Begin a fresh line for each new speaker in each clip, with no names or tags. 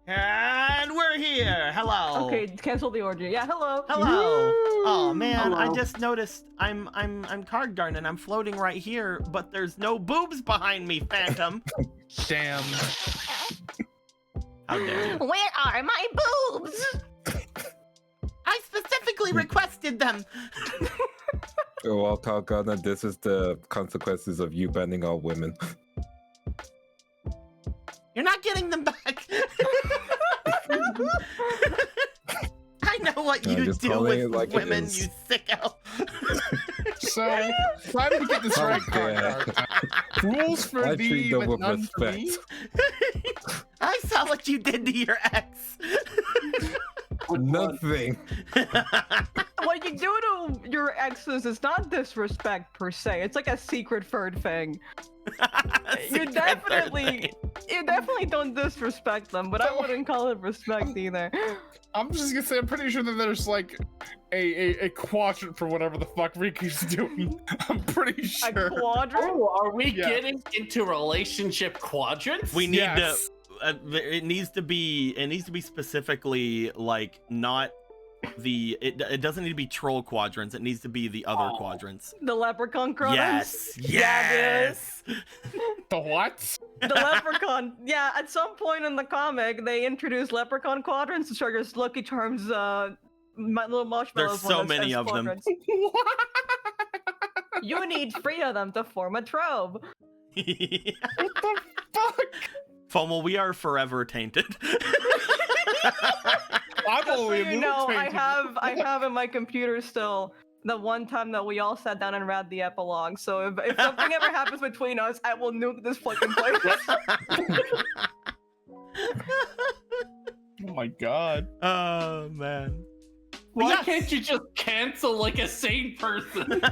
And we're here. Hello.
Okay, cancel the orgy. Yeah, hello.
Hello. Oh man,
Hello.
I just noticed I'm card guard and I'm floating right here, but there's no boobs behind me, Phantom.
Damn.
How dare you?
Where are my boobs?
I specifically requested them.
Well, Kalkana, this is the consequences of you banning all women.
You're not getting them back. I know what you
just
do
calling
with
it like it
women,
is.
you sicko.
So, try to get this right,
Okay.
Rules for
I
thee,
treat them
but
with
none for me.
respect.
I saw what you did to your ex.
Nothing.
What you do to your exes is not disrespect per se. It's like a secret third thing. You definitely don't disrespect them, but I wouldn't call it respect either.
I'm just gonna say, I'm pretty sure that there's like a quadrant for whatever the fuck Riku's doing. I'm pretty
A
sure.
quadrant?
Oh, are we
Yeah.
getting into relationship quadrants?
We need
Yes.
to. It needs to be specifically like not the. It doesn't need to be troll quadrants. It needs to be the other quadrants.
The leprechaun quadrants?
Yes.
The what?
The leprechaun. Yeah, at some point in the comic, they introduced leprechaun quadrants to show your Lucky Charms little marshmallows.
There's so
one that
many
says
of them.
quadrants. You need 3 of them to form a trove.
What the fuck?
Fomal, we are forever tainted.
I'm
Just so
only a
you
little
know, I
tainted.
have in my computer still the one time that we all sat down and read the epilogue. So if something ever happens between us, I will nuke this fucking place.
Oh my god.
Oh man.
Why can't you just cancel like a sane person?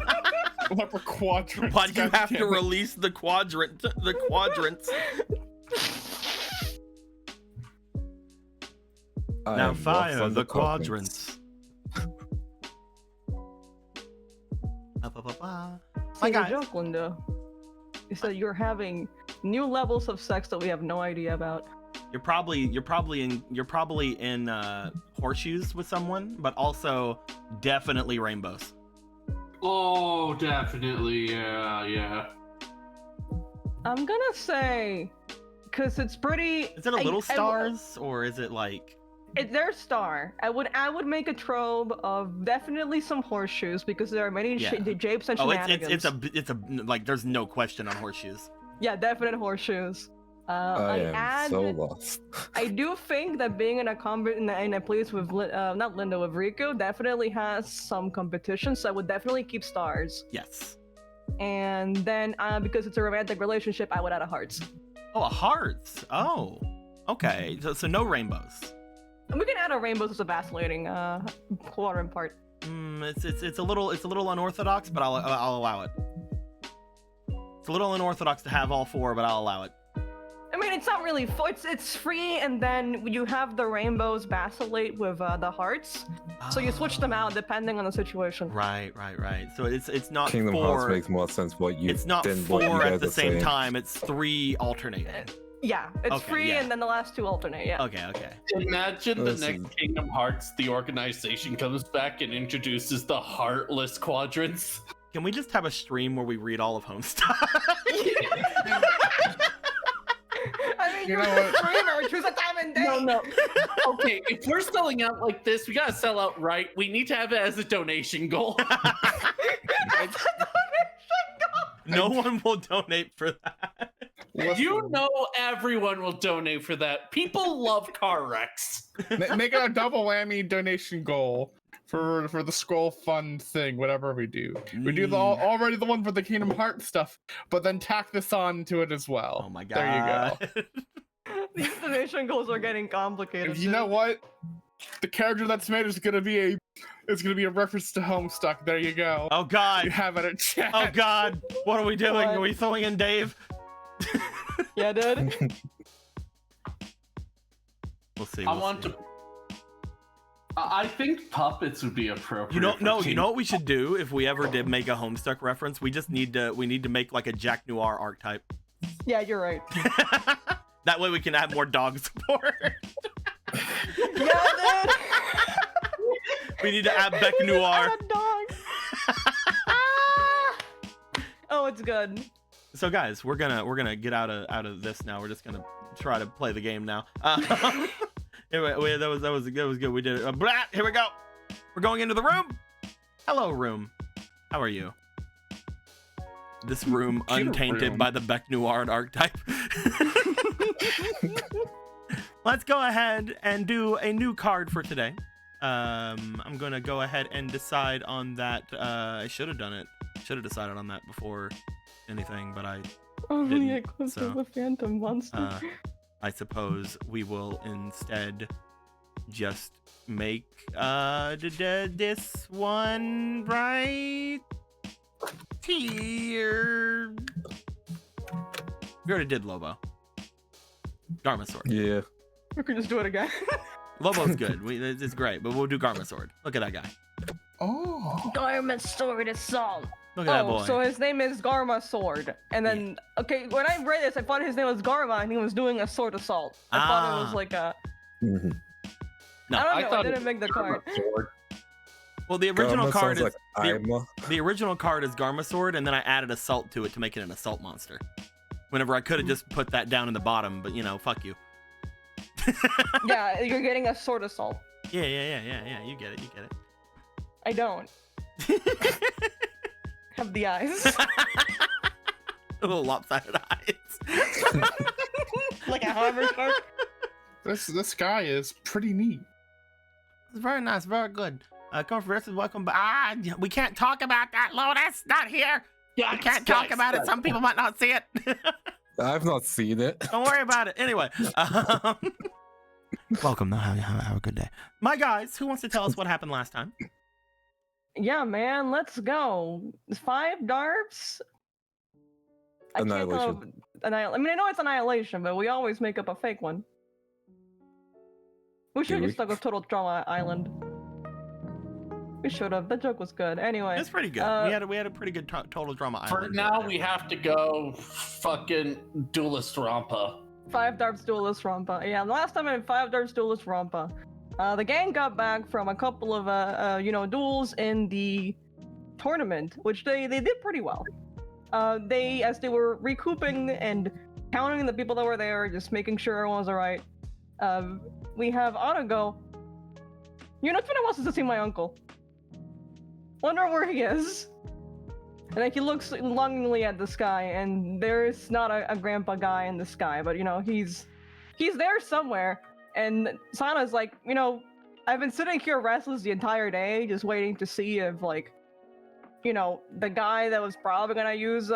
Leper quadrant.
Why do you have to release the quadrants?
I
Now
am lost
fire
on
the
comments.
quadrants. Ba-ba-ba-ba.
See,
My
the
guy.
joke, Linda, is that you're having new levels of sex that we have no idea about.
You're probably in horseshoes with someone, but also definitely rainbows.
Oh, definitely, yeah.
I'm gonna say, because it's pretty.
Is it a little stars or is it like?
They're star. I would make a trove of definitely some horseshoes because there are many
Yeah.
japes and
Oh,
shenanigans.
it's a like. There's no question on horseshoes.
Yeah, definite horseshoes.
I am
add,
so lost.
I do think that being in a combat in a place with not Linda, with Riku definitely has some competition. So I would definitely keep stars.
Yes.
And then because it's a romantic relationship, I would add a hearts.
Oh, a hearts. Oh, okay. So no rainbows.
And we can add a rainbows as a vacillating quadrant part.
It's a little unorthodox, but I'll allow it. It's a little unorthodox to have all 4, but I'll allow it.
I mean, it's not really. It's free, and then you have the rainbows vacillate with the hearts. So you switch them out depending on the situation.
Right. So it's not
Kingdom
4.
Hearts makes more sense.
It's not
than what you
4
guys
at the
are
same
saying.
time. It's 3 alternating.
Yeah, it's
Okay,
free,
yeah.
and then the last 2 alternate. Yeah.
Okay.
Imagine the
Listen.
next Kingdom Hearts, the organization comes back and introduces the heartless quadrants.
Can we just have a stream where we read all of Homestuck?
I mean,
You
you're
know
a
what?
streamer. Choose a time and day.
No. Okay, if we're selling out like this, we gotta sell out right. We need to have it as a donation goal.
No one will donate for that.
You know everyone will donate for that. People love car wrecks.
Make it a double whammy donation goal for the scroll fund thing, whatever we do. We do already the one for the Kingdom Hearts stuff, but then tack this on to it as well.
Oh my god.
There you go.
These donation goals are getting complicated.
And you know what? The character that's made is gonna be a reference to Homestuck. There you go.
Oh god.
You have it in chat.
Oh god. What are we doing?
What?
Are we throwing in Dave?
Yeah, dude.
We'll see.
I want to. I think puppets would be appropriate.
You know,
for
no. You
King-
know what we should do if we ever did make a Homestuck reference? We just need to make like a Jack Noir archetype.
Yeah, you're right.
That way we can have more dog support.
Yeah, dude.
We need to add Beck Noir.
Add dog. Oh, it's good.
So guys, we're gonna get out of this now. We're just gonna try to play the game now. Anyway, that was good. We did it. Blah, here we go. We're going into the room. Hello, room. How are you? This room untainted
room.
by the Beck Noir archetype. Let's go ahead and do a new card for today. I'm gonna go ahead and decide on that. I should have done it. Should have decided on that before anything, but I
Oh,
didn't,
the eclipse
so,
of the phantom monster.
I suppose we will instead just make this one right here. We already did Lobo. Garma Sword.
Yeah.
We could just do it again.
Lobo's good. It's great, but we'll do Garma Sword. Look at that guy.
Oh.
Garma Sword Assault.
Look at that boy.
So his name is Garma Sword. And then, okay, when I read this, I thought his name was Garma and he was doing a sword assault. I thought it was like a...
Mhm.
No,
I don't know, I
thought
didn't make the card.
Well, the original
Garma
card
sounds
is
like Ima.
the original card is Garma Sword, and then I added Assault to it to make it an assault monster. Whenever I could have just put that down in the bottom, but you know, fuck you.
Yeah, you're getting a sword assault.
Yeah. You get it.
I don't. Have the eyes.
Little lopsided eyes.
Like a hover shark.
This guy is pretty neat.
It's very nice, very good. Come for welcome back. We can't talk about that, Lotus. Not here. We can't talk about it. Some people might not see it.
I've not seen it.
Don't worry about it. Anyway, welcome. Have a good day. My guys, who wants to tell us what happened last time?
Yeah, man, let's go. 5Darps.
Annihilation.
I mean, I know it's Annihilation, but we always make up a fake one. We should have just stuck with Total Drama Island. We should have. That joke was good. Anyway.
It's pretty good. We had a pretty good Total Drama
For
Island.
now, we have to go fucking Duelist Rampa.
5Darps Duelist Rampa. Yeah, the last time I had 5Darps Duelist Rampa, the gang got back from a couple of duels in the tournament, which they did pretty well. As they were recouping and counting the people that were there, just making sure everyone was alright. We have Anna go, it's been a while since I've seen my uncle. Wonder where he is. And like he looks longingly at the sky, and there's not a grandpa guy in the sky, but he's there somewhere. And Sana's like, I've been sitting here restless the entire day, just waiting to see if the guy that was probably gonna use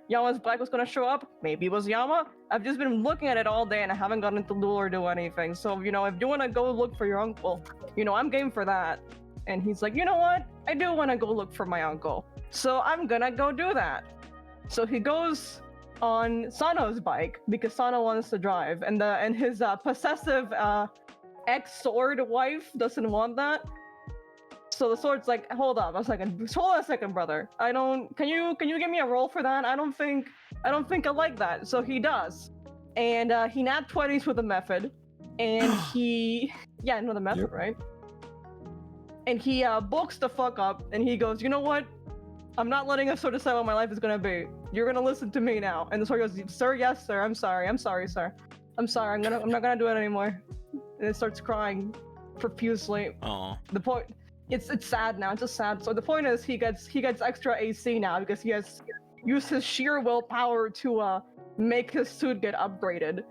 Yama's Black was gonna show up. Maybe it was Yama. I've just been looking at it all day and I haven't gotten to duel or do anything. So, if you wanna go look for your uncle, I'm game for that. And he's like, you know what? I do wanna go look for my uncle. So I'm gonna go do that. So he goes on Sano's bike because Sano wants to drive, and his possessive ex-sword wife doesn't want that. So the sword's like, hold on a second, brother. Can you give me a roll for that? I don't think I like that. So he does. And he nat 20s with a method. And with a method,
Yep.
right? And he bulks the fuck up and he goes, you know what? I'm not letting a sword decide what my life is gonna be. You're gonna listen to me now. And the sword goes, sir, yes, sir, I'm sorry, sir. I'm sorry, I'm not gonna do it anymore. And it starts crying profusely.
Oh.
The point, it's sad now. It's just sad. So the point is, he gets extra AC now because he has used his sheer willpower to make his suit get upgraded.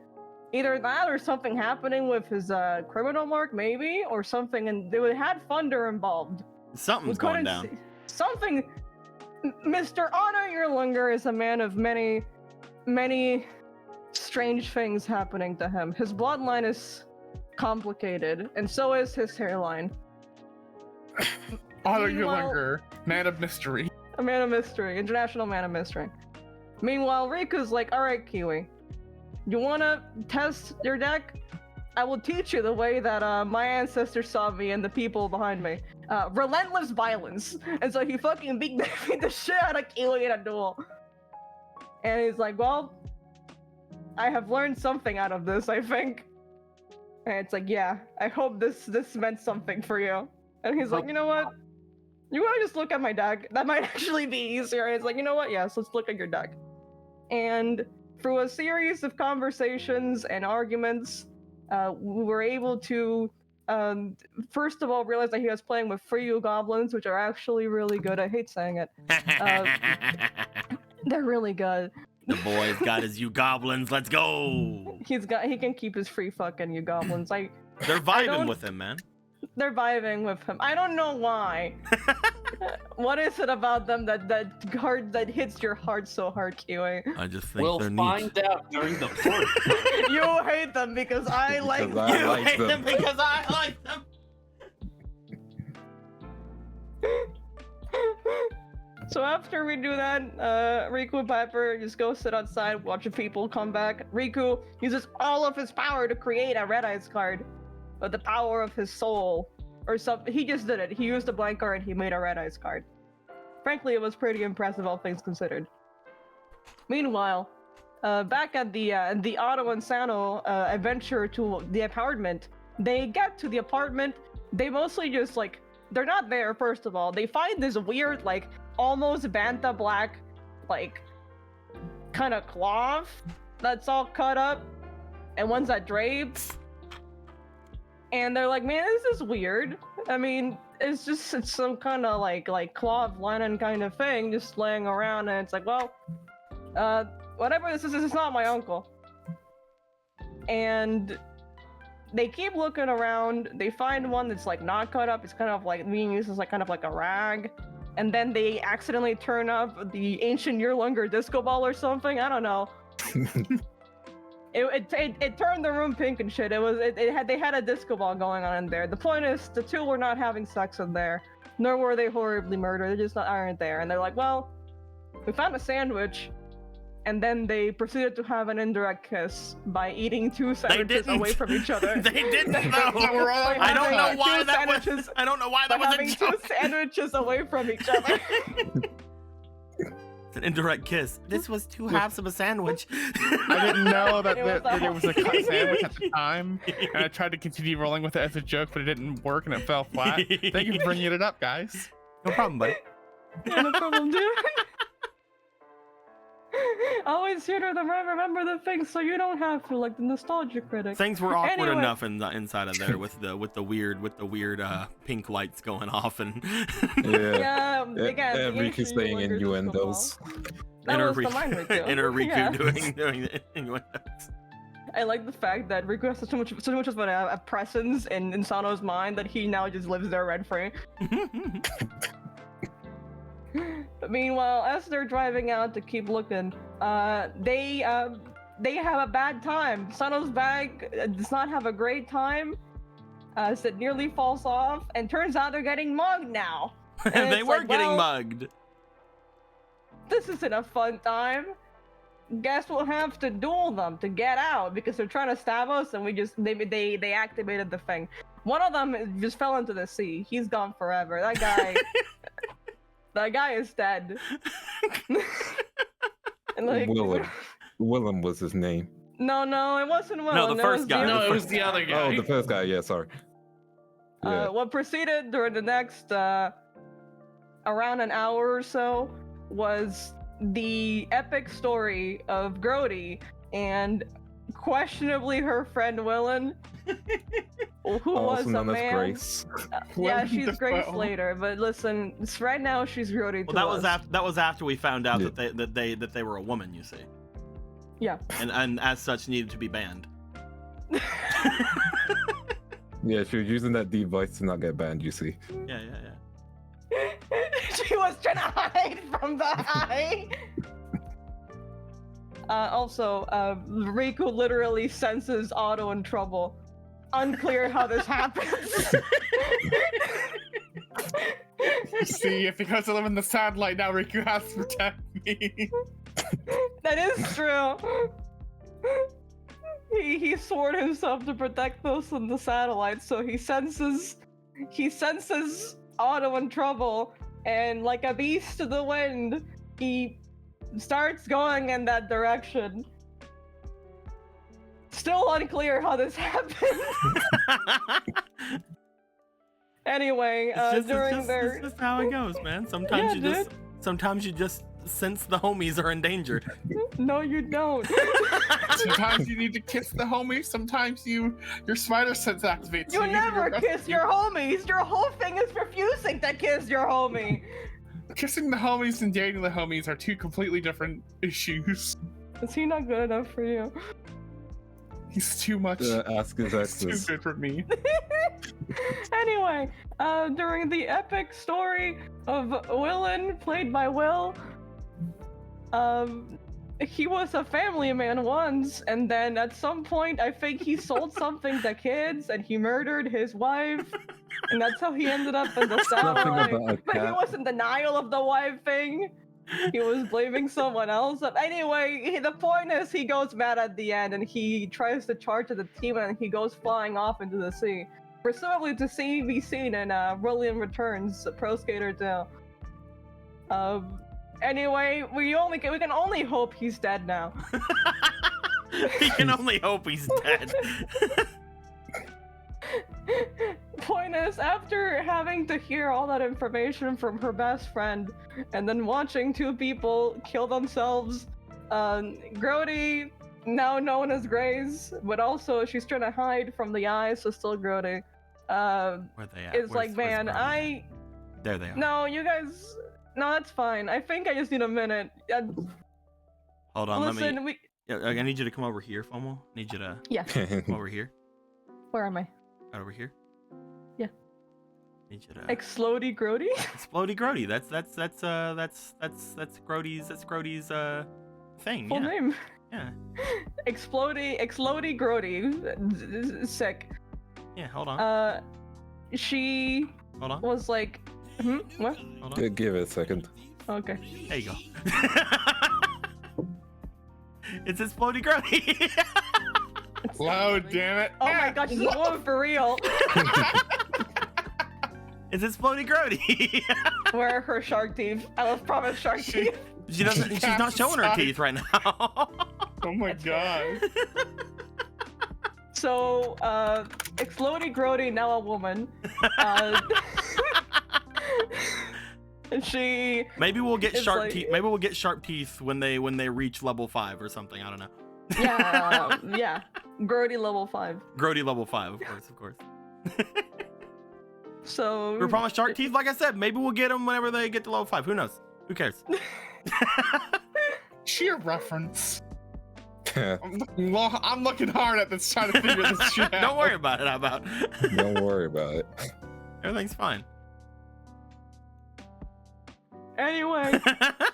Either that or something happening with his criminal mark, maybe, or something. And they had thunder involved.
Something's going down.
Something. Mr. Anna Erlanger is a man of many, many strange things happening to him. His bloodline is complicated, and so is his hairline.
Otto
Meanwhile-
Erlanger, man of mystery.
A man of mystery, international man of mystery. Meanwhile, Riku's like, alright, Kiwi, you wanna test your deck? I will teach you the way that my ancestors saw me and the people behind me. Relentless violence. And so he fucking beat the shit out of Kiwi in a duel. And he's like, well, I have learned something out of this, I think. And it's like, yeah, I hope this meant something for you. And he's like, you know what? You want to just look at my deck? That might actually be easier. And it's like, you know what? Yes, let's look at your deck. And through a series of conversations and arguments, we were able to, first of all, realize that he was playing with Free goblins, which are actually really good. I hate saying it. They're really good.
The boy's got his you goblins. Let's go.
He can keep his free fucking you goblins.
They're vibing with him, man.
They're vibing with him. I don't know why. What is it about them that hits your heart so hard, Kiwi?
I just think
We'll
they're
find
neat.
out during the port.
You hate them because I like
Because I
You
like
hate
them.
them because I like them.
So after we do that, Riku and Piper just go sit outside watching people come back. Riku uses all of his power to create a Red Eyes card, but the power of his soul, or something. He just did it. He used a blank card and he made a Red Eyes card. Frankly, it was pretty impressive, all things considered. Meanwhile, back at the Otto and Sano adventure to the apartment, they get to the apartment. They mostly just like, they're not there. First of all, they find this weird like almost Banta black, like, kind of cloth that's all cut up, and one's that drapes. And they're like, man, this is weird. I mean, it's some kind of like cloth linen kind of thing just laying around, and it's like, well, whatever this is, it's not my uncle. And they keep looking around. They find one that's like not cut up. It's kind of like being used as like kind of like a rag. And then they accidentally turn up the ancient Yearlunger disco ball or something. I don't know. It turned the room pink and shit. They had a disco ball going on in there. The point is, the two were not having sex in there, nor were they horribly murdered. They just aren't there. And they're like, well, we found a sandwich. And then they proceeded to have an indirect kiss by eating two sandwiches away from each other.
They didn't
We're
though.
all
I don't know
having
why
two
that was.
sandwiches-
I don't know why
By
that was a
having two
joke.
sandwiches away from each other.
It's an indirect kiss. This was two halves of a sandwich.
I didn't know that
It was
there was a cut
whole-
sandwich at the time, and I tried to continue rolling with it as a joke, but it didn't work and it fell flat. Thank you for bringing it up, guys.
No problem, buddy.
Yeah, no problem, dude. Always here to remember the things so you don't have to, like the nostalgia critic.
Things were awkward
Anyway.
enough inside of there with the weird pink lights going off and
Yeah.
Yeah, again, the
Riku
ancient
saying
Yearlunger
innuendos.
disco ball. That was the mind Riku.
inner Riku
Yeah.
doing the innuendos.
I like the fact that Riku has so much of a presence in Sano's mind that he now just lives there rent free. But meanwhile, as they're driving out to keep looking, they have a bad time. Sano's bag does not have a great time, as it nearly falls off, and turns out they're getting mugged now. And
They
it's
were
like,
getting
well,
mugged.
This isn't a fun time. Guess we'll have to duel them to get out because they're trying to stab us, and they activated the thing. One of them just fell into the sea. He's gone forever. That guy. That guy is dead. And like,
Willem was his name.
No, it wasn't Willem.
No, the first guy.
No, it was the other guy.
Oh, the first guy. Yeah, sorry. Yeah.
What proceeded during the next around an hour or so was the epic story of Grody and questionably her friend Willen, who was
Also
a
known as
man.
Grace.
Yeah,
Willen
she's
the
Grace
Foe.
later, but listen, right now she's Grody to
Well,
us.
that was after we found out
Yeah.
that they were a woman. You see.
Yeah.
And as such needed to be banned.
Yeah, she was using that deep voice to not get banned, you see.
Yeah.
She was trying to hide from the eye. Also, Riku literally senses Otto in trouble. Unclear how this happens.
See, if because I live in the satellite now, Riku has to protect me.
That is true. He swore to himself to protect those in the satellite, so he senses Otto in trouble, and like a beast of the wind, he starts going in that direction. Still unclear how this happened. Anyway,
it's just how it goes, man. Sometimes
Yeah,
sometimes you just sense the homies are in danger.
No, you don't.
Sometimes you need to kiss the homie. Sometimes your spider sense activates.
You
need to
never
go
kiss
rescue.
your homies. Your whole thing is refusing to kiss your homie.
Kissing the homies and dating the homies are two completely different issues.
Is he not good enough for you?
He's too much.
Ask his
He's too
exes.
good for me.
Anyway, during the epic story of Willen, played by Will, he was a family man once, and then at some point, I think he sold something to kids, and he murdered his wife, and that's how he ended up in the
Nothing
satellite.
about a
But he
cat.
was in denial of the wife thing. He was blaming someone else. Anyway, the point is he goes mad at the end and he tries to charge at the team and he goes flying off into the sea. Presumably to be seen in Brilliant Returns, Pro Skater 2. Anyway, we can only hope he's dead now.
We can only hope he's dead.
Point is, after having to hear all that information from her best friend, and then watching two people kill themselves, Grody, now known as Grace, but also she's trying to hide from the eyes, so still Grody,
Where they at?
is like, man,
Brody? There they are.
No, you guys... No, that's fine. I think I just need a minute.
Hold on,
Listen,
I need you to come over here, FOMO. I need you to
Yeah,
come over here.
where am I?
Right over here.
Yeah.
Need you to
Explodey Grody?
Explodey Grody. That's Grody's thing.
Full
Yeah.
name.
Yeah.
Explodey Grody. Sick.
Yeah. Hold on.
She
Hold on.
was like, what?
Hold on.
Give it a second.
Okay.
There you go. It's Explodey Grody.
Loud, damn it.
Oh my god, she's a woman for real.
It's Explodey Grody.
Where are her shark teeth? I love promise shark teeth.
She doesn't. She's not showing her teeth right now.
Oh my god.
So, Explodey Grody, now a woman. She
Maybe we'll get
It's
sharp
like-
teeth. Maybe we'll get sharp teeth when they reach level 5 or something. I don't know.
yeah. Grody level 5.
Grody level 5, of course.
So
We promised shark teeth. Like I said, maybe we'll get them whenever they get to level 5. Who knows? Who cares?
Sheer reference. I'm looking hard at this, trying to figure this shit out.
Don't worry about it. How about?
Don't worry about it.
Everything's fine.
Anyway,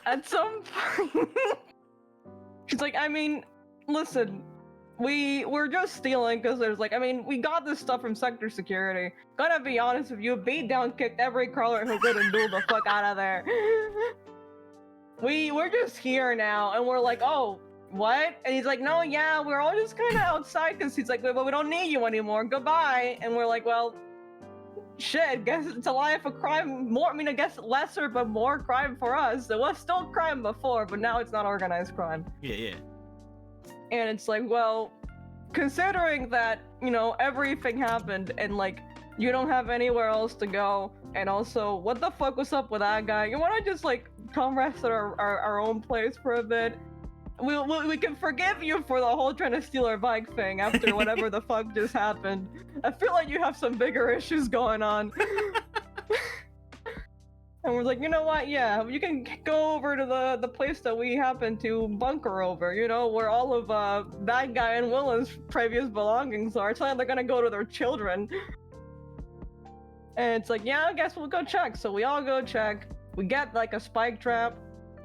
at some point, she's like, I mean, listen, we're just stealing because there's like, I mean, we got this stuff from sector security. Gotta be honest with you, beat down kicked every crawler who couldn't do the fuck out of there. We're just here now, and we're like, oh, what? And he's like, no, yeah, we're all just kind of outside because he's like, well, we don't need you anymore. Goodbye. And we're like, well, shit, guess it's a life of crime. More, I mean, I guess lesser, but more crime for us. It was still crime before, but now it's not organized crime.
Yeah.
And it's like, well, considering that, you know, everything happened and like, you don't have anywhere else to go. And also, what the fuck was up with that guy? You want to just like come rest at our own place for a bit? We can forgive you for the whole trying to steal our bike thing after whatever the fuck just happened. I feel like you have some bigger issues going on. And we're like, you know what? Yeah, you can go over to the place that we happen to bunker over, you know, where all of that guy and Willen's previous belongings are. It's like they're gonna go to their children. And it's like, yeah, I guess we'll go check. So we all go check. We get like a spike trap.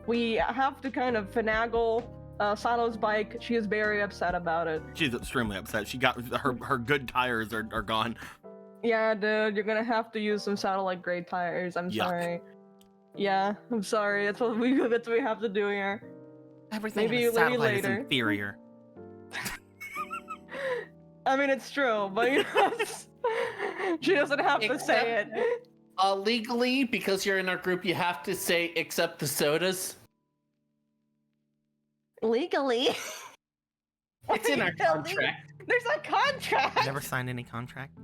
We have to kind of finagle Sato's bike. She is very upset about it.
She's extremely upset. She got her good tires are gone.
Yeah, dude, you're gonna have to use some satellite grade tires. I'm
Yuck.
sorry. Yeah, I'm sorry. That's what we have to do here.
Everything
Maybe
in the satellite is
later.
inferior.
I mean, it's true, but you know, she doesn't have to say it.
Legally, because you're in our group, you have to say except the sodas.
Legally.
It's in our
Illegal.
contract.
There's a contract.
Never signed any contract.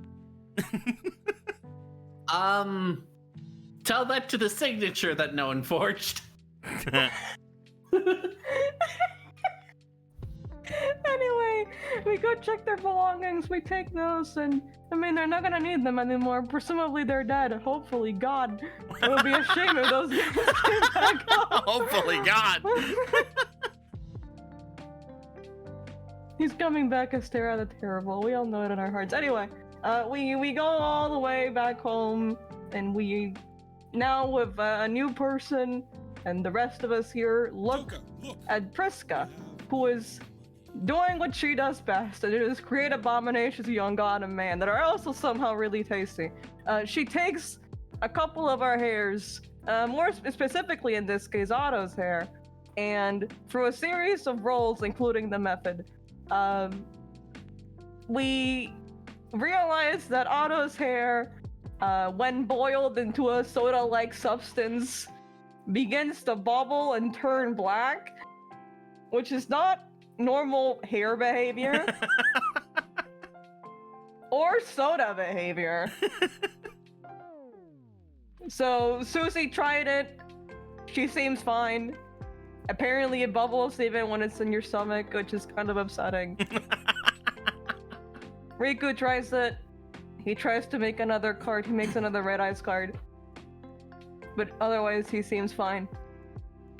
Tell that to the signature that no one forged.
Anyway, we go check their belongings, we take those, and I mean, they're not gonna need them anymore. Presumably they're dead. Hopefully, God. It would be a shame if those guys came back up.
Hopefully, God.
He's coming back as Terra the Terrible. We all know it in our hearts. Anyway, we go all the way back home, and we now with a new person, and the rest of us here look at Priska, who is doing what she does best, and it is create abominations of young god and man that are also somehow really tasty. She takes a couple of our hairs, more specifically in this case Otto's hair, and through a series of rolls, including the method, we realize that Otto's hair, when boiled into a soda-like substance, begins to bubble and turn black, which is not normal hair behavior or soda behavior. So Susie tried it. She seems fine. Apparently it bubbles even when it's in your stomach, which is kind of upsetting. Riku tries it. He tries to make another card. He makes another red eyes card. But otherwise he seems fine.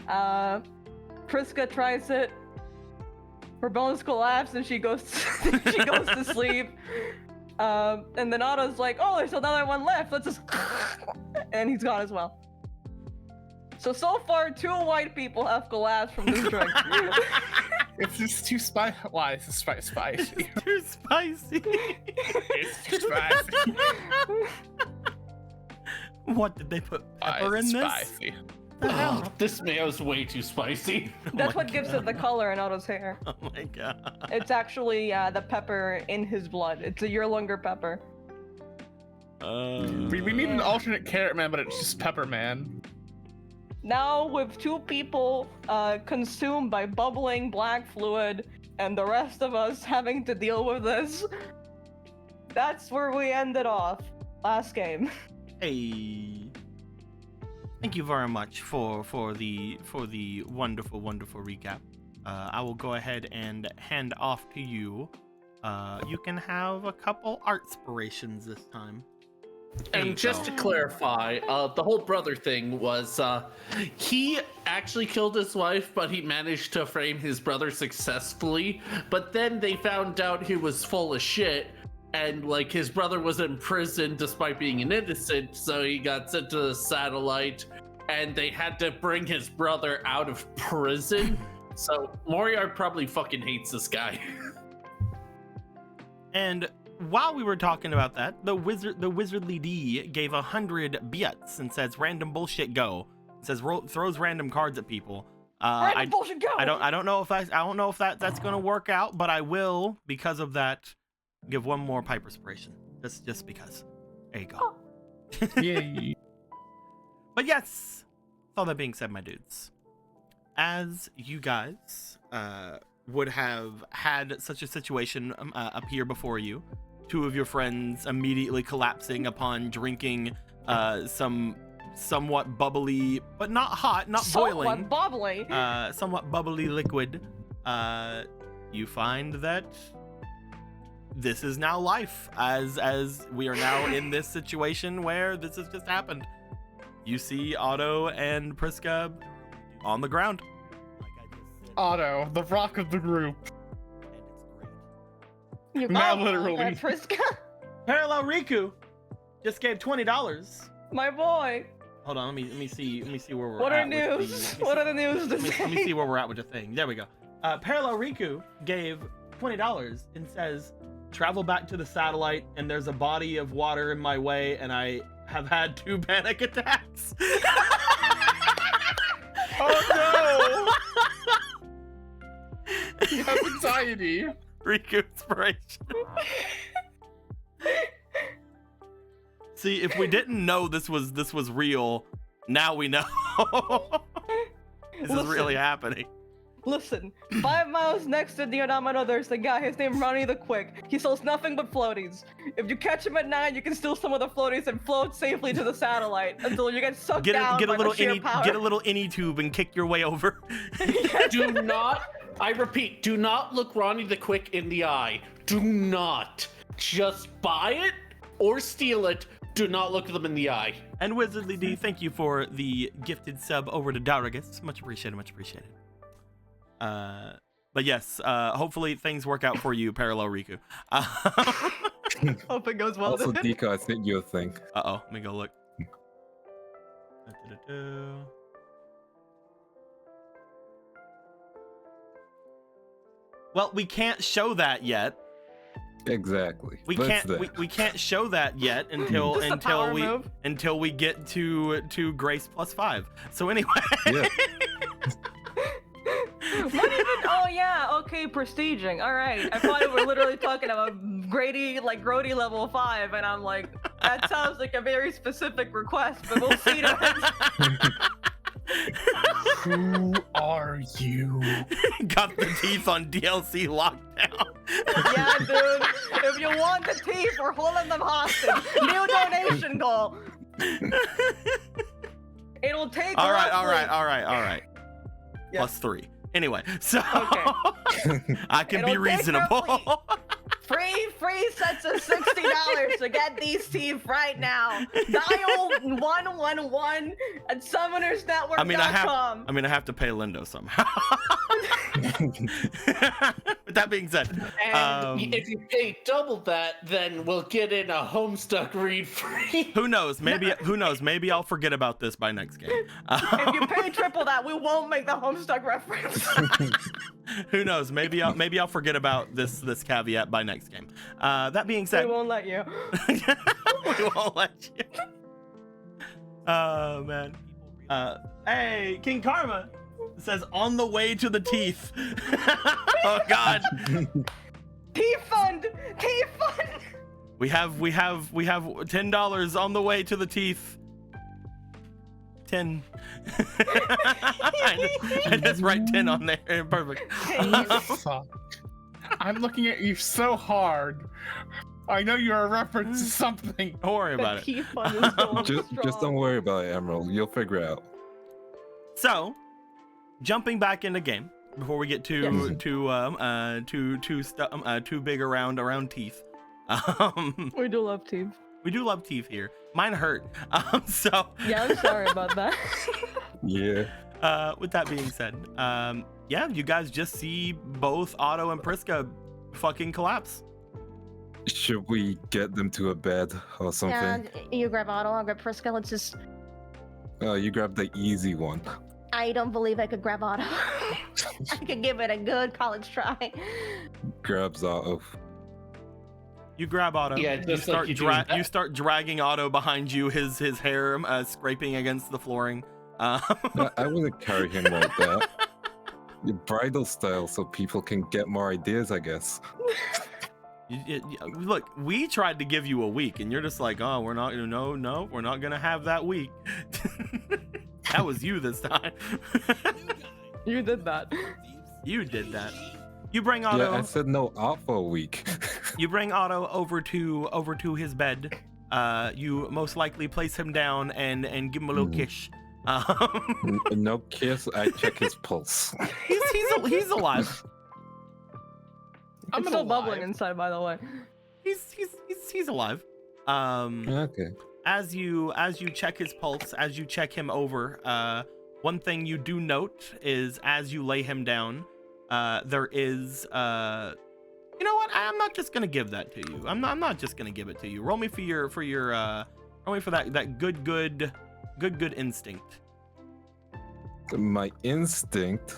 Priska tries it. Her bones collapse and she goes to sleep. And then Otto's like, oh, there's another one left. Let's just... And he's gone as well. So far, 2 white people have collapsed from this drink.
It's just too spicy. Why? It's spicy.
It's too spicy.
It's too spicy.
What, did they put pepper in this?
Spicy.
Oh, this mayo's way too spicy.
That's what gives it the color in Otto's hair.
Oh my god.
It's actually the pepper in his blood. It's a year-longer pepper.
We need an alternate Carrot Man, but it's just Pepper Man.
Now, with 2 people consumed by bubbling black fluid, and the rest of us having to deal with this, that's where we ended off last game.
Hey. Thank you very much for the wonderful recap. I will go ahead and hand off to you. You can have a couple art inspirations this time.
And just to clarify, the whole brother thing was he actually killed his wife, but he managed to frame his brother successfully. But then they found out he was full of shit, and like his brother was in prison despite being an innocent, so he got sent to the satellite, and they had to bring his brother out of prison. So Moriarty probably fucking hates this guy.
And while we were talking about that, the Wizardly D gave 100 bits and says random bullshit go. It says throws random cards at people.
Random bullshit go!
I don't know if that's gonna work out, but I will, because of that, give one more pipe respiration. Just because. There you go.
Yay.
But yes, with all that being said, my dudes, as you guys would have had such a situation appear before you, 2 of your friends immediately collapsing upon drinking some somewhat bubbly, but not hot, not boiling, somewhat bubbly liquid, you find that this is now life, as we are now in this situation where this has just happened. You see Otto and Priska on the ground.
Otto, the rock of the group.
You
Not
got
literally.
that, Priska.
Parallel Riku just gave $20.
My boy.
Hold on, let me see where we're
What
at.
are news? What are the news to
Let me
say?
see where we're at with the thing. There we go. Parallel Riku gave $20 and says, travel back to the satellite, and there's a body of water in my way, and I have had 2 panic attacks.
Oh no! He has anxiety.
Riku inspiration. See, if we didn't know this was real, now we know. This is really happening.
Listen, 5 miles next to Dionomino, there's the guy. His name Ronnie the Quick. He sells nothing but floaties. If you catch him at night, you can steal some of the floaties and float safely to the satellite until you get sucked down
Get a
by
little
the sheer power.
get a little innie tube and kick your way over.
Do not, I repeat, do not look Ronnie the Quick in the eye. Do not. Just buy it or steal it. Do not look them in the eye.
And Wizardly D, thank you for the gifted sub over to Daragus. Much appreciated, much appreciated. But yes, hopefully things work out for you, Parallel Riku.
Hope it goes well.
Also,
then.
Dika, I sent you a thing.
Uh-oh, let me go look. Well, we can't show that yet.
Exactly.
We
but
can't
it's there.
we can't show that yet until
Just a power
we
move.
until we get to Grace +5. So anyway.
Yeah.
What even? Oh yeah, okay, prestiging. All right, I thought we were literally talking about Grody level 5, and I'm like, that sounds like a very specific request, but we'll see.
Who are you?
Got the teeth on DLC lockdown.
Yeah, dude. If you want the teeth, we're holding them hostage. New donation goal. It'll take.
All right.
roughly- Yeah.
+3. Anyway, so
Okay.
I can be
It'll take
reasonable.
Free sets of $60 to get these teeth right now. Dial 111 at summonersnetwork.com.
I mean, I have to pay Lindo somehow. With that being said,
And if you pay double that, then we'll get in a Homestuck read free.
who knows? Maybe I'll forget about this by next game.
If you pay triple that, we won't make the Homestuck reference.
Who knows? Maybe I'll forget about this caveat by next game. That being said,
We won't let you.
we won't let you. Oh man. Hey, King Karma says on the way to the teeth. Oh God.
Teeth fund.
We have $10 on the way to the teeth. 10. I just write 10 on there. Perfect.
Fuck. I'm looking at you so hard. I know you're a reference to something.
Don't worry
The
about it.
teeth fund is going
Just don't
strong.
worry about it, Emerald. You'll figure it out.
So, jumping back into game before we get too big around teeth.
We do love teeth.
We do love teeth here. Mine hurt. So
Yeah, I'm sorry about that.
Yeah.
with that being said, yeah, you guys just see both Otto and Priska fucking collapse.
Should we get them to a bed or something?
Yeah, you grab Otto, I'll grab Priska. Let's just.
Oh, you grab the easy one.
I don't believe I could grab Otto. I could give it a good college try.
Grabs Otto.
You grab Otto.
Yeah,
you
just
start
like you do in
you start dragging Otto behind you. His hair scraping against the flooring.
I wouldn't carry him like that. Bridal style, so people can get more ideas, I guess.
Look, we tried to give you a week, and you're just like, oh, we're not. No, we're not gonna have that week. That was you this time.
You did that.
You did that. You bring Otto.
Yeah, I said no out for a week.
You bring Otto over to his bed. You most likely place him down and give him a little kiss.
No kiss. I check his pulse.
He's alive.
I'm still bubbling inside, by the way.
He's alive.
Okay.
As you check his pulse, as you check him over, one thing you do note is as you lay him down, there is you know what? I'm not just gonna give that to you. I'm not just gonna give it to you. Roll me for that good instinct.
My instinct.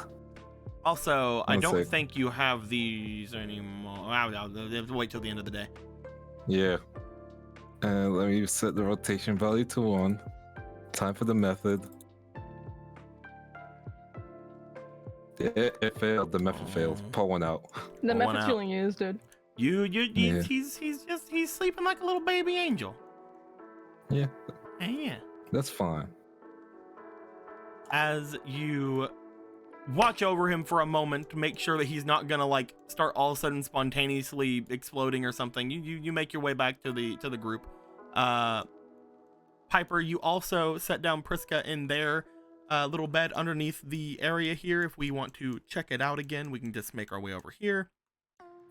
Also, I
One
don't
sec.
think you have these anymore. I'll have to wait till the end of the day.
Yeah. Let me set the rotation value to 1. Time for the method. It failed. The method failed. Pull one out.
The
Pull one
method's
out.
feeling used, dude.
Yeah.
He's sleeping like a little baby angel.
Yeah.
Yeah.
That's fine.
As you watch over him for a moment to make sure that he's not gonna like start all of a sudden spontaneously exploding or something. You make your way back to the group. Piper, you also set down Priska in their little bed underneath the area here. If we want to check it out again, we can just make our way over here.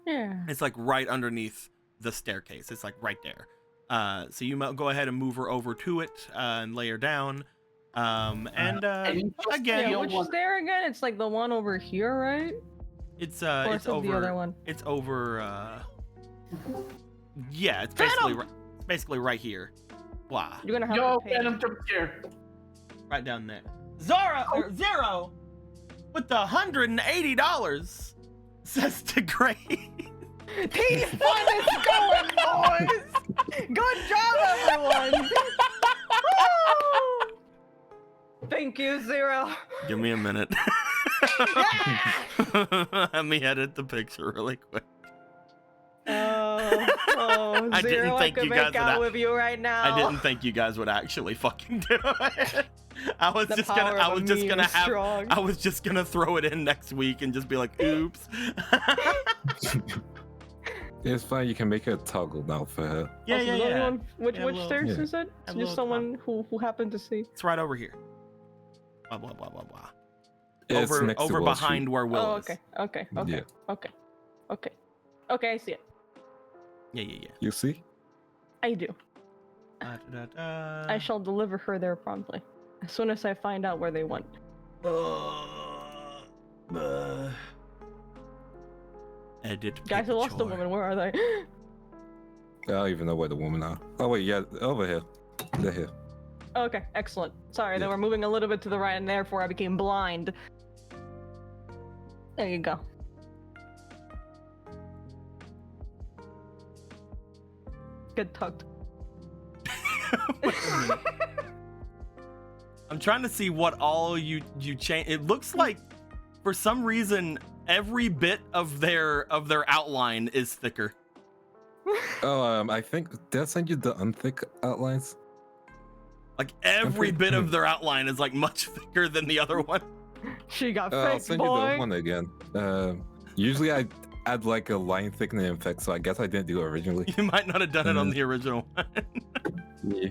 Yeah.
It's like right underneath the staircase. It's like right there. So you go ahead and move her over to it and lay her down. Again,
Yeah, which is there again? It's like the one over here, right?
it's
Or
it's
is it
over.
the other one?
It's over. Yeah, it's basically right here. Wow,
You're gonna have
Yo,
to pay.
Phantom, jump here.
right down there. Zero with the $180 says to Gray.
Team fun is going, boys! Good job, everyone! Woo! Thank you, Zero.
Give me a minute. Let me edit the picture really quick.
Oh,
I didn't
Zero, I
think
could
you guys
make out
would
with you right now.
I didn't think you guys would actually fucking do it. I was
The
just
power
gonna
of a meme is strong.
I was just gonna throw it in next week and just be like, oops.
It's fine. You can make a toggle now for her.
Yeah,
Also,
yeah,
is there
yeah.
anyone- Which
Yeah, well,
stairs
yeah.
is it?
A
It's
little
just someone who happened to see.
It's right over here. Blah blah blah blah blah.
It's
Over
next to
over
Wall
behind
Street.
where Will
Oh,
is.
okay.
Yeah.
Okay, I see it.
Yeah.
You see?
I do.
Da-da-da-da.
I shall deliver her there promptly. As soon as I find out where they went.
Edit.
Guys, I lost the
picture.
woman. Where are they?
I don't even know where the women are. Oh wait, yeah, over here. They're here.
Okay, excellent. Sorry, they
Yeah.
were moving a little bit to the right, and therefore I became blind. There you go. Get tucked.
I'm trying to see what all you change. It looks like for some reason every bit of their outline is thicker.
Oh, I think did I send you the unthick outlines?
Like every
pretty-
bit of their outline is like much thicker than the other one.
She got
I'll
fixed,
send you the
boy.
one again. Usually I add like a line thickening effect, so I guess I didn't do it originally.
You might not have done it on the original one.
Yeah,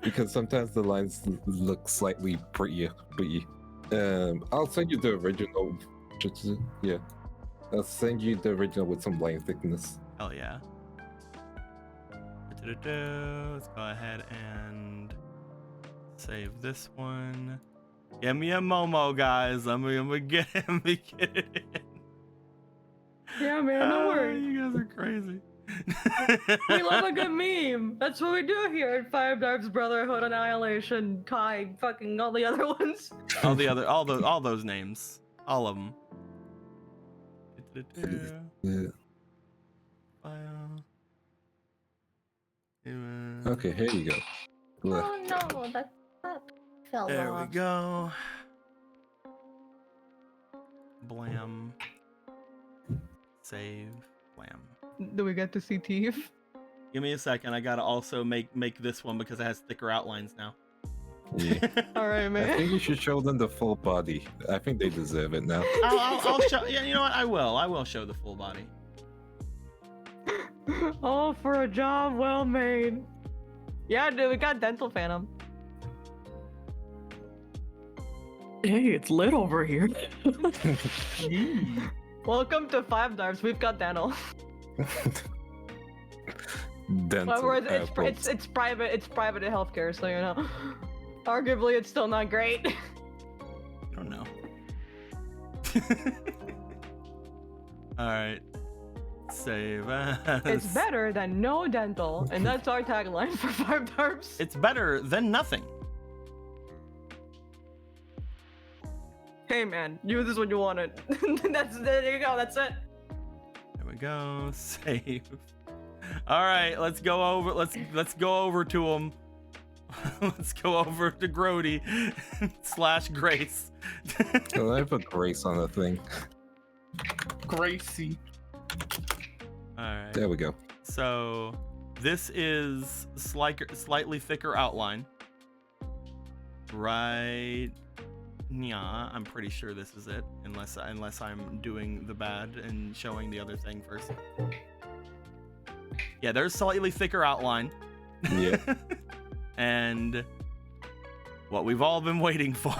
because sometimes the lines look slightly prettier. I'll send you the original. Yeah, I'll send you the original with some line thickness.
Hell yeah. Let's go ahead and save this one. Give me a Momo, guys. Let me get it in.
Yeah, man, don't worry.
You guys are crazy.
We love a good meme. That's what we do here at 5Darps Brotherhood, Annihilation, Kai, fucking all the other ones.
all those names, all of them.
Yeah. Okay, here you go. Look.
Oh no, that fell
There we
off.
go. Blam. Save. Blam.
Do we get to see Teeth?
Give me a second. I gotta also make this one because it has thicker outlines now.
Yeah.
All right,
I
man.
think you should show them the full body. I think they deserve it now.
I'll show. Yeah, you know what? I will show the full body.
All for a job well made. Yeah, dude, we got Dental Phantom. Hey, it's lit over here. Welcome to 5Darps. We've got dental.
Dental.
Well, whereas
apples.
it's private. It's private healthcare, so you know. Arguably, it's still not great.
I don't know. All right. Save as.
It's better than no dental, and that's our tagline for 5Darps.
It's better than nothing.
Hey man, use this when you want it. There you go. That's it.
There we go. Save. All right, let's go over. Let's go over to him. Let's go over to Grody / Grace.
Oh, I put Grace on the thing.
Gracie.
All right.
There we go.
So this is slightly thicker outline. Right Yeah, I'm pretty sure this is it, unless I'm doing the bad and showing the other thing first. Yeah, there's slightly thicker outline.
Yeah.
And what we've all been waiting for.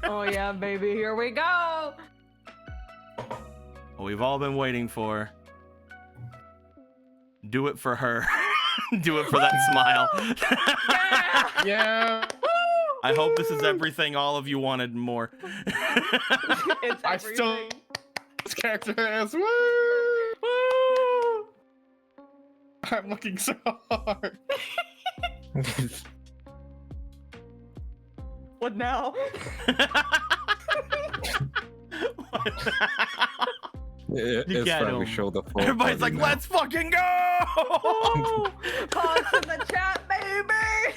Oh yeah, baby, here we go.
What we've all been waiting for. Do it for her. Do it for that smile.
Yeah.
I hope this is everything all of you wanted and more.
It's
I
everything.
still this character is woo. I'm looking so hard.
What now?
It's
get
time we
'em.
show the full
Everybody's
party
like,
now.
let's fucking go!
Oh, pause in the chat, baby.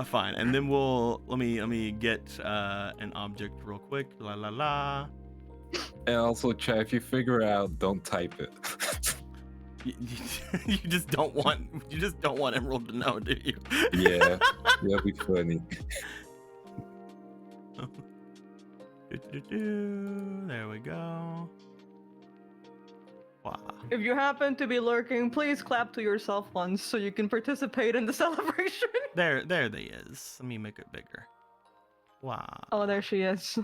Fine. And then let me get an object real quick. La la la.
And also, chat, if you figure out, don't type it.
You just don't want Emerald to know, do you?
Yeah, that'd be funny.
There we go. Wow.
If you happen to be lurking, please clap to yourself once so you can participate in the celebration.
There they is. Let me make it bigger. Wow.
Oh, there she is.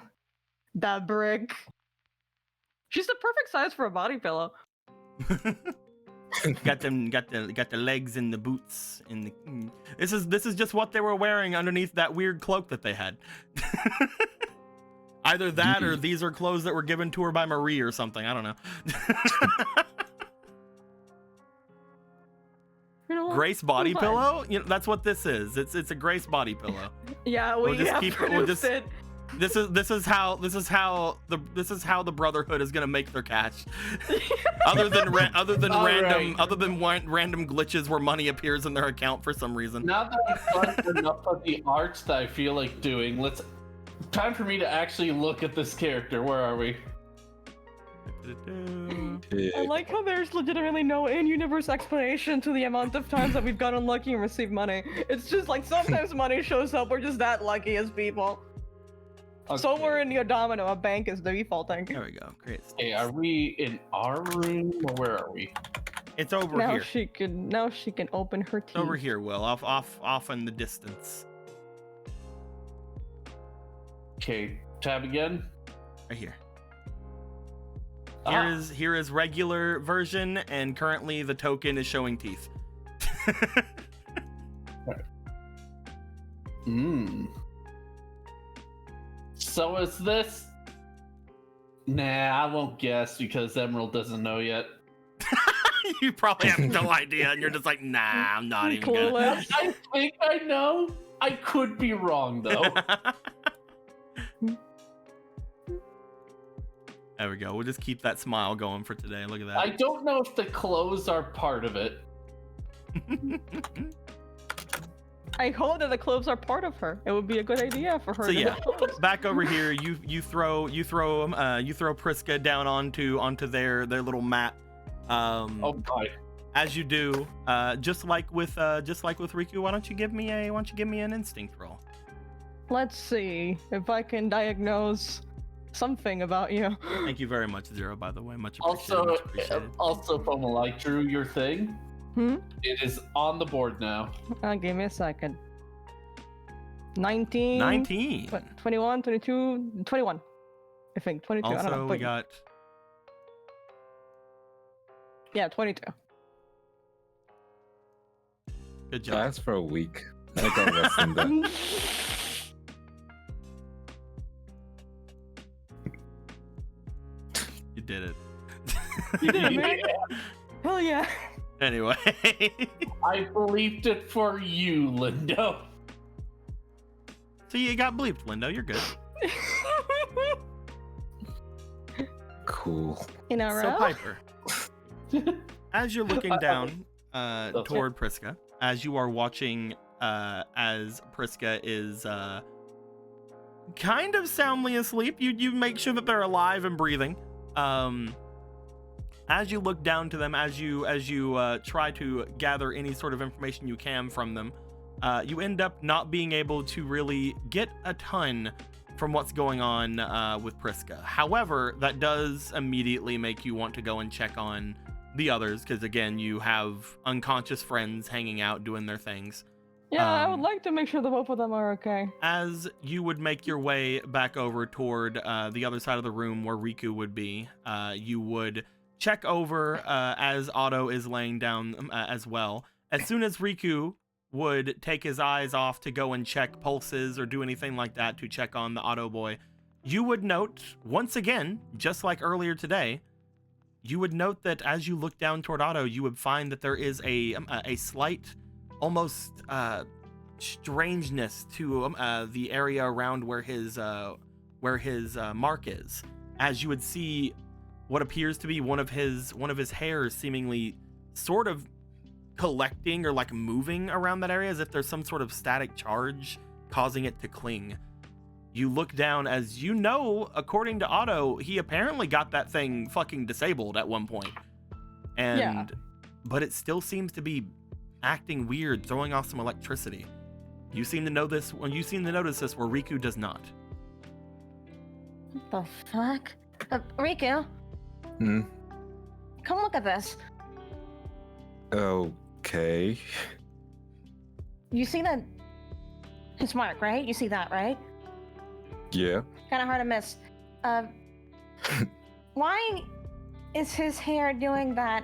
That brick. She's the perfect size for a body pillow.
got the legs and the boots and the. This is just what they were wearing underneath that weird cloak that they had. Either that or these are clothes that were given to her by Marie or something. I don't know.
You know what?
Grace body
Fine.
pillow? You know, that's what this is. It's a Grace body pillow.
Yeah,
We'll
we
just
have
keep it-
produced
we'll just-
it.
This is how the Brotherhood is gonna make their cash. other than
All
random
right.
random glitches where money appears in their account for some reason.
Now that I've done enough of the arts that I feel like doing, time for me to actually look at this character. Where are we?
I like how there's legitimately no in-universe explanation to the amount of times that we've gotten lucky and received money. It's just like sometimes money shows up, we're just that lucky as people. Somewhere in your domino, a bank is defaulting.
There we go. Great.
Okay, are we in our room or where are we?
It's over
Now
here.
she can open her teeth.
It's over here, Will. Off in the distance.
Okay, tab again.
Right here.
Ah.
Here is regular version, and currently the token is showing teeth.
So is this? Nah, I won't guess because Emerald doesn't know yet.
You probably have no idea, and you're just like, nah, I'm not even gonna.
Clueless.
I think I know. I could be wrong though.
There we go. We'll just keep that smile going for today. Look at
I
that.
don't know if the clothes are part of it.
I hope that the clothes are part of her. It would be a good idea for her.
So
to
yeah,
have clothes.
back over here, you throw Priska down onto their little mat.
Oh my.
As you do, just like with Riku, why don't you give me an instinct roll?
Let's see if I can diagnose something about you.
Thank you very much, Zero. By the way, much appreciated.
Also,
much appreciated.
Pomo, I drew your thing. It is on the board now.
Give me a second. 19.
19.
21, 22, 21. I think 22. I don't know.
Also, we
but-
got
Yeah, 22.
good job.
That's for a week. I got less than that.
You did it.
You did it, man. Hell yeah.
Anyway.
I believed it for you, Lindo.
So you got bleeped, Lindo. You're good.
Cool.
In a
So
row?
Piper, as you're looking down
Okay.
toward Priska, as you are watching as Priska is kind of soundly asleep, you make sure that they're alive and breathing. As you look down to them, as you try to gather any sort of information you can from them, you end up not being able to really get a ton from what's going on with Priska. However, that does immediately make you want to go and check on the others, because again, you have unconscious friends hanging out doing their things.
Yeah, I would like to make sure the both of them are okay.
As you would make your way back over toward the other side of the room where Riku would be, you would check over as Otto is laying down as well. As soon as Riku would take his eyes off to go and check pulses or do anything like that to check on the Otto boy, you would note, once again, just like earlier today, you would note that as you look down toward Otto, you would find that there is a slight, almost strangeness to the area around where his mark is, as you would see what appears to be one of his hairs seemingly sort of collecting or like moving around that area, as if there's some sort of static charge causing it to cling. You look down, as you know, according to Otto, he apparently got that thing fucking disabled at one point, and but it still seems to be acting weird, throwing off some electricity. You seem to know this, when you seem to notice this, where Riku does not.
What the fuck? Riku,
Hmm.
come look at this.
Okay.
You see that? His mark, right? You see that, right?
Yeah.
Kind of hard to miss. Why is his hair doing that?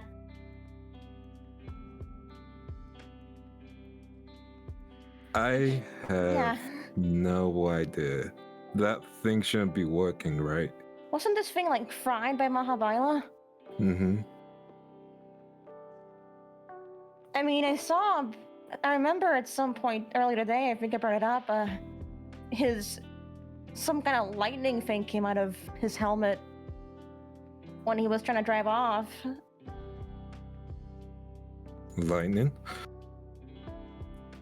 I have
Yeah.
no idea. That thing shouldn't be working, right?
Wasn't this thing like fried by Mahabharata?
Mm-hmm.
I mean, I remember at some point earlier today, I think I brought it up, some kind of lightning thing came out of his helmet when he was trying to drive off.
Lightning?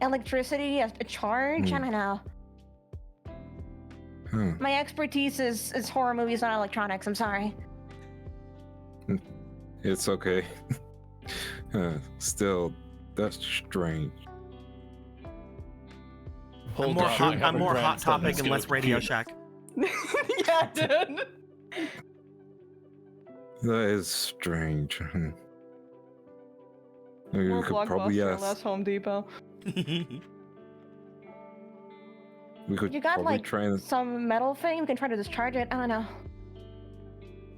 Electricity, a charge? I
Hmm.
don't know. My expertise is horror movies, not electronics. I'm sorry.
It's okay. Still, that's strange.
I'm more hot topic and less Radio Shack.
Yeah, dude.
That is strange. Maybe
More
we could probably
Blockbuster,
ask.
less Home Depot.
We could
You got
probably
like
try and.
some metal thing? We can try to discharge it. I don't know.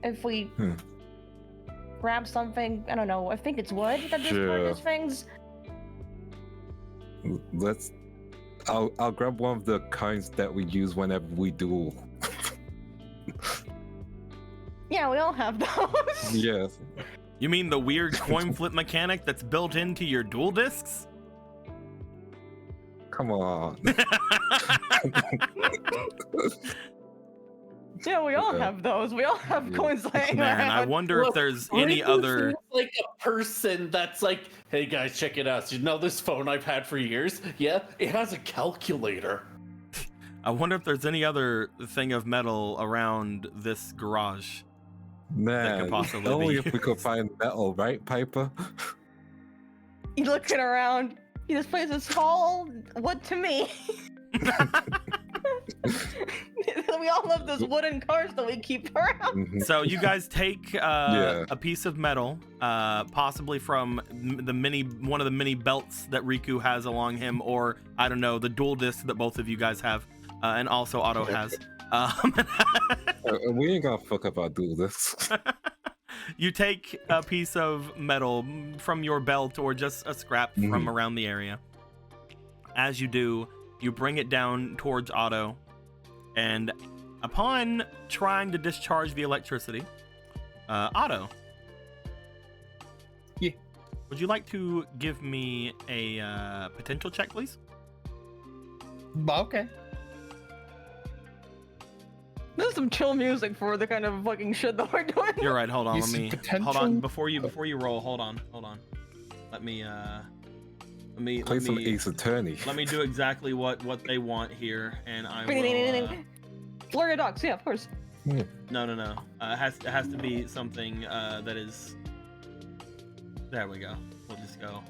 If we grab something, I don't know. I think it's wood that discharges things.
Let's. I'll grab one of the kinds that we use whenever we duel.
Yeah, we all have those.
Yes.
You mean the weird coin flip mechanic that's built into your dual discs?
Come on.
Yeah, we all
Okay.
have those. We all have coins laying
Man, I
around.
wonder if
Look,
there's any
Riku
other.
seems like a person that's like, hey guys, check it out. So you know this phone I've had for years? Yeah, it has a calculator.
I wonder if there's any other thing of metal around this garage.
Man,
possibly
only
be
if we could
used.
find metal, right, Piper?
You looking around. This place is all wood to me. We all have those wooden cars that we keep around.
Mhm.
So you guys take
Yeah.
a piece of metal, possibly from one of the mini belts that Riku has along him, or I don't know, the dual disc that both of you guys have, and also Otto has.
We ain't gonna fuck up our duel this.
You take a piece of metal from your belt or just a scrap from around the area. As you do, you bring it down towards Otto, and upon trying to discharge the electricity, Otto.
Yeah.
Would you like to give me a potential check, please?
Okay.
This is some chill music for the kind of fucking shit that we're doing.
You're right. Hold on.
You
Let
see
me.
potential?
Hold on. Before you roll. Hold on. Let me.
Play some Ace Attorney.
Let me do exactly what they want here, and I will.
Flurry of dogs, yeah, of course.
No. It has to be something that is. There we go. We'll just go.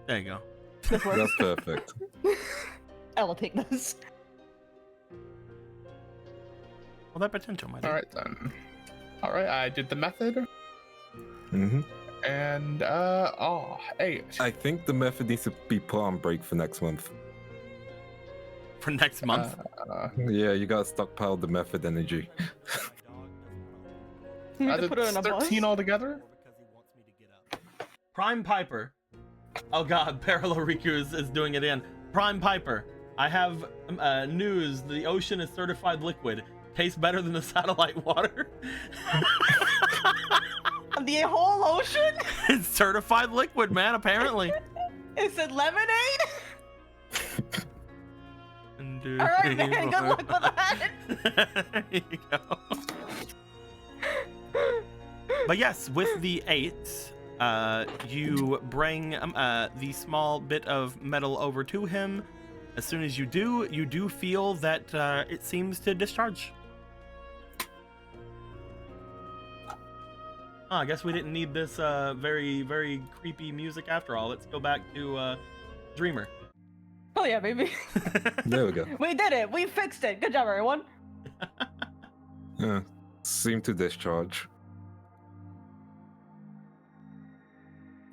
There you go.
This works.
That's perfect.
I will take this.
Well, that potential might.
All right then. All right, I did the method,
Mm-hmm.
and hey,
I think the method needs to be put on break for next month.
For next month.
Yeah, you gotta stockpile the method energy.
You need to put it in a bus.
13 altogether.
Prime Piper. Oh god, Parallel Riku is doing it in. Prime Piper, I have news. The ocean is certified liquid. Tastes better than the satellite water.
The whole ocean?
It's certified liquid, man, apparently.
Is it lemonade?
All
Alright, man, good luck with that.
There you go. But yes, with the 8, you bring the small bit of metal over to him. As soon as you do feel that it seems to discharge. Oh, I guess we didn't need this very, very creepy music after all. Let's go back to Dreamer.
Oh yeah, baby.
There we go.
We did it. We fixed it. Good job, everyone.
Seem to discharge.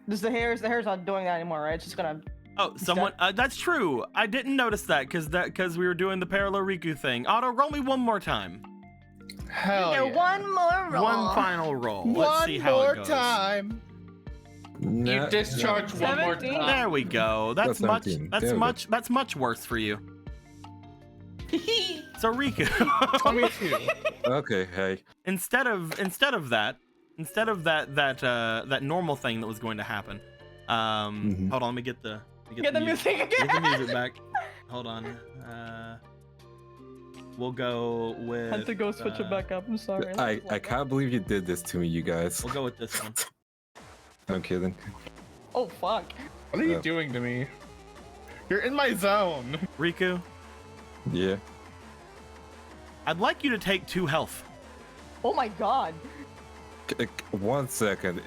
The hair's not doing that anymore, right? It's just gonna.
Oh, someone. That's true. I didn't notice that because we were doing the Parallel Riku thing. Otto, roll me one more time.
Hell yeah.
One more roll.
One final roll. Let's see how
more
it goes.
time.
You discharge one more
17.
time.
There we go. That's much.
17.
That's
There we
much. That's much worse for you. So Riku,
22.
Okay, hey.
instead of that normal thing that was going to happen. Hold on. Let me get the
Get the music
Get the
again.
music back. Hold on. We'll go with.
I had to go switch it back up. I'm sorry.
I can't believe you did this to me, you guys.
We'll go with this one.
I'm kidding.
Oh fuck.
What are you doing to me? You're in my zone.
Riku,
Yeah.
I'd like you to take 2 health.
Oh my god.
1 second.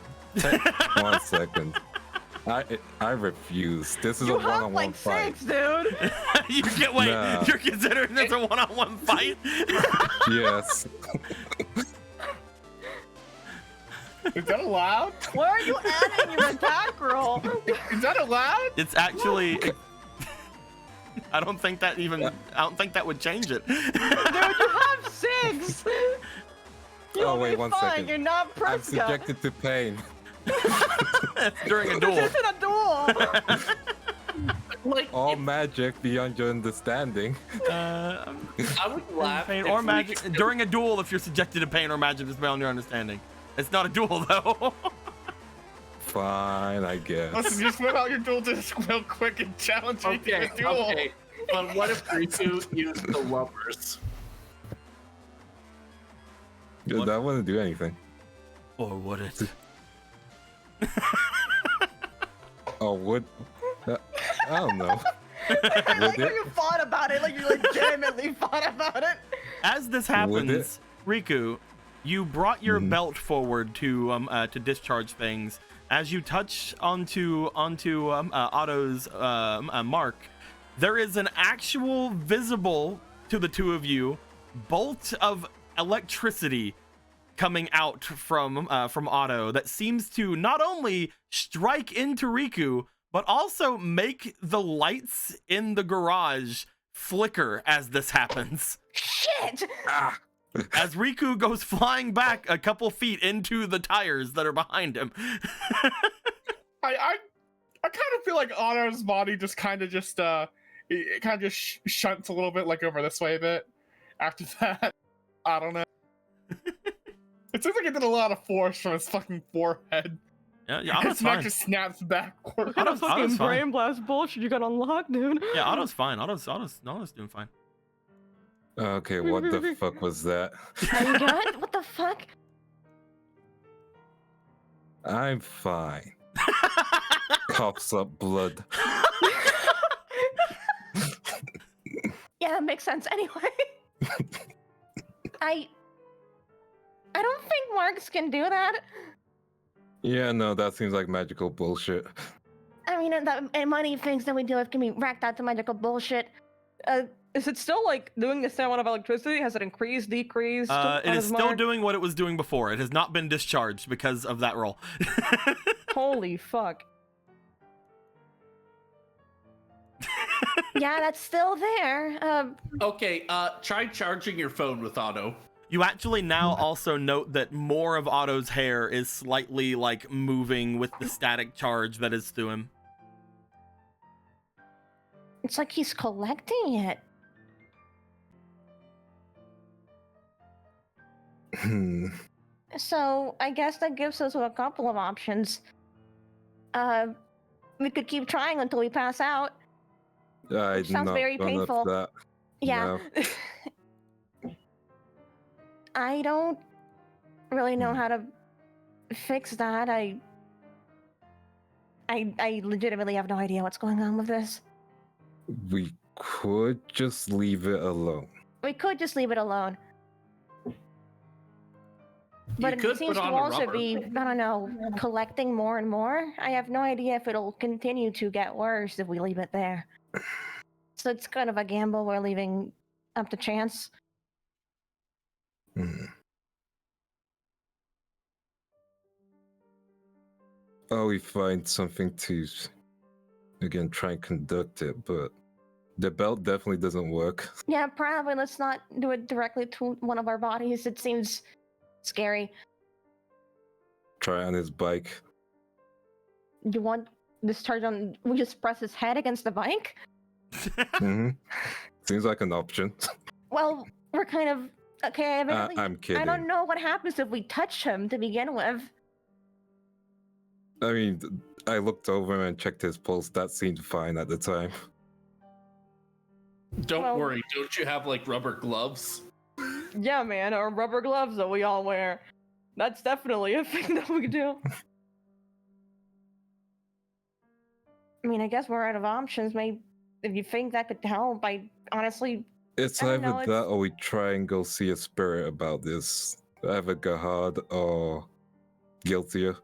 1 second. I refuse. This is
You
a
have
one-on-one
like
fight.
6, dude.
Wait,
Nah.
you're considering this a one-on-one fight?
Yes.
Is that allowed?
Where are you adding your attack roll?
Is that allowed?
It's actually. I don't think that would change it.
Dude, you have 6. You'll
Oh, wait,
be
1
fine.
second.
You're not
I'm
Prescott.
subjected to pain.
During a duel.
This isn't a duel.
Like,
All magic beyond your understanding.
I would laugh.
Pain
if
or
we
magic
could-
during a duel if you're subjected to pain or magic is beyond your understanding. It's not a duel though.
Fine, I guess.
Listen, just whip out your duel disc real quick and challenge me to
Okay,
a duel.
okay. But what if Riku used the lovers?
Dude, that wouldn't do anything.
Or would it?
Oh, would? I don't know.
I like
Would
how
it?
you thought about it, like you legitimately thought about it.
As this
Would
happens, Riku, you brought your belt forward to discharge things. As you touch onto Otto's mark, there is an actual visible to the two of you bolt of electricity coming out from Otto that seems to not only strike into Riku but also make the lights in the garage flicker as this happens.
Shit!
As Riku goes flying back a couple feet into the tires that are behind him.
I kind of feel like Otto's body just kind of just shunts a little bit, like over this way a bit. After that, I don't know. It seems like it did a lot of force from his fucking forehead.
Yeah, Otto's
His neck
fine.
just snaps backward.
What kind of fucking
Otto's fine.
brain blast bullshit you got unlocked, dude?
Yeah, Otto's fine. Otto's doing fine.
Okay, what the fuck was that?
Are you good? What the fuck?
I'm fine. Coughs up blood.
Yeah, that makes sense. Anyway, I don't think marks can do that.
Yeah, no, that seems like magical bullshit.
I mean, and money things that we deal with can be racked out to magical bullshit.
Is it still like doing the same amount of electricity? Has it increased, decreased?
It is still doing what it was doing before. It has not been discharged because of that roll.
Holy fuck.
Yeah, that's still there.
Okay, try charging your phone with Otto.
You actually now also note that more of Otto's hair is slightly like moving with the static charge that is through him.
It's like he's collecting it. So I guess that gives us a couple of options. We could keep trying until we pass out.
I
Sounds very painful.
That.
Yeah.
No.
I don't really know how to fix that. I legitimately have no idea what's going on with this.
We could just leave it alone.
We could just leave it alone. But
could
it seems
put
to
on a
also
rubber.
be, I don't know, collecting more and more. I have no idea if it'll continue to get worse if we leave it there. So it's kind of a gamble we're leaving up to chance.
Oh, we find something to, again, try and conduct it, but the belt definitely doesn't work.
Yeah, probably let's not do it directly to one of our bodies. It seems scary.
Try on his bike.
You want this charge on? We just press his head against the bike?
Seems like an option.
Well, we're kind of okay. Evidently,
I'm kidding.
I don't know what happens if we touch him to begin with.
I mean, I looked over and checked his pulse. That seemed fine at the time.
Don't
Well-
worry, don't you have like rubber gloves?
Yeah, man, or rubber gloves that we all wear. That's definitely a thing that we do.
I mean, I guess we're out of options. Maybe if you think that could help, I honestly,
It's
I don't
either
know,
that
it's-
or we try and go see a spirit about this. Either Gahad or Guiltier.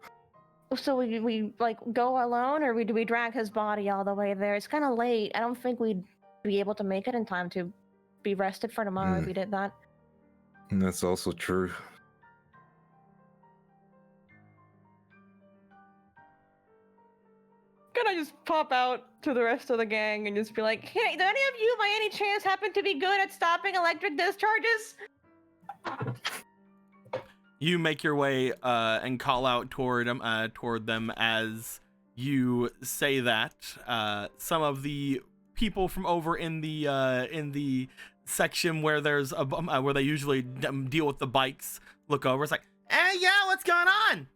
so we like go alone, or do we drag his body all the way there? It's kind of late. I don't think we'd be able to make it in time to be rested for tomorrow if we did that.
And that's also true.
Can I just pop out to the rest of the gang and just be like,
Hey, do any of you by any chance happen to be good at stopping electric discharges?
You make your way and call out toward them as you say that. Some of the people from over in the section where there's a where they usually deal with the bikes look over. It's like, hey, yeah, what's going on?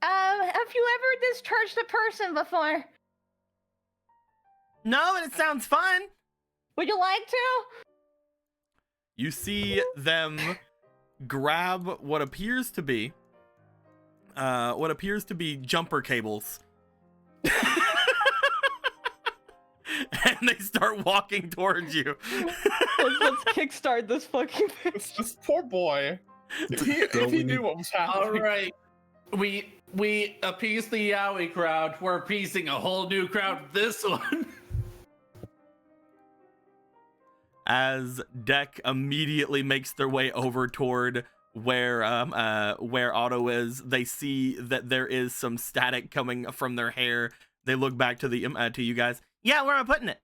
Have you ever discharged a person before?
No, and it sounds fun.
Would you like to?
You see them grab what appears to be jumper cables. And they start walking towards you.
let's kickstart this fucking thing.
It's just poor boy. If he knew what was happening.
All right, we appease the Yowie crowd. We're appeasing a whole new crowd. This one.
As Deck immediately makes their way over toward where Otto is, they see that there is some static coming from their hair. They look back to to you guys. Yeah, where am I putting it?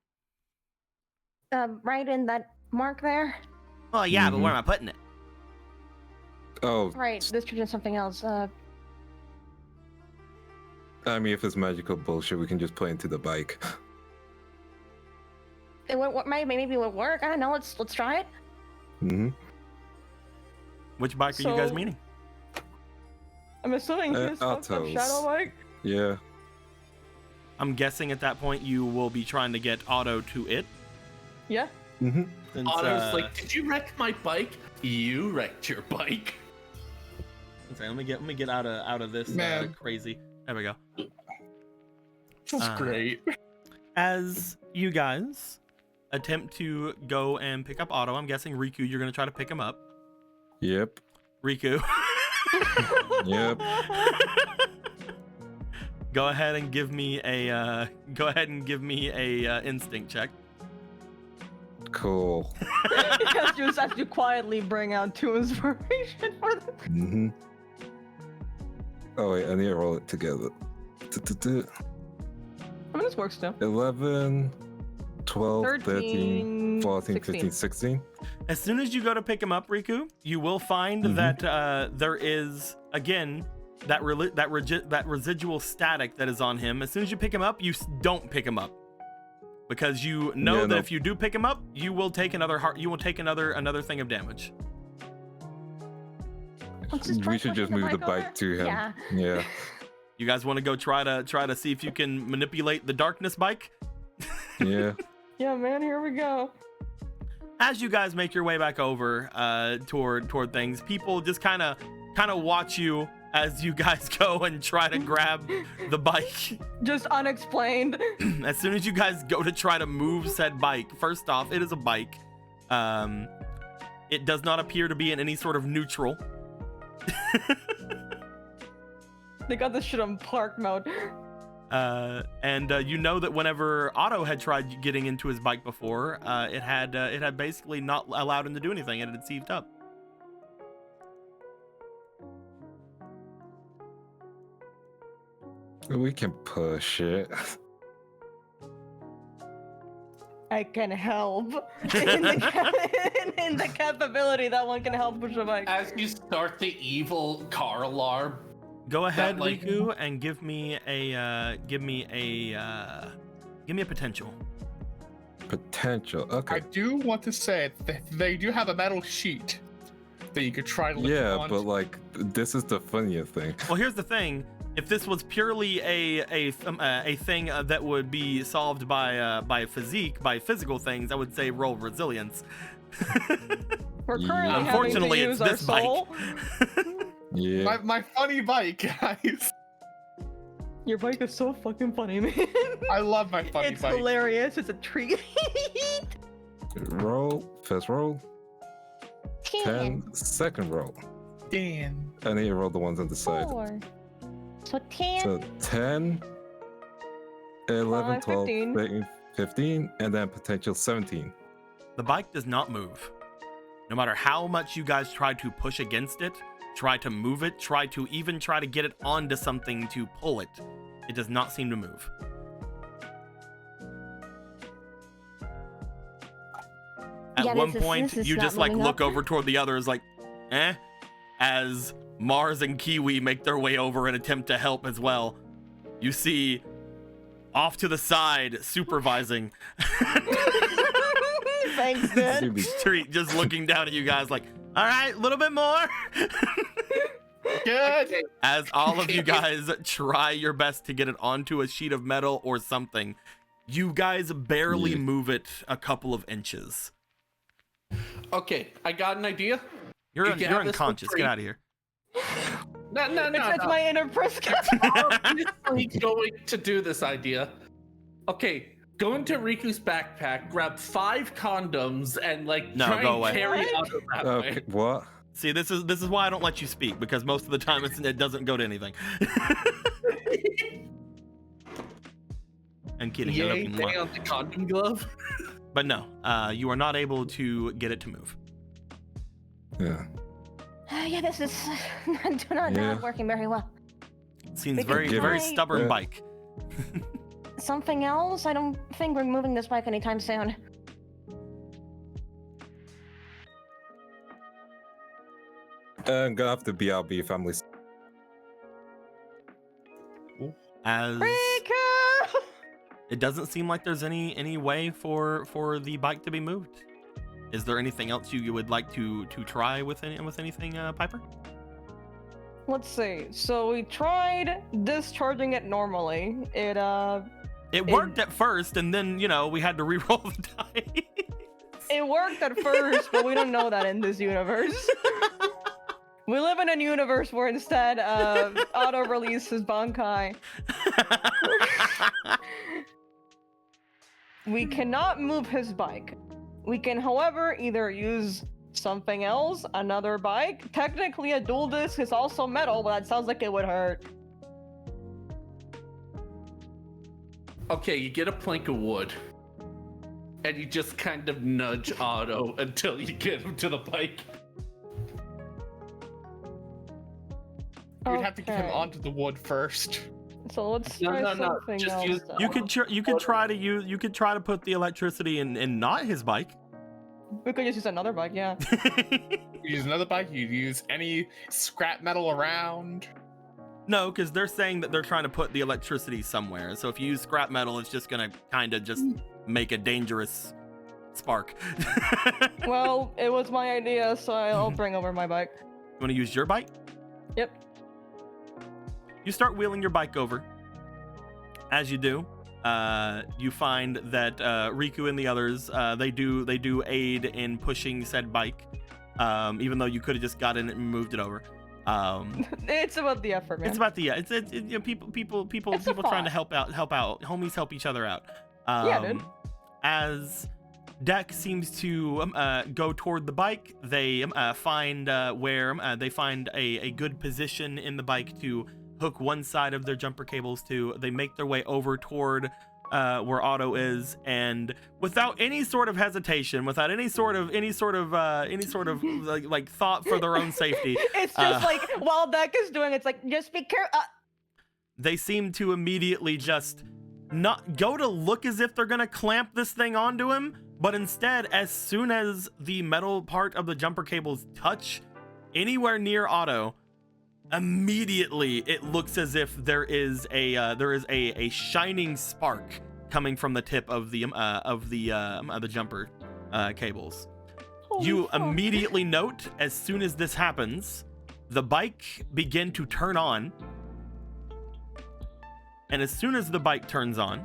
Right in that mark there.
Oh yeah, but where am I putting it?
Oh,
Right, discharging something else.
I mean, if it's magical bullshit, we can just play into the bike.
Maybe it would work. I don't know. Let's try it.
Which bike are you guys
So-
meaning?
I'm assuming his fucked up
Otto's.
shadow bike.
Yeah.
I'm guessing at that point you will be trying to get Otto to it.
Yeah.
Since,
Otto's like, did you wreck my bike? You wrecked your bike.
let me get out of this
Man.
crazy. There we go.
That's great.
As you guys attempt to go and pick up Otto, I'm guessing Riku, you're gonna try to pick him up.
Yep.
Riku.
Yep.
Go ahead and give me a instinct check.
Cool.
as you quietly bring out 2 inspiration for them.
Mm-hmm. Oh wait, I need to roll it together.
I mean, this works too.
11, 12, 13,
13,
14,
16.
15, 16.
As soon as you go to pick him up, Riku, you will find that there is again that residual static that is on him. As soon as you pick him up, you don't pick him up because you know that if you do pick him up, you will take another another thing of damage.
We should just move the bike to him. Yeah.
You guys want to go try to see if you can manipulate the darkness bike?
Yeah.
Yeah, man, here we go.
As you guys make your way back over toward things, people just kind of watch you as you guys go and try to grab the bike.
Just unexplained.
As soon as you guys go to try to move said bike, first off, it is a bike. It does not appear to be in any sort of neutral.
They got this shit on park mode.
And you know that whenever Otto had tried getting into his bike before, it had basically not allowed him to do anything, and it had seized up.
We can push it.
I can help. in the capability that one can help push a bike.
As you start the evil car alarm,
Go ahead,
like-
Riku, and give me a potential.
Potential. Okay.
I do want to say that they do have a metal sheet that you could try to lift
Yeah,
onto.
but like this is the funniest thing.
Well, here's the thing: if this was purely a thing that would be solved by physical things, I would say roll resilience.
We're currently
Yeah.
having
Unfortunately,
to
it's
use our
this bike.
soul.
Yeah.
My funny bike, guys.
Your bike is so fucking funny, man.
I love my funny
It's
bike.
hilarious. It's a treat.
Roll. First roll.
10,
10. Second roll.
Dan.
I need to roll the ones on the side.
4. So 10.
So 10, 11, 12,
15.
13, 15, and then potential 17.
The bike does not move. No matter how much you guys try to push against it, try to move it, try to get it onto something to pull it, it does not seem to move. At
Yeah,
one
this is
point, you
not
just like
moving
look
up.
over toward the others like, as Mars and Kiwi make their way over and attempt to help as well. You see off to the side, supervising,
Thanks, man.
Street just looking down at you guys like, all right, a little bit more.
Good.
As all of you guys try your best to get it onto a sheet of metal or something, you guys barely move it a couple of inches.
okay, I got an idea.
You're
You can have this for
unconscious.
free.
Get out of here.
No,
It's my inner Prisca.
Obviously going to do this idea. Okay, go into Riku's backpack, grab 5 condoms, and like
No,
try
go
and
away.
carry
What?
out of that
Okay,
way.
what?
See, this is why I don't let you speak, because most of the time it doesn't go to anything. I'm kidding. I love
Yay,
you,
day
mwah.
on the condom glove.
But no, you are not able to get it to move.
Yeah.
Yeah, this is not working very well.
Seems
We can
very
try-
stubborn
Yeah.
bike.
Something else? I don't think we're moving this bike anytime soon.
I'm gonna have to BRB family.
As
Rika!
it doesn't seem like there's any way for the bike to be moved. Is there anything else you would like to try with anything, Piper?
Let's see. So we tried discharging it normally.
It worked at first, and then we had to re-roll the dice.
It worked at first, but we don't know that in this universe. We live in a universe where instead auto releases Bankai. We cannot move his bike. We can, however, either use something else, another bike. Technically, a dual disc is also metal, but that sounds like it would hurt.
Okay, you get a plank of wood, and you just kind of nudge Otto until you get him to the bike.
You'd have to get him
Okay.
onto the wood first.
So let's
No,
try
no, no,
something
just
else.
use-
then.
You could try to put the electricity in not his bike.
We could just use another bike, yeah.
You use another bike, you'd use any scrap metal around.
No, because they're saying that they're trying to put the electricity somewhere. So if you use scrap metal, it's just gonna kind of just make a dangerous spark.
Well, it was my idea, so I'll bring over my bike.
You want to use your bike?
Yep.
You start wheeling your bike over. As you do, you find that Riku and the others they do aid in pushing said bike, even though you could have just got in it and moved it over.
It's about the effort, man.
It's about the it's you know, people
It's a
trying to
thought.
help out. Homies help each other out.
Yeah, dude.
As Deck seems to go toward the bike, they find where they find a good position in the bike to hook one side of their jumper cables to. They make their way over toward where Otto is, and without any sort of hesitation, without any sort of like thought for their own safety,
It's just like while Deck is doing, it's like just be careful.
they seem to immediately just not go to look as if they're gonna clamp this thing onto him, but instead, as soon as the metal part of the jumper cables touch anywhere near Otto, immediately it looks as if there is a shining spark coming from the tip of the jumper cables. You immediately note, as soon as this happens, the bike begin to turn on. And as soon as the bike turns on,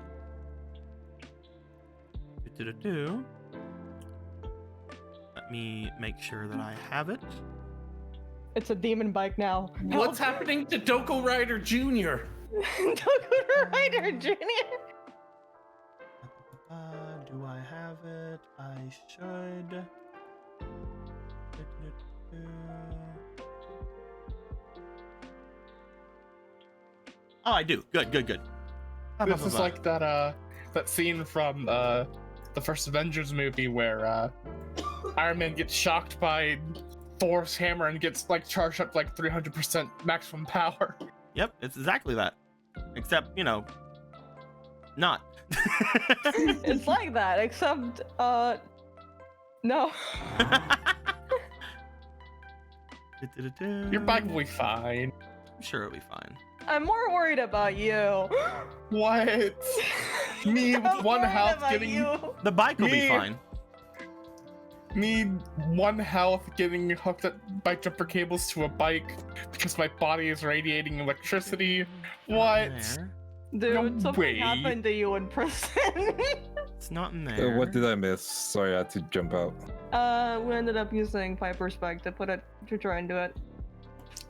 let me make sure that I have it.
It's a demon bike now.
What's happening to Doko Rider Jr.?
Doko Rider Jr.
Do I have it? I should. Oh, I do. Good.
This is like that scene from the first Avengers movie where Iron Man gets shocked by Thor's hammer and gets like charged up like 300% maximum power.
Yep, it's exactly that. Except, not.
It's like that, except no.
Your bike will be fine.
I'm sure it'll be fine.
I'm more worried about you.
What? Me with
I'm
one
worried
health
about
getting
you.
The bike will be
Me-
fine.
need one health getting hooked up by jumper cables to a bike because my body is radiating electricity. What?
There.
Dude,
No
something
way.
happened to you in prison.
It's not in there.
What did I miss? Sorry, I had to jump out.
We ended up using Piper's bike to try and do it.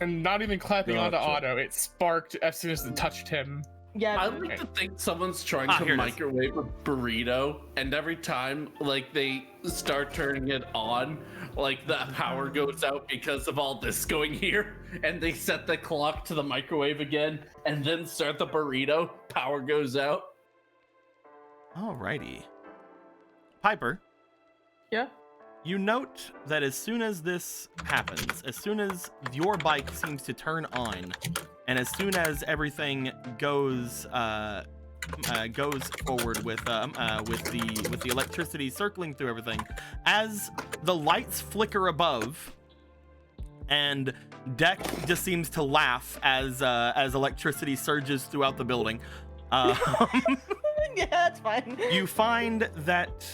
And not even clapping onto
Gotcha.
Otto, it sparked as soon as it touched him.
Yeah.
I like to think someone's trying to
here it is.
microwave a burrito, and every time like they start turning it on, like the power goes out because of all this going here, and they set the clock to the microwave again, and then start the burrito, power goes out.
Alrighty. Piper,
Yeah.
you note that as soon as this happens, as soon as your bike seems to turn on, and as soon as everything goes forward with the electricity circling through everything, as the lights flicker above, and Deck just seems to laugh as electricity surges throughout the building.
Yeah, that's fine.
You find that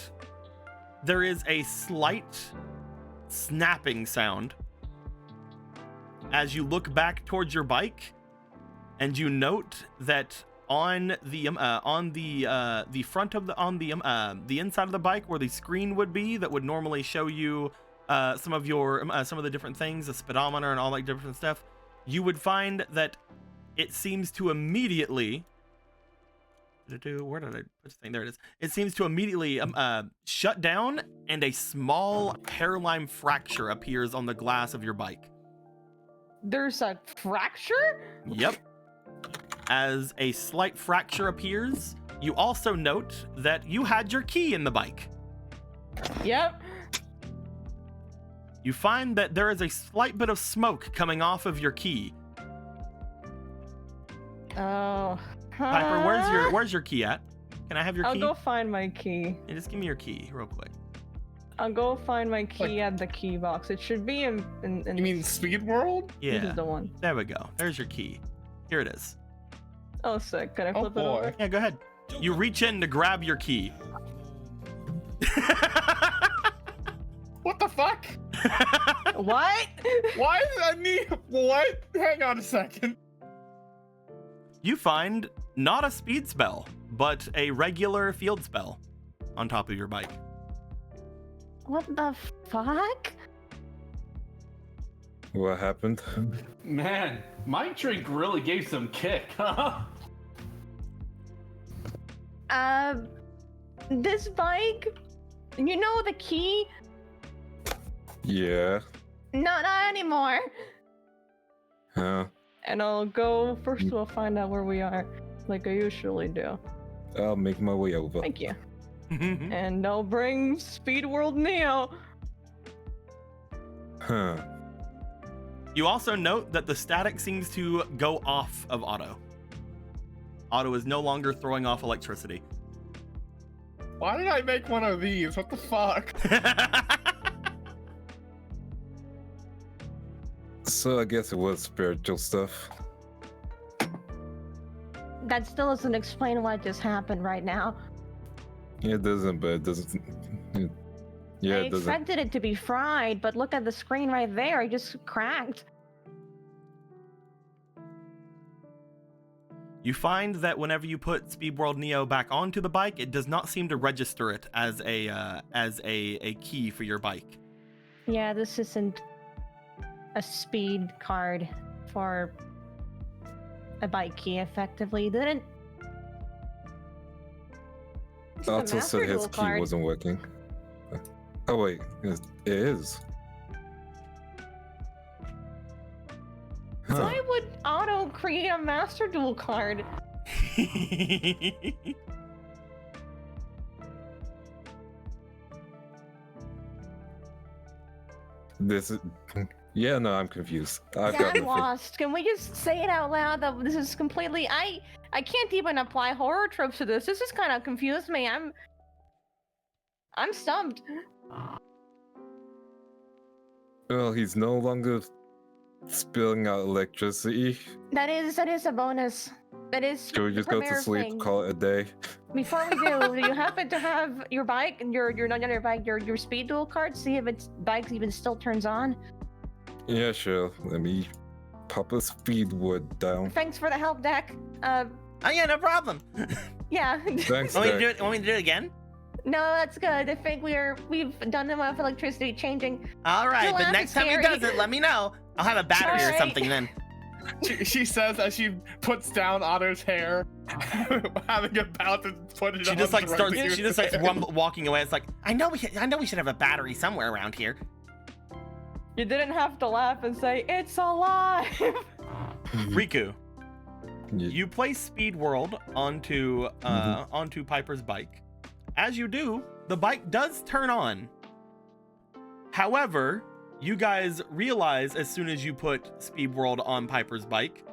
there is a slight snapping sound as you look back towards your bike, and you note that on the front of the inside of the bike, where the screen would be that would normally show you some of the different things, the speedometer and all that different stuff, you would find that it seems to immediately where did I put the thing? There it is. It seems to immediately shut down, and a small hairline fracture appears on the glass of your bike.
There's a fracture?
Yep. as a slight fracture appears, you also note that you had your key in the bike.
Yep.
You find that there is a slight bit of smoke coming off of your key.
Oh.
Piper, where's your key at? Can I have your
I'll
key?
go find my key.
Yeah, just give me your key real quick.
I'll go find my key at the key box. It should be in
You mean Speed World?
This
Yeah,
is the one.
there we go. There's your key. Here it is.
Oh, sick. Can I
Oh
flip it over?
boy.
Yeah, go ahead. You reach in to grab your key.
What the fuck?
What?
Why did I need what? Hang on a second.
You find not a speed spell, but a regular field spell on top of your bike.
What the fuck?
What happened?
Man, my drink really gave some kick, huh?
This bike, you know the key?
Yeah.
Not anymore.
Huh.
And I'll go first. We'll find out where we are, like I usually do.
I'll make my way over.
Thank you. And I'll bring Speed World Neo.
Huh.
You also note that the static seems to go off of Otto. Otto is no longer throwing off electricity.
Why did I make one of these? What the fuck?
So I guess it was spiritual stuff.
That still doesn't explain what just happened right now.
It doesn't, but it doesn't. Yeah,
I
it doesn't.
expected it to be fried, but look at the screen right there. It just cracked.
You find that whenever you put Speedworld Neo back onto the bike, it does not seem to register it as a key for your bike.
Yeah, this isn't a speed card for a bike key, effectively. Didn't. It's a
Also
Master
said his
Duel
key
card.
wasn't working. Oh wait, it is. Huh.
Why would Otto create a Master Duel card?
This is. Yeah, no, I'm confused. I've
Yeah,
got
I'm
nothing.
lost. Can we just say it out loud that this is completely? I can't even apply horror tropes to this. This just kind of confused me. I'm stumped.
Well, he's no longer spilling out electricity.
That is a bonus. That is.
Should we
the
just go to
premier
sleep,
thing.
call it a day?
Before we do you happen to have your bike and your not your bike, your speed duel card? See if its bike even still turns on.
Yeah, sure. Let me pop a speed wood down.
Thanks for the help, Deck.
Oh yeah, no problem.
Yeah.
Thanks,
Want me to
Deck.
do it? Want me to do it again?
No, that's good. I think we've done enough electricity changing.
All right,
You'll
but
have
next
to
time he
scary.
does it, let me know. I'll have a battery or
Alright.
something then.
She says as she puts down Otto's hair, having about to put it
She
on.
just like starts.
directly
She
to
just starts
his hair.
walking away. It's like I know we should have a battery somewhere around here.
You didn't have to laugh and say it's alive.
Riku,
Yeah.
you place Speed World onto onto Piper's bike. As you do, the bike does turn on. However, you guys realize as soon as you put Speed World on Piper's bike,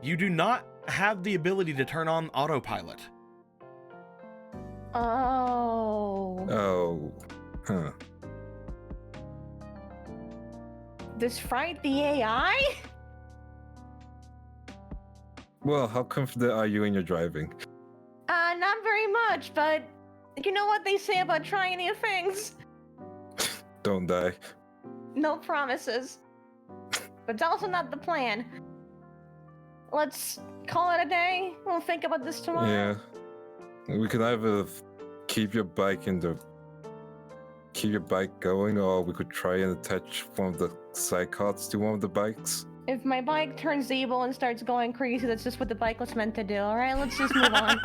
you do not have the ability to turn on autopilot.
Oh.
Oh. Huh.
This fright the AI?
Well, how confident are you in your driving?
Not very much, but you know what they say about trying new things.
Don't die.
No promises. But it's also not the plan. Let's call it a day. We'll think about this tomorrow.
Yeah. We can either keep your bike going, or we could try and attach one of the side carts to one of the bikes.
If my bike turns evil and starts going crazy, that's just what the bike was meant to do. All right, let's just move on.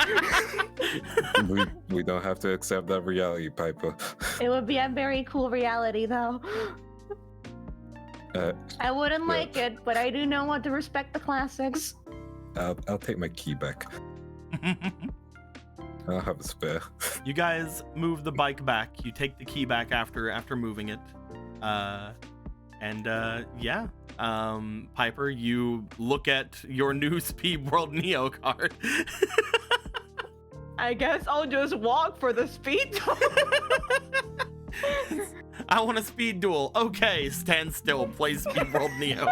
we don't have to accept that reality, Piper.
It would be a very cool reality, though.
Uh,
I wouldn't
Yeah.
like it, but I do know what to respect the classics.
I'll take my key back. I'll have a spare.
You guys move the bike back. You take the key back after moving it. Yeah. Piper, you look at your new Speed World Neo card.
I guess I'll just walk for the speed duel.
I want a speed duel. Okay, stand still. Play Speed World Neo.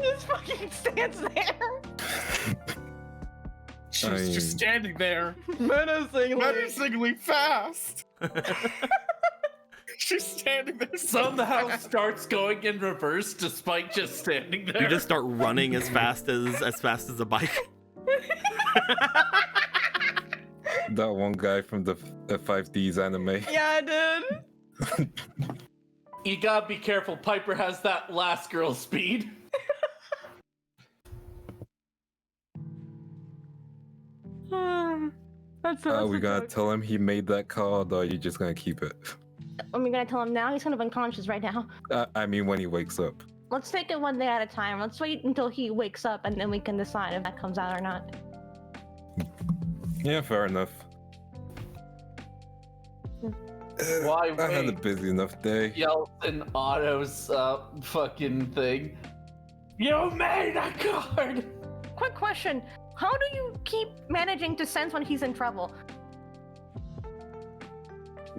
Just fucking stands there.
She's just standing there,
Menacingly.
fast. She's standing there.
Somehow starts going in reverse despite just standing there.
You just start running as fast as a bike.
That one guy from the 5Ds anime.
Yeah, dude.
You gotta be careful. Piper has that last girl speed.
Are we gonna tell him he made that card, or are you just gonna keep it?
Are we gonna tell him now? He's kind of unconscious right now.
I mean, when he wakes up.
Let's take it one day at a time. Let's wait until he wakes up, and then we can decide if that comes out or not.
Yeah, fair enough.
Why
I had a
wait?
busy enough day.
Yells in Otto's fucking thing. You made a card!
Quick question. How do you keep managing to sense when he's in trouble?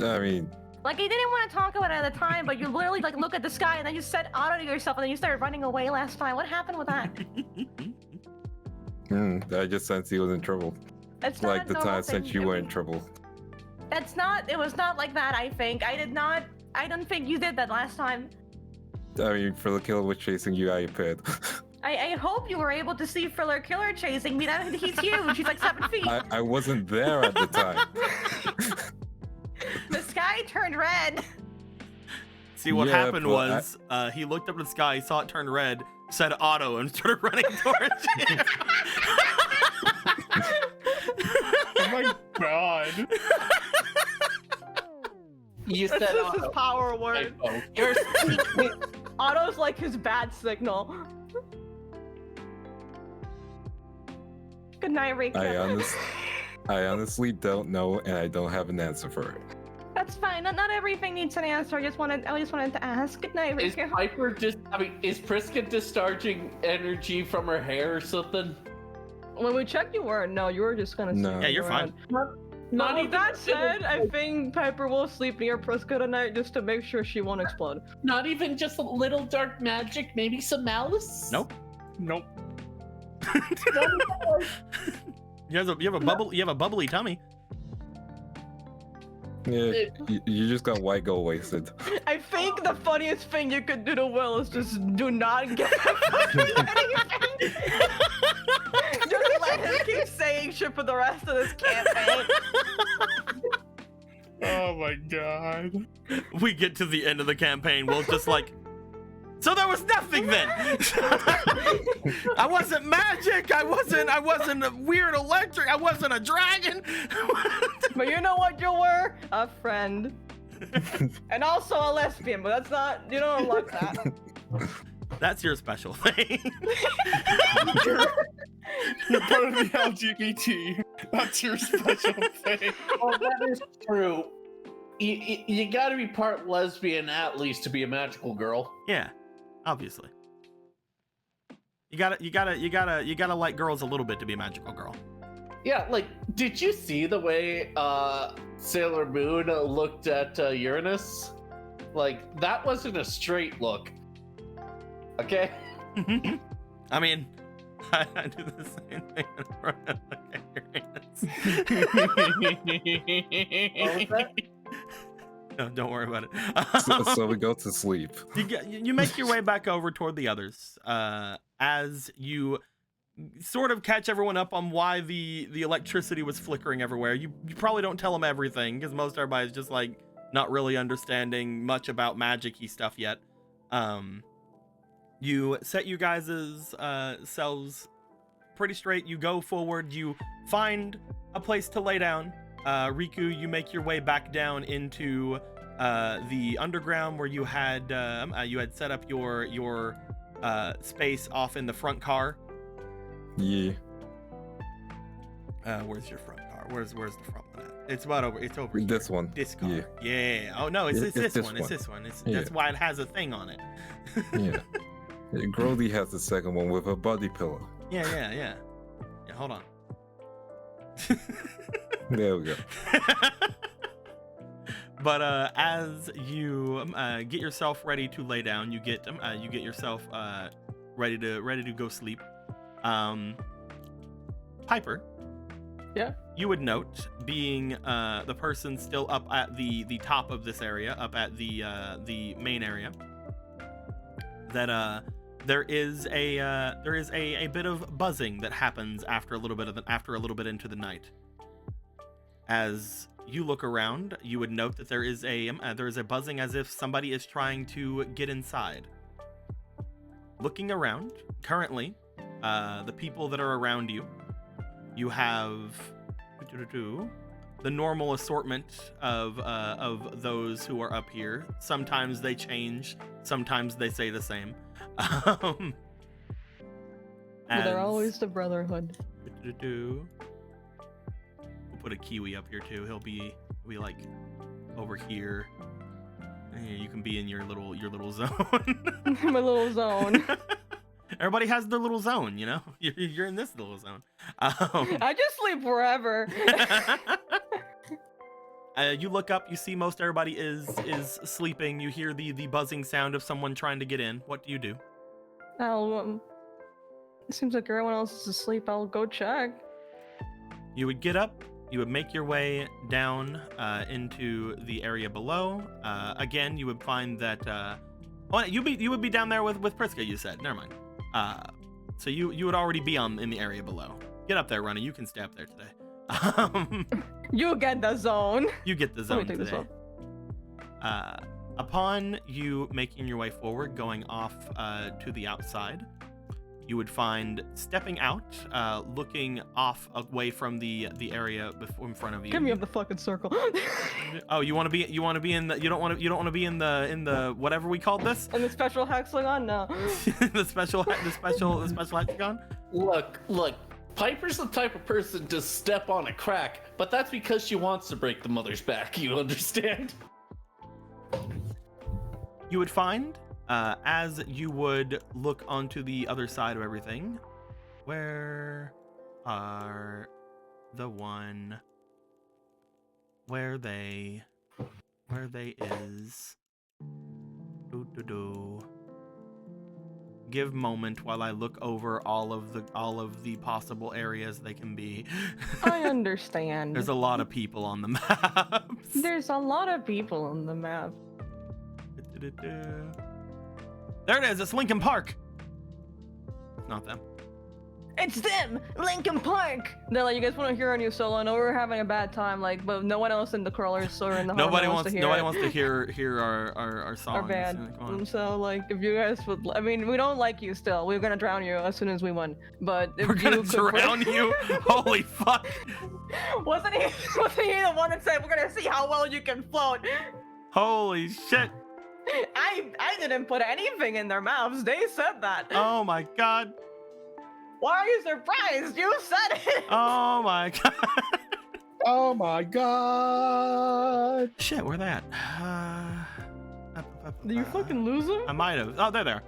I mean,
Like, you didn't want to talk about it at the time, but you literally, like, look at the sky, and then you said auto to yourself, and then you started running away last time. What happened with that?
I just sensed he was in trouble.
It's not
Like
a
the
normal
time since
thing.
you were in trouble.
It was not like that, I think. I don't think you did that last time.
I mean, for the killer was chasing you, I appeared.
I hope you were able to see Friller Killer chasing me. He's huge. He's like 7 feet.
I wasn't there at the time.
The sky turned red.
See, what
Yeah,
happened
but
was he looked up at the sky, saw it turn red, said auto, and started running towards you.
Oh my god.
You
That's
said
just his
Otto.
power word.
Typo. You're speaking.
Otto's like his bad signal.
Good night, Rika.
I honestly don't know, and I don't have an answer for it.
That's fine. Not everything needs an answer. I just wanted to ask. Good night,
Is
Rika.
Piper is Priska discharging energy from her hair or something?
When we checked, you weren't. No, you were just gonna.
No.
sleep
Yeah, you're fine.
around.
Not
No,
even
that
considered,
said, I think Piper will sleep near Priska tonight just to make sure she won't explode.
Not even just a little dark magic, maybe some malice?
Nope.
Nope.
You have a bubbly tummy.
Yeah, you just got white gold wasted.
I think the funniest thing you could do to Will is just do not get anything. Just let him keep saying shit for the rest of this campaign.
Oh my god.
We get to the end of the campaign, Will's just like, so there was nothing then. I wasn't magic. I wasn't a weird electric. I wasn't a dragon.
But you know what you were? A friend. And also a lesbian, but that's not, you don't unlock that.
That's your special thing.
You're part of the LGBT. That's your special thing.
Well, that is true. You gotta be part lesbian at least to be a magical girl.
Yeah, obviously. You gotta like girls a little bit to be a magical girl.
Yeah, like, did you see the way Sailor Moon looked at Uranus? Like, that wasn't a straight look. Okay?
I mean, I do the same thing in front of Uranus. No, don't worry about it.
So we go to sleep.
You make your way back over toward the others as you sort of catch everyone up on why the electricity was flickering everywhere. You probably don't tell them everything because most everybody's just like not really understanding much about magic-y stuff yet. You set you guys' selves pretty straight. You go forward. You find a place to lay down. Riku, you make your way back down into the underground where you had set up your space off in the front car.
Yeah.
Where's your front car? Where's the front one at? It's over here.
This one.
This car.
Yeah.
Yeah. Oh no, it's this one. It's
one.
this one.
Yeah.
That's why it has a thing on it.
Yeah. Grody has the second one with a body pillow.
Yeah, hold on.
There we go.
But as you get yourself ready to lay down, you get yourself ready to go sleep. Piper.
Yeah.
You would note, being the person still up at the top of this area, up at the main area, that there is a bit of buzzing that happens after a little bit into the night. As you look around, you would note that there is a buzzing as if somebody is trying to get inside. Looking around, currently, the people that are around you, you have the normal assortment of those who are up here. Sometimes they change, sometimes they say the same.
But they're always the Brotherhood.
We'll put a Kiwi up here too. He'll be like over here. And you can be in your little zone.
My little zone.
Everybody has their little zone, you know. You're in this little zone.
I just sleep wherever.
You look up, you see most everybody is sleeping. You hear the buzzing sound of someone trying to get in. What do you do?
It seems like everyone else is asleep. I'll go check.
You would get up. You would make your way down into the area below. Again, you would find that. You would be down there with Priska. You said. Never mind. So you would already be in the area below. Get up there, Runny. You can stay up there today.
You get the zone.
You get the zone
Let me take
today. Upon you making your way forward, going off to the outside, you would find stepping out, looking off away from the area in front of you.
Give me up the fucking circle.
Oh, you want to be in the you don't want to be in the whatever we called this?
And the special hexagon? No.
the special hexagon?
Look. Piper's the type of person to step on a crack, but that's because she wants to break the mother's back, you understand?
You would find, as you would look onto the other side of everything, where they is. Give moment while I look over all of the possible areas they can be.
I understand.
There's a lot of people on the maps.
There's a lot of people on the map.
There it is. It's Lincoln Park. It's not them.
It's them, Lincoln Park. They're like, you guys want to hear a new solo? I know we're having a bad time, but no one else in the crawlers or in the
nobody
wants to
hear our songs.
Our band. So if you guys would, we don't like you still. We're gonna drown you as soon as we win. But if
we're gonna drown you. Holy fuck!
Wasn't he the one that said we're gonna see how well you can float?
Holy shit!
I didn't put anything in their mouths. They said that.
Oh my god.
Why are you surprised? You said it!
Oh my god.
Oh my god.
Shit, where they at?
Did you fucking lose them?
I might have. Oh, they're there.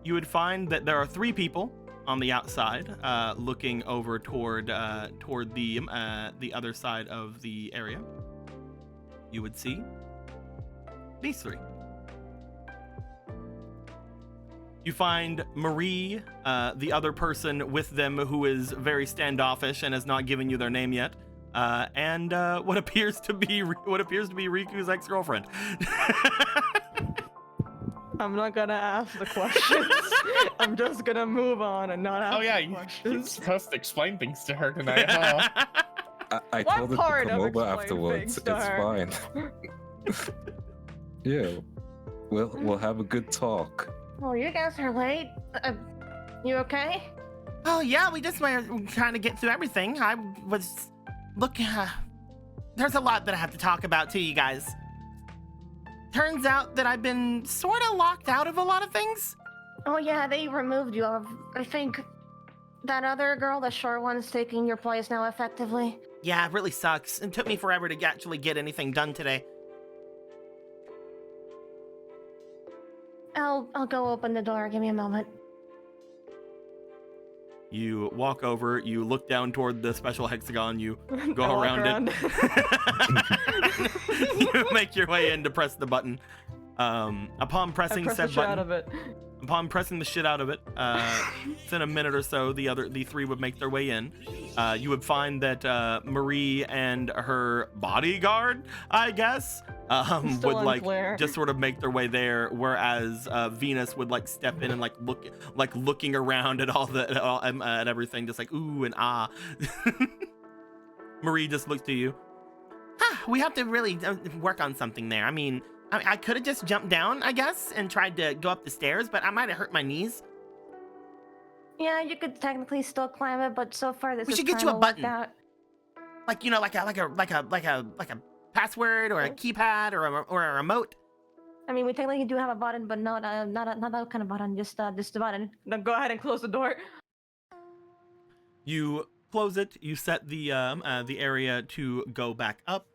You would find that there are 3 people on the outside, looking over toward the other side of the area. You would see these 3. You find Marie, the other person with them who is very standoffish and has not given you their name yet, and what appears to be Riku's ex-girlfriend.
I'm not gonna ask the questions. I'm just gonna move on and not ask the questions.
You're supposed to explain things to her tonight, huh?
I
What
told her
part
to come
of
over
explain
afterwards.
things
It's
to her?
fine. Yeah. We'll have a good talk.
Oh, you guys are late. You okay?
Oh yeah, we just were trying to get through everything. I was looking. there's a lot that I have to talk about to you guys. Turns out that I've been sort of locked out of a lot of things.
Oh yeah, they removed you. I think that other girl, the short one's taking your place now effectively.
Yeah, it really sucks. It took me forever to actually get anything done today.
I'll go open the door. Give me a moment.
You walk over, you look down toward the special hexagon, you go
I walk
around it. You make your way in to press the button. Upon pressing
I press
said
the shit
button,
out of it.
upon pressing the shit out of it, within a minute or so, the three would make their way in. You would find that Marie and her bodyguard, I guess,
Still
would like
unclear.
just sort of make their way there, whereas Venus would like step in and like looking around at at everything, just like ooh and ah. Marie just looks to you. We have to really work on something there. I mean, I could have just jumped down, I guess, and tried to go up the stairs, but I might have hurt my knees.
Yeah, you could technically still climb it, but so far this
We
is
should get you a
kinda worked
button.
out.
Like, you know, like a password or a keypad or a remote.
I mean, we technically do have a button, but not that kind of button. Just the button.
Then go ahead and close the door.
You close it. You set the area to go back up.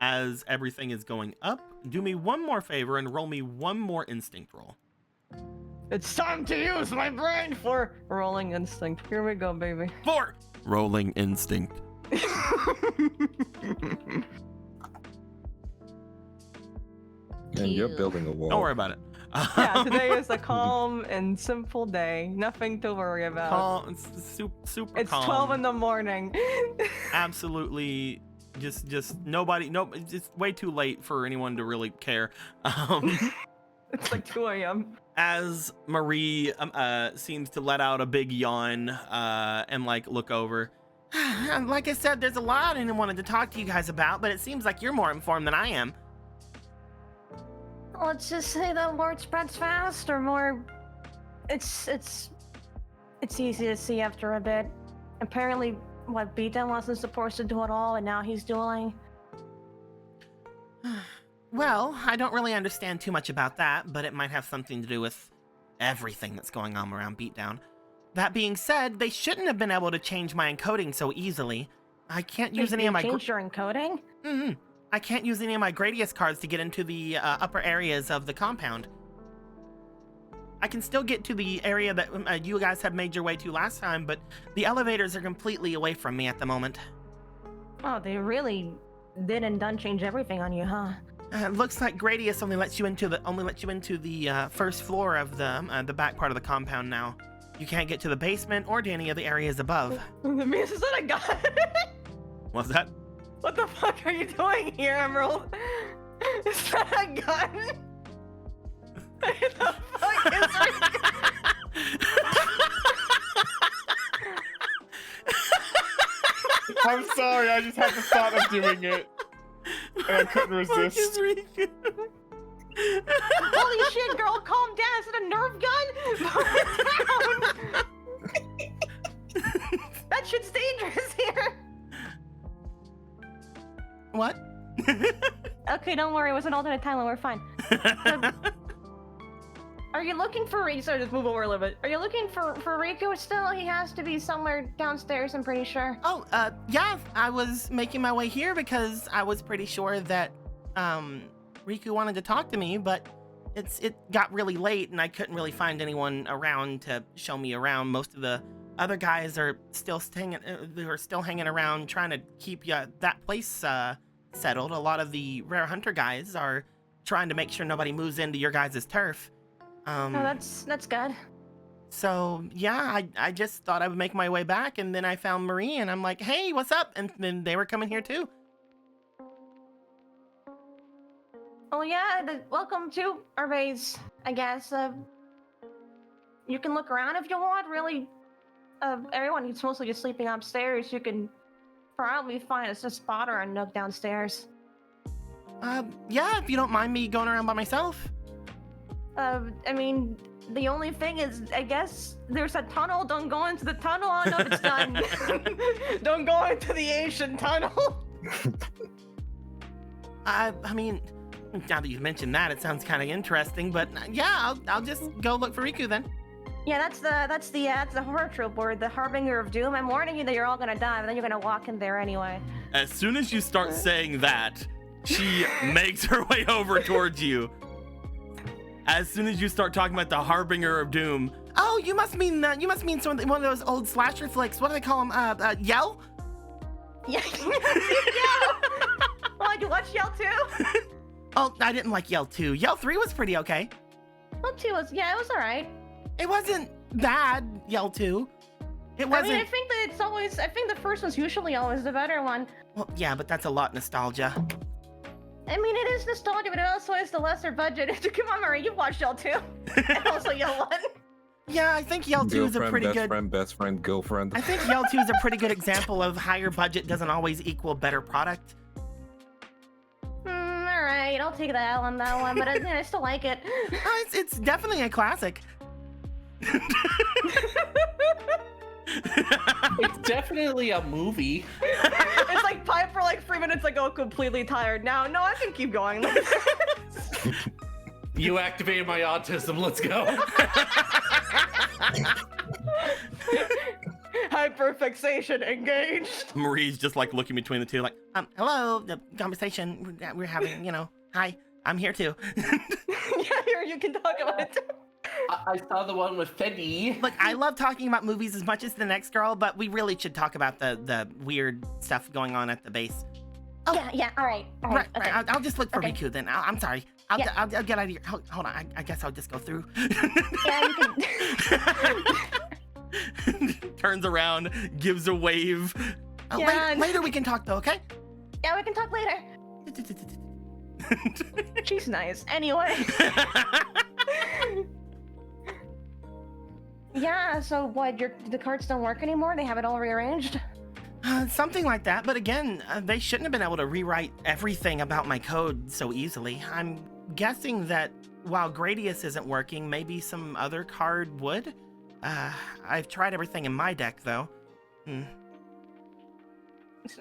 As everything is going up, do me one more favor and roll me one more instinct roll.
It's time to use my brain for rolling instinct. Here we go, baby.
4. Rolling instinct.
And you're building a wall.
Don't worry about it.
Yeah, today is a calm and simple day. Nothing to worry about.
Calm, it's super
It's
calm.
12 in the morning.
Absolutely, just nobody. No, it's way too late for anyone to really care.
It's like 2 a.m.
As Marie seems to let out a big yawn and like look over. Like I said, there's a lot I wanted to talk to you guys about, but it seems like you're more informed than I am.
Let's just say the word spreads fast, or more. It's easy to see after a bit. Apparently, what Beaton wasn't supposed to do at all, and now he's dueling.
Well, I don't really understand too much about that, but it might have something to do with everything that's going on around Beatdown. That being said, they shouldn't have been able to change my encoding so easily. I can't use any of my.
Change your encoding?
Mm-hmm. I can't use any of my Gradius cards to get into the upper areas of the compound. I can still get to the area that you guys had made your way to last time, but the elevators are completely away from me at the moment.
Oh, they really did and done change everything on you, huh?
It looks like Gradius only lets you into the first floor of the back part of the compound now. You can't get to the basement or to any of the areas above.
Is that a gun?
What's that?
What the fuck are you doing here, Emerald? Is that a gun? What the fuck is that?
I'm sorry, I just had the thought of doing it. And I couldn't resist.
Holy shit, girl, calm down. Is it a Nerf gun? Calm down. That shit's dangerous here.
What?
Okay, don't worry. It was an alternate timeline. We're fine. Are you looking for Riku?
Sorry, just move over a little bit.
Are you looking for Riku still? He has to be somewhere downstairs, I'm pretty sure.
Oh, yeah, I was making my way here because I was pretty sure that, Riku wanted to talk to me, but it got really late and I couldn't really find anyone around to show me around. Most of the other guys are still hanging around trying to keep that place, settled. A lot of the Rare Hunter guys are trying to make sure nobody moves into your guys' turf.
Oh, that's good.
So yeah, I just thought I would make my way back, and then I found Marie, and I'm like, hey, what's up? And then they were coming here too.
Oh yeah, welcome to our base, I guess. You can look around if you want, really. Everyone is mostly just sleeping upstairs. You can probably find a spot or a nook downstairs.
Yeah, if you don't mind me going around by myself.
I mean, the only thing is, I guess there's a tunnel. Don't go into the tunnel. I don't know if it's done.
Don't go into the ancient tunnel.
I mean, now that you've mentioned that, it sounds kind of interesting. But yeah, I'll just go look for Riku then.
Yeah, that's the horror trope word, the harbinger of doom. I'm warning you that you're all gonna die, but then you're gonna walk in there anyway.
As soon as you start saying that, she makes her way over towards you. As soon as you start talking about the harbinger of doom, oh, you must mean one of those old slasher flicks. What do they call them? Yell?
Yeah. Yell. Oh, you watch Yell 2?
Oh, I didn't like Yell 2. Yell 3 was pretty okay.
Yell 2 was, yeah, it was alright.
It wasn't bad, Yell 2. It wasn't.
I mean, I think that it's always, I think the first one's usually always the better one.
Well, yeah, but that's a lot nostalgia.
I mean, it is nostalgia, but it also is the lesser budget. Come on, Murray, you've watched Yell 2. And also Yell 1.
Yeah, I think Yell 2 is a pretty
best
good...
friend, best friend, girlfriend.
I think Yell 2 is a pretty good example of higher budget doesn't always equal better product.
Alright, I'll take the L on that one, but I still like it.
It's definitely a classic.
It's definitely a movie.
It's like Pipe for like 3 minutes ago, completely tired. Now, no, I can keep going.
You activated my autism. Let's go.
Hyperfixation engaged.
Marie's just like looking between the two, like, hello, the conversation we're having, hi, I'm here too.
Yeah, here, you can talk about it.
I saw the one with Fenny.
Look, I love talking about movies as much as the next girl, but we really should talk about the weird stuff going on at the base.
Oh. Yeah, alright.
Right,
Okay.
I'll just look for
Okay.
Riku then. I'm sorry. I'll get out of here. Hold on, I guess I'll just go through.
Yeah, you can.
Turns around, gives a wave.
Yeah,
Later we can talk though, okay?
Yeah, we can talk later.
She's nice. Anyway.
Yeah, so what, the cards don't work anymore? They have it all rearranged?
Something like that, but again, they shouldn't have been able to rewrite everything about my code so easily. I'm guessing that while Gradius isn't working, maybe some other card would? I've tried everything in my deck, though.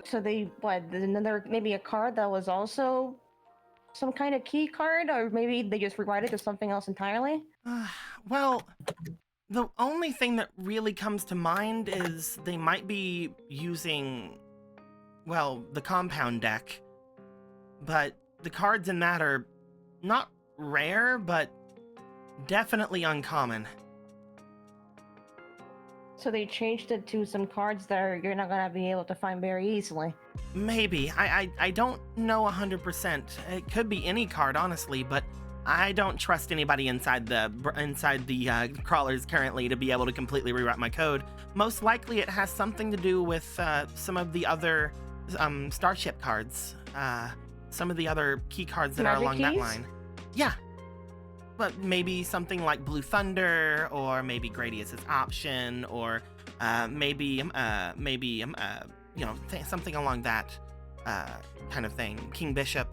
So they, another, maybe a card that was also some kind of key card? Or maybe they just rewrite it to something else entirely?
Well, the only thing that really comes to mind is they might be using, well, the compound deck. But the cards in that are not rare, but definitely uncommon.
So they changed it to some cards that you're not gonna be able to find very easily.
Maybe. I don't know 100%. It could be any card, honestly, but I don't trust anybody inside the crawlers currently to be able to completely rewrite my code. Most likely it has something to do with some of the other starship cards. Some of the other key cards that are along that line. Yeah. But maybe something like Blue Thunder, or maybe Gradius's Option, or maybe something along that kind of thing. King Bishop.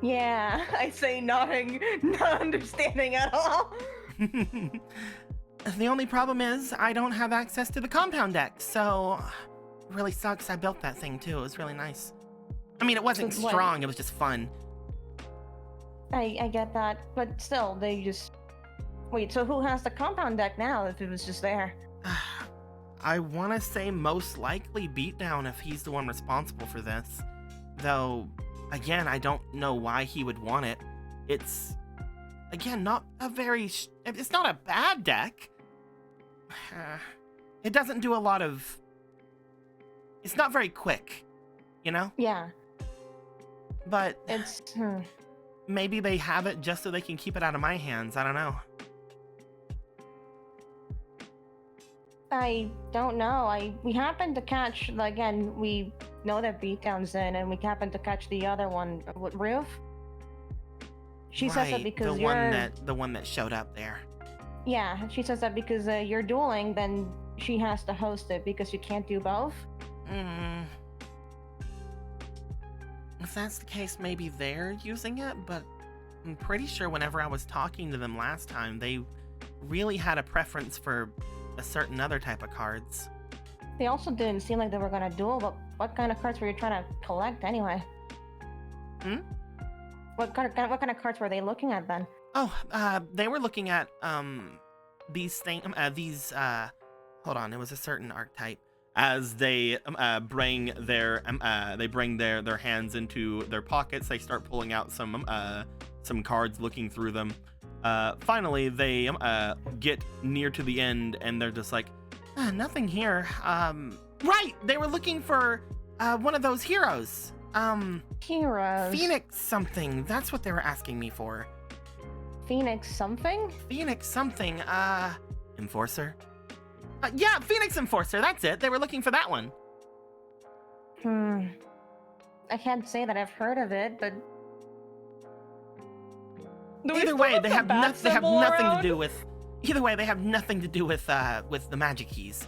Yeah, I say nothing, not understanding at all.
The only problem is I don't have access to the compound deck, so it really sucks. I built that thing too. It was really nice. I mean, it wasn't strong. It was just fun.
I get that, but still, they just... Wait, so who has the compound deck now if it was just there?
I want to say most likely Beatdown if he's the one responsible for this. Though, again, I don't know why he would want it. It's, again, not a very... It's not a bad deck. It doesn't do a lot of... It's not very quick, you know?
Yeah.
But...
It's...
Maybe they have it just so they can keep it out of my hands. I don't know.
I don't know. We happened to catch, again, we know that Beatdown's in, and we happened to catch the other one. What, Roof? She says that because
the one that showed up there.
Yeah, she says that because you're dueling, then she has to host it because you can't do both.
If that's the case, maybe they're using it, but I'm pretty sure whenever I was talking to them last time, they really had a preference for a certain other type of cards.
They also didn't seem like they were gonna duel, but what kind of cards were you trying to collect anyway?
Hmm?
What kind of cards were they looking at then?
Oh, they were looking at these hold on, it was a certain archetype. As they bring their hands into their pockets, they start pulling out some cards, looking through them. Finally, they get near to the end, and they're just like, nothing here. Right, they were looking for one of those heroes.
Heroes.
Phoenix something. That's what they were asking me for.
Phoenix something?
Phoenix something. Enforcer. Yeah, Phoenix Enforcer. That's it. They were looking for that one.
I can't say that I've heard of it, but
Either way, they have nothing to do with. Either way, they have nothing to do with the magic keys.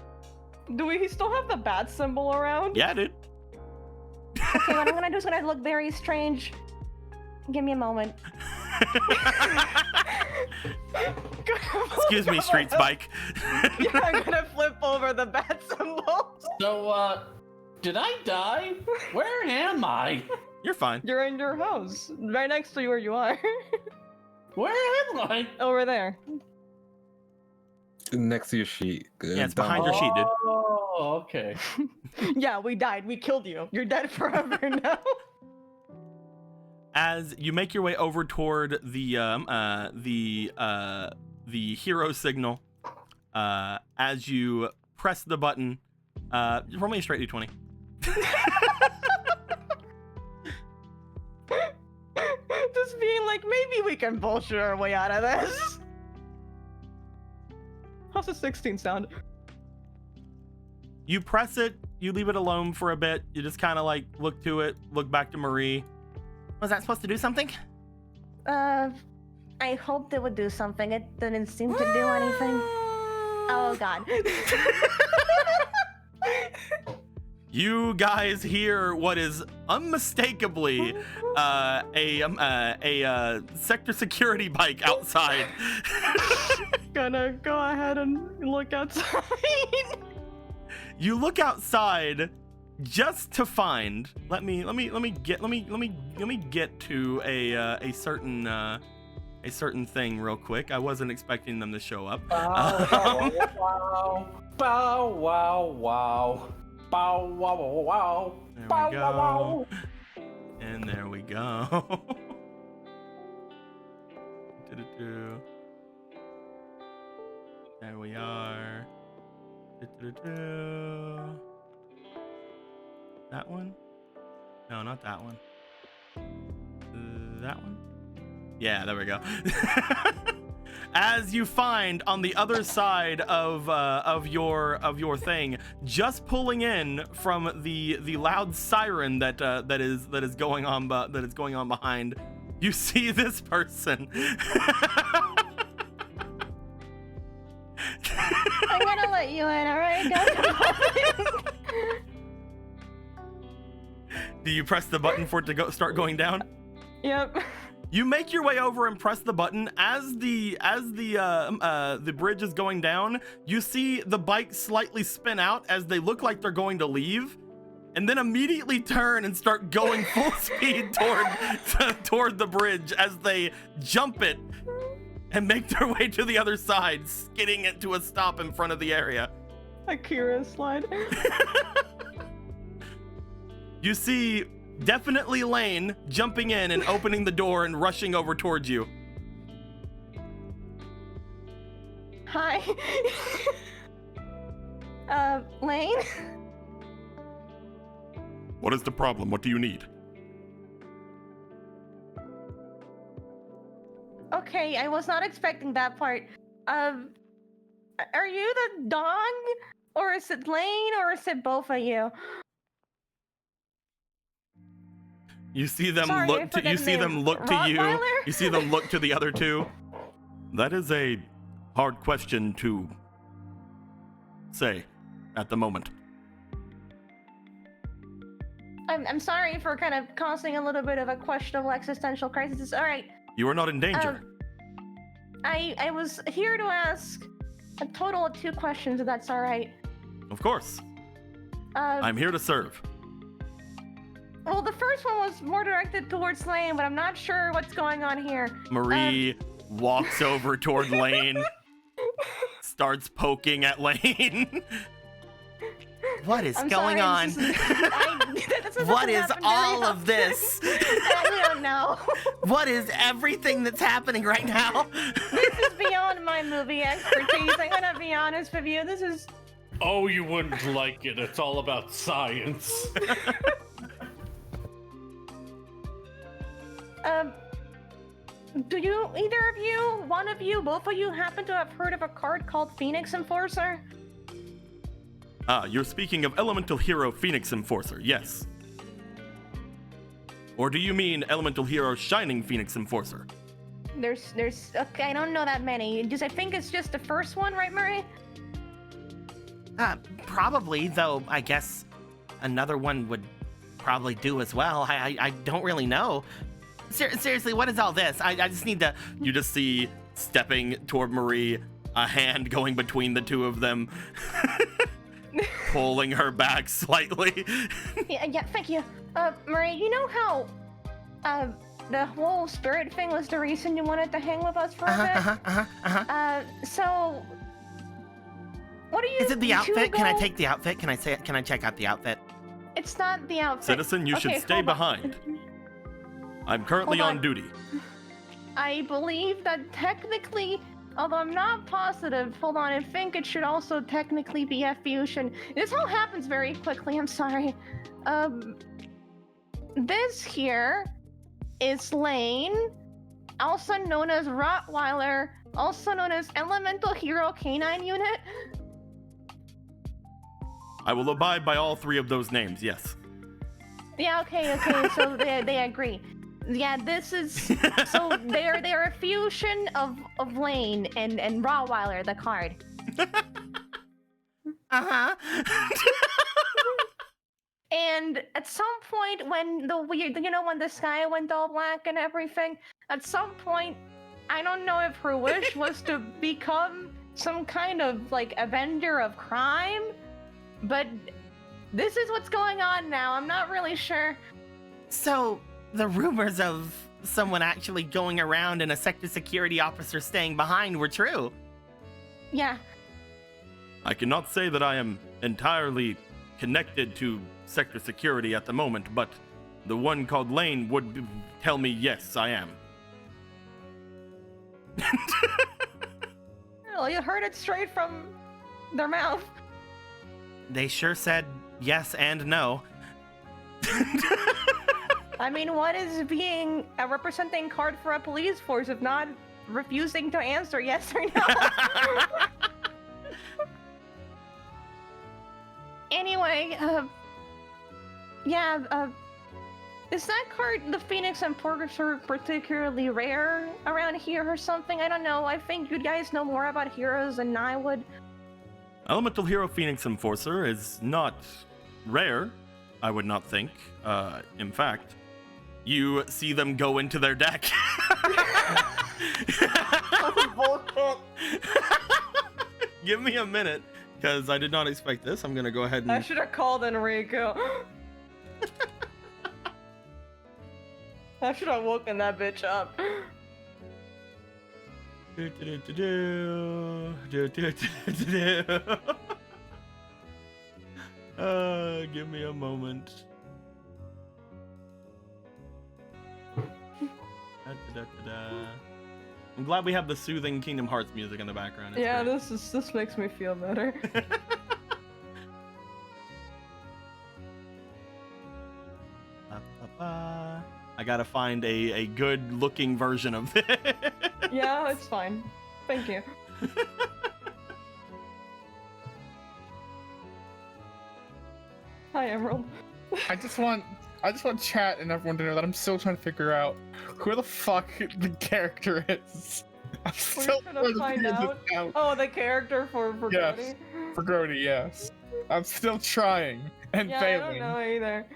Do we still have the bat symbol around?
Yeah, dude.
okay, what I'm gonna do is gonna look very strange. Give me a moment.
Excuse me, Street Spike.
Yeah, I'm gonna flip over the bat symbol.
So, did I die? Where am I?
You're fine.
You're in your house, right next to where you are.
Where am I?
Over there.
Next to your sheet.
Yeah, it's behind your sheet, dude.
Oh, okay.
Yeah, we died. We killed you. You're dead forever now.
As you make your way over toward the hero signal, as you press the button, roll me a straight d20.
Just being like, maybe we can bullshit our way out of this. How's a 16 sound?
You press it, you leave it alone for a bit, you just kind of like look to it, look back to Marie. Was that supposed to do something?
I hoped it would do something. It didn't seem to do anything. Oh god.
You guys hear what is unmistakably a sector security bike outside.
Gonna go ahead and look outside.
You look outside just to find. Let me get to a certain thing real quick. I wasn't expecting them to show up.
Bow wow wow. Bow wow wow.
There
Bow
we go.
wow.
And there we go. Do-do-do. There we are. Do-do-do-do. That one? No, not that one. That one? Yeah, there we go. As you find on the other side of your thing, just pulling in from the loud siren that is going on behind, you see this person.
I'm gonna let you in, alright?
Do you press the button for it to start going down?
Yep.
You make your way over and press the button. As the bridge is going down, you see the bike slightly spin out as they look like they're going to leave, and then immediately turn and start going full speed toward the bridge as they jump it and make their way to the other side, skidding it to a stop in front of the area.
Akira slide.
You see definitely Lane jumping in and opening the door and rushing over towards you.
Hi. Lane?
What is the problem? What do you need?
Okay, I was not expecting that part. Are you the dog? Or is it Lane? Or is it both of you?
You see them
Sorry, I
look to
forgot
you
the
see
name.
them look to you.
Rottweiler?
You see them look to the other two. That is a hard question to say at the moment.
I'm sorry for kind of causing a little bit of a questionable existential crisis. All right.
You are not in danger.
I was here to ask a total of 2 questions, if that's all right.
Of course. I'm here to serve.
Well, the first one was more directed towards Lane, but I'm not sure what's going on here.
Marie walks over toward Lane, starts poking at Lane. What is
I'm
going
sorry,
on?
What
is all of this?
I don't know.
What is everything that's happening right now?
This is beyond my movie expertise. I'm gonna be honest with you. This is.
Oh, you wouldn't like it. It's all about science.
Do you, either of you, one of you, both of you, happen to have heard of a card called Phoenix Enforcer?
You're speaking of Elemental Hero Phoenix Enforcer, yes. Or do you mean Elemental Hero Shining Phoenix Enforcer?
There's, okay, I don't know that many. I think it's just the first one, right, Murray?
Probably, though I guess another one would probably do as well. I don't really know. Seriously, what is all this? I just need to... You just see, stepping toward Marie, a hand going between the two of them, pulling her back slightly.
Yeah, thank you. Marie, you know how, the whole spirit thing was the reason you wanted to hang with us for a bit? So... What are you...
Is it the outfit? Can I take the outfit? Can I check out the outfit?
It's not the outfit.
Citizen, you should stay behind. I'm currently on duty.
I believe that technically, although I'm not positive, hold on, I think it should also technically be a fusion. This all happens very quickly, I'm sorry. This here is Lane, also known as Rottweiler, also known as Elemental Hero Canine Unit.
I will abide by all three of those names, yes.
Yeah, okay, so they agree. Yeah, this is so they're a fusion of Lane and Rottweiler, the card. And at some point when when the sky went all black and everything, at some point, I don't know if her wish was to become some kind of like avenger of crime, but this is what's going on now. I'm not really sure.
So, the rumors of someone actually going around and a sector security officer staying behind were true.
Yeah.
I cannot say that I am entirely connected to sector security at the moment, but the one called Lane would tell me yes, I am.
Well, you heard it straight from their mouth.
They sure said yes and no.
I mean, what is being a representing card for a police force if not refusing to answer yes or no? Anyway, is that card, the Phoenix Enforcer, particularly rare around here or something? I don't know. I think you guys know more about heroes than I would.
Elemental Hero Phoenix Enforcer is not rare, I would not think. In fact, you see them go into their deck. Give me a minute, because I did not expect this. I'm gonna go ahead and...
I should have called Enrico. I should have woken that bitch up.
Give me a moment. I'm glad we have the soothing Kingdom Hearts music in the background. It's
yeah,
great.
this makes me feel better.
I gotta find a good looking version of it.
Yeah, it's fine. Thank you. Hi, Emerald.
I just want chat and everyone to know that I'm still trying to figure out who the fuck the character is. I'm still
trying to find out. Oh, the character for
yes,
Grody?
for Grody, yes. I'm still trying and failing.
I don't know either.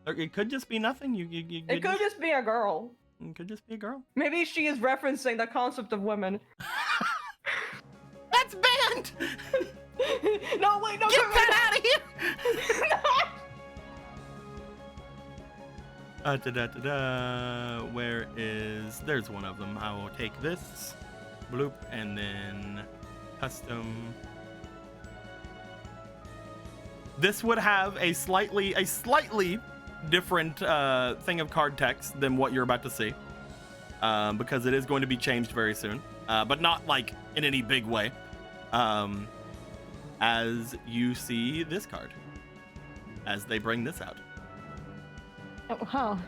It could just be nothing.
It could just be a girl.
It could just be a girl.
Maybe she is referencing the concept of women.
That's banned!
No, wait, no,
Get that out of here! Where is... There's one of them. I will take this. Bloop. And then custom. This would have a slightly different thing of card text than what you're about to see. Because it is going to be changed very soon. But not like in any big way. As you see this card. As they bring this out.
Oh, wow.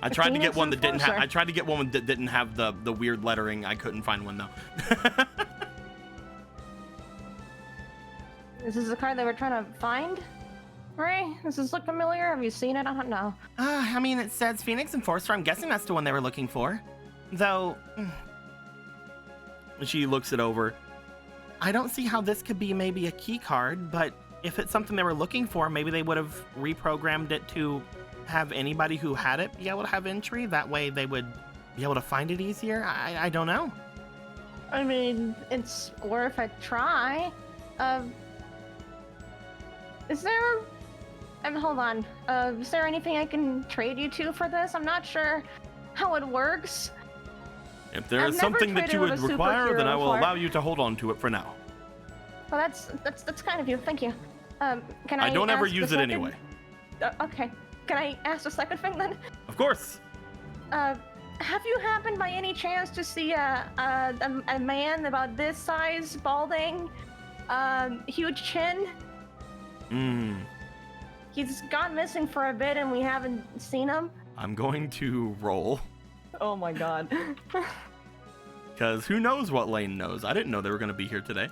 I tried to get one that didn't have. I tried to get one that didn't have the weird lettering. I couldn't find one though.
This is the card that we're trying to find, Ray? Does this look familiar? Have you seen it? I don't know.
I mean, it says Phoenix Enforcer. I'm guessing that's the one they were looking for. Though, she looks it over. I don't see how this could be maybe a key card, but if it's something they were looking for, maybe they would have reprogrammed it to have anybody who had it be able to have entry. That way they would be able to find it easier. I don't know.
I mean, it's worth a try. Is there... hold on. Is there anything I can trade you to for this? I'm not sure how it works.
If there is something that you would require, then I will allow you to hold on to it for now.
Well, that's kind of you. Thank you. Can I
don't ever
ask
use
the
it
second-
anyway.
Okay. Can I ask the second thing then?
Of course.
Have you happened by any chance to see a man about this size, balding, huge chin? He's gone missing for a bit and we haven't seen him.
I'm going to roll.
Oh my god.
Because who knows what Lane knows? I didn't know they were going to be here today.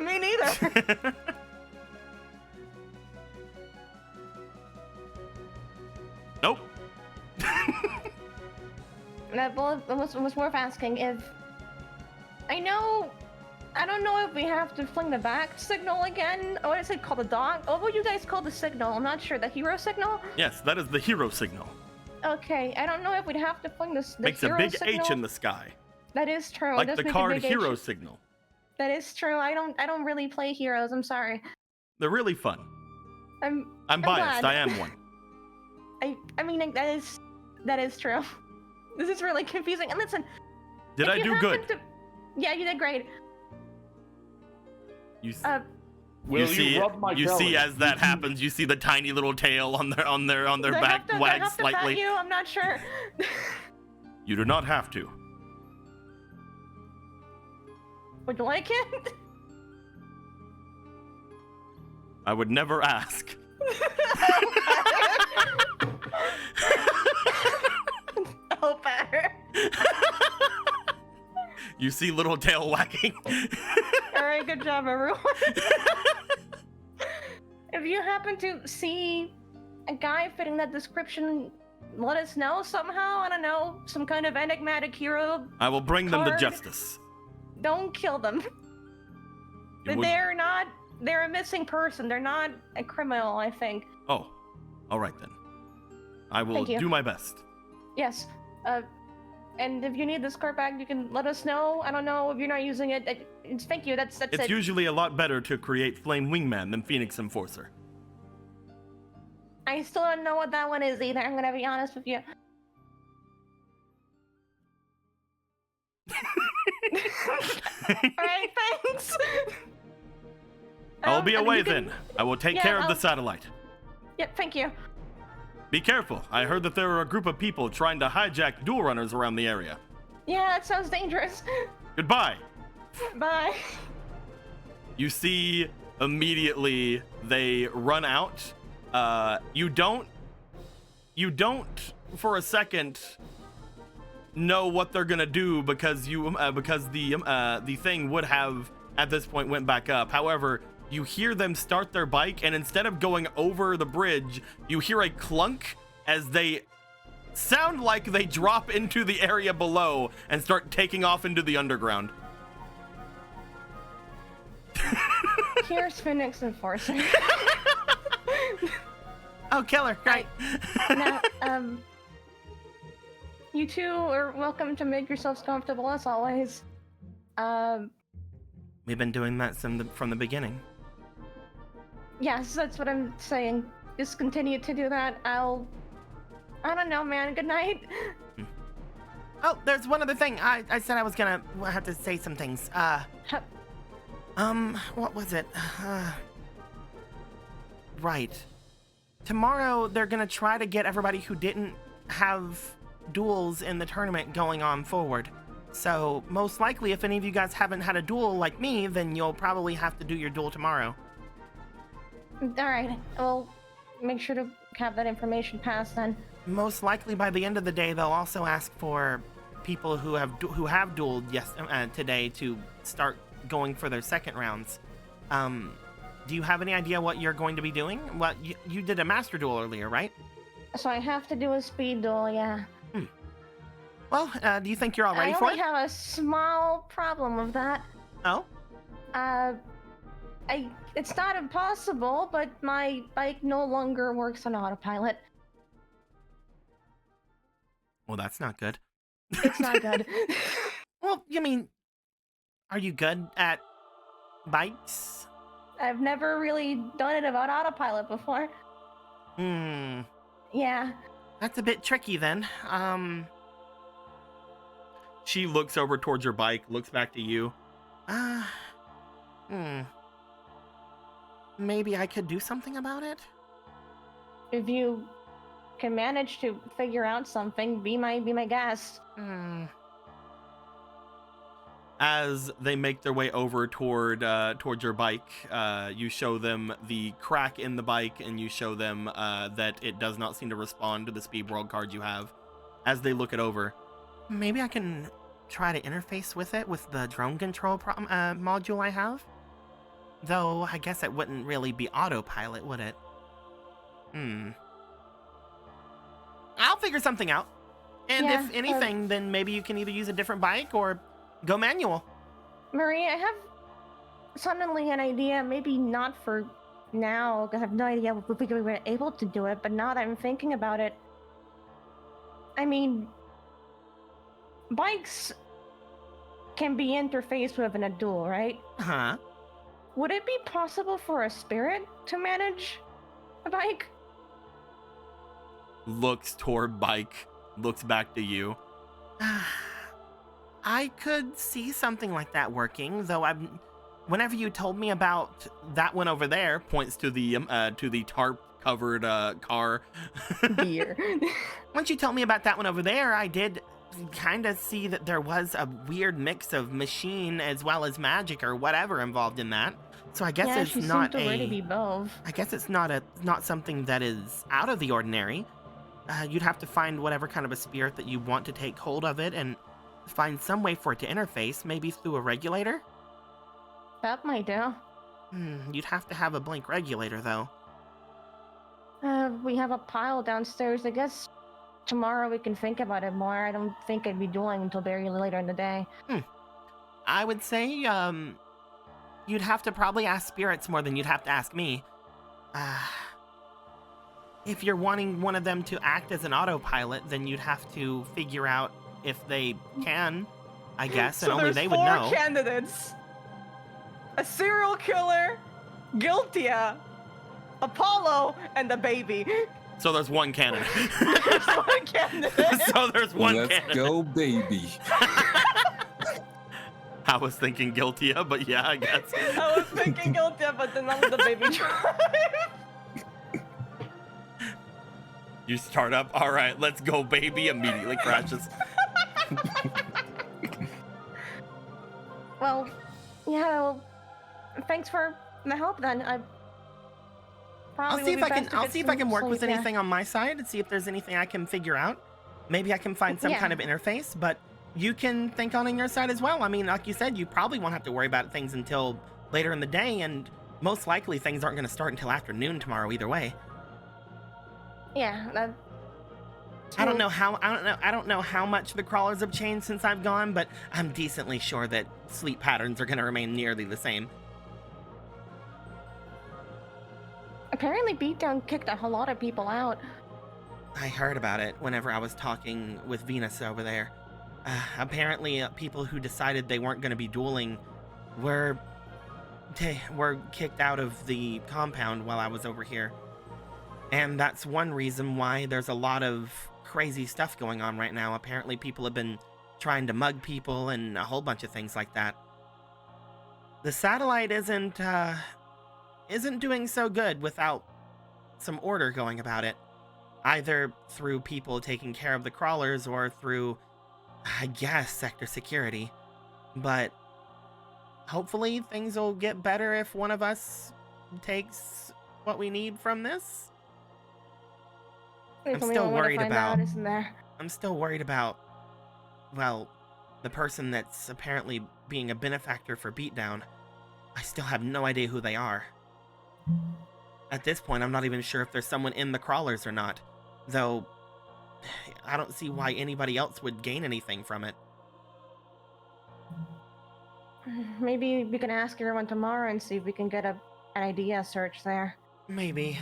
Me neither.
Nope.
That was worth asking if... I don't know if we have to fling the back signal again. What is it called? The dog? Oh, what you guys call the signal? I'm not sure. The hero signal?
Yes, that is the hero signal.
Okay, I don't know if we'd have to fling this.
Makes
hero
a big
signal.
H in the sky.
That is true.
Like
it does
the
make
card
a big
hero
H.
signal.
That is true. I don't really play heroes. I'm sorry.
They're really fun.
I'm
biased.
glad.
I am one.
I mean that is true. This is really confusing. And listen.
Did I do good?
Yeah, you did great.
You
rub my
you
belly?
see as that happens, you see the tiny little tail on their back wag slightly.
You? I'm not sure.
You do not have to.
Would you like it?
I would never ask.
Oh, better.
You see little tail wagging.
All right, good job, everyone. If you happen to see a guy fitting that description, let us know somehow. I don't know, some kind of enigmatic hero.
I will bring them to
Card.
justice.
Don't kill them. They're a missing person. They're not a criminal, I think.
Oh, all right then. I will do my best.
Yes. And if you need this card back, you can let us know. I don't know if you're not using it. Thank you. That's
It's
it.
usually a lot better to create Flame Wingman than Phoenix Enforcer.
I still don't know what that one is either. I'm gonna be honest with you. Alright, thanks.
I'll be
and
away
you can-
then. I will take
Yeah,
care of the satellite.
Yep, thank you.
Be careful. I heard that there are a group of people trying to hijack duel runners around the area.
Yeah, that sounds dangerous.
Goodbye.
Bye.
You see immediately they run out. You don't for a second know what they're gonna do because the thing would have at this point went back up. However, you hear them start their bike, and instead of going over the bridge, you hear a clunk as they sound like they drop into the area below and start taking off into the underground.
Here's Phoenix Enforcer.
Oh, killer! Great.
Now, you two are welcome to make yourselves comfortable as always.
We've been doing that from the beginning.
Yes, that's what I'm saying. just continue to do that. I don't know, man. Good night.
Oh, there's one other thing. I said I was gonna have to say some things. What was it? Right. Tomorrow, they're gonna try to get everybody who didn't have duels in the tournament going on forward. So, most likely, if any of you guys haven't had a duel like me, then you'll probably have to do your duel tomorrow.
Alright, well, make sure to have that information passed then.
Most likely, by the end of the day, they'll also ask for people who have dueled today to start going for their second rounds. Do you have any idea what you're going to be doing? Well, you did a master duel earlier, right?
So I have to do a speed duel, yeah.
Well, do you think you're all ready for it?
I only have a small problem with that.
Oh?
It's not impossible, but my bike no longer works on autopilot.
Well, that's not good.
It's not good.
Well, you mean, are you good at bikes?
I've never really done it about autopilot before. Yeah.
That's a bit tricky then.
She looks over towards your bike, looks back to you.
Maybe I could do something about it?
If you can manage to figure out something, be my guest.
As they make their way over towards your bike, you show them the crack in the bike, and you show them that it does not seem to respond to the speed world card you have. As they look it over,
Maybe I can try to interface with it with the drone control module I have? Though, I guess it wouldn't really be autopilot, would it? I'll figure something out. And
Yeah,
if anything, then maybe you can either use a different bike or go manual.
Marie, I have suddenly an idea, maybe not for now, because I have no idea if we were able to do it, but now that I'm thinking about it, I mean, bikes can be interfaced with in a duel, right?
Huh?
Would it be possible for a spirit to manage a bike?
looks toward bike, looks back to you.
I could see something like that working, though whenever you told me about that one over there,
Points to the tarp covered car.
Dear.
once you told me about that one over there, I did kind of see that there was a weird mix of machine as well as magic or whatever involved in that. So I guess
yeah,
it's
she
not
seemed to already be both.
I guess it's not something that is out of the ordinary. You'd have to find whatever kind of a spirit that you want to take hold of it and find some way for it to interface, maybe through a regulator?
That might do.
You'd have to have a blink regulator, though.
We have a pile downstairs. I guess tomorrow we can think about it more. I don't think I'd be dueling until very later in the day.
I would say, you'd have to probably ask spirits more than you'd have to ask me. If you're wanting one of them to act as an autopilot, then you'd have to figure out if they can, I guess,
So
and only
there's
they would
four
know.
candidates. A serial killer, Guiltia, Apollo, and the baby.
So there's one candidate.
There's one candidate.
So there's one
Let's
candidate.
go, baby.
I was thinking guilty, but yeah, I guess.
I was thinking Guiltia, but then I'm the baby drive.
You start up. All right, let's go, baby. Immediately crashes.
Well, yeah, well, thanks for the help then.
I'll see if I can work with anything on my side and see if there's anything I can figure out. Maybe I can find some
Yeah.
kind of interface, but you can think on your side as well. I mean, like you said, you probably won't have to worry about things until later in the day, and most likely things aren't going to start until afternoon tomorrow either way.
Yeah,
I don't know how much the crawlers have changed since I've gone, but I'm decently sure that sleep patterns are going to remain nearly the same.
apparently Beatdown kicked a whole lot of people out.
I heard about it whenever I was talking with Venus over there. Apparently, people who decided they weren't going to be dueling were kicked out of the compound while I was over here. And that's one reason why there's a lot of crazy stuff going on right now. Apparently people have been trying to mug people and a whole bunch of things like that. The satellite isn't doing so good without some order going about it. Either through people taking care of the crawlers or through, I guess, sector security. But hopefully things will get better if one of us takes what we need from this. I'm still worried about, I'm still worried about, well, the person that's apparently being a benefactor for Beatdown. I still have no idea who they are. At this point, I'm not even sure if there's someone in the crawlers or not. Though, I don't see why anybody else would gain anything from it.
Maybe we can ask everyone tomorrow and see if we can get an idea search there.
Maybe.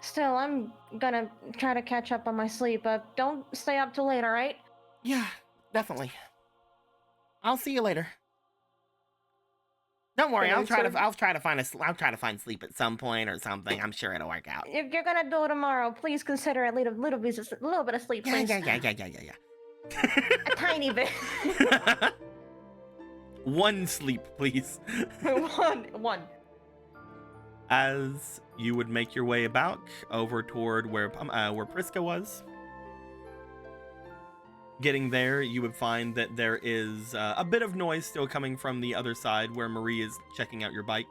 Still, I'm gonna try to catch up on my sleep. Don't stay up too late, alright?
Yeah, definitely. I'll see you later. Don't worry, I'll try to find sleep at some point or something. I'm sure it'll work out.
If you're gonna do it tomorrow, please consider a little bit of sleep, please.
Yeah.
A tiny bit.
One sleep, please.
One.
As you would make your way back over toward where Priska was. Getting there, you would find that there is a bit of noise still coming from the other side where Marie is checking out your bike.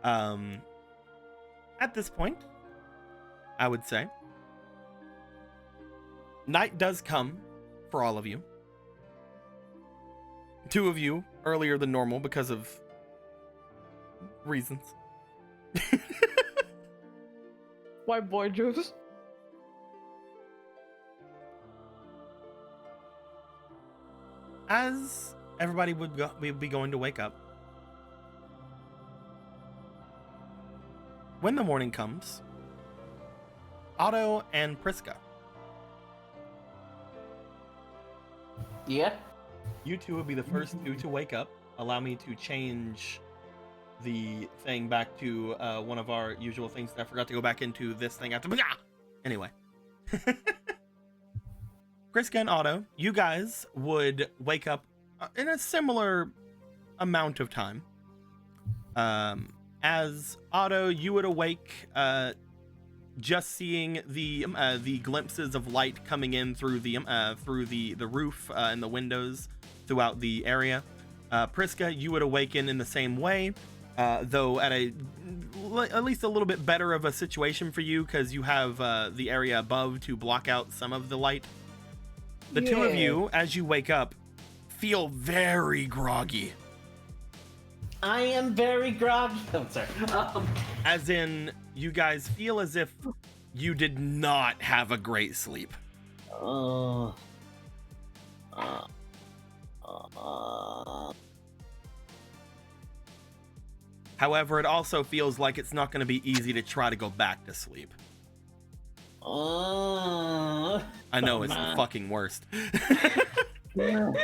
At this point, I would say, night does come for all of you. 2 of you earlier than normal because of reasons.
White boy juice.
As everybody would be going to wake up, when the morning comes, Otto and Priska,
Yeah.
you two would be the first 2 to wake up. Allow me to change the thing back to one of our usual things that I forgot to go back into this thing after. Anyway. Priska and Otto, you guys would wake up in a similar amount of time. As Otto, you would awake just seeing the glimpses of light coming in through the roof and the windows throughout the area. Priska, you would awaken in the same way, though at least a little bit better of a situation for you because you have the area above to block out some of the light. The 2 of you, as you wake up, feel very groggy.
I am very groggy. I'm sorry.
As in, you guys feel as if you did not have a great sleep. However, it also feels like it's not going to be easy to try to go back to sleep. I know, it's the fucking worst.
The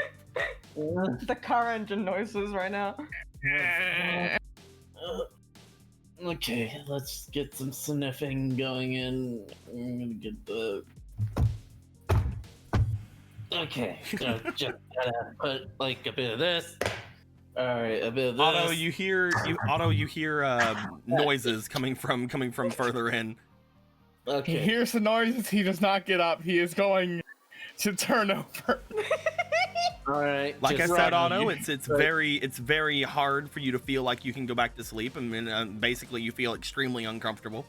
car engine noises right now.
Okay, let's get some sniffing going in. I'm gonna get the. Okay, so just gotta put like a bit of this. All right, a bit of this.
Otto, you hear noises coming from further in.
Okay.
He hears the noises. He does not get up. He is going to turn over.
All right.
Like I
just
said,
run.
Otto, it's very hard for you to feel like you can go back to sleep. I mean, basically, you feel extremely uncomfortable.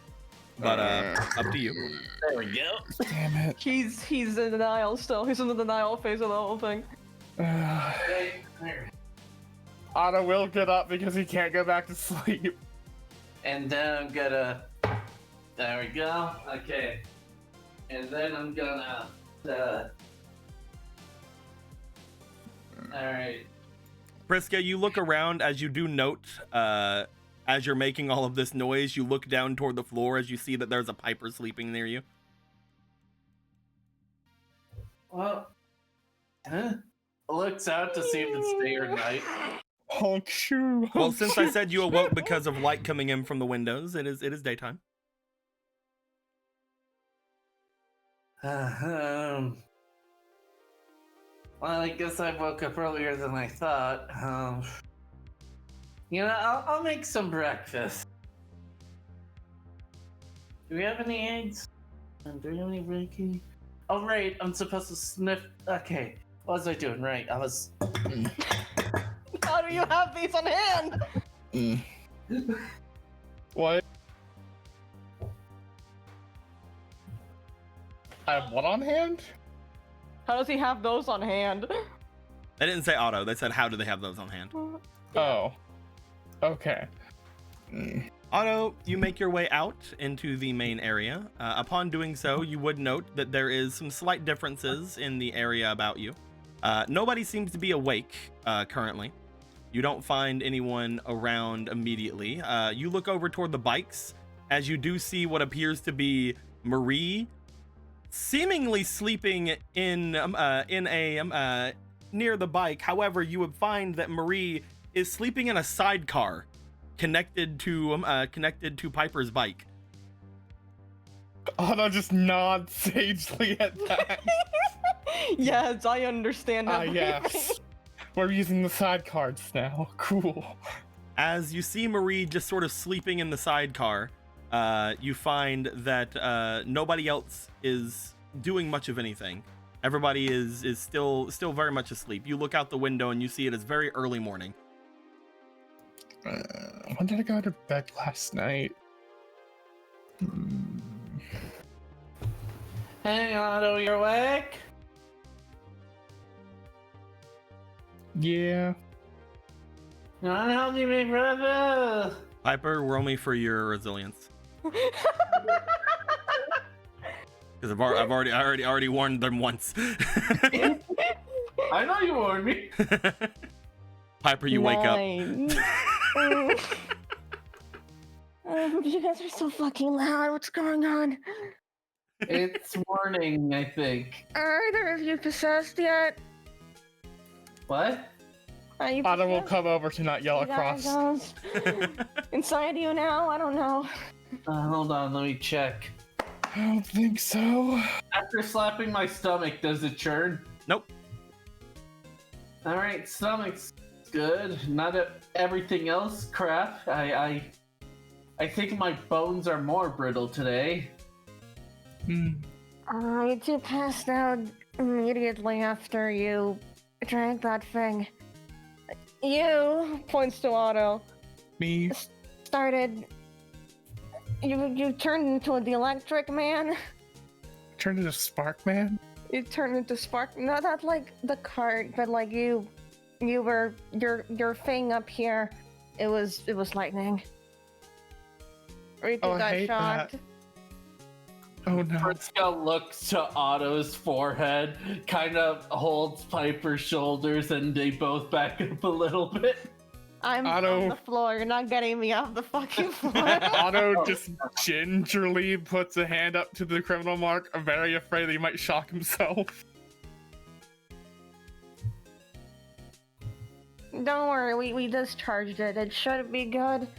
But up to you.
There we go.
Damn it.
He's in denial still. He's in the denial phase of the whole thing.
Otto will get up because he can't go back to sleep.
And then I'm gonna. There we go. Okay. And then I'm gonna. Alright.
Priska, you look around as you do note, as you're making all of this noise, you look down toward the floor as you see that there's a Piper sleeping near you.
Well, looks out to see if it's day or night.
Honk shoe.
Well,
honk
since I
shoe.
said you awoke because of light coming in from the windows, it is daytime.
Well, I guess I woke up earlier than I thought. I'll make some breakfast. Do we have any eggs? Do we have any bacon? Oh, right, I'm supposed to sniff. Okay, what was I doing? Right, I was.
How do you have these on hand?
What? I have what on hand?
How does he have those on hand?
They didn't say auto. They said how do they have those on hand.
Oh. Okay.
Otto, you make your way out into the main area. Upon doing so, you would note that there is some slight differences in the area about you. Nobody seems to be awake currently. You don't find anyone around immediately. You look over toward the bikes as you do see what appears to be Marie seemingly sleeping in near the bike. However, you would find that Marie is sleeping in a sidecar connected to Piper's bike.
Otto just nods sagely at that.
Yes, I understand.
Yes. We're using the sidecars now. Cool.
As you see Marie just sort of sleeping in the sidecar, you find that nobody else is doing much of anything. Everybody is still very much asleep. You look out the window and you see it is very early morning.
When did I go to bed last night?
Hey, Otto, you're awake?
Yeah.
You wanna help me make breakfast?
Piper, roll me for your resilience. Because I already warned them once.
I know you warned me.
Piper, you wake up.
You guys are so fucking loud. What's going on?
It's morning, I think.
Are either of you possessed yet?
What?
Are you
Otto will
possessed?
come over to not yell
You got
across.
those inside you now? I don't know.
Hold on, let me check.
I don't think so.
After slapping my stomach, does it churn?
Nope.
Alright, stomach's good. Not everything else crap. I think my bones are more brittle today.
You two passed out immediately after you drank that thing. You, points to Otto,
Me.
started... You turned into the electric man.
Turned into Spark Man.
You turned into Spark... Not like the cart, but like you were... Your thing up here, it was lightning. Riku
Oh, I
got
hate
shocked.
that. Oh no.
Friska looks to Otto's forehead, kind of holds Piper's shoulders, and they both back up a little bit.
I'm
Otto-
on the floor. You're not getting me off the fucking floor.
Otto just gingerly puts a hand up to the criminal mark, very afraid that he might shock himself.
Don't worry, we discharged it. It should be good.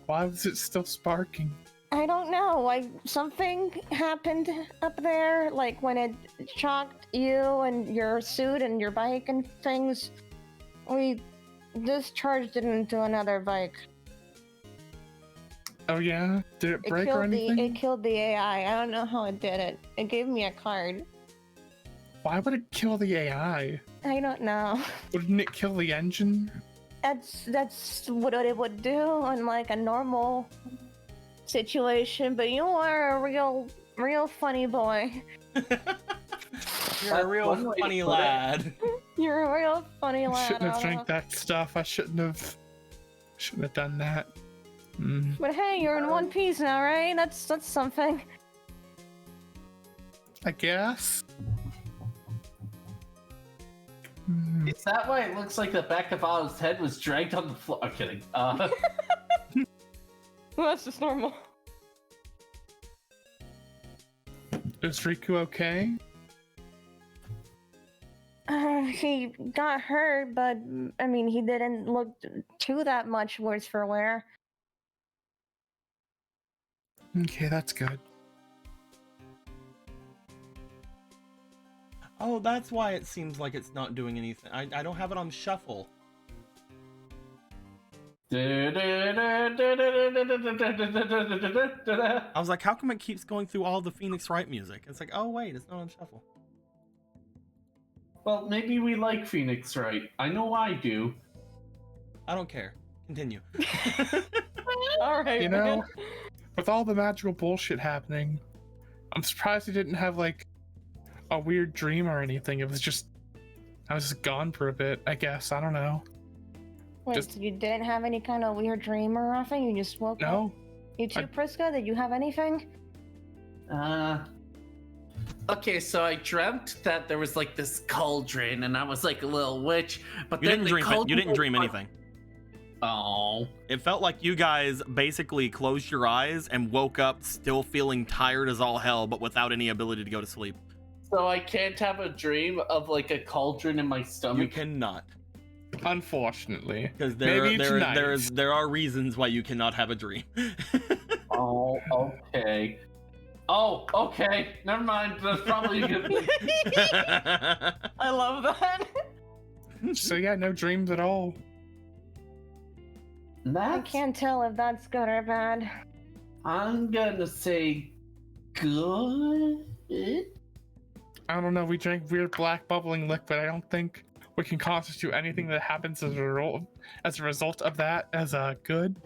Why was it still sparking?
I don't know. Something happened up there, like when it shocked you and your suit and your bike and things. We discharged it into another bike.
Oh yeah? Did it break or
killed
anything?
it killed the AI. I don't know how it did it. It gave me a card.
Why would it kill the AI?
I don't know.
Wouldn't it kill the engine?
That's what it would do in like a normal situation, but you are a real funny boy.
You're a real
one way to
funny
put it.
lad.
You're a real funny
I
lad.
shouldn't have
Otto.
drank that stuff. I shouldn't have done that.
But hey, you're in one piece now, right? That's something.
I guess.
Is that why it looks like the back of Otto's head was dragged on the floor? I'm kidding.
Well, that's just normal.
Is Riku okay?
he got hurt, but I mean, he didn't look too that much worse for wear.
Okay, that's good.
Oh, that's why it seems like it's not doing anything. I don't have it on shuffle. I was like, how come it keeps going through all the Phoenix Wright music? It's like, oh wait, it's not on shuffle.
Well, maybe we like Phoenix Wright. I know I do.
I don't care. Continue.
All right,
You
man.
know, with all the magical bullshit happening, I'm surprised he didn't have like a weird dream or anything. It was just, I was just gone for a bit, I guess. I don't know.
Wait,
Just-
so you didn't have any kind of weird dream or nothing? You just woke up?
No,
You too,
I-
Priska? Did you have anything?
Okay, so I dreamt that there was like this cauldron, and I was like a little witch. But
You
then
didn't
the
dream it. You
cauldron
didn't
was
dream
like-
anything.
Oh.
It felt like you guys basically closed your eyes and woke up still feeling tired as all hell, but without any ability to go to sleep.
So I can't have a dream of like a cauldron in my
You
stomach.
cannot,
unfortunately.
because
Maybe tonight.
there are reasons why you cannot have a dream.
Oh, okay. Oh, okay. Never mind. That's probably a good thing.
I love that.
So yeah, no dreams at all.
I
That's,
can't tell if that's good or bad.
I'm gonna say good.
I don't know. We drank weird black bubbling liquid. I don't think we can constitute anything that happens as a result of that as a good.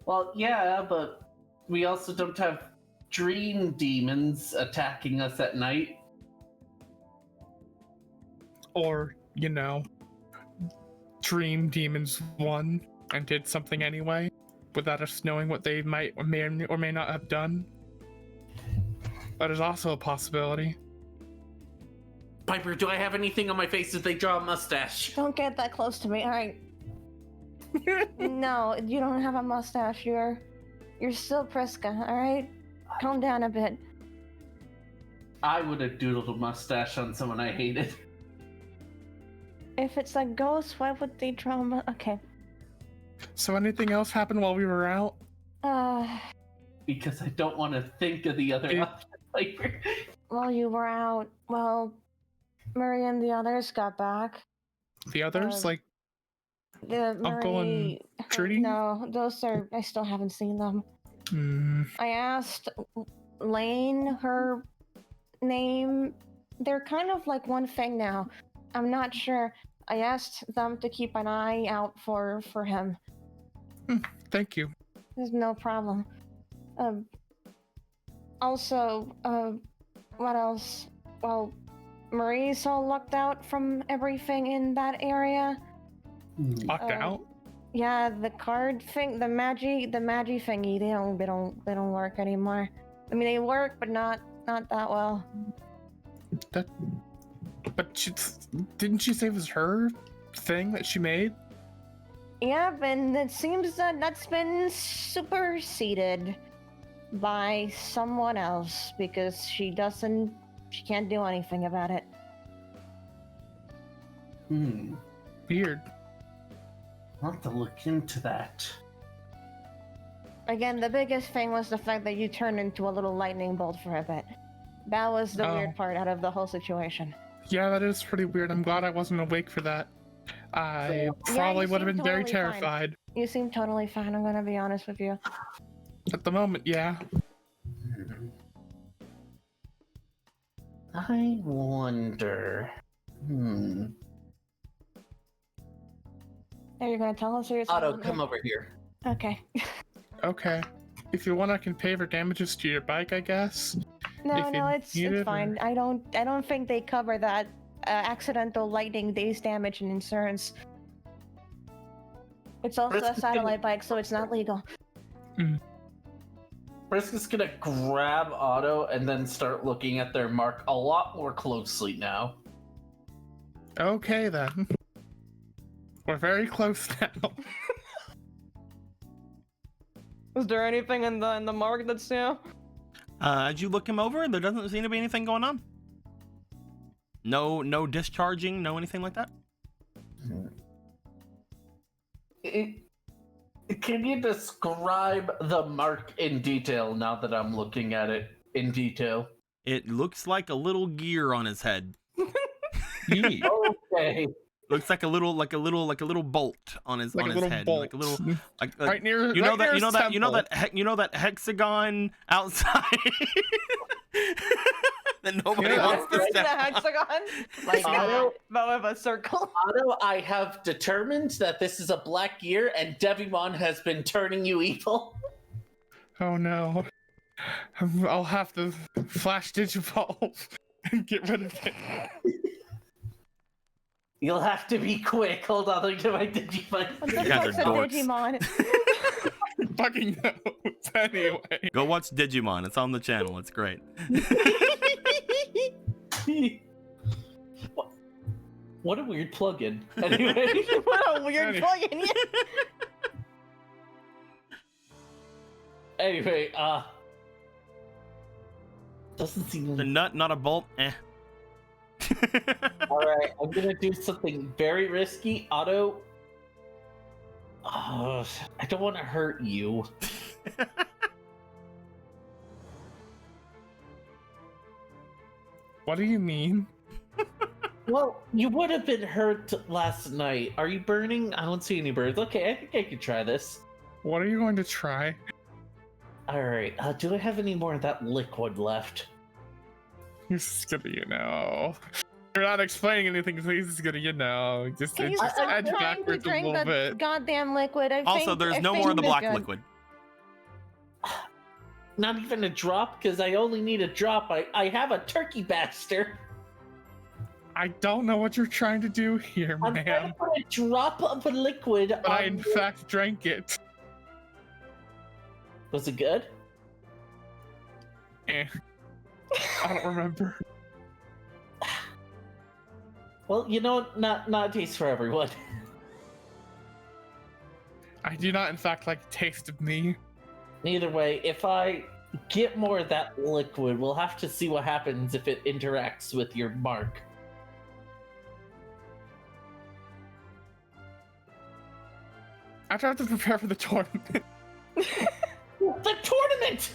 Well, yeah, but we also don't have dream demons attacking us at night.
Or, you know, dream demons won and did something anyway without us knowing what they may or may not have done. That is also a possibility.
Piper, do I have anything on my face? Did they draw a mustache?
Don't get that close to me, alright? No, you don't have a mustache. You're still Priska, alright? Calm down a bit.
I would have doodled a mustache on someone I hated.
If it's a ghost, why would they draw okay.
So anything else happened while we were out?
Because I don't want to think of the other
It-
option, Piper.
While you were out, well, Murray and the others got back.
The others,
Uh,
like,
The
Uncle and
Murray...
Trudy?
No, those are... I still haven't seen them. I asked Lane her name. They're kind of like one thing now. I'm not sure. I asked them to keep an eye out for him.
thank you.
There's no problem. Also, what else? Well, Marie's all locked out from everything in that area.
Locked
Uh,
out?
Yeah, the card thing, the magi thingy, they don't work anymore. I mean, they work, but not that well.
But didn't she say it was her thing that she made?
Yeah, and it seems that that's been superseded by someone else because she can't do anything about it.
Weird.
I'll have to look into that.
Again, the biggest thing was the fact that you turned into a little lightning bolt for a bit. That was the
Oh.
weird part out of the whole situation.
Yeah, that is pretty weird. I'm glad I wasn't awake for that. I
So-
probably
you
would have
seem
been very
totally fine.
terrified.
You seem totally fine, I'm gonna be honest with you.
At the moment, yeah.
I wonder.
Are you gonna tell us or you're
Otto,
silent?
come over here.
Okay.
Okay. If you want, I can pay for damages to your bike, I guess.
No,
If you
it's
need it,
fine. I don't think they cover that accidental lightning days damage and insurance. It's also a
Let's-
satellite bike, so it's not legal.
Briska's gonna grab Otto and then start looking at their mark a lot more closely now.
Okay, then. We're very close now.
Was there anything in the mark that's new?
As you look him over, there doesn't seem to be anything going on. No discharging, no anything like that.
Can you describe the mark in detail now that I'm looking at it in detail?
It looks like a little gear on his head.
Okay.
Looks like a little bolt on his head.
Bolt.
Like a little like
Right near
you know
right near his temple.
you know that hexagon outside that nobody wants to
The
step on.
hexagon, like
Otto,
of a circle.
Otto, I have determined that this is a black gear, and Devimon has been turning you evil.
Oh no. I'll have to flash digivolve and get rid of it.
You'll have to be quick. Hold on, let me get my Digimon.
What the
You guys
fuck's
are
a
dorks.
Digimon?
Fucking notes. Anyway.
Go watch Digimon. It's on the channel. It's great.
What a weird plugin. Anyway.
What a weird plugin.
Anyway, doesn't seem.
The nut, not a bolt.
All right, I'm gonna do something very risky. Otto, I don't want to hurt you.
What do you mean?
Well, you would have been hurt last night. Are you burning? I don't see any birds. Okay, I think I could try this.
What are you going to try?
All right, do I have any more of that liquid left?
He's gonna, You're not explaining anything, so he's gonna, just
He's
just
still
edge
trying to
backwards a
drink
little
the
bit.
goddamn liquid.
Also, there's no more of the black liquid.
Not even a drop, because I only need a drop. I have a turkey baster.
I don't know what you're trying to do here,
I'm trying to
ma'am.
put a drop of a liquid
But I,
on.
in fact, drank it.
Was it good?
Eh. I don't remember.
Well, not a taste for everyone.
I do not, in fact, like the taste of me.
Either way, if I get more of that liquid, we'll have to see what happens if it interacts with your mark.
I have to prepare for the tournament.
The tournament!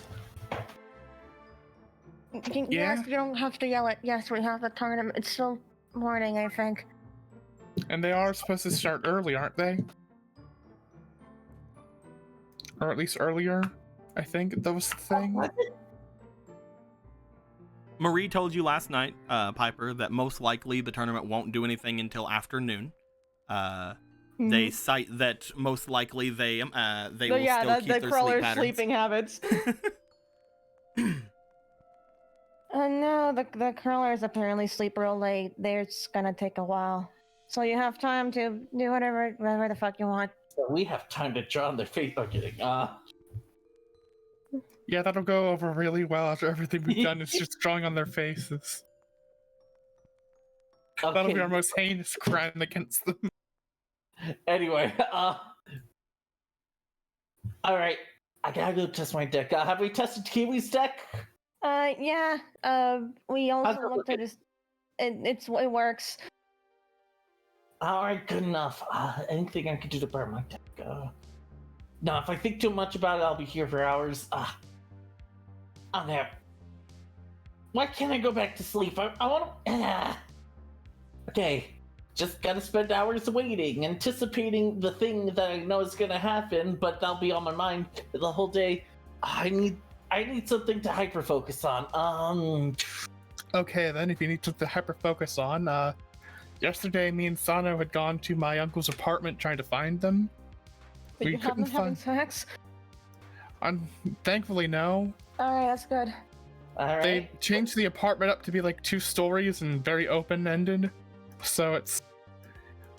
Yeah?
Yes, you don't have to yell it. Yes, we have the tournament. It's still morning, I think.
And they are supposed to start early, aren't they? Or at least earlier, I think that was the thing.
Marie told you last night, Piper, that most likely the tournament won't do anything until afternoon. They cite that most likely they will still keep their sleep
crawler's
patterns.
sleeping habits.
No, the curlers apparently sleep real late. They're just gonna take a while. So you have time to do whatever the fuck you want.
So we have time to draw on their face. I'm kidding.
Yeah, that'll go over really well after everything we've done is just drawing on their faces. That'll
Okay.
be our most heinous crime against them.
Anyway, all right. I gotta go test my deck. Have we tested Kiwi's deck?
Yeah. We
How's
also
it
looked at his. It works.
All right, good enough. Anything I can do to burn my deck? No, if I think too much about it, I'll be here for hours. I'm there. Why can't I go back to sleep? I want to. Okay, just gotta spend hours waiting, anticipating the thing that I know is gonna happen, but that'll be on my mind the whole day. I need something to hyper focus on.
Okay, then, if you need something to hyper focus on, yesterday me and Sano had gone to my uncle's apartment trying to find them.
But
We
you haven't
couldn't
having
find-
sex?
Thankfully, no.
Alright, that's good.
All right.
They changed the apartment up to be like 2 stories and very open-ended. So it's...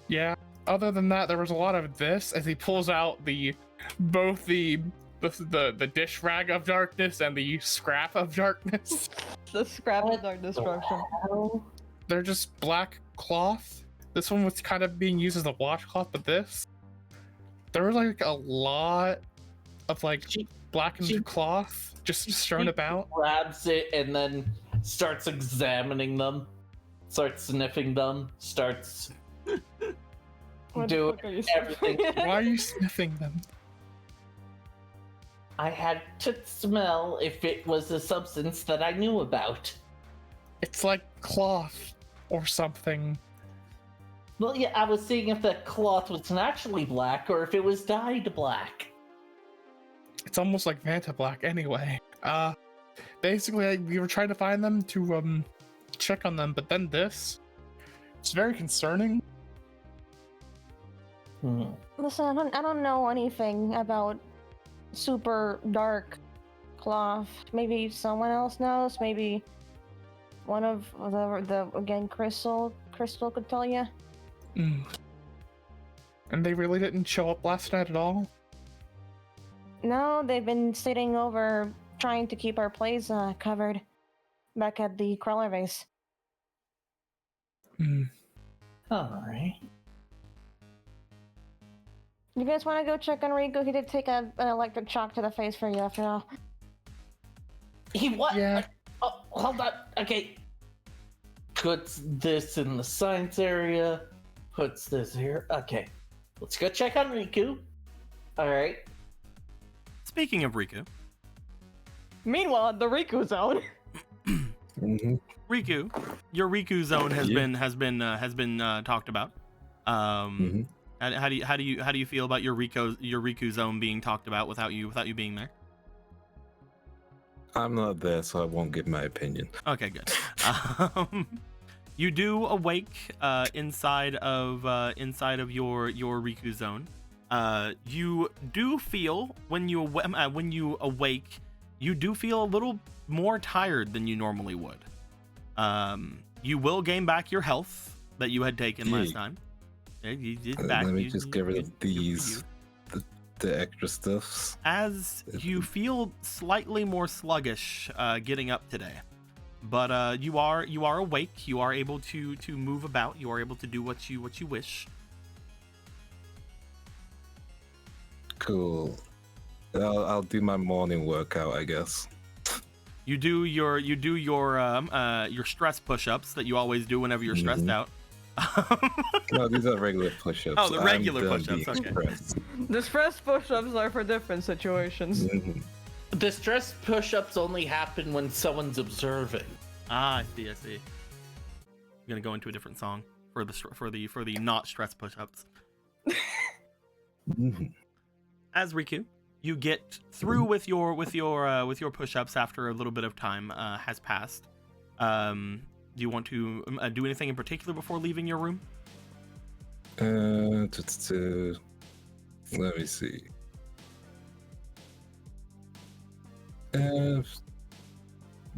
Yeah. Other than that, there was a lot of this as he pulls out both the dish rag of darkness and the scrap of darkness.
The scrap of dark destruction.
They're just black cloth. This one was kind of being used as a washcloth, but there was like a lot of like blackened cloth just strewn about.
Grabs it and then starts examining them. starts sniffing them, starts
What the
doing
fuck are you
everything.
Why are you sniffing them?
I had to smell if it was a substance that I knew about.
It's like cloth or something.
Well, yeah, I was seeing if the cloth was naturally black or if it was dyed black.
It's almost like Vanta Black anyway. Basically, we were trying to find them to check on them, but then this. It's very concerning.
Listen, I don't know anything about super dark cloth. Maybe someone else knows. Maybe one of the again Crystal could tell you.
Mm. And they really didn't show up last night at all?
No, they've been sitting over trying to keep our place covered back at the crawler base.
Hmm.
Alright.
You guys want to go check on Rico? He did take an electric shock to the face for you after all.
He what?
Yeah.
Oh, hold on. Okay. Puts this in the science area. Puts this here. Okay. Let's go check on Riku. Alright.
Speaking of Riku,
Meanwhile, at the Riku zone.
Mm-hmm.
Riku, your Riku zone has been talked about. How do you feel about your Riku zone being talked about without you being there?
I'm not there, so I won't give my opinion.
Okay, good. You do awake inside of your Riku zone. You do feel when you awake, you do feel a little more tired than you normally would. You will gain back your health that you had taken last time.
Let me just get rid of these, the extra stuffs.
As you feel slightly more sluggish getting up today, but you are awake. You are able to move about. You are able to do what you wish.
Cool. I'll do my morning workout, I guess.
You do your stress push-ups that you always do whenever you're stressed out.
No, these are regular push-ups.
Oh, the regular
I'm done
push-ups,
being
okay.
stressed.
The stress push-ups are for different situations.
Mhm.
The stress push-ups only happen when someone's observing.
Ah, I see. I'm gonna go into a different song for the not stress push-ups.
Mhm.
As Riku, you get through with your push-ups after a little bit of time has passed. Do you want to do anything in particular before leaving your room?
Let me see.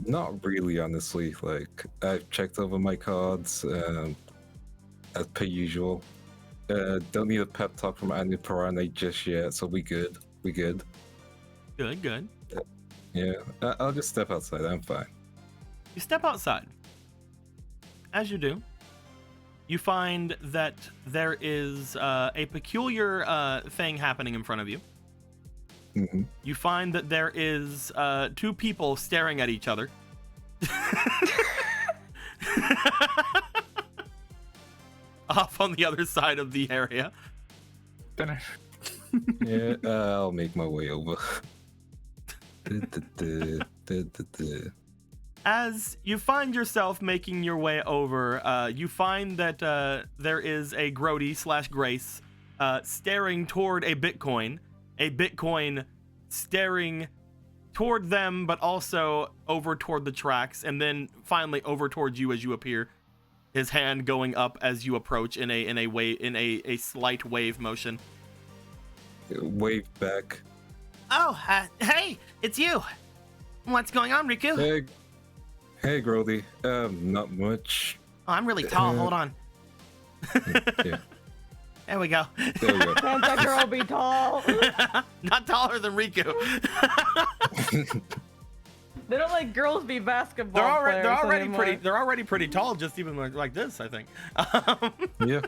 Not really, honestly. Like, I've checked over my cards as per usual. Don't need a pep talk from Annie Pirane just yet, so we good.
Good.
Yeah, I'll just step outside. I'm fine.
You step outside. As you do, you find that there is a peculiar thing happening in front of you.
Mm-hmm.
You find that there is two people staring at each other. Off on the other side of the area.
Yeah, I'll make my way over.
As you find yourself making your way over, you find that there is a Grody / Grace staring toward a Bitcoin staring toward them, but also over toward the tracks, and then finally over towards you as you appear. His hand going up as you approach in a slight wave motion.
Wave back.
Oh, hey, it's you. What's going on, Riku?
Hey, Grody. Not much.
Oh, I'm really tall. Hold on.
Yeah.
There we go.
There we go.
Can't that girl be tall?
Not taller than Riku.
They don't let girls be basketball players anymore.
They're already pretty tall, just even like this, I think.
Yeah.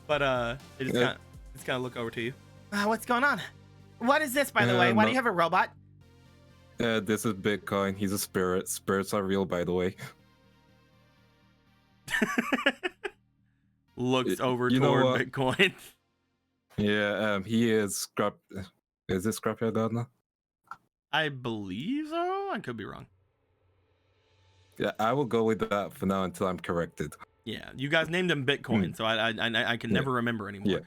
But they just kind of look over to you.
What's going on? What is this, by the way? Why do you have a robot?
This is Bitcoin. He's a spirit. Spirits are real, by the way.
Looks over
You know
toward
what?
Bitcoin.
Yeah, he is scrap. Is it Scrapyard Gardener?
I believe so. I could be wrong.
Yeah, I will go with that for now until I'm corrected.
Yeah, you guys named him Bitcoin, so I can never remember anymore.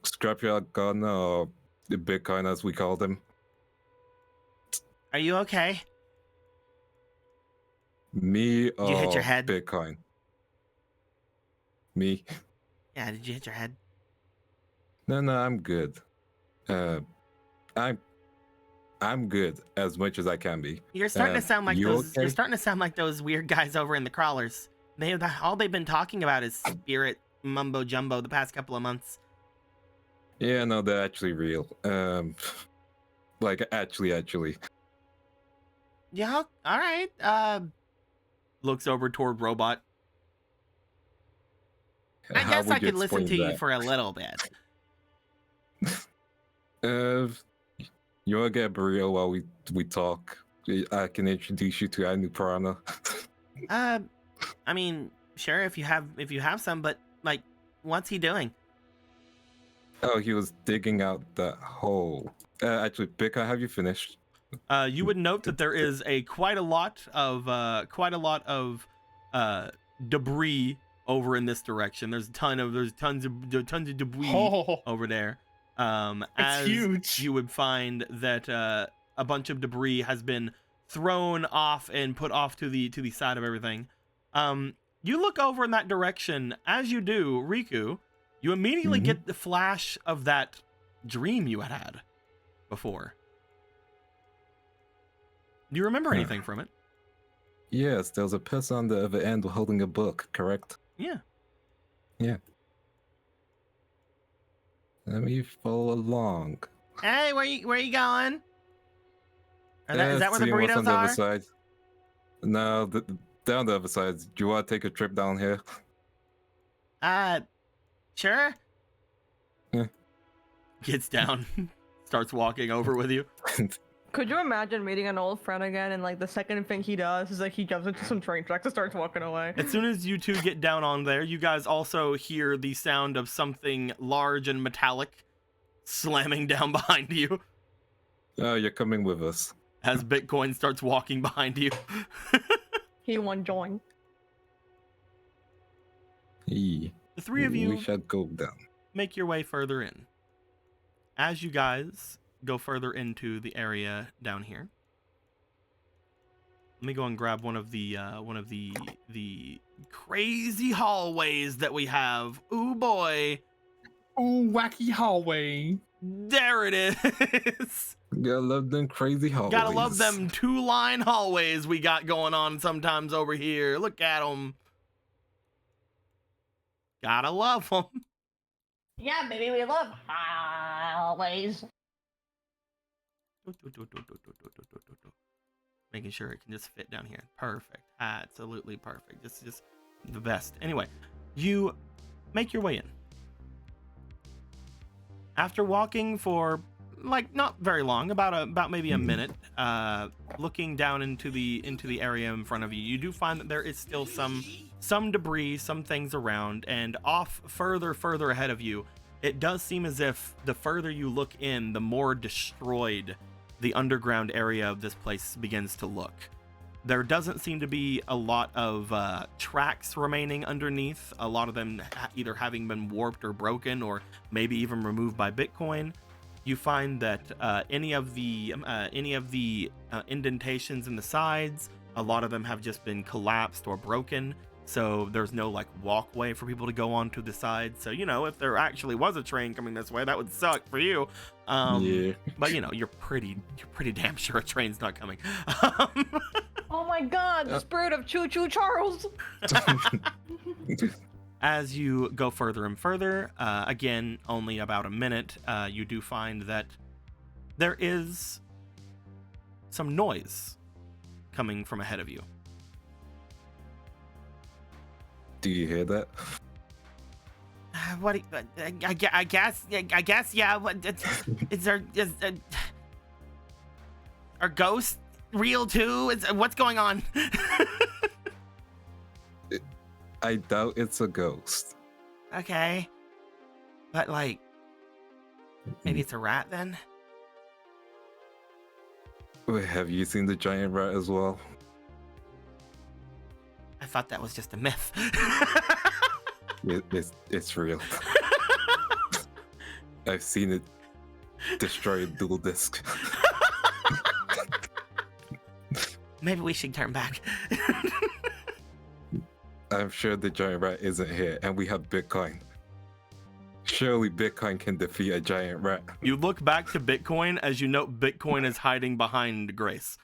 Scrapyard Gardener, or the Bitcoin as we called him.
Are you okay?
Me or
you hit your head?
Bitcoin? Me.
Yeah, did you hit your head?
No, I'm good. I'm good as much as I can be.
You're starting to sound like
you
those.
okay?
You're starting to sound like those weird guys over in the crawlers. All they've been talking about is spirit mumbo jumbo the past couple of months.
Yeah, no, they're actually real. Like actually.
Yeah. All right.
Looks over toward Robot.
I
How
guess
would
I could listen to you
explain
for a little bit.
that? You wanna get a burrito while we talk? I can introduce you to our new piranha.
I mean, sure, if you have some, but like, what's he doing?
Oh, he was digging out that hole. Actually, Pika, have you finished?
You would note that there is quite a lot of debris over in this direction. There's tons of debris over there.
It's
As
huge.
you would find that a bunch of debris has been thrown off and put off to the side of everything. You look over in that direction. As you do, Riku, you immediately get the flash of that dream you had before. Do you remember anything from it?
Yes, there was a person on the other end holding a book, correct?
Yeah.
Let me follow along.
Hey, where you going? Is that where the
seeing what's on
burritos
the other
are?
side. No, they're on the other side. Do you want to take a trip down here?
Sure.
Gets down, starts walking over with you.
Could you imagine meeting an old friend again and like the second thing he does is like he jumps into some train tracks and starts walking away?
As soon as you two get down on there, you guys also hear the sound of something large and metallic slamming down behind you
Oh, you're coming with us.
as Bitcoin starts walking behind you.
He won join.
Hey,
The three of
we
you
shall go down.
make your way further in. As you guys go further into the area down here, let me go and grab one of the crazy hallways that we have. Ooh boy,
Ooh, wacky hallway.
there it is.
Gotta love them crazy hallways.
Gotta love them 2-line hallways we got going on sometimes over here. Look at them. Gotta love them.
Yeah, baby, we love hallways.
Making sure it can just fit down here. Perfect. Absolutely perfect. Just the best. Anyway, you make your way in. After walking for like not very long, about maybe a minute, looking down into the area in front of you, you do find that there is still some debris, some things around, and off further ahead of you, it does seem as if the further you look in, the more destroyed the underground area of this place begins to look. There doesn't seem to be a lot of tracks remaining underneath, a lot of them either having been warped or broken, or maybe even removed by Bitcoin. You find that any of the indentations in the sides, a lot of them have just been collapsed or broken. So there's no like walkway for people to go onto the side. So, you know, if there actually was a train coming this way, that would suck for you.
Yeah.
But you know, you're pretty damn sure a train's not coming.
Oh my god, the spirit of Choo Choo Charles!
As you go further and further, again, only about a minute, you do find that there is some noise coming from ahead of you.
Do you hear that?
What? I guess, yeah. What? Are ghosts real too? What's going on?
I doubt it's a ghost.
Okay. But like, maybe it's a rat then?
Wait, have you seen the giant rat as well?
I thought that was just a myth.
It's real. I've seen it destroy a dual disc.
Maybe we should turn back.
I'm sure the giant rat isn't here, and we have Bitcoin. Surely Bitcoin can defeat a giant rat.
You look back to Bitcoin as you note Bitcoin is hiding behind Grace.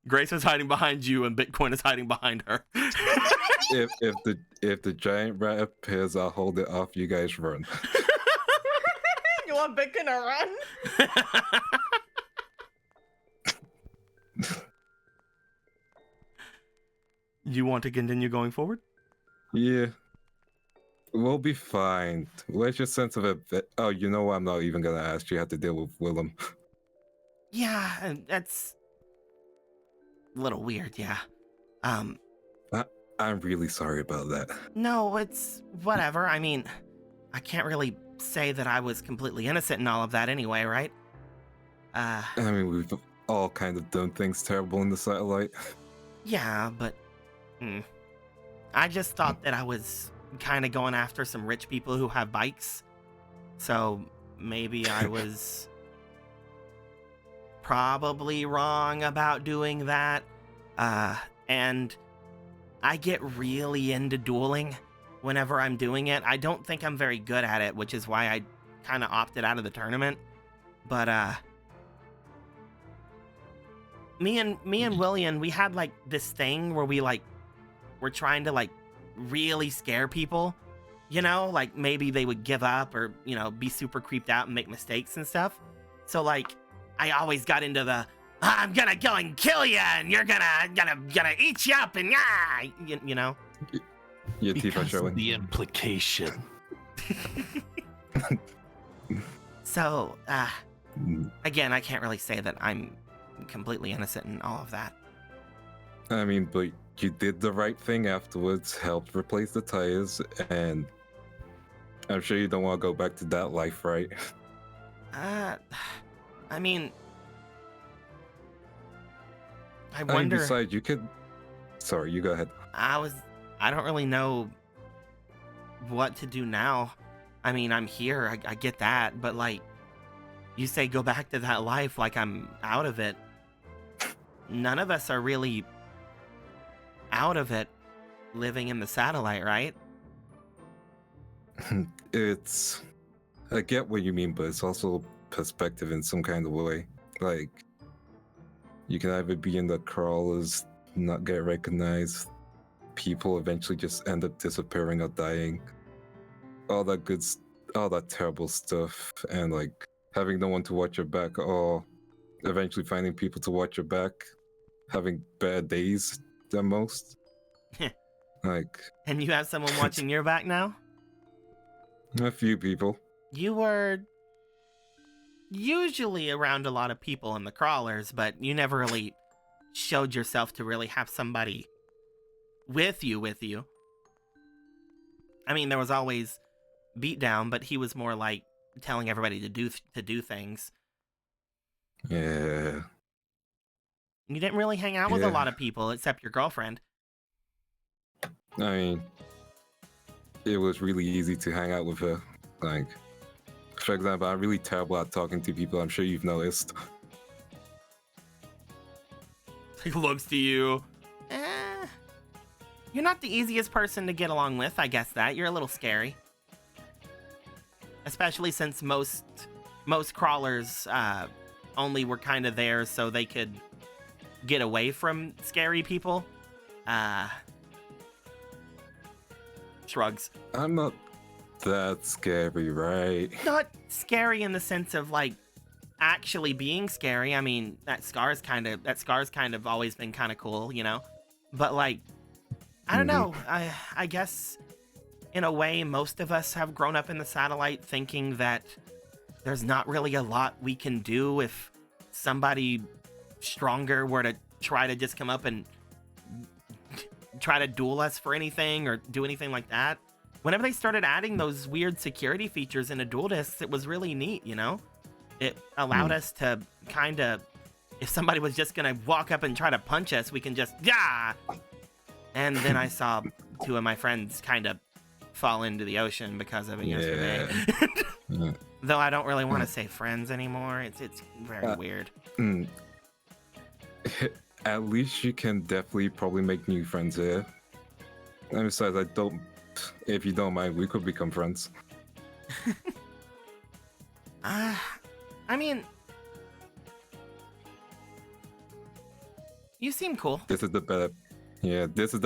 Grace is hiding behind you, and Bitcoin is hiding behind her.
If the giant rat appears, I'll hold it off. You guys run.
You want Bitcoin to run?
You want to continue going forward?
Yeah. We'll be fine. Where's your sense of it? Oh, you know what? I'm not even gonna ask. You have to deal with Willem.
Yeah, that's a little weird, yeah.
I'm really sorry about that.
No, it's whatever. I mean, I can't really say that I was completely innocent in all of that anyway, right?
I mean, we've all kind of done things terrible in the satellite.
Yeah, but I just thought that I was kind of going after some rich people who have bikes. So maybe I was probably wrong about doing that. And I get really into dueling whenever I'm doing it. I don't think I'm very good at it, which is why I kind of opted out of the tournament. But me and William, we had like this thing where we're trying to like really scare people, you know, like maybe they would give up or, you know, be super creeped out and make mistakes and stuff. So like I always got into the I'm gonna go and kill you and you're gonna eat you up and you know.
Your teeth are
Because
showing.
of the implication.
So again, I can't really say that I'm completely innocent in all of that.
I mean, but you did the right thing afterwards, helped replace the tires, and I'm sure you don't want to go back to that life, right?
I mean, I
I mean,
wonder.
besides, you could... Sorry, you go ahead.
I don't really know what to do now. I mean, I'm here, I get that, but like, you say go back to that life like I'm out of it. None of us are really out of it living in the satellite, right?
It's... I get what you mean, but it's also perspective in some kind of way. Like, you can either be in the crawlers, not get recognized, people eventually just end up disappearing or dying. All that terrible stuff, and like, having no one to watch your back, or eventually finding people to watch your back, having better days than most. Like,
And you have someone watching your back now?
a few people.
You were usually around a lot of people in the crawlers, but you never really showed yourself to really have somebody with you. I mean, there was always Beatdown, but he was more like telling everybody to do things.
Yeah.
You didn't really hang out with a
Yeah.
lot of people except your girlfriend.
I mean, it was really easy to hang out with her. Like, for example, I'm really terrible at talking to people. I'm sure you've noticed.
He looks to you.
You're not the easiest person to get along with, I guess that. You're a little scary. Especially since most crawlers only were kind of there so they could get away from scary people.
Shrugs.
I'm not that scary, right?
Not scary in the sense of like actually being scary. I mean, that scar's kind of always been kind of cool, you know. But like, I don't know. I guess in a way, most of us have grown up in the satellite thinking that there's not really a lot we can do if somebody stronger were to try to just come up and try to duel us for anything or do anything like that. Whenever they started adding those weird security features into duel discs, it was really neat, you know? It allowed us to kind of, if somebody was just gonna walk up and try to punch us, we can just, yeah! And then I saw 2 of my friends kind of fall into the ocean because of it yesterday.
Yeah.
Though I don't really want to say friends anymore. It's very weird.
At least you can definitely probably make new friends here. And besides, if you don't mind, we could become friends.
I mean, you seem cool.
This is the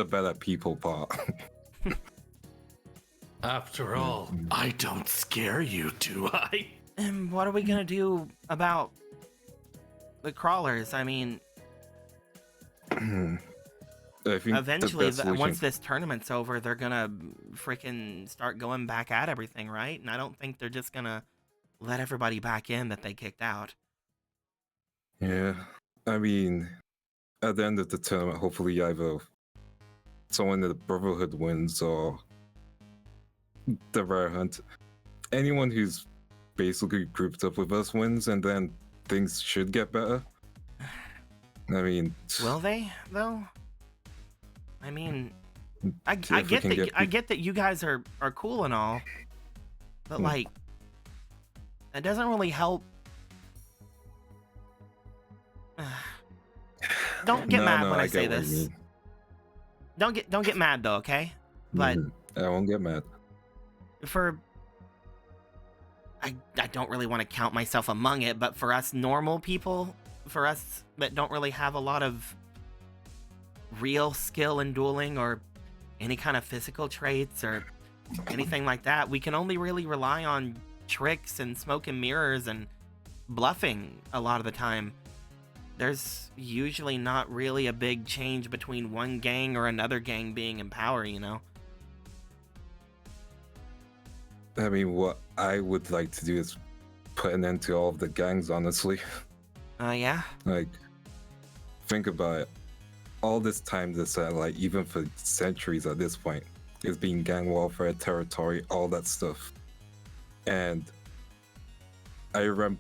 better people part.
After all, I don't scare you, do I?
And what are we gonna do about the crawlers? I mean,
I think
eventually,
the best solution-
once this tournament's over, they're gonna freaking start going back at everything, right? And I don't think they're just gonna let everybody back in that they kicked out.
Yeah, I mean, at the end of the tournament, hopefully either someone in the Brotherhood wins or the Rare Hunt. Anyone who's basically grouped up with us wins, and then things should get better. I mean,
Will they though? I mean, I
see if we
get
can
that
get
I get that you guys are cool and all, but like, that doesn't really help. Don't get mad when I say
get what you
this.
mean.
Don't get mad though, okay? But
I won't get mad.
I don't really want to count myself among it, but for us normal people, for us that don't really have a lot of real skill in dueling or any kind of physical traits or anything like that, we can only really rely on tricks and smoke and mirrors and bluffing a lot of the time. There's usually not really a big change between one gang or another gang being in power, you know?
I mean, what I would like to do is put an end to all of the gangs, honestly.
Yeah?
Like, think about it. All this time, the satellite, even for centuries at this point, is being gang warfare, territory, all that stuff. And I remember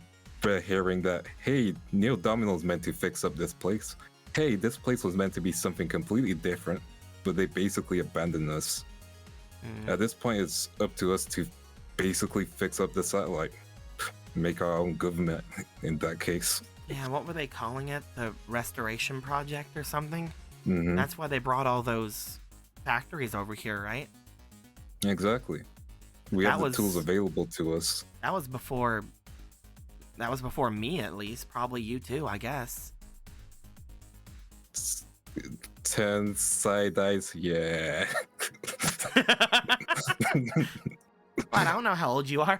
hearing that, hey, Neil Domino's meant to fix up this place. Hey, this place was meant to be something completely different, but they basically abandoned us. At this point, it's up to us to basically fix up the satellite. Make our own government in that case.
Yeah, what were they calling it? The Restoration Project or something?
Mhm.
That's why they brought all those factories over here, right?
Exactly. We have
That
the tools available to us.
That was before me, at least. Probably you too, I guess.
10 side eyes, yeah.
I don't know how old you are.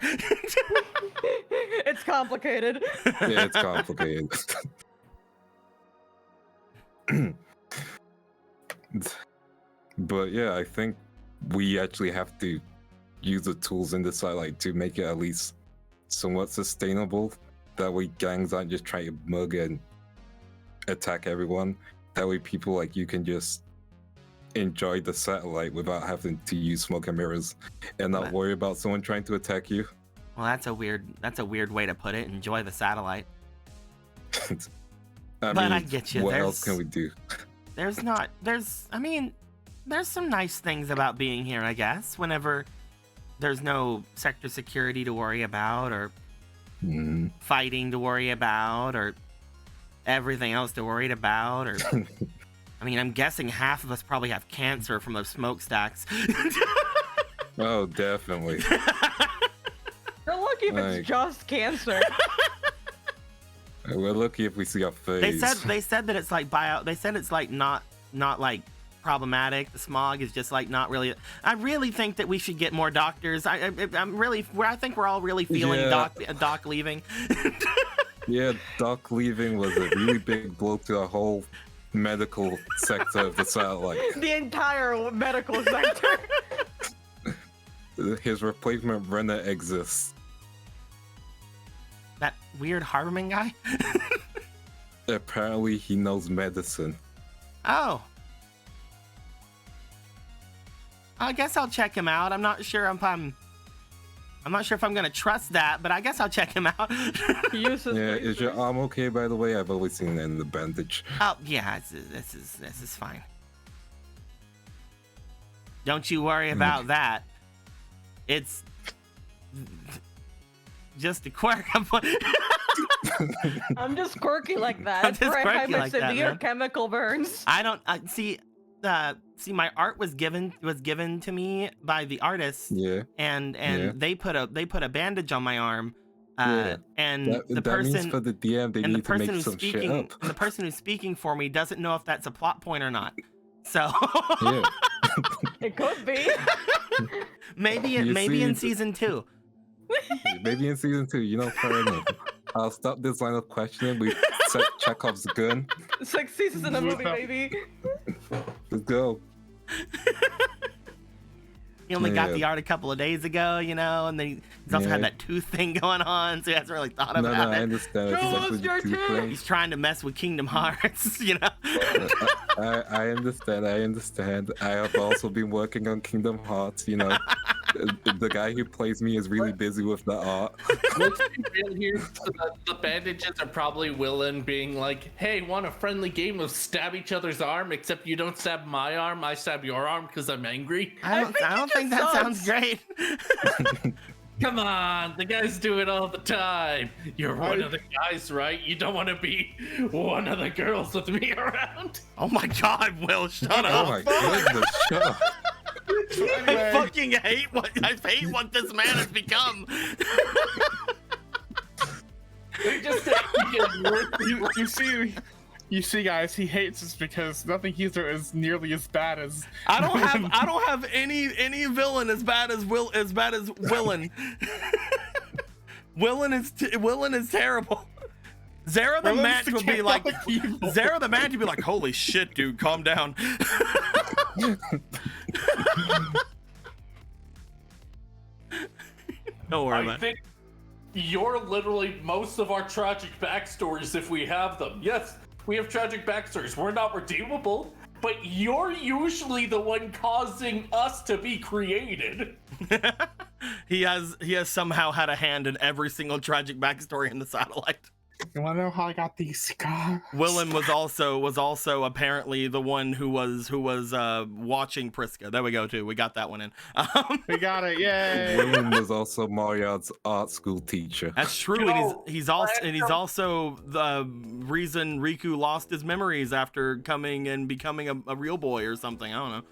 It's complicated.
Yeah, it's complicated. But yeah, I think we actually have to use the tools in the satellite to make it at least somewhat sustainable. That way gangs aren't just trying to mug and attack everyone. That way people like you can just enjoy the satellite without having to use smoke and mirrors and not worry about someone trying to attack you.
Well, that's a weird way to put it. Enjoy the satellite. I get you.
What else can we do?
There's some nice things about being here, I guess. Whenever there's no sector security to worry about, or fighting to worry about, or everything else to worry about, or I mean, I'm guessing half of us probably have cancer from those smokestacks.
Oh, definitely.
You're lucky if it's just cancer.
We're lucky if we see our face.
They said that it's like They said it's like not like problematic. The smog is just like not really. I really think that we should get more doctors. I think we're all really feeling Doc leaving.
Yeah, Doc leaving was a really big blow to the whole medical sector of the satellite.
The entire medical sector.
His replacement Renner exists.
That weird Harberman guy?
Apparently he knows medicine.
Oh. I guess I'll check him out. I'm not sure if I'm not sure if I'm gonna trust that, but I guess I'll check him out.
He uses
Yeah, is your arm okay, by the way? I've always seen it in the bandage.
Oh yeah, this is fine. Don't you worry about that. It's just a quirk.
I'm just quirky like that.
I'm just
I have
quirky
my
like that,
severe
man.
chemical burns.
I don't see. My art was given to me by the artist.
Yeah.
And
Yeah.
they put a bandage on my arm.
Yeah.
And
That
the
means
person
for the DM, they
and the
need to
person
make
who's
some shit
speaking
up.
and the person who's speaking for me doesn't know if that's a plot point or not. So
Yeah.
It could be.
maybe
You see,
in season 2.
Maybe in season 2, fair enough. I'll stop this line of questioning. We set Chekhov's gun.
6 seasons in a movie, baby.
Let's go.
He only got
Yeah.
the art a couple of days ago, and then he's also had
Yeah.
that tooth thing going on, so he hasn't really thought about
No, I
it.
understand.
Show
It's
us
actually
your
two
teeth!
things.
He's trying to mess with Kingdom Hearts,
I understand. I have also been working on Kingdom Hearts, The guy who plays me is really busy with the art.
Let's be real here. The bandages are probably Willen being like, hey, want a friendly game of stab each other's arm, except you don't stab my arm, I stab your arm because I'm angry.
I don't think that sounds great.
Come on, the guys do it all the time. You're one of the guys, right? You don't want to be one of the girls with me around.
Oh my God, Will, shut
Oh
up!
my goodness, shut up.
I fucking hate what this man has become.
They just
You see, guys, he hates us because nothing he's doing is nearly as bad as.
I don't have any villain as bad as Willen. Willen is terrible. Zara the match would be like holy shit, dude, calm down. Don't worry
I
about it.
think you're literally most of our tragic backstories if we have them. Yes, we have tragic backstories. We're not redeemable, but you're usually the one causing us to be created.
He has somehow had a hand in every single tragic backstory in the satellite.
You wanna know how I got these scars?
Willen was also apparently the one who was watching Priska. There we go too. We got that one in.
We got it, yay!
William was also Mariot's art school teacher.
That's true.
No,
He's also the reason Riku lost his memories after coming and becoming a real boy or something. I don't know.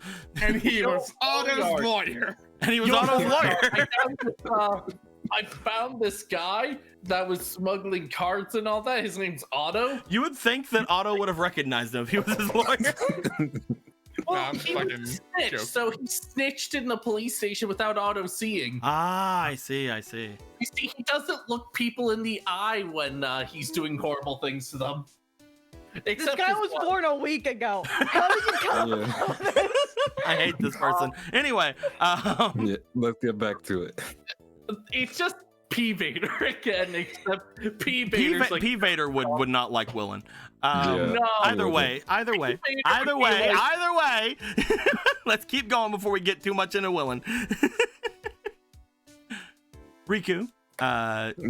And he was Otto's lawyer.
And he was Otto's lawyer.
I found this guy that was smuggling cards and all that. His name's Otto.
You would think that Otto would have recognized him if he was his lawyer.
Well,
I'm
he
fucking
was snitched,
joking.
so he snitched in the police station without Otto seeing.
Ah, I see.
You see, he doesn't look people in the eye when he's doing horrible things to them.
This
Except
guy
his
was
wife.
born a week ago. How did you come
Yeah.
up with this?
I hate this person. Anyway,
Yeah, let's get back to it.
It's just P Vader again, except P Vader's like,
P Vader would not like Willen.
Yeah.
no.
Either way. Let's keep going before we get too much into Willen. Riku,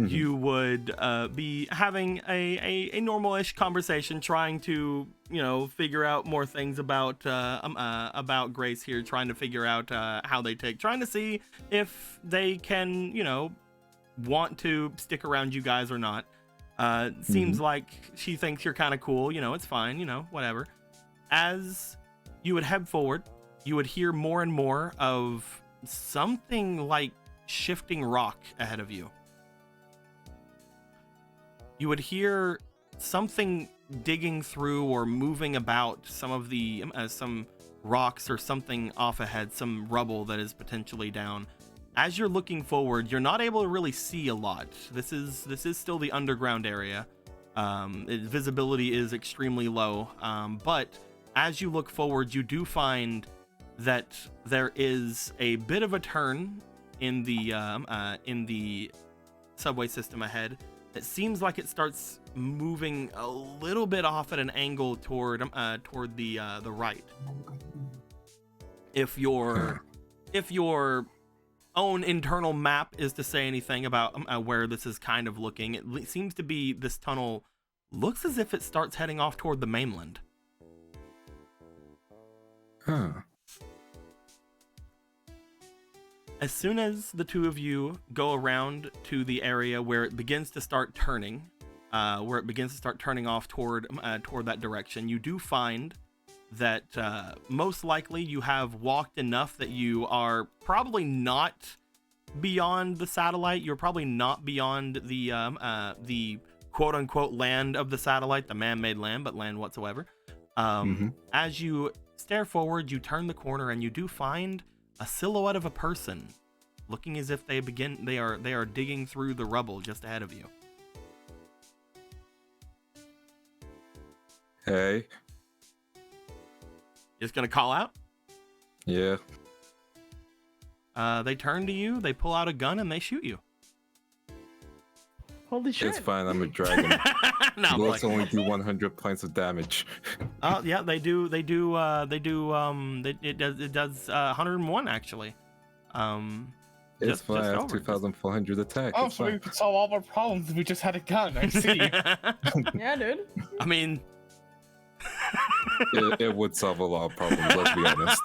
you would be having a normal-ish conversation, trying to figure out more things about Grace here, trying to figure out how they take, trying to see if they can want to stick around you guys or not. Seems like she thinks you're kind of cool, it's fine, whatever. As you would head forward, you would hear more and more of something like shifting rock ahead of you. You would hear something digging through or moving about some of the some rocks or something off ahead, some rubble that is potentially down. As you're looking forward, you're not able to really see a lot. This is still the underground area. Visibility is extremely low, but as you look forward, you do find that there is a bit of a turn in the subway system ahead. It seems like it starts moving a little bit off at an angle toward the right. If you're if your own internal map is to say anything about where this is kind of looking, it seems to be this tunnel looks as if it starts heading off toward the mainland.
Huh.
As soon as the two of you go around to the area where it begins to start turning, off toward that direction, you do find that most likely you have walked enough that you are probably not beyond the satellite. You're probably not beyond the quote-unquote land of the satellite, the man-made land, but land whatsoever. As you stare forward, you turn the corner, and you do find a silhouette of a person looking as if they are digging through the rubble just ahead of you.
Hey.
Just gonna call out?
Yeah.
They turn to you, they pull out a gun, and they shoot you.
Holy shit.
It's fine, I'm a dragon.
No,
Bullets only do 100 points of damage.
Oh yeah, they do. It does 101 actually.
It's fine, I have 2,400 attack.
Oh,
it's
so
fine.
we could solve all our problems if we just had a gun. I see.
Yeah, dude.
I mean,
it would solve a lot of problems, let's be honest.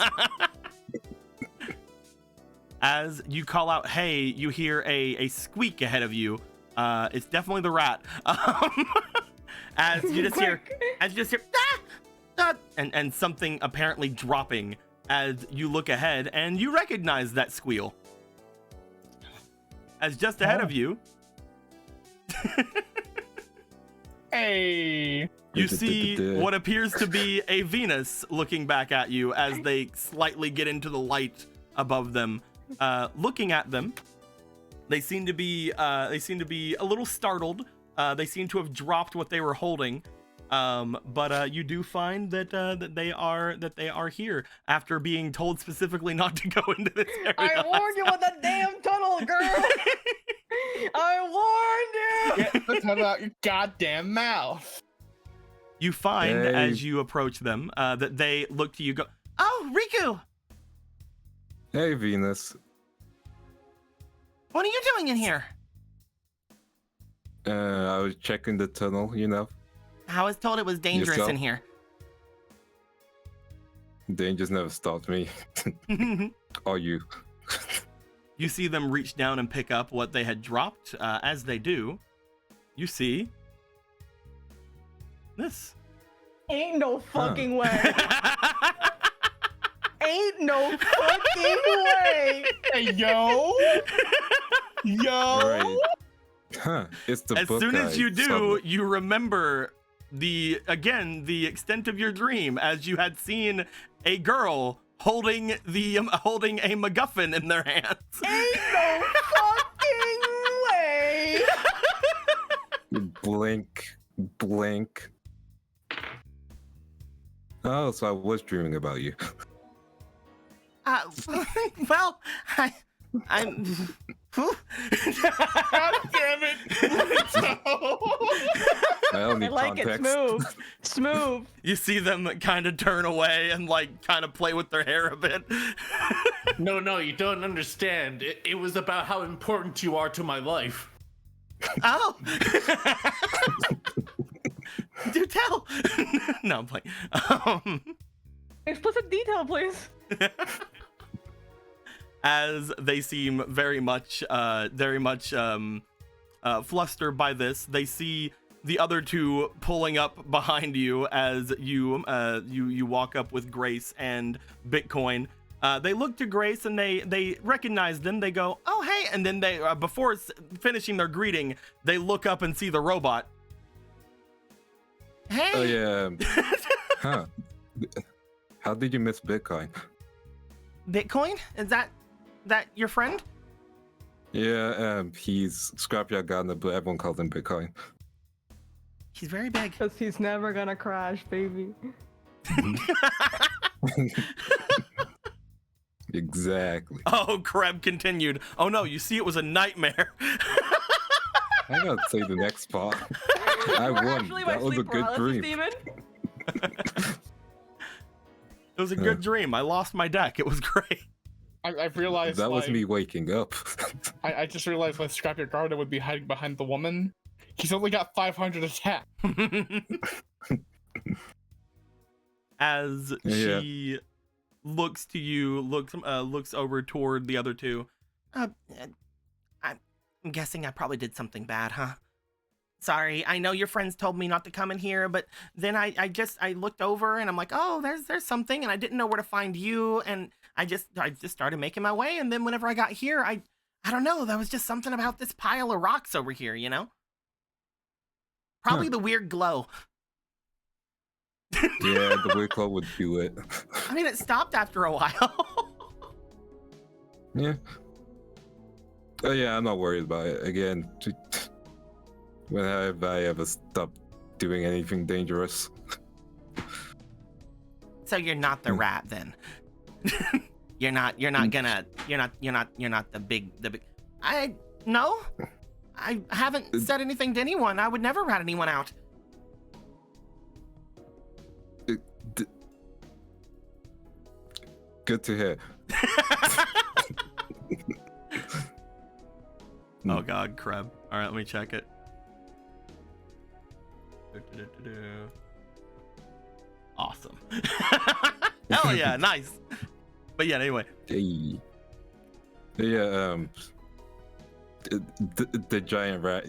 As you call out, "Hey!" you hear a squeak ahead of you. It's definitely the rat. As you just hear, and something apparently dropping. As you look ahead, and you recognize that squeal. As just ahead of you,
Hey.
you see what appears to be a Venus looking back at you as they slightly get into the light above them. Looking at them, they seem to be a little startled. They seem to have dropped what they were holding. But you do find that they are here after being told specifically not to go into this area.
I warned you with the damn tunnel, girl. I warned you.
Get the tunnel out your goddamn mouth.
You find
Hey.
as you approach them that they look to you, go, "Oh, Riku,
Hey, Venus.
What are you doing in here?
I was checking the tunnel, you know.
I was told it was dangerous
Yourself?
in here.
Dangers never stopped me. Or you.
You see them reach down and pick up what they had dropped. As they do, you see this.
Ain't no fucking way. Ain't no fucking way.
Hey, yo. Yo.
Right. Huh. It's the
As
book
soon as
I
you do,
saw.
you remember the extent of your dream, as you had seen a girl holding a MacGuffin in their hands.
Ain't no fucking way.
Blink. Oh, so I was dreaming about you.
Well, I'm.
God damn it.
I only
I like it
context.
smooth.
You see them kind of turn away and kind of play with their hair a bit.
No, you don't understand. It was about how important you are to my life.
Oh,
Do tell. No, I'm playing.
Explicit detail, please.
As they seem very much flustered by this, they see the other two pulling up behind you as you walk up with Grace and Bitcoin. They look to Grace and they recognize them. They go, "Oh, hey!" And then they, before finishing their greeting, they look up and see the robot.
hey.
Oh yeah. Huh. How did you miss Bitcoin?
Bitcoin? Is that your friend?
Yeah, he's Scrapyard Gardner, but everyone calls him Bitcoin.
He's very big.
Because he's never gonna crash, baby.
Exactly.
Oh, Kreb continued. "Oh no, you see, it was a nightmare."
I gotta say the next part. I
We're
won.
actually my
That was a
sleep
good
paralysis
dream.
demon.
It was a good dream. I lost my deck. It was great.
I've realized
That was
like,
me waking up.
I just realized when Scrapyard Garda would be hiding behind the woman. He's only got 500 attack.
As
Yeah.
she looks to you, looks over toward the other two.
I'm guessing I probably did something bad, huh? Sorry, I know your friends told me not to come in here, but then I looked over and I'm like, oh, there's something, and I didn't know where to find you, and I just started making my way, and then whenever I got here, I don't know, there was just something about this pile of rocks over here, you know? Probably the weird glow.
Yeah, the weird glow would do it.
I mean, it stopped after a while.
Yeah. Oh yeah, I'm not worried about it. Again, when have I ever stopped doing anything dangerous?
So you're not the rat then. you're not the big no. I haven't said anything to anyone. I would never rat anyone out.
Good to hear.
Oh god, Kreb. All right, let me check it. Awesome. Hell yeah, nice. But yeah, anyway.
Hey. Yeah, the giant rat.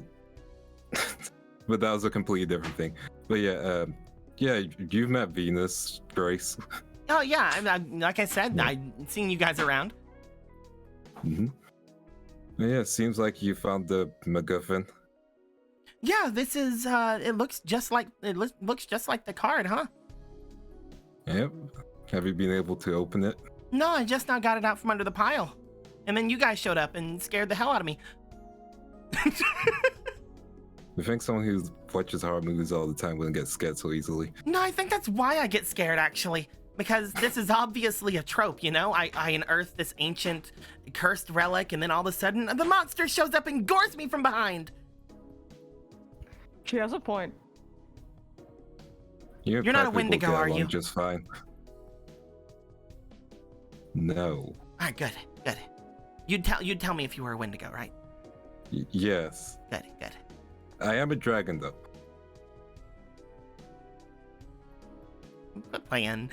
But that was a completely different thing. But yeah, yeah, you've met Venus, Grace.
Oh yeah, like I said, I've seen you guys around.
Mm-hmm. Yeah, it seems like you found the MacGuffin.
Yeah, this is. It looks just like the card, huh?
Yep. Have you been able to open it?
No, I just now got it out from under the pile, and then you guys showed up and scared the hell out of me.
You think someone who watches horror movies all the time wouldn't get scared so easily?
No, I think that's why I get scared, actually. Because this is obviously a trope, you know? I unearth this ancient, cursed relic, and then all of a sudden, the monster shows up and gores me from behind.
She has a point.
You're
not a Wendigo, are you?
Just fine. No.
Alright, good. You'd tell me if you were a Wendigo, right?
Yes.
Good.
I am a dragon, though.
Good plan.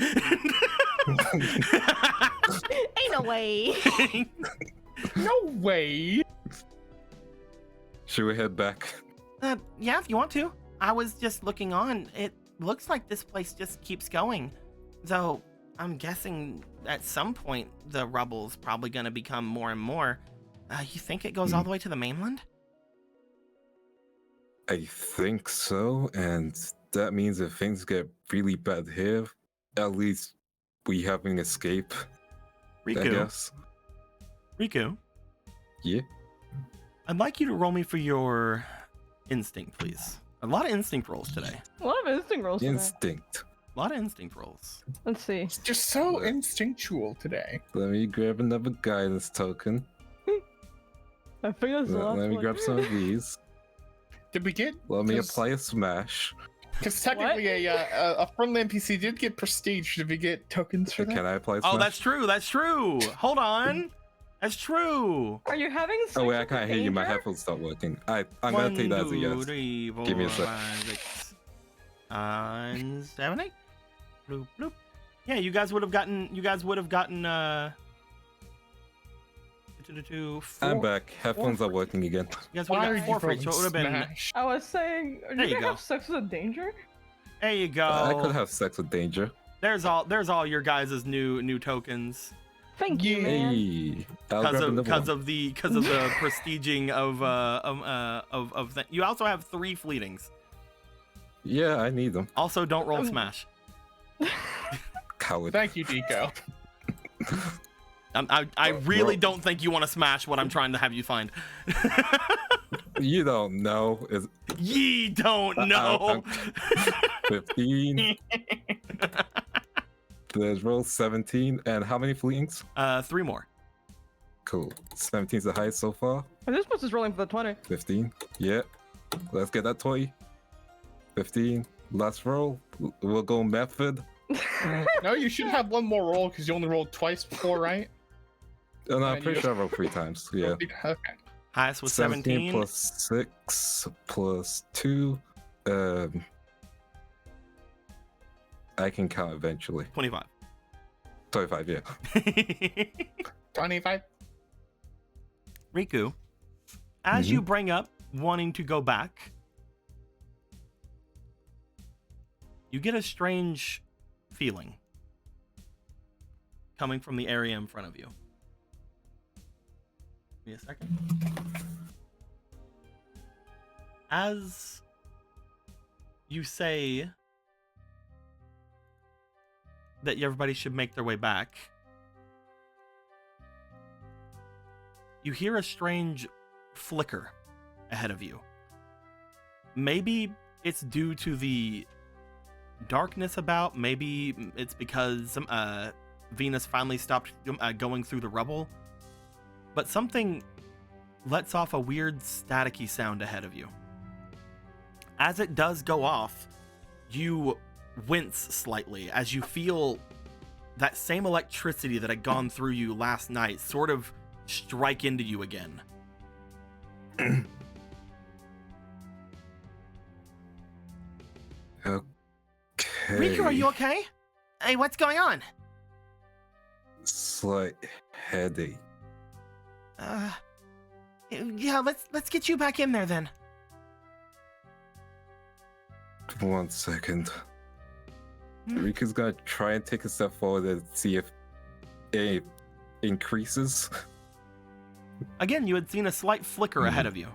Ain't no way.
No way.
Should we head back?
Yeah, if you want to. I was just looking on. It looks like this place just keeps going. Though, I'm guessing at some point the rubble's probably going to become more and more. You think it goes all the way to the mainland?
I think so, and that means if things get really bad here, at least we have an escape. I guess.
Riku,
Yeah.
I'd like you to roll me for your instinct, please. A lot of instinct rolls today.
A lot of instinct rolls today.
Instinct.
A lot of instinct rolls.
Let's see.
It's just so instinctual today.
Let me grab another guidance token.
I think that's the last
Let me
one.
grab some of these.
Did we get?
Let me apply a smash.
Because technically, a friendly NPC did get prestige. Did we get tokens for that?
Can I apply a smash?
Oh, that's true. That's true. Hold on. That's true.
Are you having sex
Oh wait, I
with
can't hear you. My
danger?
headphones stopped working. I'm gonna take that as a yes. Give me a sec.
7, 8. Bloop, bloop. Yeah, you guys would have gotten.
I'm back. Headphones are working again.
You guys would
Why
have
are
got
you
4 for each, so it would have been.
Smash?
I was saying, are
There
you
you
gonna
go.
have sex with a danger?
There you go.
I could have sex with danger.
There's all your guys' new tokens
Thank you, man.
Hey, I'll grab another
because
one.
of the prestiging of that. You also have 3 fleetings.
Yeah, I need them.
Also, don't roll smash.
Coward.
Thank you, Deco.
I really don't think you want to smash what I'm trying to have you find.
You don't know.
Ye don't know.
15. There's roll 17. And how many fleetings?
3 more.
Cool. 17's the highest so far.
And this puts us rolling for the 20.
15. Yeah. Let's get that 20. 15. Last roll. We'll go method.
No, you should have one more roll because you only rolled twice before, right?
And
And
I'm
you
pretty
just-
sure I rolled 3 times. Yeah.
Okay.
Highest was
17
17.
plus 6 plus 2. I can count eventually.
25.
25, yeah.
25.
Riku, as you bring up wanting to go back, you get a strange feeling coming from the area in front of you. Give me a second. As you say that everybody should make their way back, you hear a strange flicker ahead of you. Maybe it's due to the darkness about, maybe it's because Venus finally stopped going through the rubble, but something lets off a weird staticky sound ahead of you. As it does go off, you wince slightly as you feel that same electricity that had gone through you last night sort of strike into you again.
Okay.
Riku, are you okay? Hey, what's going on?
Slight headache.
Yeah, let's get you back in there then.
1 second.
Hmm?
Riku's gonna try and take a step forward and see if it increases.
Again, you had seen a slight flicker ahead of you.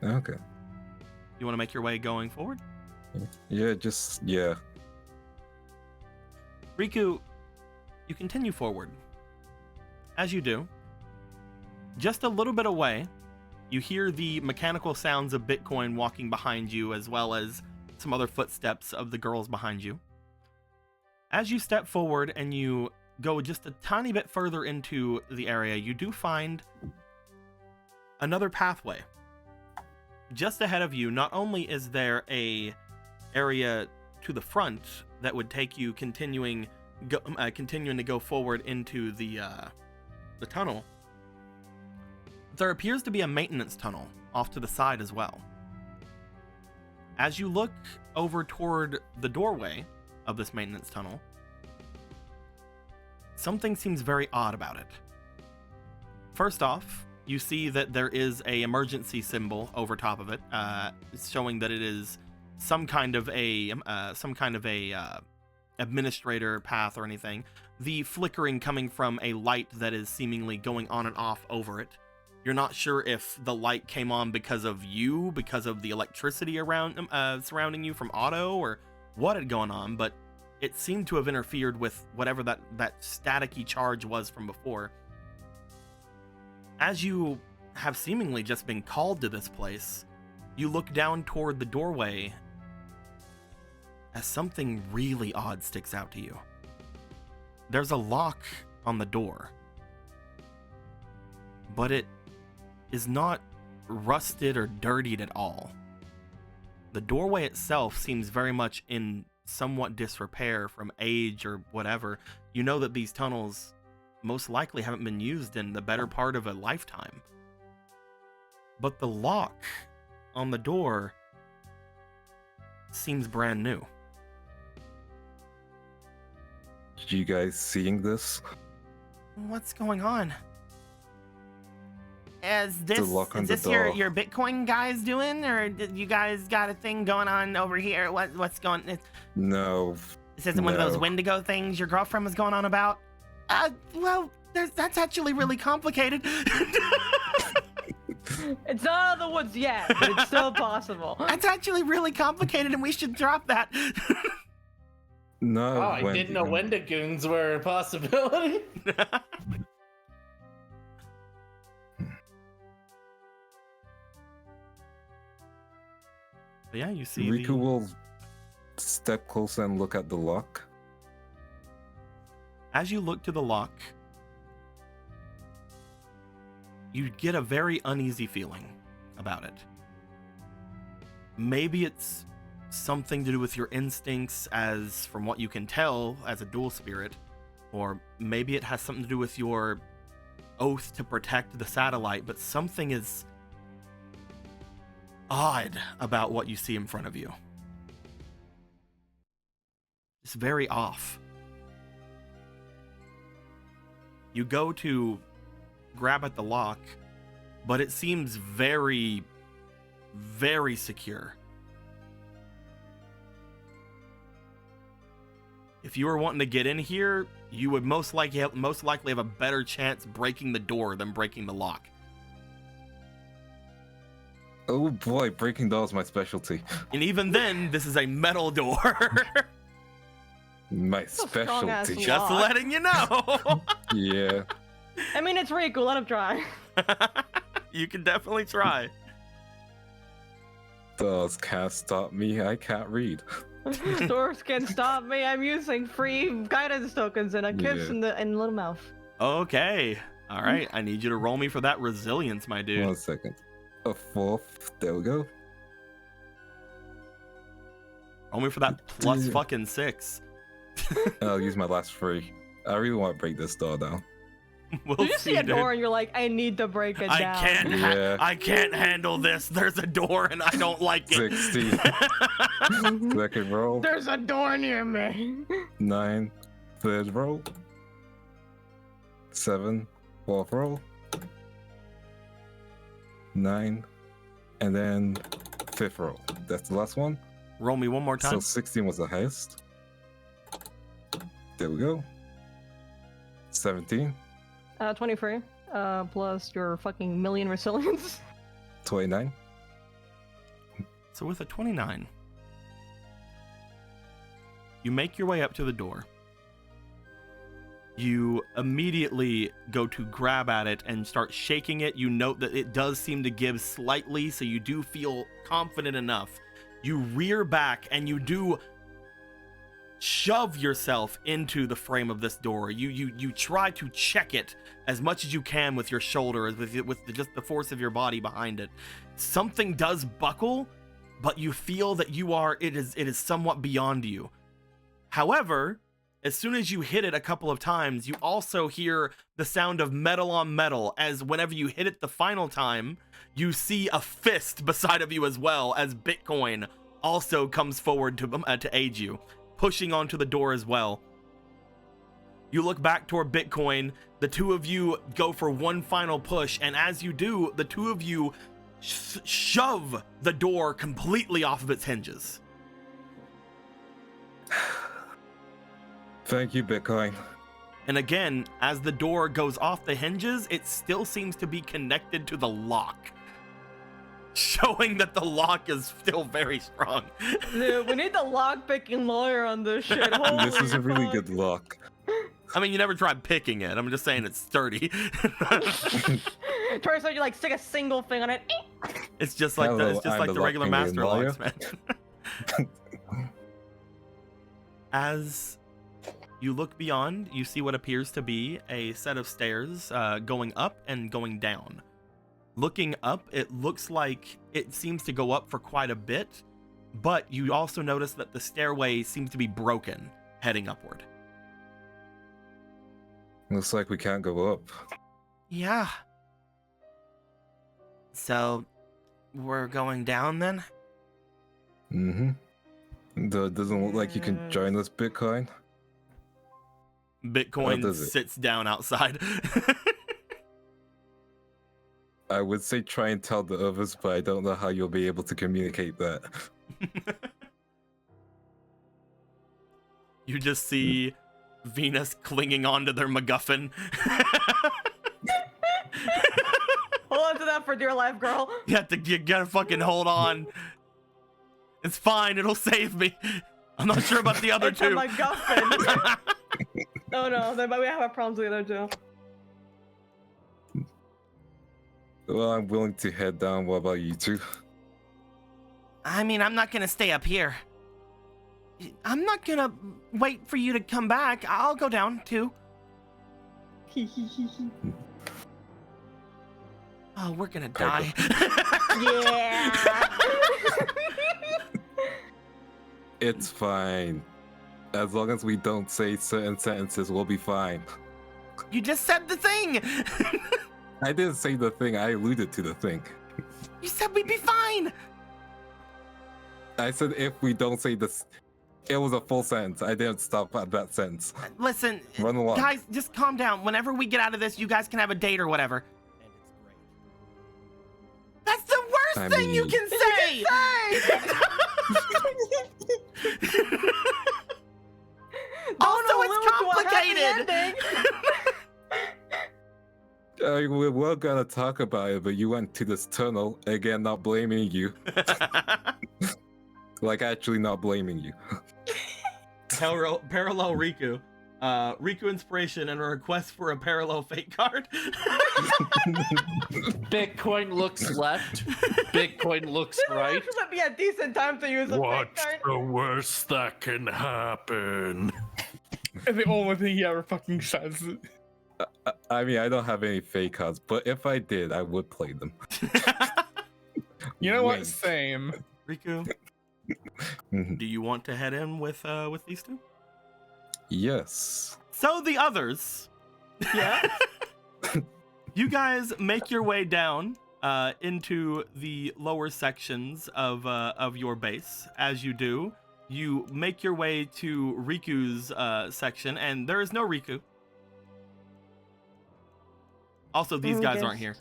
Okay.
You want to make your way going forward?
Yeah, just, yeah.
Riku, you continue forward. As you do, just a little bit away, you hear the mechanical sounds of Bitcoin walking behind you, as well as some other footsteps of the girls behind you. As you step forward and you go just a tiny bit further into the area, you do find another pathway. Just ahead of you, not only is there a area to the front that would take you continuing to go forward into the tunnel, there appears to be a maintenance tunnel off to the side as well. As you look over toward the doorway of this maintenance tunnel, something seems very odd about it. First off, you see that there is a emergency symbol over top of it, showing that it is some kind of a administrator path or anything. The flickering coming from a light that is seemingly going on and off over it. You're not sure if the light came on because of you, because of the electricity around surrounding you from Otto, or what had gone on, but it seemed to have interfered with whatever that staticky charge was from before. As you have seemingly just been called to this place, you look down toward the doorway as something really odd sticks out to you. There's a lock on the door, but it is not rusted or dirtied at all. The doorway itself seems very much in somewhat disrepair from age or whatever. You know that these tunnels most likely haven't been used in the better part of a lifetime. But the lock on the door seems brand new.
You guys seeing this?
What's going on? Is
The
this,
lock on
is
the
this
door.
your Bitcoin guys doing, or did you guys got a thing going on over here? What's going?
No.
Is this one of those
No.
Wendigo things your girlfriend was going on about? Well, that's actually really complicated.
It's not out of the woods yet, but it's still possible.
That's actually really complicated, and we should drop that.
No.
Oh, I didn't know Wendigoons were a possibility.
But yeah, you see
Riku will step closer and look at the lock.
as you look to the lock, you get a very uneasy feeling about it. Maybe it's something to do with your instincts, as from what you can tell as a dual spirit, or maybe it has something to do with your
oath to protect the satellite, but something is odd about what you see in front of you. It's very off. You go to grab at the lock, but it seems very, very secure. If you were wanting to get in here, you would most likely have a better chance breaking the door than breaking the lock.
Oh boy, breaking doors is my specialty.
And even then, this is a metal door.
My
a strong-ass
specialty.
lock.
Just letting you know.
Yeah.
I mean, it's Riku. Let him try.
You can definitely try.
Doors can't stop me. I can't read.
Doors can stop me. I'm using free guidance tokens and a kiss in the little mouth.
Okay. All right. I need you to roll me for that resilience, my dude.
1 second. A 4th. There we go.
Roll me for that plus fucking 6.
I'll use my last 3. I really want to break this door down.
We'll
You see a
dude.
door and you're like, I need to break it down.
I can't handle this. There's a door and I don't like it.
16. Second roll.
There's a door near me.
9. Third roll. 7. Fourth roll. 9. And then 5th roll. That's the last one.
Roll me one more time.
So 16 was the highest. There we go. 17.
23. Plus your fucking million resilience.
29.
So with a 29, you make your way up to the door. You immediately go to grab at it and start shaking it. You note that it does seem to give slightly, so you do feel confident enough. You rear back and you do shove yourself into the frame of this door. You try to check it as much as you can with your shoulder, with just the force of your body behind it. Something does buckle, but you feel that it is somewhat beyond you. However, as soon as you hit it a couple of times, you also hear the sound of metal on metal, as whenever you hit it the final time, you see a fist beside of you as well, as Bitcoin also comes forward to aid you, pushing onto the door as well. You look back toward Bitcoin, the two of you go for one final push, and as you do, the two of you shove the door completely off of its hinges.
Thank you, Bitcoin.
And again, as the door goes off the hinges, it still seems to be connected to the lock, showing that the lock is still very strong.
Dude, we need the lock-picking lawyer on this shit. Holy
This is a really
fuck.
good lock.
I mean, you never tried picking it. I'm just saying it's sturdy.
Turns out you like stick a single thing on it.
It's just like
Hello,
it's just
I'm
like
the
the regular
lock-picking
master
lawyer.
locks, man. As you look beyond, you see what appears to be a set of stairs going up and going down. Looking up, it looks like it seems to go up for quite a bit, but you also notice that the stairway seems to be broken heading upward.
Looks like we can't go up.
Yeah. So, we're going down then?
Mm-hmm. Though it doesn't look like you can join us, Bitcoin.
Bitcoin
does it?
sits down outside.
I would say try and tell the others, but I don't know how you'll be able to communicate that.
You just see Venus clinging onto their MacGuffin.
Hold on to that for dear life, girl.
You gotta fucking hold on. It's fine, it'll save me. I'm not sure about the other
It's
two.
a MacGuffin. Oh no, then we have problems with the other two.
Well, I'm willing to head down. What about you two?
I mean, I'm not gonna stay up here. I'm not gonna wait for you to come back. I'll go down too. Oh, we're gonna die.
Yeah.
It's fine. As long as we don't say certain sentences, we'll be fine.
You just said the thing.
I didn't say the thing. I alluded to the thing.
You said we'd be fine.
I said if we don't say this, it was a full sentence. I didn't stop at that sentence.
Listen,
Run along.
guys, just calm down. Whenever we get out of this, you guys can have a date or whatever. That's the worst thing you can say. Also, it's complicated.
We were gonna talk about it, but you went to this tunnel again. Not blaming you. Like actually not blaming you.
Parallel Riku. Riku inspiration and a request for a parallel fate card.
Bitcoin looks left. Bitcoin looks right.
This would be a decent time to use a fate card.
the worst that can happen?
And the only thing he ever fucking says.
I mean, I don't have any fake cards, but if I did, I would play them.
You know what?
Wink.
Same.
Riku,
Mhm.
do you want to head in with these two?
Yes.
So the others,
Yeah.
you guys make your way down into the lower sections of your base. As you do, you make your way to Riku's section, and there is no Riku. Also, these guys aren't here.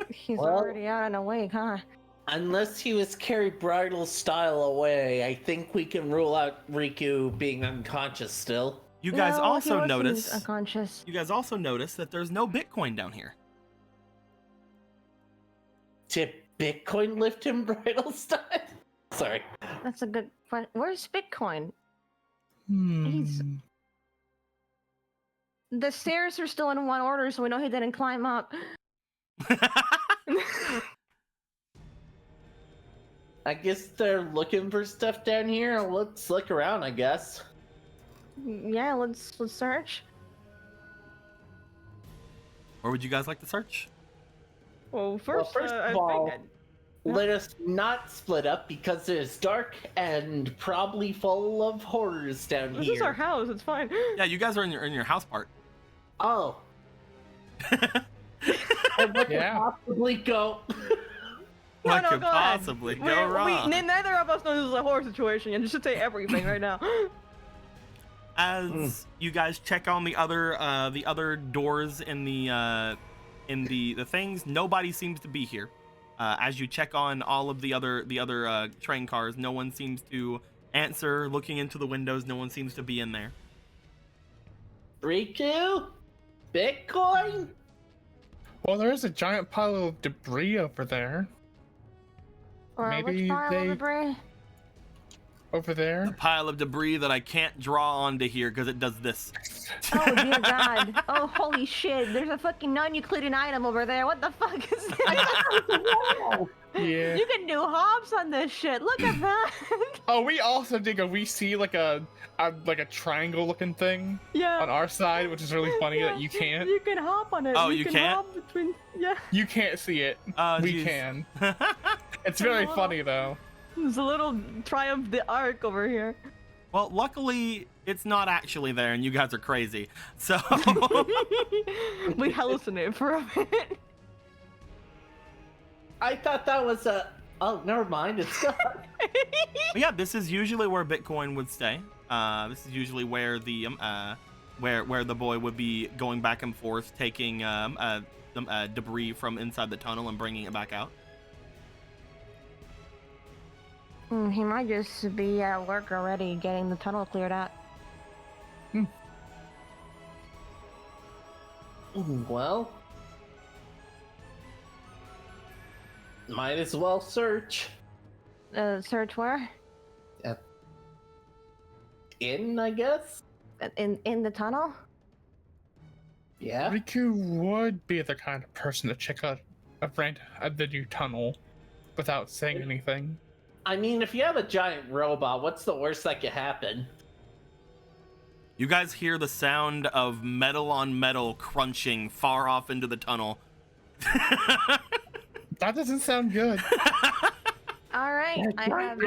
He's
Well-
already out and awake, huh?
Unless he was carried bridal style away, I think we can rule out Riku being unconscious still.
You guys
No, he
also
wasn't
notice.
unconscious.
You guys also notice that there's no Bitcoin down here.
Did Bitcoin lift him bridal style? Sorry.
That's a good question. Where's Bitcoin? He's- The stairs are still in one order, so we know he didn't climb up.
I guess they're looking for stuff down here. Let's look around, I guess.
Yeah, let's search.
Where would you guys like to search?
Well, first,
first
I
of all,
think
let us not split up because it is dark and probably full of horrors down
this
here.
is our house. It's fine.
Yeah, you guys are in your house part.
Oh. And what could
Yeah.
possibly go?
What
no,
could
go ahead.
possibly go wrong?
Neither of us knows this is a horror situation. You should say everything right now.
As you guys check on the other doors in the things, nobody seems to be here. As you check on all of the other train cars, no one seems to answer. Looking into the windows, no one seems to be in there.
Riku? Bitcoin?
Well, there is a giant pile of debris over there.
Or
Maybe
which pile
they-
of debris?
Over there.
A pile of debris that I can't draw onto here because it does this.
Oh dear God! Oh holy shit! There's a fucking non-Euclidean item over there. What the fuck is that?
Yeah.
You can do hops on this shit. Look at that.
Oh, we also we see like a triangle looking thing
Yeah.
on our side, which is really funny that you can't.
You can hop on it.
Oh, you
can
can't?
hop between. Yeah.
You can't see it.
Oh,
We
geez.
can. It's very funny though.
There's a little Triumph the Arc over here.
Well, luckily it's not actually there, and you guys are crazy. So
We hallucinate for a bit.
I thought that was a. Oh, never mind. It's gone.
But yeah, this is usually where Bitcoin would stay. This is usually where the where the boy would be going back and forth, taking some debris from inside the tunnel and bringing it back out.
He might just be at work already, getting the tunnel cleared out.
Well, might as well search.
Search where?
I guess.
In the tunnel?
Yeah.
Riku would be the kind of person to check out the new tunnel without saying anything.
I mean, if you have a giant robot, what's the worst that could happen?
You guys hear the sound of metal on metal crunching far off into the tunnel.
That doesn't sound good.
All right, I have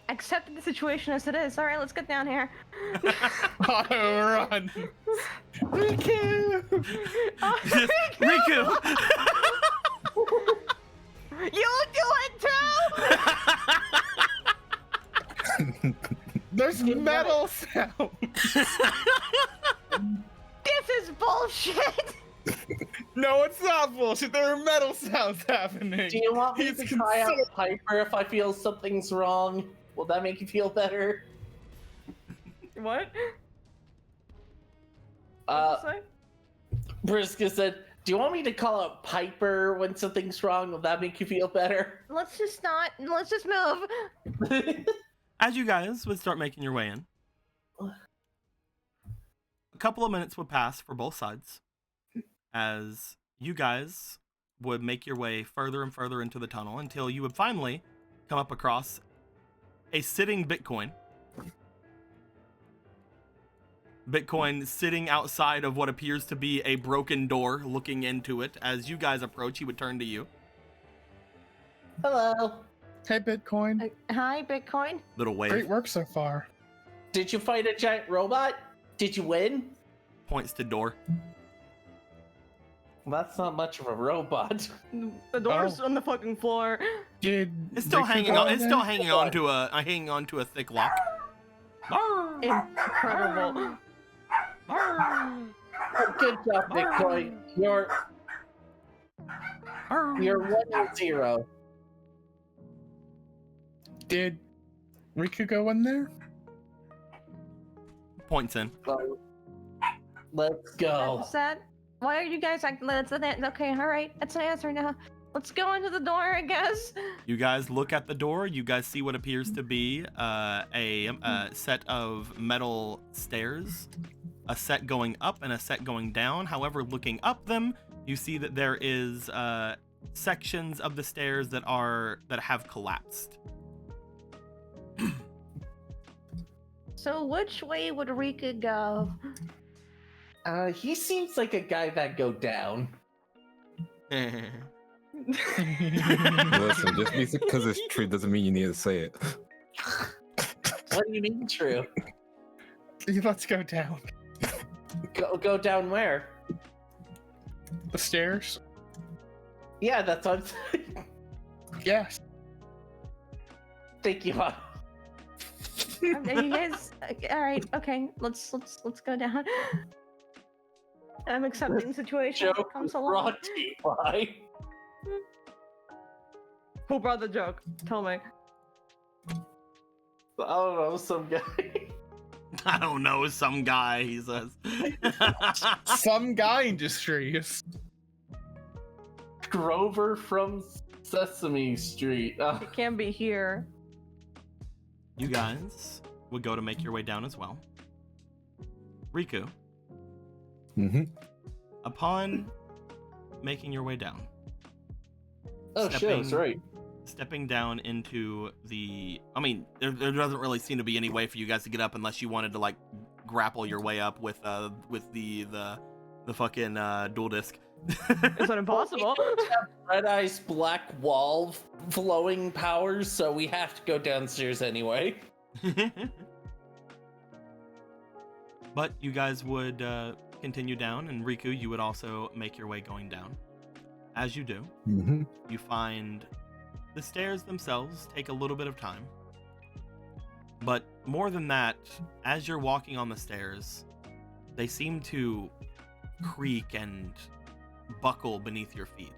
accepting the situation as it is. All right, let's get down here.
Auto run. Riku.
Riku!
You do it too.
There's metal sound.
This is bullshit.
No, it's not bullshit. There are metal sounds happening.
Do you want me
He's
to try out
concerned.
Piper if I feel something's wrong? Will that make you feel better?
What?
Uh,
What'd
Briska said, do you want me to call out Piper when something's wrong? Will that make you feel better?
Let's just not. Let's just move.
As you guys would start making your way in, a couple of minutes would pass for both sides as you guys would make your way further and further into the tunnel until you would finally come up across a sitting Bitcoin. Bitcoin sitting outside of what appears to be a broken door, looking into it. As you guys approach, he would turn to you.
Hello.
Hey, Bitcoin.
Hi, Bitcoin.
Little wave.
Great work so far.
Did you fight a giant robot? Did you win?
Points to door.
Well, that's not much of a robot.
The door's on the fucking floor.
Did
It's still
Riku
hanging
go
on.
in
It's
there?
still hanging on to a thick lock.
Incredible.
Oh, good job, Bitcoin. You're 1-0.
Did Riku go in there?
Points in.
So, let's go.
What's that? Why are you guys acting? Okay, all right. That's an answer now. Let's go into the door, I guess.
You guys look at the door. You guys see what appears to be a set of metal stairs, a set going up and a set going down. However, looking up them, you see that there is sections of the stairs that have collapsed.
So which way would Rika go?
He seems like a guy that go down.
Listen, just because it's true doesn't mean you need to say it.
What do you mean true?
Let's go down
Go down where?
the stairs.
Yeah, that's what I'm saying.
Yes.
Thank you.
You guys, all right, okay. Let's go down. I'm accepting the situation. as it
Joke
comes
was
along.
brought to you by.
Who brought the joke? Tell me.
I don't know, some guy.
I don't know, some guy, he says.
Some guy industries.
Grover from Sesame Street.
It can't be here.
You guys would go to make your way down as well. Riku,
Mm-hmm.
upon making your way down,
Oh, shit, that's right.
stepping down into the, I mean, there doesn't really seem to be any way for you guys to get up unless you wanted to like grapple your way up with the fucking dual disc.
Is that impossible?
Red Eye's black wall flowing powers, so we have to go downstairs anyway.
But you guys would continue down, and Riku, you would also make your way going down. As you do,
Mm-hmm.
you find the stairs themselves take a little bit of time. But more than that, as you're walking on the stairs, they seem to creak and buckle beneath your feet.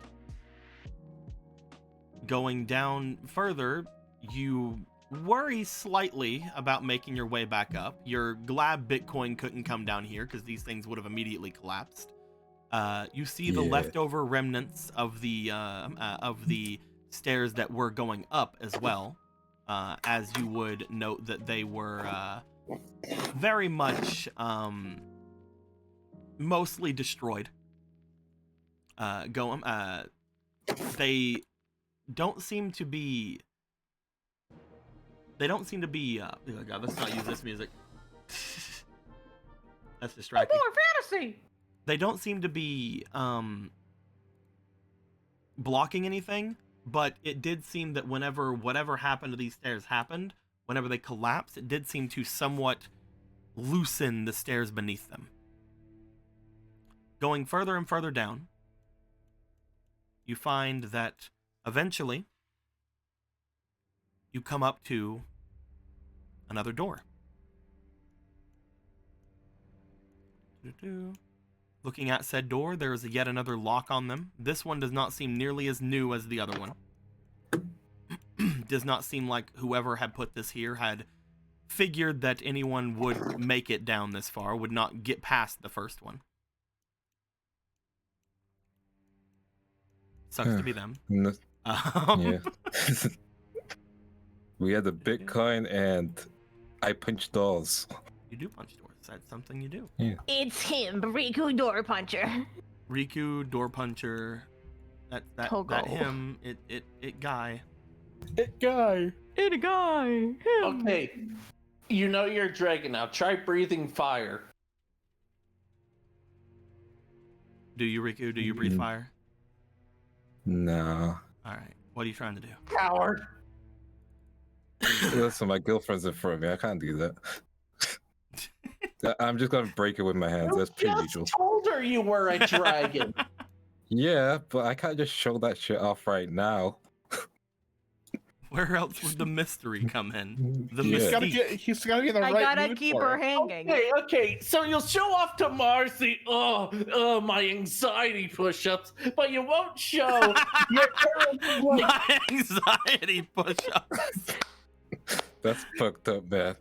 Going down further, you worry slightly about making your way back up. You're glad Bitcoin couldn't come down here because these things would have immediately collapsed. You see the
Yeah.
leftover remnants of the stairs that were going up as well, as you would note that they were very much mostly destroyed. They don't seem to be. They don't seem to be. Oh God, let's not use this music. That's distracting.
More fantasy.
They don't seem to be blocking anything, but it did seem that whenever whatever happened to these stairs happened,
whenever they collapsed, it did seem to somewhat loosen the stairs beneath them. Going further and further down, you find that eventually you come up to another door. Looking at said door, there is yet another lock on them. This one does not seem nearly as new as the other one. Does not seem like whoever had put this here had figured that anyone would make it down this far, would not get past the first one. Sucks to be them.
Yeah. We had a Bitcoin and I punch doors.
You do punch doors. That's something you do.
Yeah.
It's him, Riku Door Puncher.
Riku, door puncher. That him. It guy.
It guy.
It a guy. Him.
Okay, you know you're a dragon now. Try breathing fire.
Do you, Riku? Do you breathe fire?
No.
All right. What are you trying to do?
Coward.
Listen, my girlfriend's in front of me. I can't do that. I'm just gonna break it with my hands. That's pretty
just
usual.
told her you were a dragon.
Yeah, but I can't just show that shit off right now.
Where else would the mystery come in? The
Yeah.
mystique.
He's gotta get in the
I
right
gotta
mood
keep
for
her
it.
hanging.
Okay, so you'll show off to Marcy, my anxiety push-ups, but you won't show your current
My anxiety push-ups.
That's fucked up, man.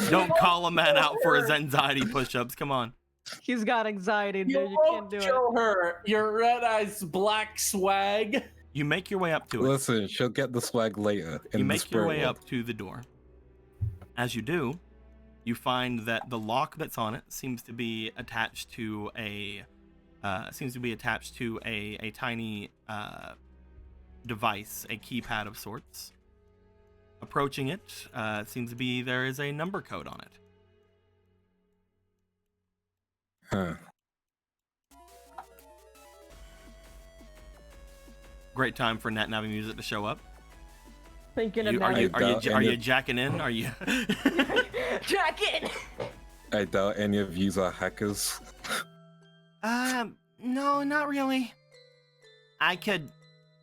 Don't call a man out for his anxiety push-ups. Come on.
He's got anxiety, dude.
You
You can't
won't
do it.
show her your red eyes black swag.
You make your way up to it.
Listen, she'll get the swag later.
You
in the
make your
spirit
way
world.
up to the door. As you do, you find that the lock that's on it seems to be attached to a tiny device, a keypad of sorts. Approaching it, seems to be there is a number code on it.
Huh.
Great time for Nat Navi music to show up.
Thinking
You-
about it.
are you jacking in? Are you?
Jack in.
I doubt any of you are hackers.
No, not really. I could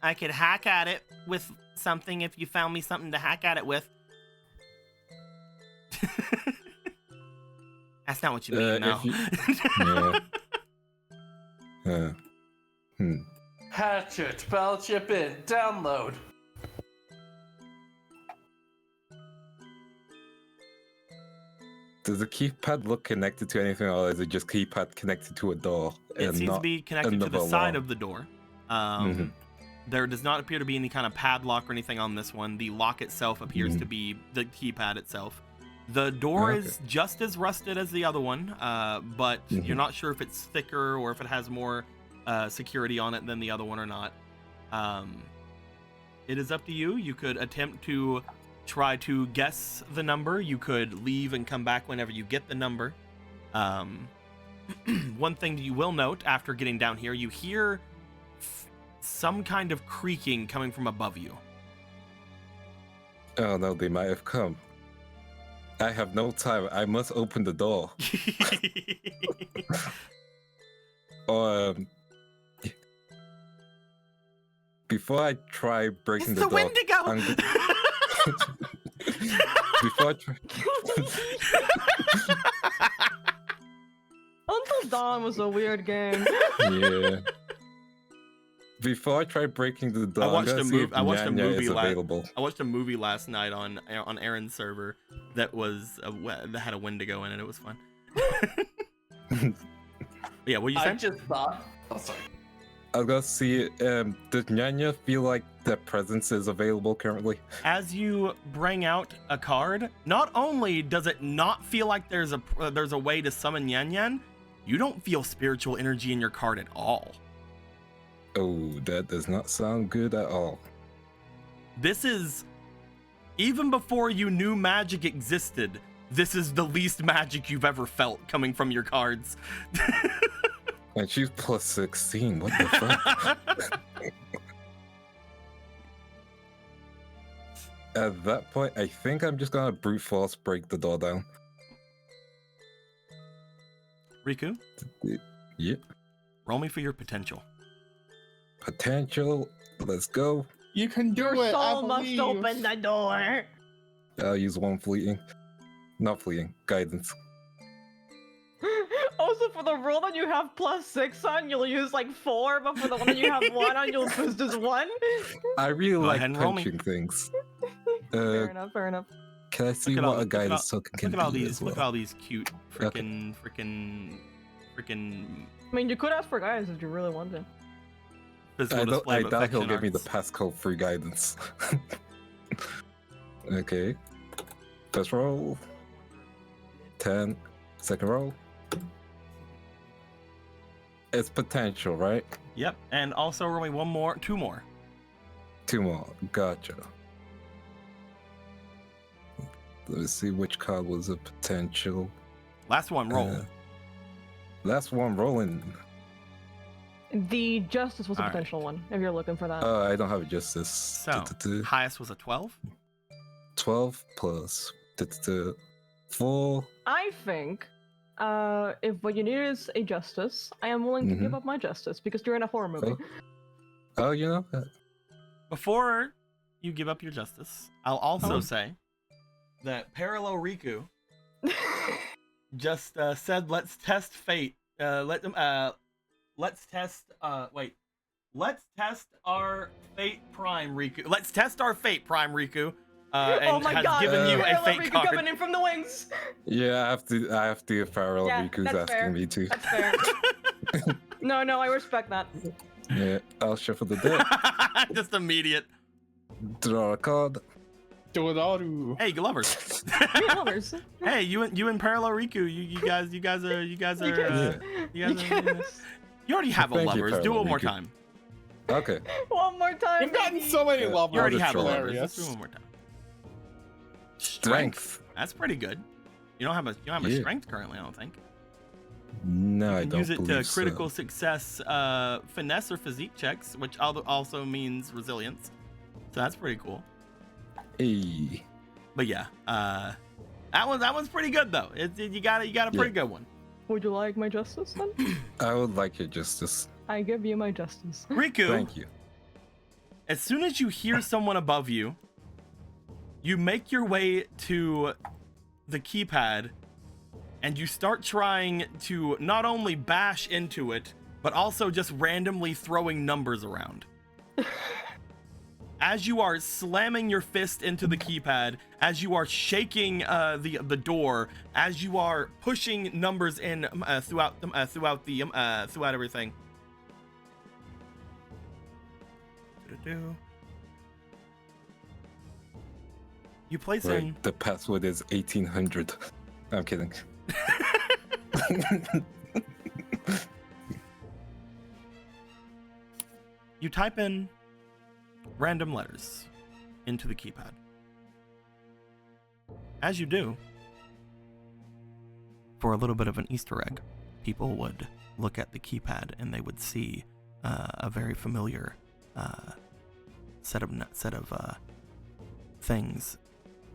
hack at it with something if you found me something to hack at it with. That's not what you mean, no.
Yeah.
Hatchet, battle chip in, download.
Does the keypad look connected to anything, or is it just keypad connected to a door?
It
and
seems to
not
be connected to the
another
side
wall?
of the door.
Mhm.
There does not appear to be any kind of padlock or anything on this one. The lock itself appears to be the keypad itself. The door
Okay.
is just as rusted as the other one, but you're not sure if it's thicker or if it has more security on it than the other one or not. It is up to you. You could attempt to try to guess the number. You could leave and come back whenever you get the number. One thing that you will note after getting down here, you hear some kind of creaking coming from above you.
Oh no, they might have come. I have no time. I must open the door. Or before I try breaking
It's
the
the
door,
Wendigo!
before I try,
Until Dawn was a weird game.
yeah. Before I try breaking the door,
I watched
I'm
a
gonna see
movie.
if
I watched a
Nyanya
movie
is
last.
available.
I watched a movie last night on Aaron's server that was that had a Wendigo in it. It was fun. Yeah, what you
I
saying?
just thought. Oh, sorry.
I was gonna see. Does Nyanya feel like their presence is available currently?
As you bring out a card, not only does it not feel like there's a way to summon Yan Yan, you don't feel spiritual energy in your card at all.
Oh, that does not sound good at all.
This is, even before you knew magic existed, this is the least magic you've ever felt coming from your cards.
And she's plus 16. What the fuck? At that point, I think I'm just gonna brute force break the door down.
Riku,
Yep.
roll me for your potential.
Potential. Let's go.
You can do
Your
it.
soul
I
must
believe.
open the door.
I'll use one fleeting. Not fleeting. Guidance.
Also, for the roll that you have +6 on, you'll use like 4, but for the one that you have 1 on, you'll boost just 1.
I really
Go
like
ahead and roll me.
punching things.
Fair enough, fair enough.
Can I see
Look at
what
all-
a
look at all-
guidance token can
Look at all
do
these.
as well?
Look at all these cute
Okay.
freaking
I mean, you could ask for guidance if you really wanted.
physical display
I
of
doubt he'll
affection
give me the
arts.
passcode free guidance. Okay. First roll. 10. Second roll. It's potential, right?
Yep, and also roll me two more.
2 more. Gotcha. Let's see which card was a potential.
Last one, roll.
Last one rolling.
The justice was a
All right.
potential one, if you're looking for that.
I don't have justice.
So, highest was a 12.
12 plus 4.
I think, if what you need is a justice, I am willing to give up my justice because you're in a horror movie.
Oh, you know?
Before you give up your justice, I'll also say that Parallel Riku just said, "Let's test fate. Let's test. Let's test our fate, Prime Riku. Let's test our fate, Prime Riku." And
Oh my
has
god,
given you a
Parallel
fate
Riku
card.
coming in from the wings.
Yeah, I have to parallel
Yeah,
Riku's
that's
asking
fair.
me to.
That's fair. No, I respect that.
Yeah, I'll shuffle the deck,
Just immediate.
draw a card.
Dodaru.
Hey, lovers.
You're lovers.
Hey, you and Parallel Riku, you guys are. You already have a
Thank you,
lovers. Do it one
Parallel
more
Riku.
time.
Okay.
One more time.
You've gotten
baby.
so many
Yeah,
love
You already
I'll
have a
just roll.
lovers. Let's do it one more time. Strength. That's pretty good. You don't have a
Yeah.
strength currently, I don't think.
No, I
You can
don't
use it to
believe so.
critical success, finesse or physique checks, which also means resilience. So that's pretty cool.
Hey.
But yeah, that one's pretty good though. You got a pretty good one.
Would you like my justice then?
I would like your justice.
I give you my justice.
Riku,
Thank you.
as soon as you hear someone above you, you make your way to the keypad and you start trying to not only bash into it, but also just randomly throwing numbers around. As you are slamming your fist into the keypad, as you are shaking the door, as you are pushing numbers in throughout everything. You place in.
Right, the password is 1800. I'm kidding.
You type in random letters into the keypad. As you do, for a little bit of an Easter egg, people would look at the keypad and they would see a very familiar set of things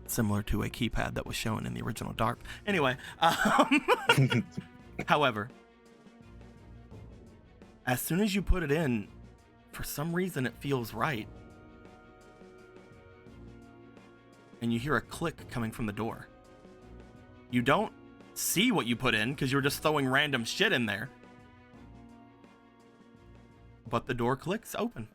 similar to a keypad that was shown in the original DARP. Anyway, however, as soon as you put it in, for some reason it feels right. And you hear a click coming from the door. You don't see what you put in because you're just throwing random shit in there. But the door clicks open.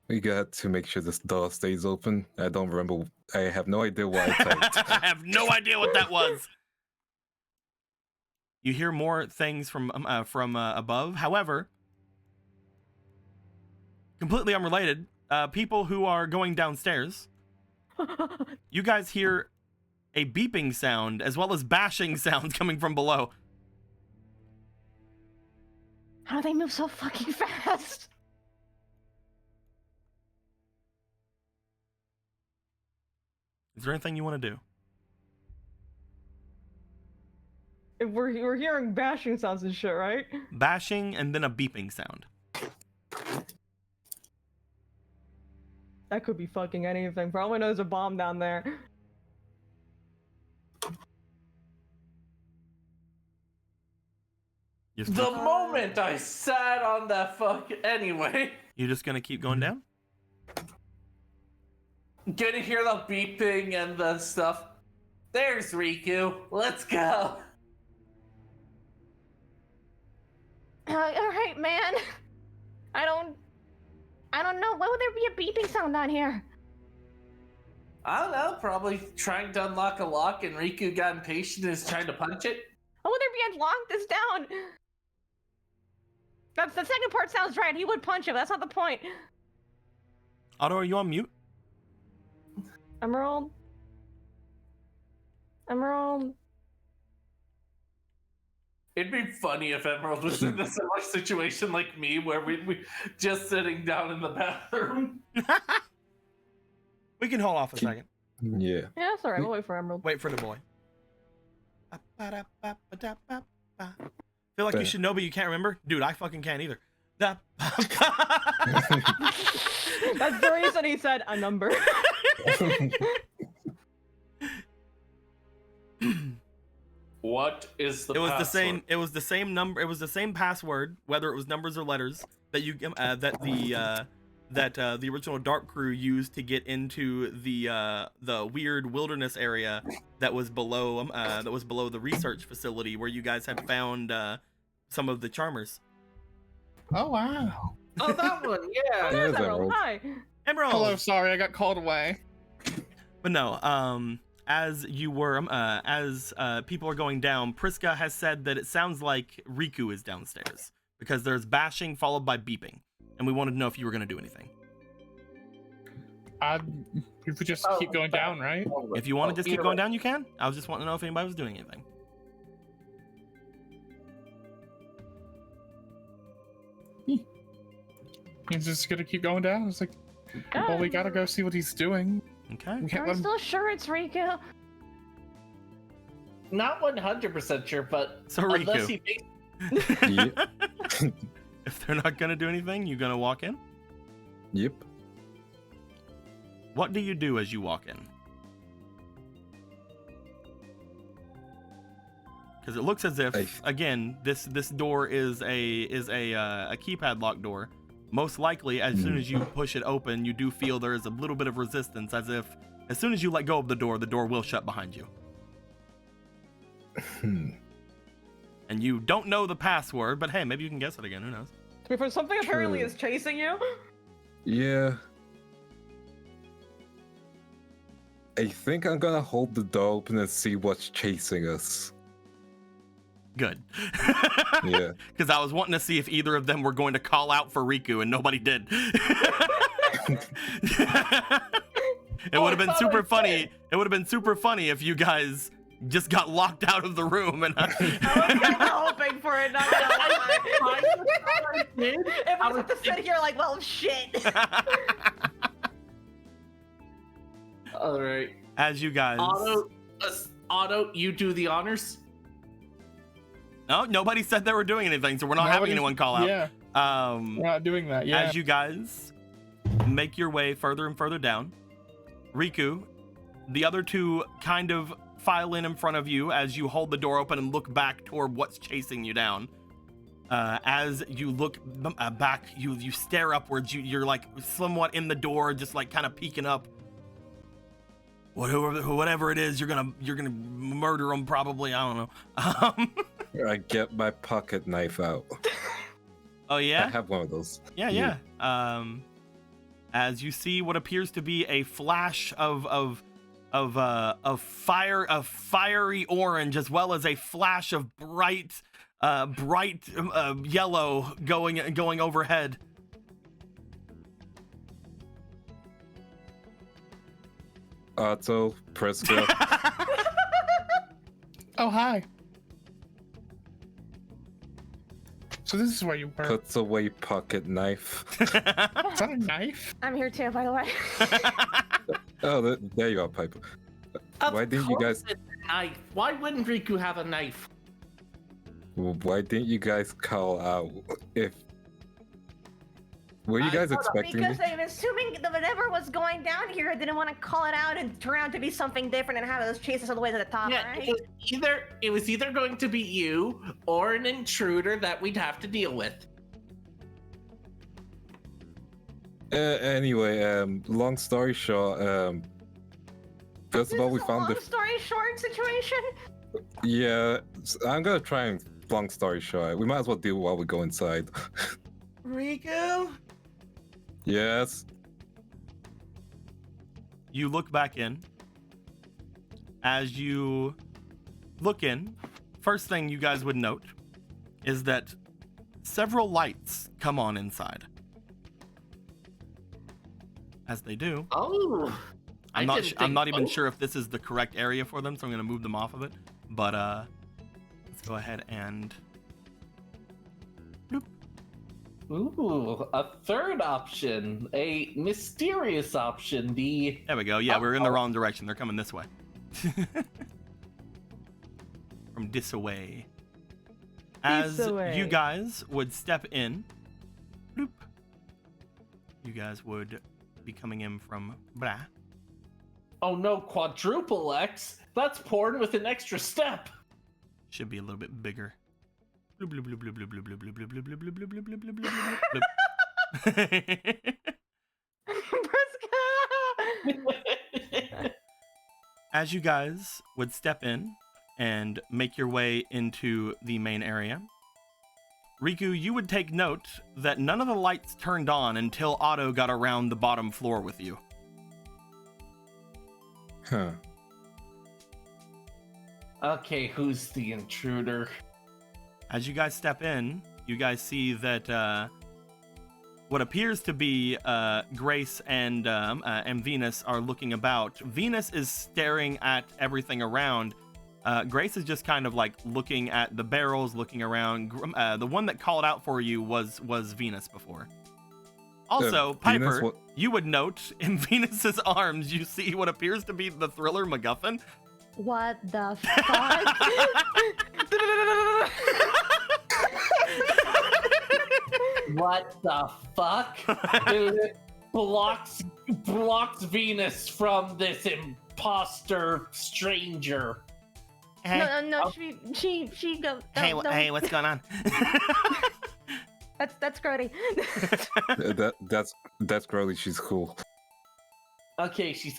We got to make sure this door stays open. I don't remember. I have no idea what I typed.
I have no idea what that was. You hear more things from above. However, completely unrelated, people who are going downstairs, you guys hear a beeping sound as well as bashing sounds coming from below.
How do they move so fucking fast?
Is there anything you want to do?
If we're hearing bashing sounds and shit, right?
Bashing and then a beeping sound.
That could be fucking anything. For all we know, there's a bomb down there.
The moment I sat on that anyway.
You just gonna keep going down?
Gonna hear the beeping and the stuff. There's Riku. Let's go.
All right, man. I don't know. Why would there be a beeping sound down here?
I don't know. Probably trying to unlock a lock, and Riku got impatient and is trying to punch it.
Why would there be a lock this down? That's the second part sounds right. He would punch him. That's not the point.
Otto, are you on mute?
Emerald.
It'd be funny if Emerald was in a similar situation like me, where we just sitting down in the bathroom.
We can hold off a second.
Yeah.
Yeah, it's alright. We'll wait for Emerald.
Wait for the boy. Feel like you should know, but you can't remember? Dude, I fucking can't either.
That's the reason he said a number.
What is the
It was
password?
the same. It was the same number. It was the same password, whether it was numbers or letters that you that the original Dark crew used to get into the weird wilderness area that was below the research facility where you guys had found some of the charmers.
Oh wow.
Oh, that one, yeah.
Oh, there's
There's
Emerald.
Emerald.
Hi.
Emerald.
Hello, sorry, I got called away.
But no, as you were, as people are going down, Priska has said that it sounds like Riku is downstairs because there's bashing followed by beeping, and we wanted to know if you were going to do anything.
If we just keep going down, right?
If you want to just keep going down, you can. I was just wanting to know if anybody was doing anything.
He's just gonna keep going down. It's like, well, we gotta go see what he's doing.
Okay.
We can't
Are
let
we
him...
still sure it's Riku?
Not 100% sure, but
So
unless
Riku.
he makes
Yep.
If they're not gonna do anything, you gonna walk in?
Yep.
What do you do as you walk in? Because it looks as if, again, this door is a keypad lock door. Most likely, as soon as you push it open, you do feel there is a little bit of resistance, as if as soon as you let go of the door will shut behind you. And you don't know the password, but hey, maybe you can guess it again. Who knows?
Because something apparently
True.
is chasing you.
Yeah. I think I'm gonna hold the door open and see what's chasing us.
Good.
Yeah.
Because I was wanting to see if either of them were going to call out for Riku, and nobody did. It would have been super funny. It would have been super funny if you guys just got locked out of the room and
I was kind of hoping for it. Not gonna lie. If I was to sit here like, well, shit.
All right.
as you guys.
Otto, you do the honors.
No, nobody said they were doing anything, so we're not having anyone call out.
Yeah, we're not doing that. Yeah.
As you guys make your way further and further down, Riku, the other two kind of file in front of you as you hold the door open and look back toward what's chasing you down. As you look back, you stare upwards. You're like somewhat in the door, just like kind of peeking up. Whatever it is, you're gonna murder them probably. I don't know.
I get my pocket knife out.
Oh yeah.
I have one of those.
Yeah. As you see what appears to be a flash of fiery orange, as well as a flash of bright yellow going overhead.
Otto, Priska.
Oh, hi. So this is where you were.
Puts away pocket knife.
Is that a knife?
I'm here too, by the way.
Oh, there you are, Piper. Why didn't you guys?
It's a knife. Why wouldn't Riku have a knife?
Why didn't you guys call out if Were you guys expecting me?
Because I'm assuming that whatever was going down here, I didn't want to call it out and turn out to be something different and have us chase us all the way to the top,
Yeah,
right?
it was either going to be you or an intruder that we'd have to deal with.
Anyway, long story short, first of all, we
This is a
found
long story short situation.
Yeah, I'm gonna try and long story short. We might as well do it while we go inside.
Riku?
Yes.
You look back in. As you look in, first thing you guys would note is that several lights come on inside. As they do,
Oh,
I'm not even sure if this is the correct area for them, so I'm gonna move them off of it. But let's go ahead and bloop.
Ooh, a third option, a mysterious option.
There we go. Yeah, we're in the wrong direction. They're coming this way. From this away. As you guys would step in, bloop, you guys would be coming in from blah.
Oh no, quadruple X? That's porn with an extra step.
Should be a little bit bigger. Bloop, bloop, bloop, bloop, bloop, bloop, bloop, bloop, bloop, bloop, bloop, bloop, bloop, bloop, bloop, bloop. As you guys would step in and make your way into the main area, Riku, you would take note that none of the lights turned on until Otto got around the bottom floor with you.
Huh.
Okay, who's the intruder?
As you guys step in, you guys see that what appears to be Grace and Venus are looking about. Venus is staring at everything around. Grace is just kind of like looking at the barrels, looking around. The one that called out for you was Venus before. Also, Piper,
Venus,
you would note in Venus's arms, you see what appears to be the Thriller MacGuffin.
What the fuck?
What the fuck? It blocks Venus from this imposter stranger.
Hey,
No, she go.
hey, what's going on?
That's Grody.
That's Grody. She's cool.
Okay, she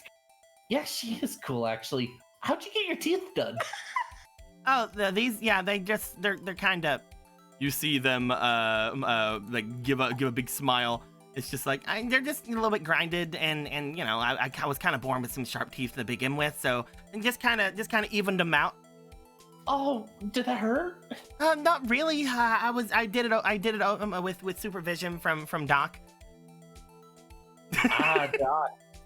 is cool actually. How'd you get your teeth done?
Oh, they're kind of.
You see them like give a big smile. It's just like they're just a little bit grinded, and you know I was kind of born with some sharp teeth to begin with, so just kind of evened them out.
Oh, did that hurt?
Not really. I did it with supervision from Doc.
Doc.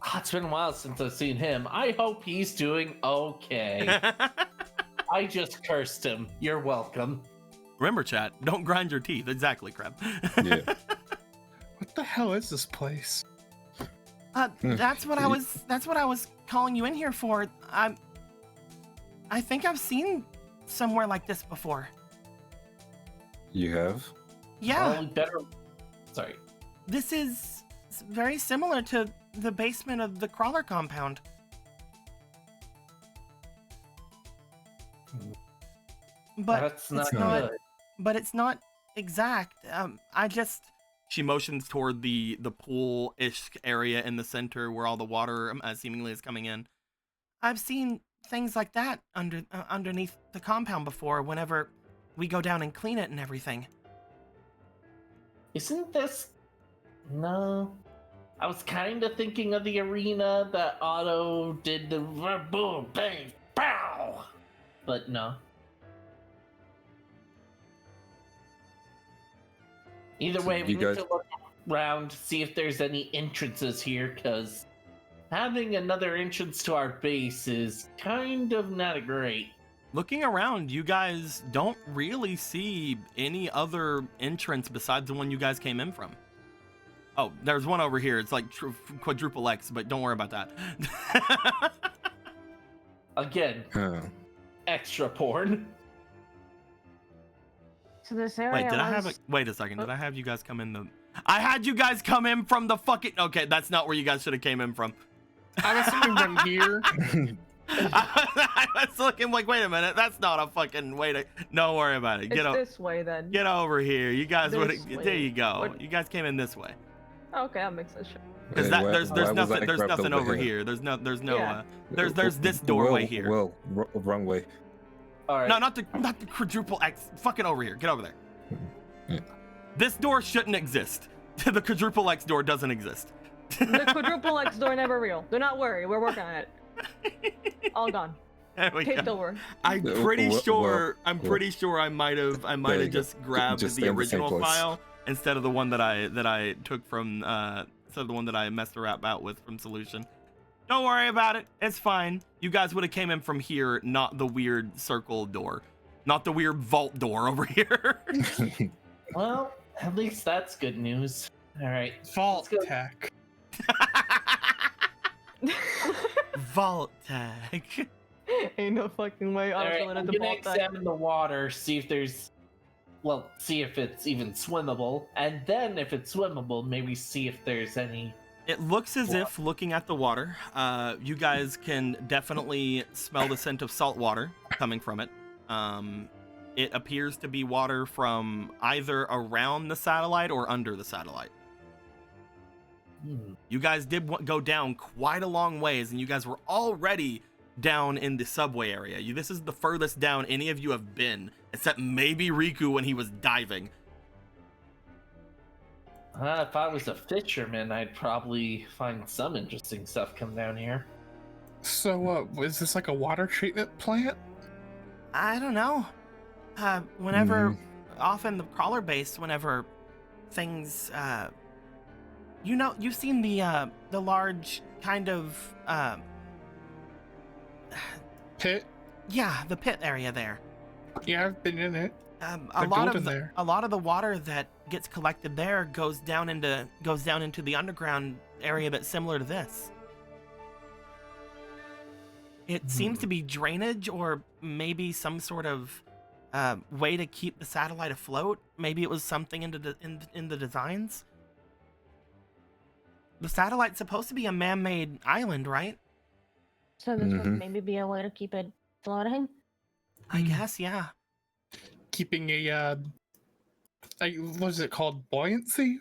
Oh, it's been a while since I've seen him. I hope he's doing okay. I just cursed him. You're welcome.
Remember, chat, don't grind your teeth. Exactly, Crab.
Yeah.
What the hell is this place?
That's what I was calling you in here for. I think I've seen somewhere like this before.
You have?
Yeah.
Sorry.
This is very similar to the basement of the crawler compound. But
That's not
it's not.
good.
But it's not exact.
She motions toward the pool-ish area in the center where all the water seemingly is coming in.
I've seen things like that underneath the compound before. Whenever we go down and clean it and everything.
Isn't this? No. I was kind of thinking of the arena that Otto did the boom, bang, pow. But no. Either way, we need to look around, see if there's any entrances here, because having another entrance to our base is kind of not great.
Looking around, you guys don't really see any other entrance besides the one you guys came in from. Oh, there's one over here. It's like quadruple X, but don't worry about that.
Again, extra porn.
So this area
Wait, wait a second. Did I have you guys come in the... I had you guys come in from the fucking. Okay, that's not where you guys should have came in from.
I was thinking from here.
I was looking like, wait a minute, that's not a fucking way to. Don't worry about it.
It's this way then.
Get over here. You guys would.
This way.
There you go.
What-
You guys came in this way.
Okay, that makes sense.
Because
Why-
there's
why was
nothing
I
there's
grabbed
nothing over here. There's no
Yeah.
there's this doorway
Well,
here.
Well, wrong way.
All right.
No, not the quadruple X. Fucking over here. Get over there.
Yeah.
This door shouldn't exist. The quadruple X door doesn't exist.
The quadruple X door never real. Do not worry, we're working on it. All gone.
There we
Take
go.
over.
I'm pretty
Well,
sure. I'm
well.
pretty sure I might have
There you go.
just grabbed
Just
the
stay in the same
original
place.
file instead of the one that I took from instead of the one that I messed around about with from Solution. Don't worry about it. It's fine. You guys would have came in from here, not the weird circle door, not the weird vault door over here.
Well, at least that's good news. All right.
Vault
Let's go.
tech.
Vault tag.
Ain't no fucking way.
All
I'm
right.
filling
I'm
in the
gonna
vault back.
examine the water, see if there's, well, see if it's even swimmable, and then if it's swimmable, maybe see if there's any.
It looks as if, looking at the water, you guys can definitely smell the scent of salt water coming from it. It appears to be water from either around the satellite or under the satellite. You guys did go down quite a long ways, and you guys were already down in the subway area. This is the furthest down any of you have been, except maybe Riku when he was diving.
If I was a fisherman, I'd probably find some interesting stuff come down here.
So, is this like a water treatment plant?
I don't know. Whenever, often the crawler base, whenever things, you've seen the large kind of,
Pit?
yeah, the pit area there.
Yeah, I've been in it.
A
They're
lot
golden
of
there.
a lot of the water that gets collected there goes down into the underground area that's similar to this. It seems to be drainage or maybe some sort of way to keep the satellite afloat. Maybe it was something in the designs. The satellite's supposed to be a man-made island, right?
So this would maybe be a way to keep it floating.
I guess, yeah.
Keeping a, what is it called? Buoyancy?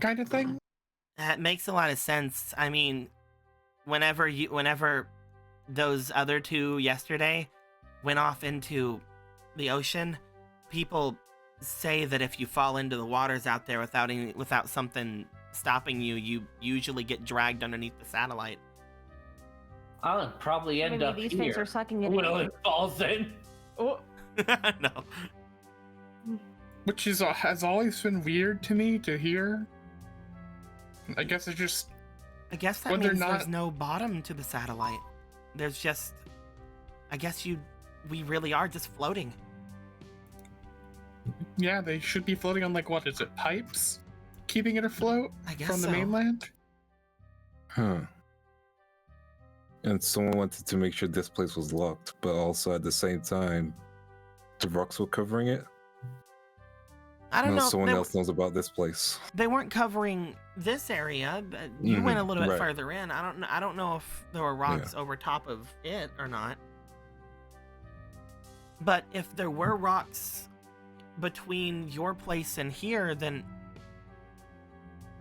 Kind of thing?
That makes a lot of sense. I mean, whenever those other two yesterday went off into the ocean, people say that if you fall into the waters out there without something stopping you, you usually get dragged underneath the satellite.
I'll probably end
Maybe
up
these
here
things are sucking it
when
in.
it falls in.
Oh,
No.
Which has always been weird to me to hear. I guess it's just...
I guess that
When they're
means there's
not-
no bottom to the satellite. There's just, I guess we really are just floating.
Yeah, they should be floating on, like, what is it, pipes? Keeping it afloat
I guess
from the
so.
mainland?
Huh. And someone wanted to make sure this place was locked, but also at the same time, the rocks were covering it.
I don't know.
Someone else knows about this place.
They weren't covering this area. But you went a little bit
right.
further in. I don't know if there were rocks over top of it or not. But if there were rocks between your place and here, then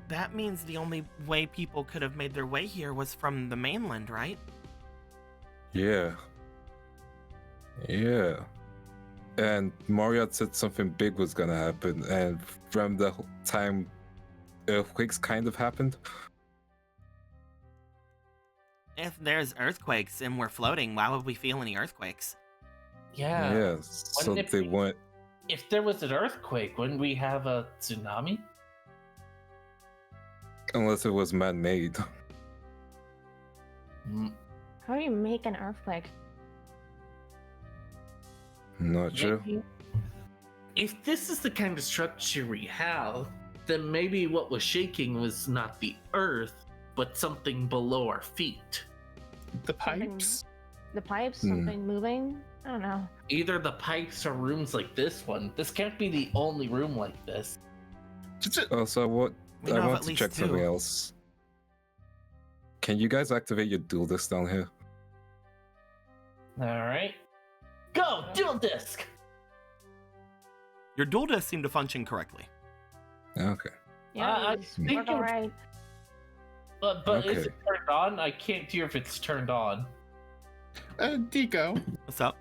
that means the only way people could have made their way here was from the mainland, right?
Yeah. Yeah. And Mario had said something big was gonna happen, and from the time earthquakes kind of happened.
If there's earthquakes and we're floating, why would we feel any earthquakes?
Yeah.
Yeah, so
Wouldn't it
they
be-
went.
If there was an earthquake, wouldn't we have a tsunami?
Unless it was man-made.
How do you make an earthquake?
Not sure.
If this is the kind of structure we have, then maybe what was shaking was not the earth, but something below our feet.
The pipes?
The pipes?
Hmm.
Something moving? I don't know.
Either the pipes or rooms like this one. This can't be the only room like this.
Also, what
We
I
know of
want
at
to
least
check something
two.
else. Can you guys activate your dual disc down here?
All right. Go, dual disc.
Your dual discs seem to function correctly.
Okay.
Yeah,
I
it's
think
work
it-
alright.
But is
Okay.
it turned on? I can't hear if it's turned on.
Deco,
What's up?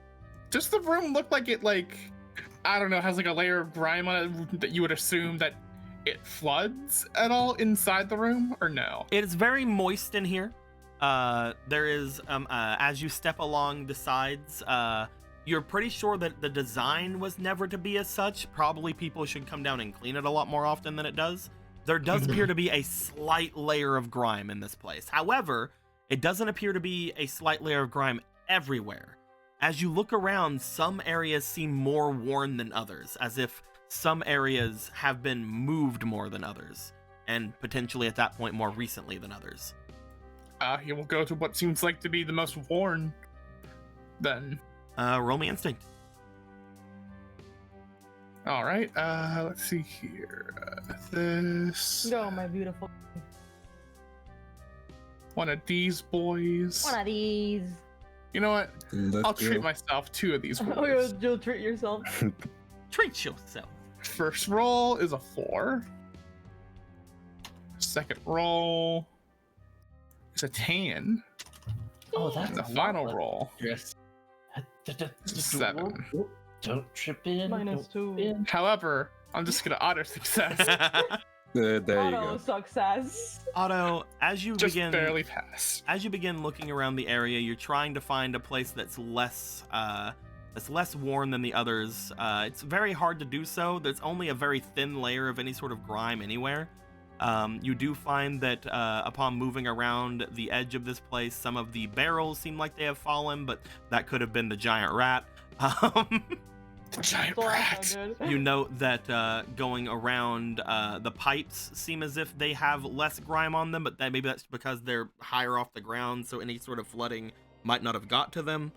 does the room look like it, like, I don't know, has like a layer of grime on it that you would assume that it floods at all inside the room, or no?
It is very moist in here. There is, as you step along the sides, you're pretty sure that the design was never to be as such. Probably people should come down and clean it a lot more often than it does. There does appear to be a slight layer of grime in this place. However, it doesn't appear to be a slight layer of grime everywhere. As you look around, some areas seem more worn than others, as if some areas have been moved more than others, and potentially at that point more recently than others.
He will go to what seems like to be the most worn, then.
Roll me instinct.
All right, let's see here. This
Go, my beautiful.
one of these boys.
One of these.
You know what?
Let's
I'll treat
go.
myself 2 of these
Oh,
boys.
you'll treat yourself.
Treat yourself.
First roll is a 4. Second roll is a 10.
Oh, that's
And the
a lot
final
less
roll
dangerous.
is a 7.
Don't trip in.
Minus
don't
2.
trip in.
However, I'm just gonna auto success.
There you
Auto
go.
success.
Otto, as you
Just
begin
barely pass.
as you begin looking around the area, you're trying to find a place that's less worn than the others. It's very hard to do so. There's only a very thin layer of any sort of grime anywhere. You do find that upon moving around the edge of this place, some of the barrels seem like they have fallen, but that could have been the giant rat.
The giant
Still not
rat.
so good.
You note that going around, the pipes seem as if they have less grime on them, but maybe that's because they're higher off the ground, so any sort of flooding might not have got to them.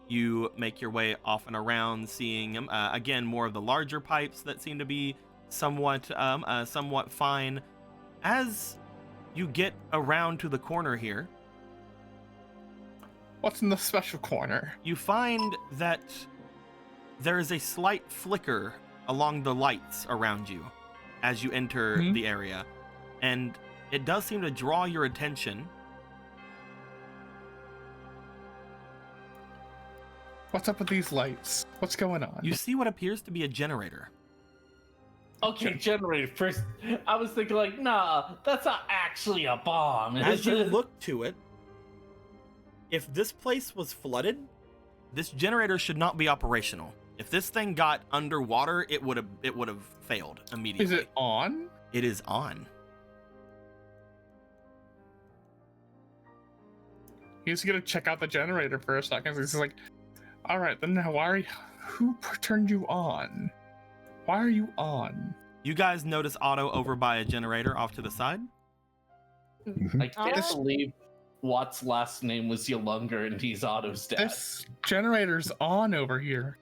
You make your way off and around, seeing again more of the larger pipes that seem to be somewhat fine. As you get around to the corner here,
What's in the special corner?
you find that there is a slight flicker along the lights around you as you enter
Hmm?
the area, and it does seem to draw your attention.
What's up with these lights? What's going on?
You see what appears to be a generator.
Okay, generator first. I was thinking like, nah, that's not actually a bomb.
As you look to it, if this place was flooded, this generator should not be operational. If this thing got underwater, it would have failed immediately.
Is it on?
It is on.
He's gonna check out the generator for a second. He's like, all right, then now who turned you on? Why are you on?
You guys notice Otto over by a generator off to the side.
I can't
Otto?
believe Watt's last name was Yolunga and he's Otto's dad.
This generator's on over here,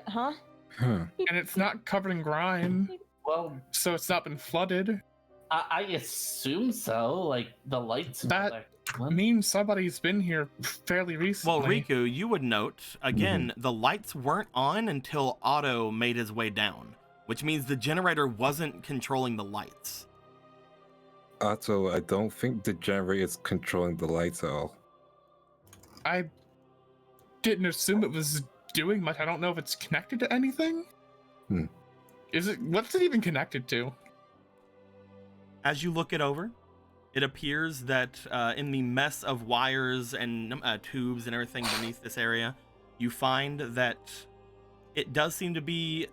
Huh?
Huh.
and it's not covered in grime,
Well,
so it's not been flooded.
I assume so. Like the lights. and all
That
that.
means somebody's been here fairly recently.
Well, Riku, you would note, again, the lights weren't on until Otto made his way down, which means the generator wasn't controlling the lights.
Otto, I don't think the generator is controlling the lights at all.
I didn't assume it was doing much. I don't know if it's connected to anything.
Hmm.
Is it? What's it even connected to?
As you look it over, it appears that in the mess of wires and tubes and everything beneath this area, you find that it does seem to be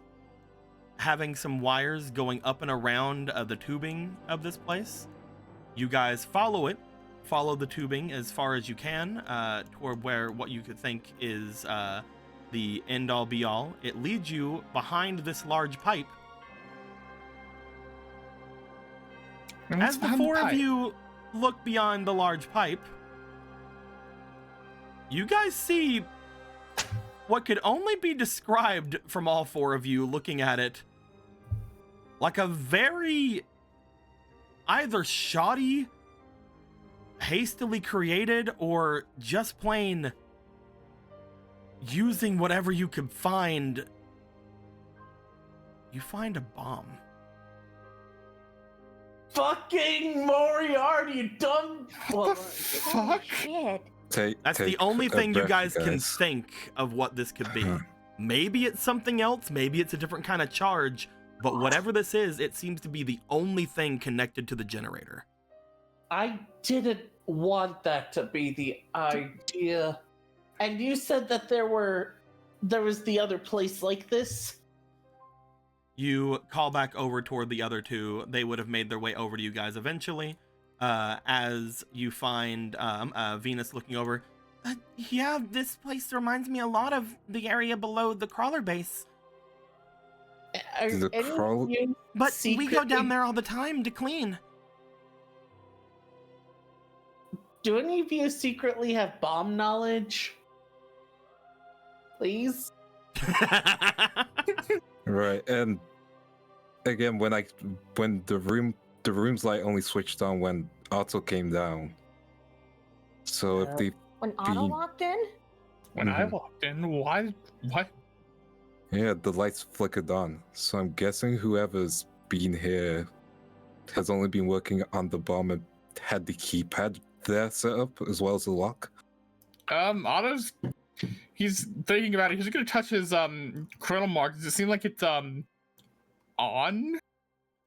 having some wires going up and around the tubing of this place. You guys follow the tubing as far as you can toward where what you could think is the end all be all. It leads you behind this large pipe.
And what's
As the
behind
four of
pipe?
you look beyond the large pipe, you guys see what could only be described from all four of you looking at it
like a very either shoddy, hastily created, or just plain using whatever you could find. You find a bomb.
Fucking Moriarty, you dumb.
What the fuck?
Shit.
That's the only thing you guys can think of what this could be. Maybe it's something else, maybe it's a different kind of charge, but whatever this is, it seems to be the only thing connected to the generator.
I didn't want that to be the idea. And you said that there was the other place like this?
You call back over toward the other two. They would have made their way over to you guys eventually. As you find Venus looking over. Yeah, this place reminds me a lot of the area below the crawler base. But we go down there all the time to clean.
Do any of you secretly have bomb knowledge? Please?
Right, and again, when the room's light only switched on when Otto came down. So if they
When Otto walked in?
When I walked in, why? What?
Yeah, the lights flickered on. So I'm guessing whoever's been here has only been working on the bomb and had the keypad there set up as well as the lock.
Otto's he's thinking about it. He's gonna touch his criminal mark. Does it seem like it's on?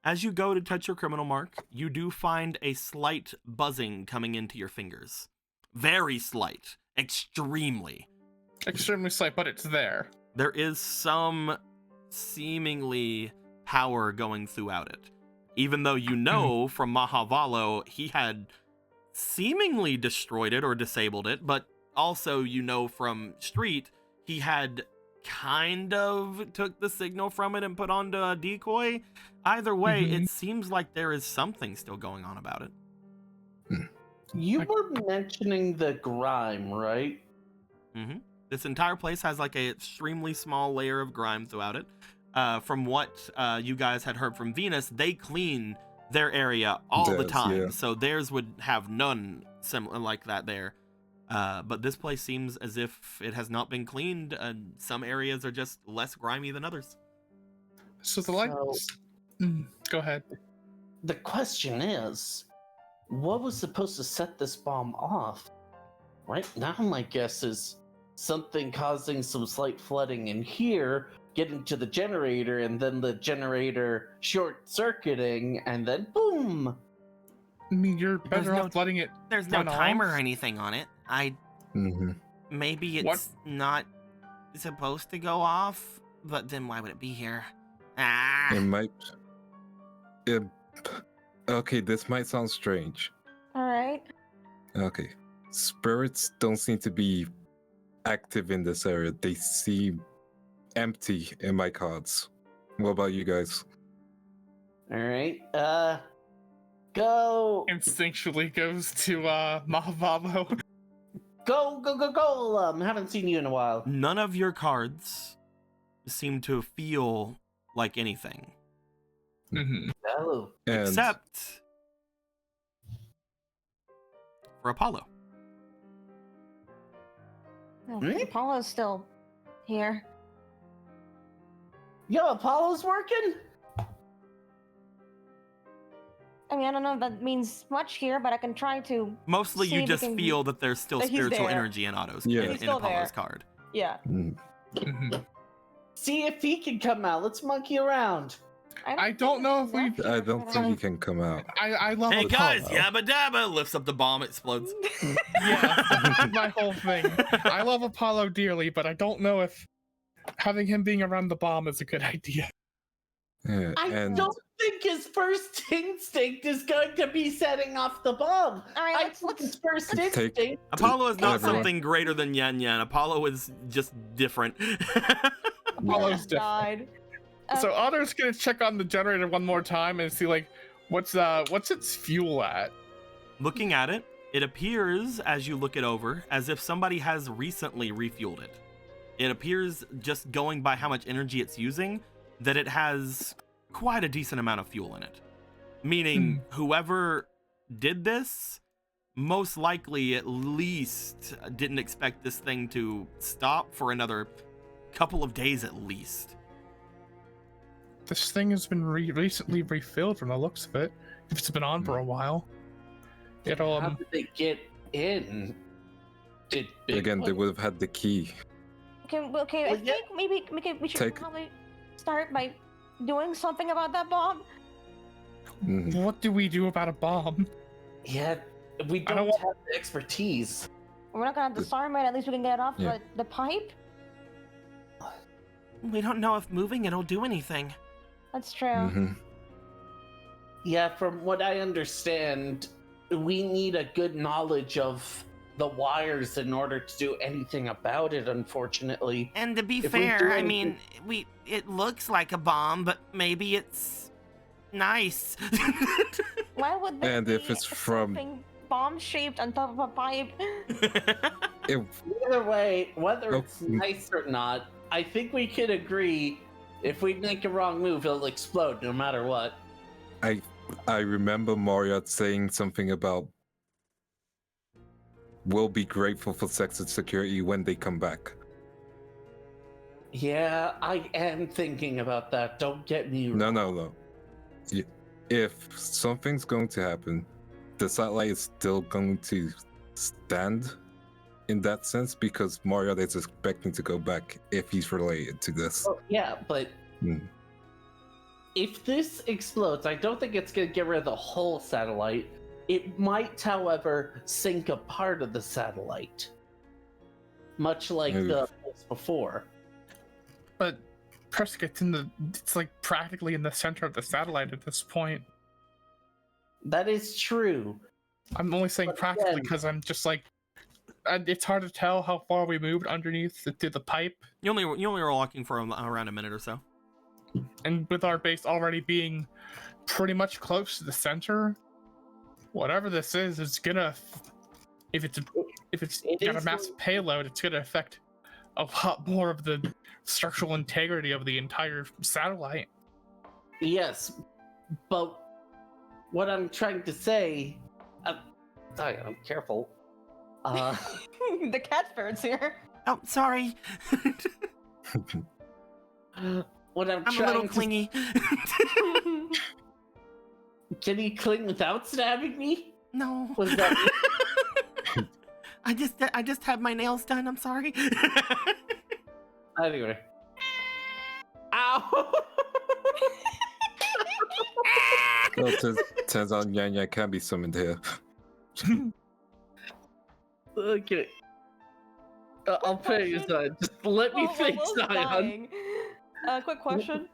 As you go to touch your criminal mark, you do find a slight buzzing coming into your fingers. Very slight. Extremely.
Extremely slight, but it's there.
There is some seemingly power going throughout it. Even though you know from Mahavalo he had seemingly destroyed it or disabled it, but also you know from Street he had kind of took the signal from it and put onto a decoy. Either way, it seems like there is something still going on about it.
You were mentioning the grime, right?
This entire place has like a extremely small layer of grime throughout it. From what you guys had heard from Venus, they clean their area all the time. Yeah. So theirs would have none similar like that there. But this place seems as if it has not been cleaned. Some areas are just less grimy than others.
So the lights... Go ahead.
The question is, what was supposed to set this bomb off? Right now, my guess is something causing some slight flooding in here, getting to the generator, and then the generator short-circuiting, and then boom!
I mean, you're better off letting it.
There's no timer or anything on it. Maybe it's not supposed to go off, but then why would it be here?
It might. Okay, this might sound strange.
All right.
Okay, spirits don't seem to be active in this area. They seem empty in my cards. What about you guys?
All right. Go.
Instinctually goes to Mahavalo.
Go. Haven't seen you in a while.
None of your cards seem to feel like anything.
Oh.
Except for Apollo.
Apollo's still here.
Yo, Apollo's working?
I mean, I don't know if that means much here, but I can try to.
Mostly you just feel that there's still spiritual
there.
energy in Otto's
He's
in
still
Apollo's
there.
card.
Yeah.
See if he can come out. Let's monkey around.
I don't know if we.
I don't think he can come out.
I love.
Hey guys,
Apollo.
yabba dabba! Lifts up the bomb, explodes.
Yeah, that's my whole thing. I love Apollo dearly, but I don't know if having him being around the bomb is a good idea.
Yeah,
I don't think his first instinct is going to be setting off the bomb.
All right,
I think his first instinct.
Apollo is not
everyone.
something greater than Yan Yan. Apollo is just different.
Apollo's different.
Died.
So Otto's gonna check on the generator one more time and see like what's its fuel at.
Looking at it, it appears as you look it over as if somebody has recently refueled it. It appears, just going by how much energy it's using, that it has quite a decent amount of fuel in it. Meaning whoever did this most likely at least didn't expect this thing to stop for another couple of days at least.
This thing has been recently refilled from the looks of it. If it's been on for a while. It'll
How did they get in?
Again, they would have had the key.
Okay, I think maybe we should probably start by doing something about that bomb.
What do we do about a bomb?
Yeah, we don't have the expertise.
We're not gonna disarm it. At least we can get it off the pipe.
We don't know if moving it'll do anything.
That's true.
Yeah, from what I understand, we need a good knowledge of the wires in order to do anything about it, unfortunately.
And to be fair, I mean, it looks like a bomb, but maybe it's nice.
Why would there
And
be
if it's from
something bomb-shaped on top of a pipe?
Either way, whether it's nice or not, I think we could agree if we make a wrong move, it'll explode no matter what.
I remember Moriarty saying something about we'll be grateful for sex and security when they come back.
Yeah, I am thinking about that. Don't get me wrong.
No. If something's going to happen, the satellite is still going to stand in that sense because Moriarty is expecting to go back if he's related to this.
Oh, yeah, but if this explodes, I don't think it's going to get rid of the whole satellite. It might, however, sink a part of the satellite. Much like the place before.
But Prescott's it's like practically in the center of the satellite at this point.
That is true.
I'm only saying practically because I'm just like, it's hard to tell how far we moved underneath through the pipe.
You only were walking for around a minute or so.
And with our base already being pretty much close to the center, whatever this is, it's gonna, if it's got a massive payload, it's gonna affect a lot more of the structural integrity of the entire satellite.
Yes, but what I'm trying to say, I'm careful.
The catbird's here.
Oh, sorry.
What I'm
a
trying
little clingy.
Can you cling without stabbing me?
No.
What does that mean?
I just had my nails done. I'm sorry.
Anyway. Ow!
Well, turns out Nyanya can be summoned here.
Okay. I'll pay you, Zion. Just let me think, Zion.
Quick question.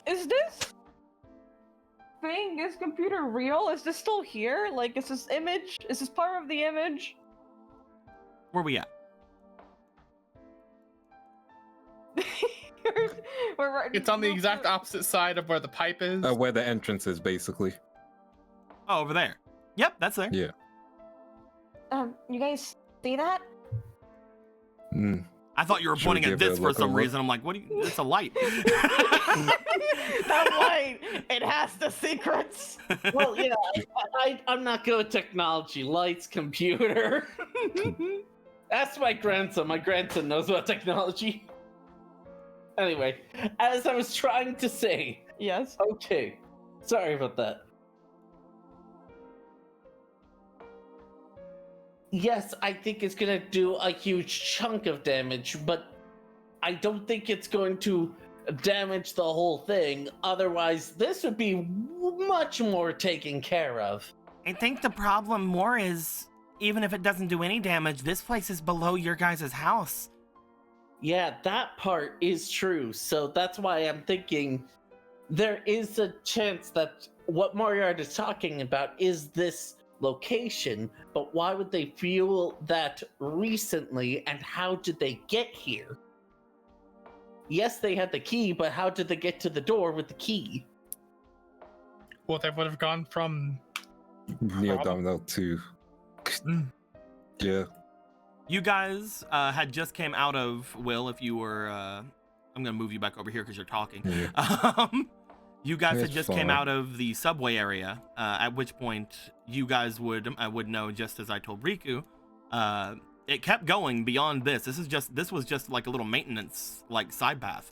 Is this computer real? Is this still here? Like, is this part of the image?
Where we at?
It's on the exact opposite side of where the pipe is.
Where the entrance is, basically.
Oh, over there. Yep, that's there.
Yeah.
You guys see that?
I thought you were pointing at this for some reason. I'm like, what do you? It's a light.
That light, it has the secrets.
Well, yeah, I'm not good with technology. Lights, computer. Ask my grandson. My grandson knows about technology. Anyway, as I was trying to say.
Yes.
Okay. Sorry about that. Yes, I think it's gonna do a huge chunk of damage, but I don't think it's going to damage the whole thing. Otherwise, this would be much more taken care of.
I think the problem more is, even if it doesn't do any damage, this place is below your guys' house.
Yeah, that part is true. So that's why I'm thinking there is a chance that what Moriarty is talking about is this location, but why would they fuel that recently, and how did they get here? Yes, they had the key, but how did they get to the door with the key?
Well, they would have gone from
Neo Domino to... Yeah.
You guys had just came out of, Will, if you were... I'm going to move you back over here because you're talking.
Yeah.
You guys had
It's
just came
fine.
out of the subway area, at which point you guys would know, just as I told Riku. It kept going beyond this. This was just like a little maintenance, like, side path.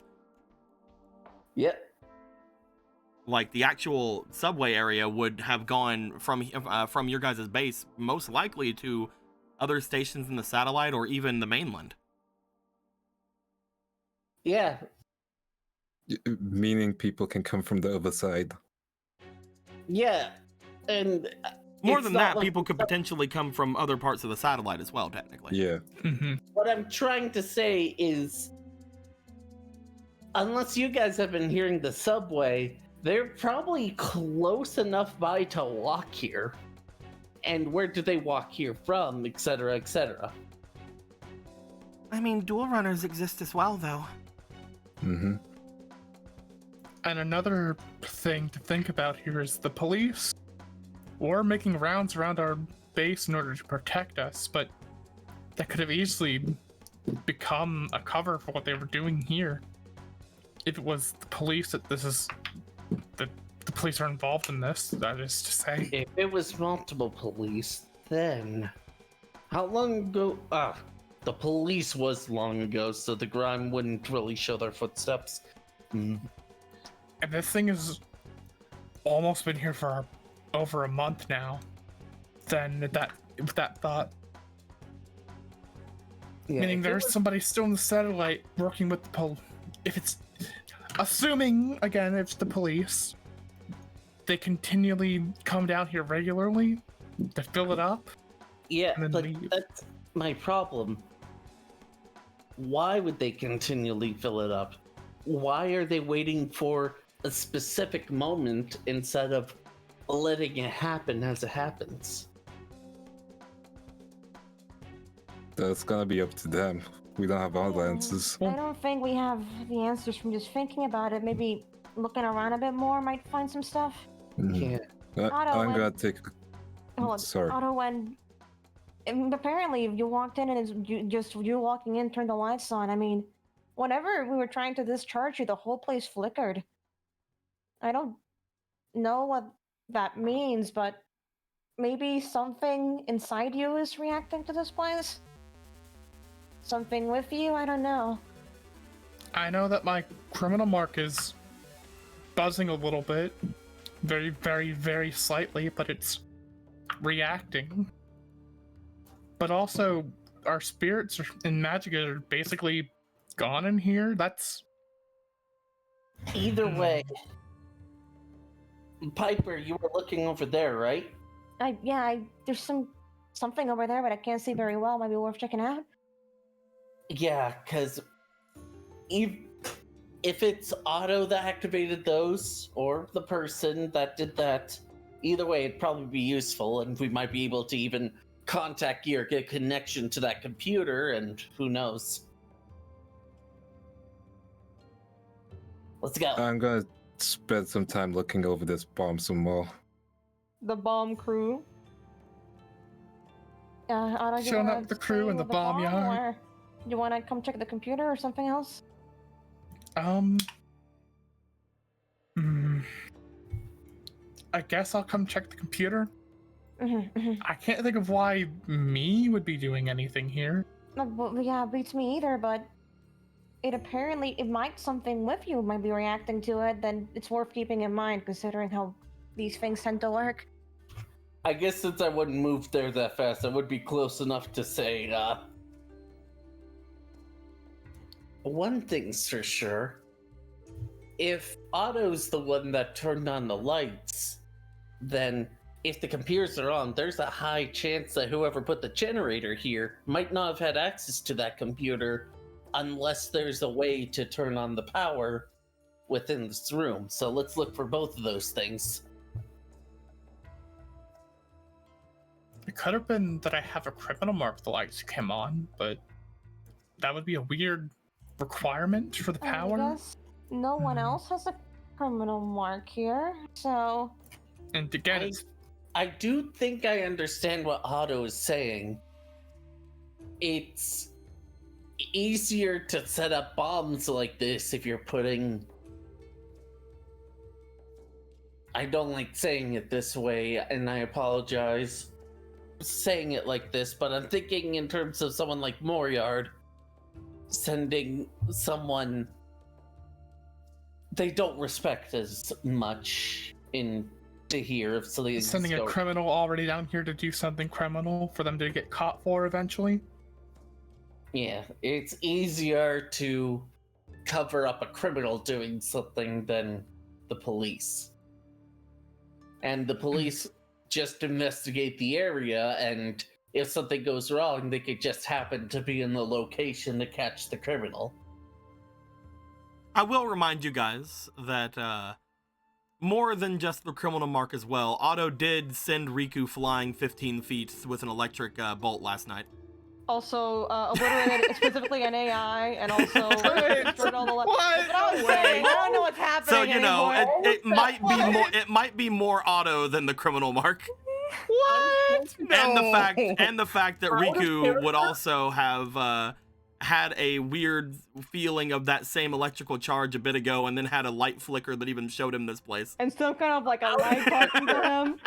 Yep.
Like, the actual subway area would have gone from your guys' base, most likely to other stations in the satellite or even the mainland.
Yeah.
Meaning people can come from the other side.
Yeah. And
More
it's
than
not
that,
like
people could potentially come from other parts of the satellite as well, technically.
Yeah.
what I'm trying to say is, unless you guys have been hearing the subway, they're probably close enough by to walk here. And where do they walk here from, etc., etc.?
I mean, dual runners exist as well, though.
Mm-hmm.
And another thing to think about here is the police were making rounds around our base in order to protect us, but that could have easily become a cover for what they were doing here. If it was the police that the police are involved in this, that is to say.
If it was multiple police, then how long ago? The police was long ago, so the grime wouldn't really show their footsteps.
And this thing has almost been here for over a month now. Then with that thought,
Yeah,
meaning
if it
there's
was-
somebody still in the satellite working with the if it's assuming again it's the police, they continually come down here regularly to fill it up.
Yeah,
and then
but
leave.
that's my problem. Why would they continually fill it up? Why are they waiting for a specific moment instead of letting it happen as it happens?
That's gonna be up to them. We don't have all the answers.
I don't think we have the answers from just thinking about it. Maybe looking around a bit more might find some stuff.
Mhm.
Yeah.
I'm gonna take.
Hold on.
Sorry.
Otto, and apparently you walked in and you walking in turned the lights on. I mean, whenever we were trying to discharge you, the whole place flickered. I don't know what that means, but maybe something inside you is reacting to this place? Something with you? I don't know.
I know that my criminal mark is buzzing a little bit. Very, very, very slightly, but it's reacting. But also, our spirits and magic are basically gone in here. That's...
Either way, Piper, you were looking over there, right?
There's something over there, but I can't see very well. Might be worth checking out.
Yeah, because if it's Otto that activated those, or the person that did that, either way, it'd probably be useful, and we might be able to even contact you or get a connection to that computer, and who knows. Let's go.
I'm gonna spend some time looking over this bomb some more.
The bomb crew.
Otto, you
Showing
wanna
up with the crew
stay
in the
with bomb,
barnyard.
or you wanna come check the computer or something else?
I guess I'll come check the computer.
Mm-hmm.
I can't think of why me would be doing anything here.
Well, yeah, beats me either, but it might something with you might be reacting to it, then it's worth keeping in mind considering how these things tend to work.
I guess since I wouldn't move there that fast, I would be close enough to say, one thing's for sure. If Otto's the one that turned on the lights, then if the computers are on, there's a high chance that whoever put the generator here might not have had access to that computer unless there's a way to turn on the power within this room. So let's look for both of those things.
It could have been that I have a criminal mark the lights came on, but that would be a weird requirement for the power.
I guess no one else has a criminal mark here, so...
And again,
I do think I understand what Otto is saying. It's easier to set up bombs like this if you're putting I don't like saying it this way, and I apologize saying it like this, but I'm thinking in terms of someone like Moriard sending someone they don't respect as much into here of
Sending a criminal already down here to do something criminal for them to get caught for eventually.
Yeah, it's easier to cover up a criminal doing something than the police. And the police just investigate the area, and if something goes wrong, they could just happen to be in the location to catch the criminal.
I will remind you guys that more than just the criminal mark as well, Otto did send Riku flying 15 feet with an electric bolt last night.
Also, obliterated specifically an AI, and also destroyed all the
What?
That's what I was saying. I don't know what's happening
So you know,
anymore.
it might be more Otto than the criminal mark.
What?
And the fact that Riku would also have had a weird feeling of that same electrical charge a bit ago, and then had a light flicker that even showed him this place.
And still kind of like a light talking to him.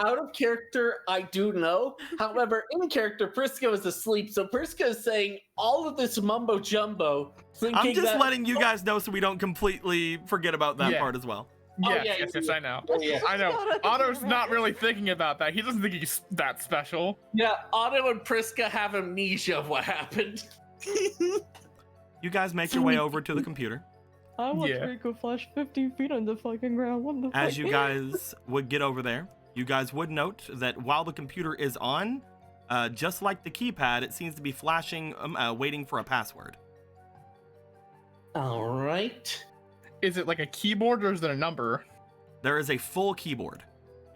Out of character, I do know. However, in character, Prisco is asleep, so Prisco is saying all of this mumbo jumbo.
I'm just letting you guys know so we don't completely forget about that part as well.
Yes, I know.
Yeah.
I know. Otto's not really thinking about that. He doesn't think he's that special.
Yeah, Otto and Prisca have amnesia of what happened.
You guys make your way over to the computer.
I watched Riku flash 15 feet on the fucking ground. What the fuck?
As you guys would get over there, you guys would note that while the computer is on, just like the keypad, it seems to be flashing, waiting for a password.
All right.
Is it like a keyboard or is it a number?
There is a full keyboard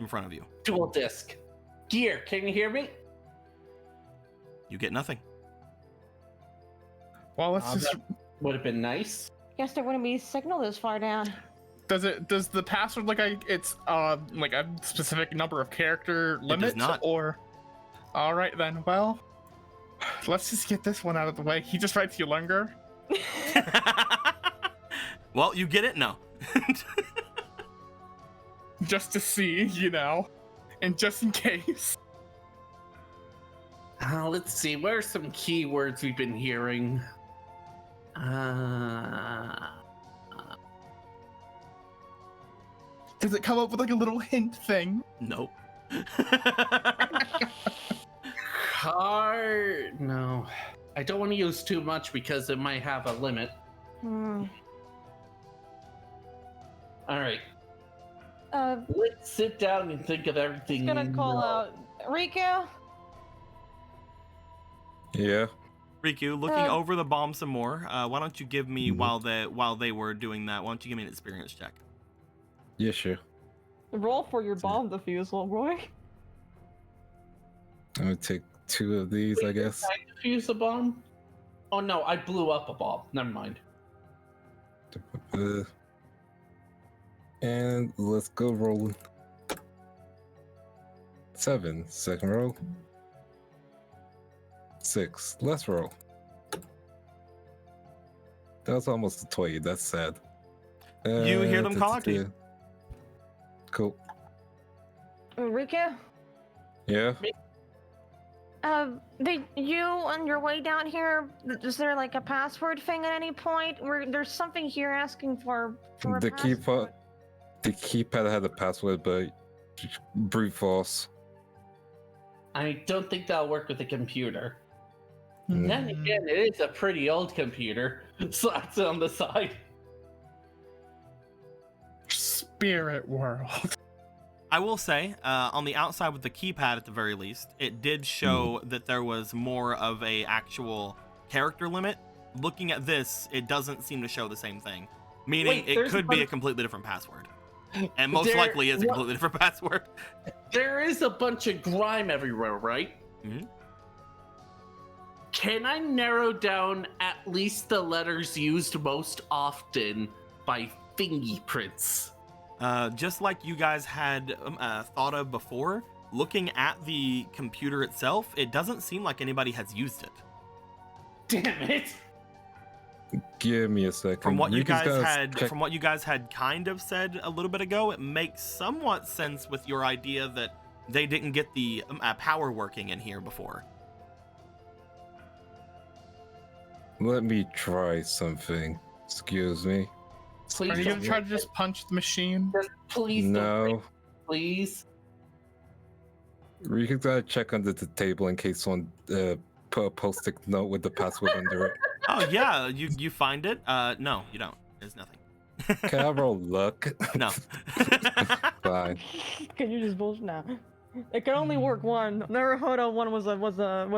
in front of you.
Dual disc. Gear, can you hear me?
You get nothing.
Well, let's just.
Would have been nice.
Guess there wouldn't be signal this far down.
Does the password it's like a specific number of character limit?
It does not.
Or all right then. Well, let's just get this one out of the way. He just writes Yolunger.
Well, you get it? No.
Just to see, you know, and just in case.
Let's see. What are some keywords we've been hearing?
Does it come up with like a little hint thing?
Nope.
Card. No. I don't want to use too much because it might have a limit. All right. Let's sit down and think of everything.
I'm gonna call out Riku.
Yeah.
Riku, looking over the bomb some more. Why don't you give me while they were doing that? Why don't you give me an experience check?
Yeah, sure.
Roll for your bomb defusal, Roy.
I'm gonna take 2 of these, I guess.
Did I defuse a bomb? Oh no, I blew up a bomb. Never mind.
And let's go rolling. 7, second roll. 6, let's roll. That was almost a 20, that's sad.
You hear them call out to you.
Cool.
Riku?
Yeah?
Did you, on your way down here, is there like a password thing at any point? There's something here asking for a
The
password.
the keypad had a password, but brute force.
I don't think that'll work with a computer. Then again, it is a pretty old computer. Slaps it on the side.
Spirit world.
I will say, on the outside with the keypad at the very least, it did show that there was more of a actual character limit. Looking at this, it doesn't seem to show the same thing. Meaning it could be a completely different password. And most likely is a completely different password.
There is a bunch of grime everywhere, right?
Mm-hmm.
Can I narrow down at least the letters used most often by fingerprints?
Just like you guys had thought of before, looking at the computer itself, it doesn't seem like anybody has used it.
Damn it!
Give me a second.
From what you
Rika's
guys
gonna
had,
check-
from what you guys had kind of said a little bit ago, it makes somewhat sense with your idea that they didn't get the power working in here before.
Let me try something. Excuse me.
Please
Are you gonna
don't.
try to just punch the machine?
Just please don't.
No.
Please.
Rika's gonna check under the table in case someone put a post-it note with the password under it.
Oh yeah, you find it? No, you don't. There's nothing.
Can I roll luck?
No.
Fine.
Can you just bullshit now? It can only work one. Naruhodo one was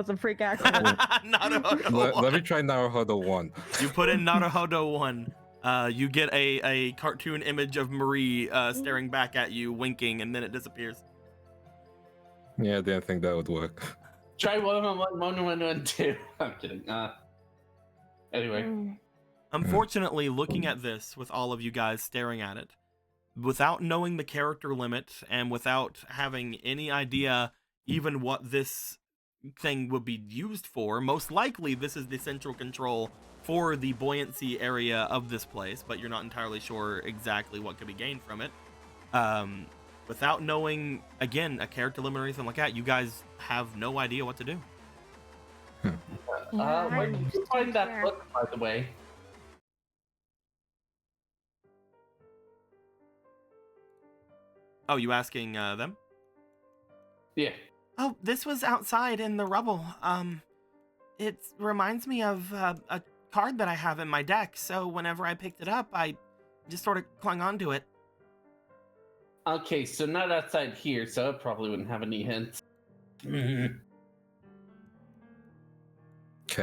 a freak accident.
Naruhodo
Let me try Naruhodo 1.
You put in Naruhodo 1. You get a cartoon image of Marie staring back at you, winking, and then it disappears.
Yeah, I didn't think that would work.
Try 1-1-1-1-1-2. I'm kidding. Anyway.
Unfortunately, looking at this with all of you guys staring at it, without knowing the character limit and without having any idea even what this thing would be used for, most likely this is the central control for the buoyancy area of this place, but you're not entirely sure exactly what could be gained from it. Without knowing, again, a character limit or anything like that, you guys have no idea what to do.
Where did you find that book, by the way?
Oh, you asking them?
Yeah.
Oh, this was outside in the rubble. It reminds me of a card that I have in my deck, so whenever I picked it up, I just sort of clung onto it.
Okay, so not outside here, so it probably wouldn't have any hints.
Okay,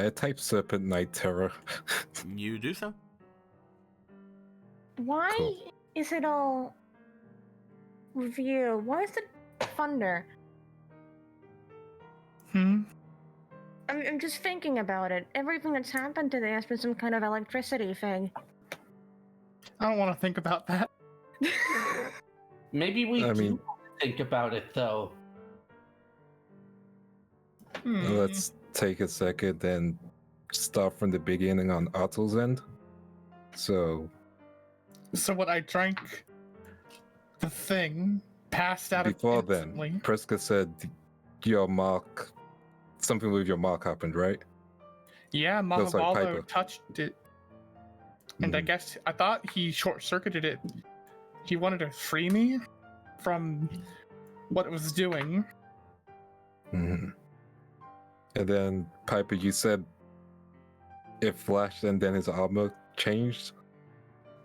I type Serpent Night Terror.
You do so.
Why
Cool.
is it all review? Why is it thunder? I'm just thinking about it. Everything that's happened today has been some kind of electricity thing.
I don't want to think about that.
Maybe we
I
do
mean-
think about it, though.
Let's take a second and start from the beginning on Otto's end. So,
So what I drank the thing, passed out
before
instantly.
then, Priska said your mark, something with your mark happened, right?
Yeah,
That's like
Mahavalo
Piper.
touched it. And I guess I thought he short-circuited it. He wanted to free me from what it was doing.
Mhm. And then, Piper, you said it flashed and then his armor changed?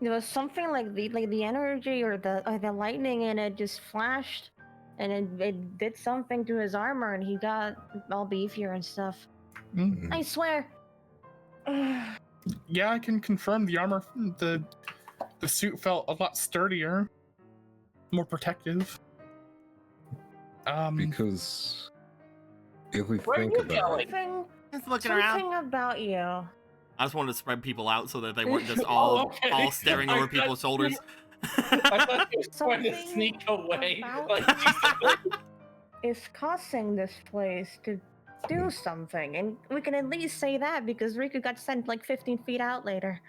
There was something like the energy or the lightning in it just flashed, and it did something to his armor, and he got all beefier and stuff.
Mhm.
I swear.
Yeah, I can confirm the armor, the suit felt a lot sturdier, more protective.
Because if we
Where are
think
you
about
going?
it,
Something,
Just looking around.
something about you.
I just wanted to spread people out so that they weren't just
Oh,
all
okay.
all staring over
I
people's
thought-
shoulders.
I thought he was trying to
Something
sneak away.
about-
Like,
Is causing this place to do something, and we can at least say that because Riku got sent like 15 feet out later.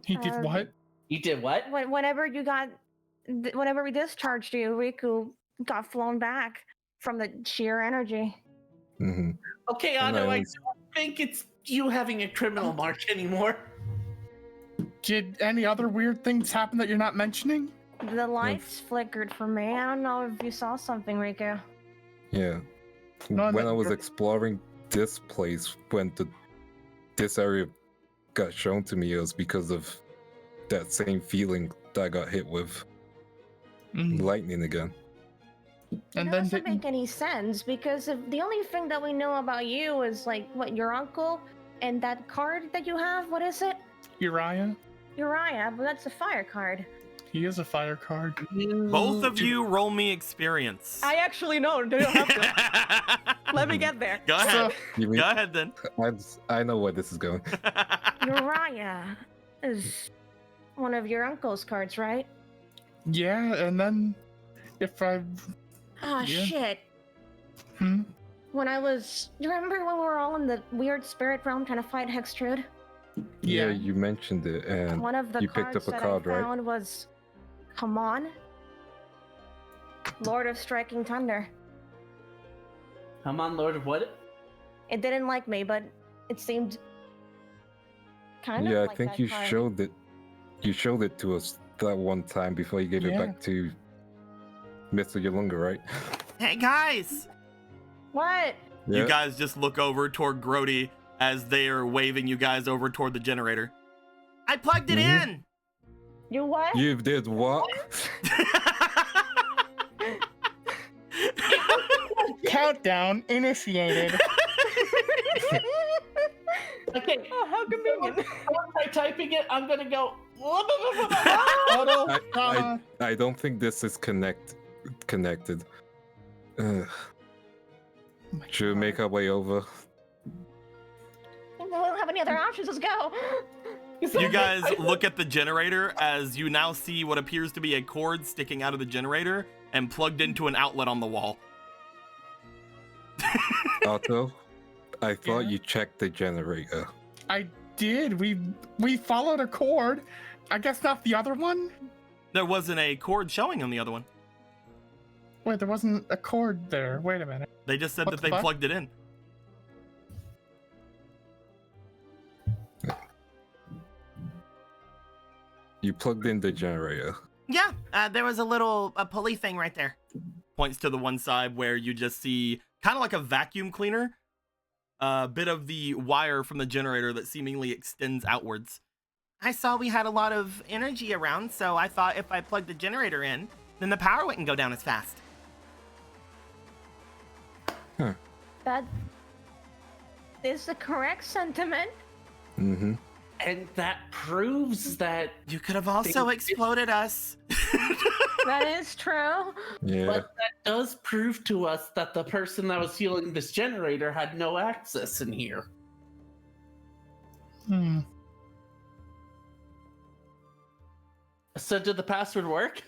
He did what?
you did what?
Whenever we discharged you, Riku got flown back from the sheer energy.
Mhm.
Okay,
And
Otto,
I
I
was-
don't think it's you having a criminal march anymore.
Did any other weird things happen that you're not mentioning?
The lights flickered for me. I don't know if you saw something, Riku.
Yeah.
No, I
when I
meant
was
for-
exploring this place, when this area got shown to me, it was because of that same feeling that I got hit with. Lightning again.
And
That
then
doesn't
didn't
make any sense because if the only thing that we know about you is like what your uncle and that card that you have. What is it?
Uriah?
Uriah, but that's a fire card.
He is a fire card.
Both of you roll me experience.
I actually know. You don't have to. Let me get there.
Go ahead.
You mean,
Go ahead then.
I know where this is going.
Uriah is one of your uncle's cards, right?
Yeah, and then if I
Oh
Yeah.
shit.
hmm?
When I was, you remember when we were all in the weird spirit realm trying to fight Hextrude?
Yeah, you mentioned it, and
One of the
you picked
cards
up a
that
card,
I
right?
found was, come on, Lord of Striking Thunder.
Come on, Lord of what?
It didn't like me, but it seemed kind
Yeah,
of
I
like
think
that
you
card.
showed it. You showed it to us that one time before you gave it
Yeah.
back to Mr. Yalunga, right?
Hey guys!
What?
You guys just look over toward Grody as they are waving you guys over toward the generator.
I plugged it
Mhm.
in!
You what?
You did what?
Countdown initiated.
Okay,
Oh, how convenient.
by typing it, I'm gonna go.
Auto comma.
I don't think this is connected. Ugh. Should we make our way over?
We don't have any other options. Let's go.
You guys look at the generator as you now see what appears to be a cord sticking out of the generator and plugged into an outlet on the wall.
Otto, I thought
Yeah?
you checked the generator.
I did. We followed a cord. I guess not the other one.
There wasn't a cord showing on the other one.
Wait, there wasn't a cord there. Wait a minute.
They just said
What
that
the
they
fuck?
plugged it in.
You plugged in the generator.
Yeah, there was a pulley thing right there.
Points to the one side where you just see kind of like a vacuum cleaner, a bit of the wire from the generator that seemingly extends outwards.
I saw we had a lot of energy around, so I thought if I plugged the generator in, then the power wouldn't go down as fast.
That is the correct sentiment.
Mm-hmm.
And that proves that.
You could have also exploded us.
That is true.
Yeah.
But that does prove to us that the person that was fueling this generator had no access in here. So did the password work?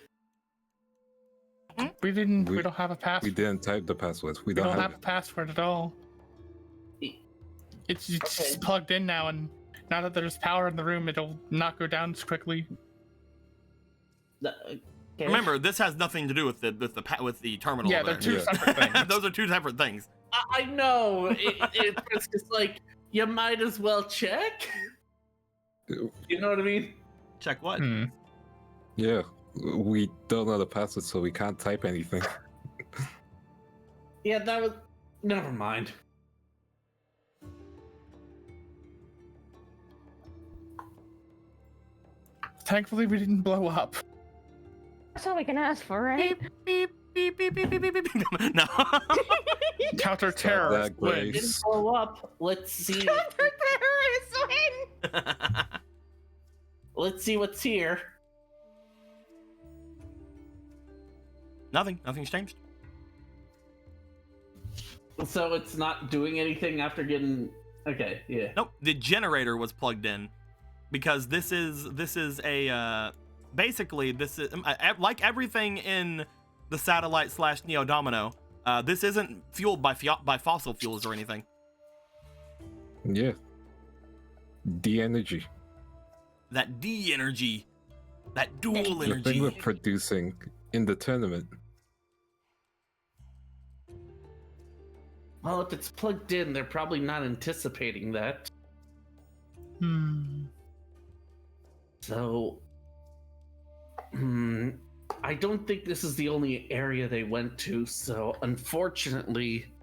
We didn't. We,
We-
don't have a
We
password.
didn't type the password. We
We
don't
don't
have
have a password at all. It's just plugged in now, and now that there's power in the room, it'll not go down as quickly.
Okay.
Remember, this has nothing to do with the terminal.
Yeah,
over
they're two
there.
separate things.
Those are two separate things.
I know. It's just like, you might as well check. You know what I mean?
Check what?
Hmm.
Yeah. We don't know the password, so we can't type anything.
Yeah, that was. Never mind.
Thankfully, we didn't blow up.
That's all we can ask for, right?
Beep, beep, beep, beep, beep, beep, beep, beep.
No.
Counter
Stop
terrorist
that,
wins.
Grace.
Didn't blow up. Let's see. Let's see what's here.
Nothing's changed.
So it's not doing anything after getting. Okay, yeah.
Nope. The generator was plugged in because this is a basically this is like everything in the satellite / Neo Domino. This isn't fueled by fossil fuels or anything.
Yeah. The energy.
That D energy, that dual
The thing
energy.
we're producing in the tournament.
Well, if it's plugged in, they're probably not anticipating that. So, I don't think this is the only area they went to. So, unfortunately,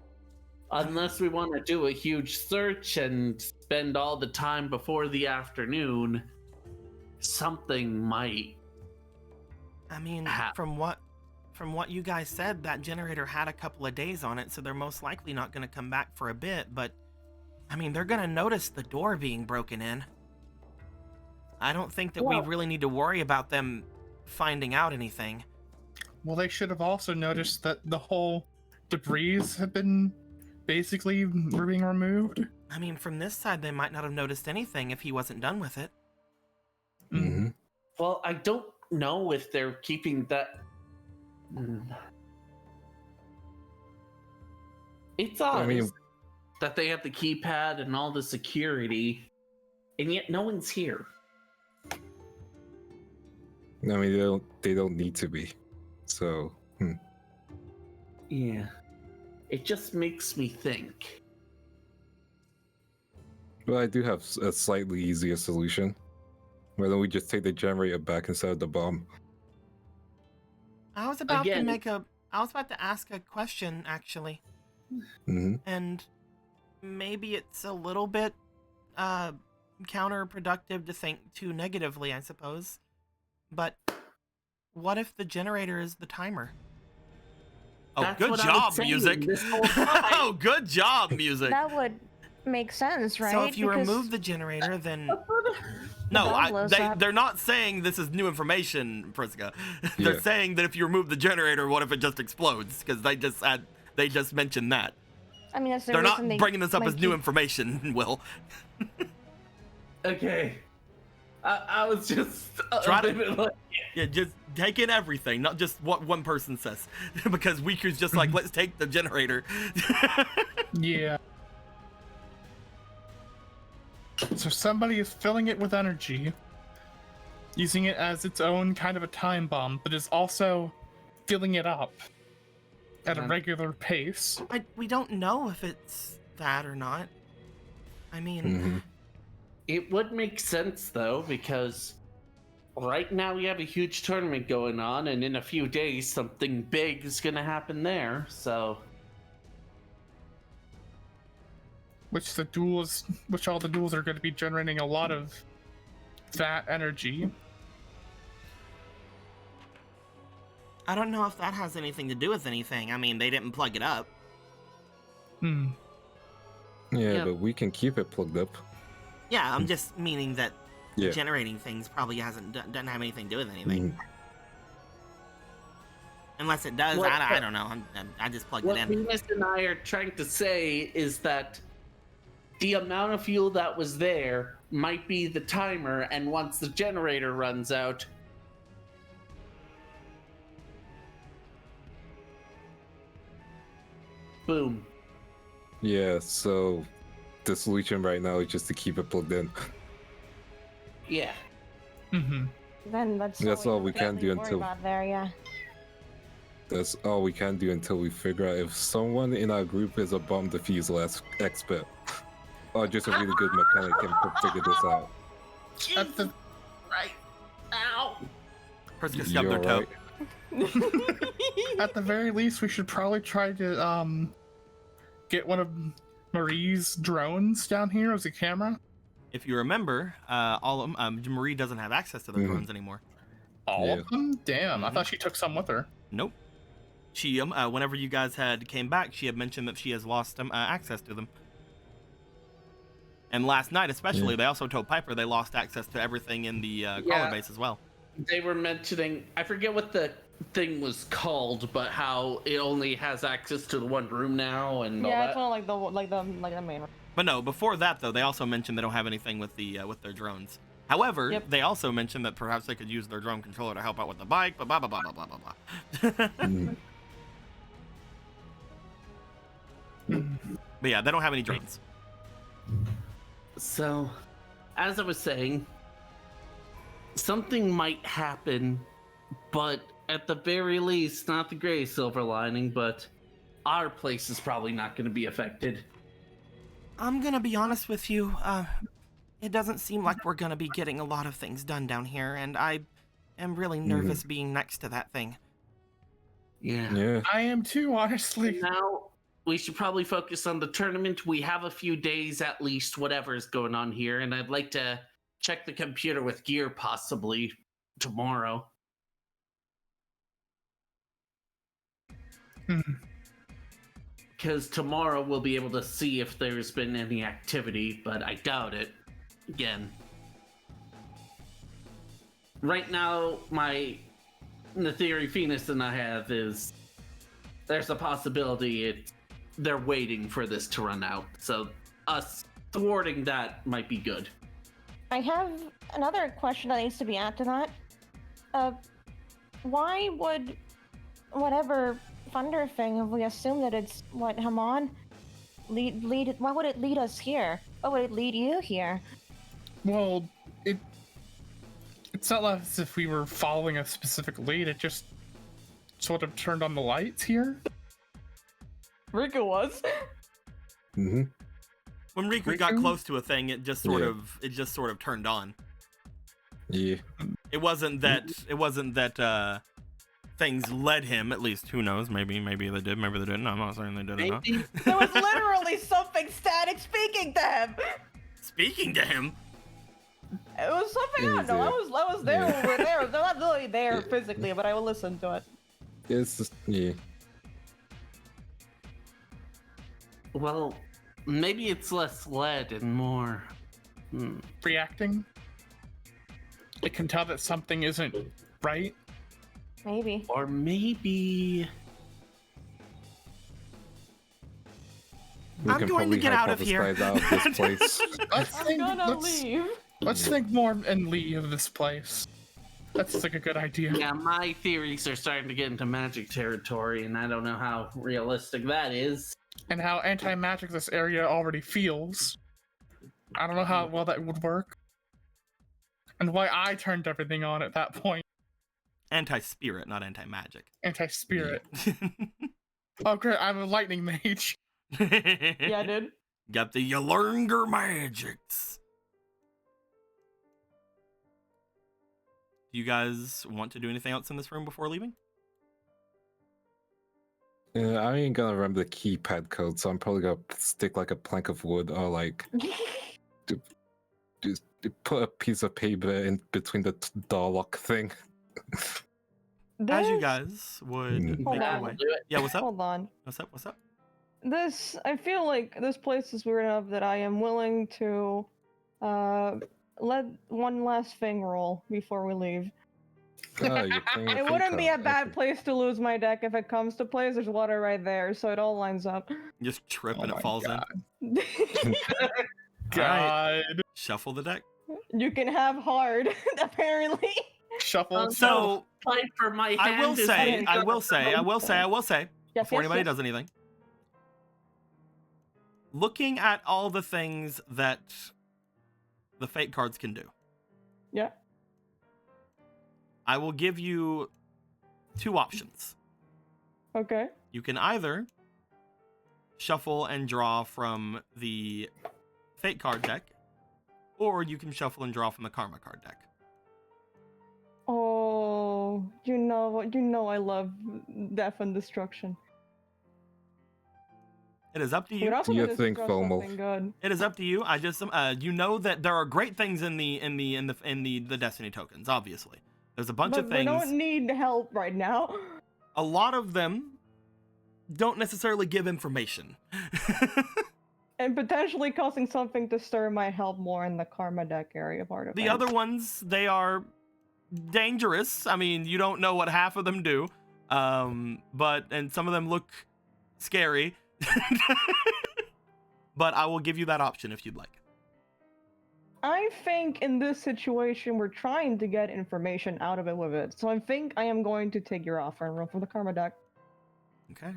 unless we want to do a huge search and spend all the time before the afternoon, something might.
I mean, from what you guys said, that generator had a couple of days on it, so they're most likely not going to come back for a bit, but I mean, they're going to notice the door being broken in. I don't think that we really need to worry about them finding out anything.
Well, they should have also noticed that the whole debris had been basically being removed.
I mean, from this side, they might not have noticed anything if he wasn't done with it.
Mm-hmm.
Well, I don't know if they're keeping that. It's obvious
mean-
that they have the keypad and all the security and yet no one's here.
I mean, they don't need to be. So,
Yeah. It just makes me think.
Well, I do have a slightly easier solution. Why don't we just take the generator back instead of the bomb?
I was about
Again-
to ask a question, actually.
Mm-hmm.
And maybe it's a little bit counterproductive to think too negatively, I suppose. But what if the generator is the timer?
Oh,
That's
good
what I
job,
was saying
music.
this whole time.
Oh, good job, music.
That would make sense, right?
So if you
Because
remove the generator, then
No,
bomb blows up.
they're not saying this is new information, Priska. They're
Yeah.
saying that if you remove the generator, what if it just explodes? Because they just mentioned that.
I mean, that's the
They're not
reason they
bringing this up
might
as new
keep-
information, Will.
Okay. I was just
Try to-
a bit like,
Yeah, just take in everything, not just what one person says. Because Weaker's just like, let's take the generator.
Yeah. So somebody is filling it with energy, using it as its own kind of a time bomb, but is also filling it up at a regular pace.
we don't know if it's that or not. I mean,
Mm-hmm.
it would make sense though, because right now we have a huge tournament going on, and in a few days something big is gonna happen there. So
Which all the duels are going to be generating a lot of that energy.
I don't know if that has anything to do with anything. I mean, they didn't plug it up.
Hmm.
Yeah,
Yeah.
but we can keep it plugged up.
Yeah, I'm just meaning that
Yeah.
generating things probably doesn't have anything to do with anything.
Mhm.
Unless it does,
What-
I don't know. I just plugged
what
it in.
Venus and I are trying to say is that the amount of fuel that was there might be the timer, and once the generator runs out, boom.
Yeah, so the solution right now is just to keep it plugged in.
Yeah.
Mm-hmm.
Then
That's all we can do
worry
until-
about there, yeah.
That's all we can do until we figure out if someone in our group is a bomb defusal expert. Or just a really good mechanic can figure this out.
At the
Right. Ow.
Priska
You
stubbed their toe.
alright?
at the very least, we should probably try to get one of Marie's drones down here as a camera.
If you remember, Marie doesn't have access to the
Mhm.
drones anymore.
All
Yeah.
of them? Damn, I thought she took some with her.
Nope. She, whenever you guys came back, she had mentioned that she has lost access to them. And last night, especially, they also told Piper they lost access to everything in the crawler base as well.
They were mentioning, I forget what the thing was called, but how it only has access to the one room now and all
Yeah,
that.
it's kind of like the main.
But no, before that though, they also mentioned they don't have anything with their drones. However,
Yep.
they also mentioned that perhaps they could use their drone controller to help out with the bike. Blah blah blah blah blah blah blah.
Mm.
But yeah, they don't have any drones.
So, as I was saying, something might happen, but at the very least, not the gray silver lining, but our place is probably not going to be affected.
I'm gonna be honest with you. It doesn't seem like we're gonna be getting a lot of things done down here, and I am really nervous being next to that thing.
Yeah.
Yeah.
I am too, honestly.
Now, we should probably focus on the tournament. We have a few days at least, whatever is going on here, and I'd like to check the computer with gear possibly tomorrow. Because tomorrow we'll be able to see if there's been any activity, but I doubt it. Again. Right now, the theory Phoenix and I have is there's a possibility they're waiting for this to run out. So us thwarting that might be good.
I have another question that needs to be added to that. Why would whatever thunder thing, if we assume that it's what Haman lead? Why would it lead us here? Why would it lead you here?
Well, it's not as if we were following a specific lead. It just sort of turned on the lights here.
Riku was.
Mm-hmm.
When Riku got
Riku?
close to a thing, it just sort of turned on.
Yeah.
It wasn't that things led him, at least. Who knows? Maybe they did, maybe they didn't. I'm not saying they did or not.
Maybe.
There was literally something static speaking to him.
Speaking to him.
It was something I don't know. I was there over there. They're not really there physically, but I will listen to it.
It's just, yeah.
Well, maybe it's less lead and more.
Reacting. It can tell that something isn't right.
Maybe.
Or maybe.
We
I'm
can
going to
probably
get out of here.
hypothesize out of this place.
Let's
Leave.
let's think more and leave this place. That's like a good idea.
Yeah, my theories are starting to get into magic territory, and I don't know how realistic that is.
And how anti-magic this area already feels. I don't know how well that would work. And why I turned everything on at that point.
Anti-spirit, not anti-magic.
Anti-spirit. Oh great, I'm a lightning mage.
Yeah, dude.
Got the Yolurnger magics. Do you guys want to do anything else in this room before leaving?
I ain't gonna remember the keypad code, so I'm probably gonna stick like a plank of wood or like just put a piece of paper in between the door lock thing.
As you guys would make
Hold
your
on.
way. Yeah, what's up?
Hold on.
What's up? What's up?
I feel like this place is weird enough that I am willing to let one last thing roll before we leave.
Oh, you're playing a
It
fake
wouldn't be a
card.
bad
Okay.
place to lose my deck if it comes to plays. There's water right there, so it all lines up.
You just trip
Oh
and
my
it falls
God.
in.
God.
Shuffle the deck.
You can have hard, apparently.
Shuffle.
So
Fight for my hand.
I will
is
say,
being
I will say,
Yes,
before
yes,
anybody
yes.
does anything. Looking at all the things that the fate cards can do,
Yeah.
I will give you two options.
Okay.
You can either shuffle and draw from the fate card deck, or you can shuffle and draw from the karma card deck.
Oh, you know I love death and destruction.
It is up to
We'd
you.
also
Do you
need to
think,
draw
Fomo?
something good.
It is up to you. I just you know that there are great things in the Destiny tokens. Obviously, there's a bunch
But
of
we
things.
don't need help right now.
A lot of them don't necessarily give information.
And potentially causing something to stir might help more in the karma deck area part of it.
The other ones, they are dangerous. I mean, you don't know what half of them do. And some of them look scary. But I will give you that option if you'd like.
I think in this situation we're trying to get information out of it with it. So I think I am going to take your offer and roll for the karma deck.
Okay.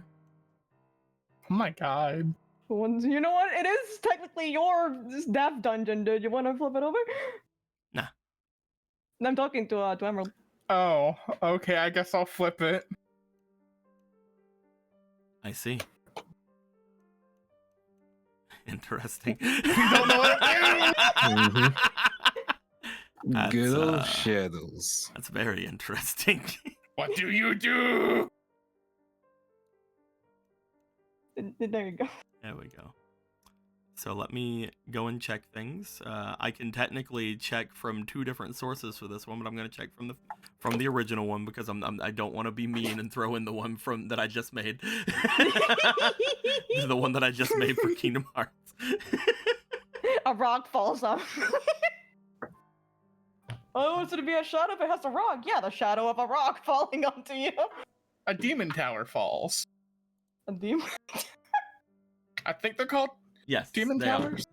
Oh my God.
You know what? It is technically your death dungeon, dude. You want to flip it over?
Nah.
I'm talking to Emerald.
Oh, okay. I guess I'll flip it.
I see. Interesting.
Don't know what to
That's,
Good old shadows.
That's very interesting.
What do you do?
There you go.
There we go. So let me go and check things. I can technically check from two different sources for this one, but I'm going to check from the original one because I don't want to be mean and throw in the one that I just made. The one that I just made for Kingdom Hearts.
A rock falls off. Oh, it's gonna be a shadow if it has a rock. Yeah, the shadow of a rock falling onto you.
A demon tower falls.
A demon.
I think they're called
Yes.
demon
they are.
towers.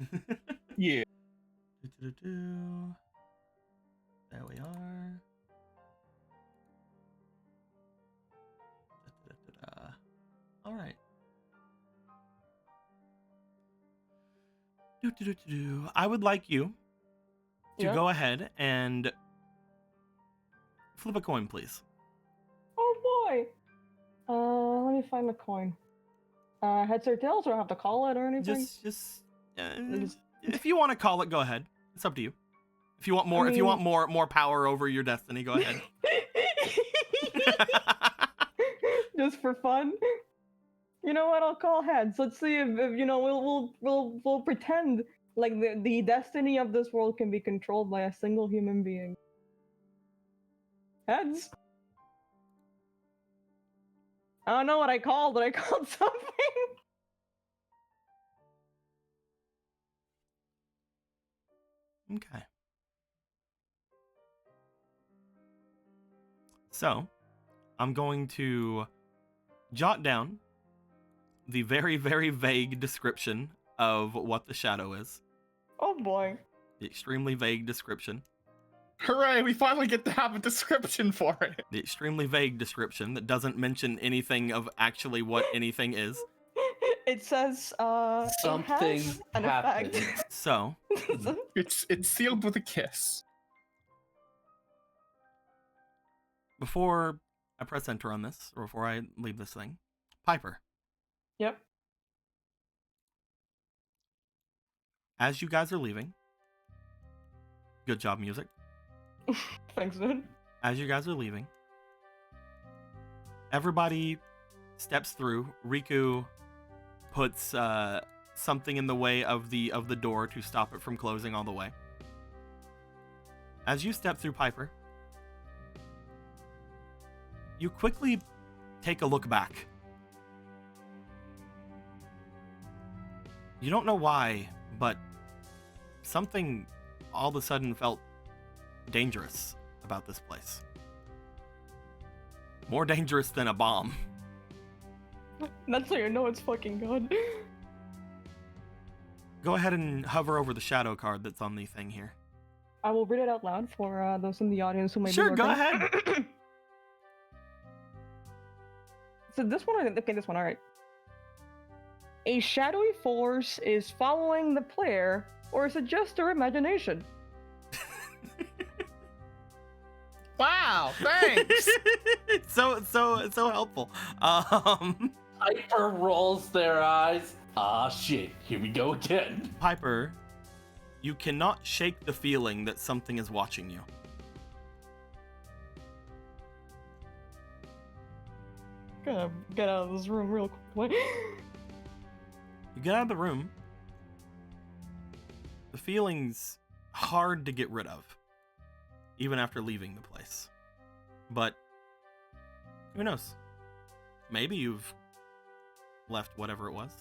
Yeah.
Do-do-do-do. There we are. Da-da-da-da. All right. Do-do-do-do-do. I would like you to
Yep.
go ahead and flip a coin, please.
Oh boy. Let me find the coin. Heads or tails, or I have to call it or anything?
Just
Just-
if you want to call it, go ahead. It's up to you. If you want more, if you want more power over your destiny, go ahead.
Just for fun. You know what? I'll call heads. Let's see if you know we'll pretend like the destiny of this world can be controlled by a single human being. Heads. I don't know what I called, but I called something.
Okay. So, I'm going to jot down the very, very vague description of what the shadow is.
Oh boy.
The extremely vague description.
Hooray, we finally get to have a description for it.
The extremely vague description that doesn't mention anything of actually what anything is.
It says
Something
it has an
happened.
effect.
So,
It's sealed with a kiss.
before I press enter on this, or before I leave this thing, Piper,
Yep.
as you guys are leaving, good job, music.
Thanks, dude.
As you guys are leaving, everybody steps through. Riku puts something in the way of the door to stop it from closing all the way. As you step through, Piper, you quickly take a look back. You don't know why, but something all of a sudden felt dangerous about this place. More dangerous than a bomb.
That's how you know it's fucking good.
Go ahead and hover over the shadow card that's on the thing here.
I will read it out loud for those in the audience who may
Sure,
be
go
lurking.
ahead.
So this one, okay, this one, alright. A shadowy force is following the player, or is it just their imagination?
Wow, thanks.
so helpful.
Piper rolls their eyes. Ah, shit. Here we go again.
Piper, you cannot shake the feeling that something is watching you.
Gotta get out of this room real quick.
You get out of the room. The feeling's hard to get rid of, even after leaving the place. But who knows? Maybe you've left whatever it was.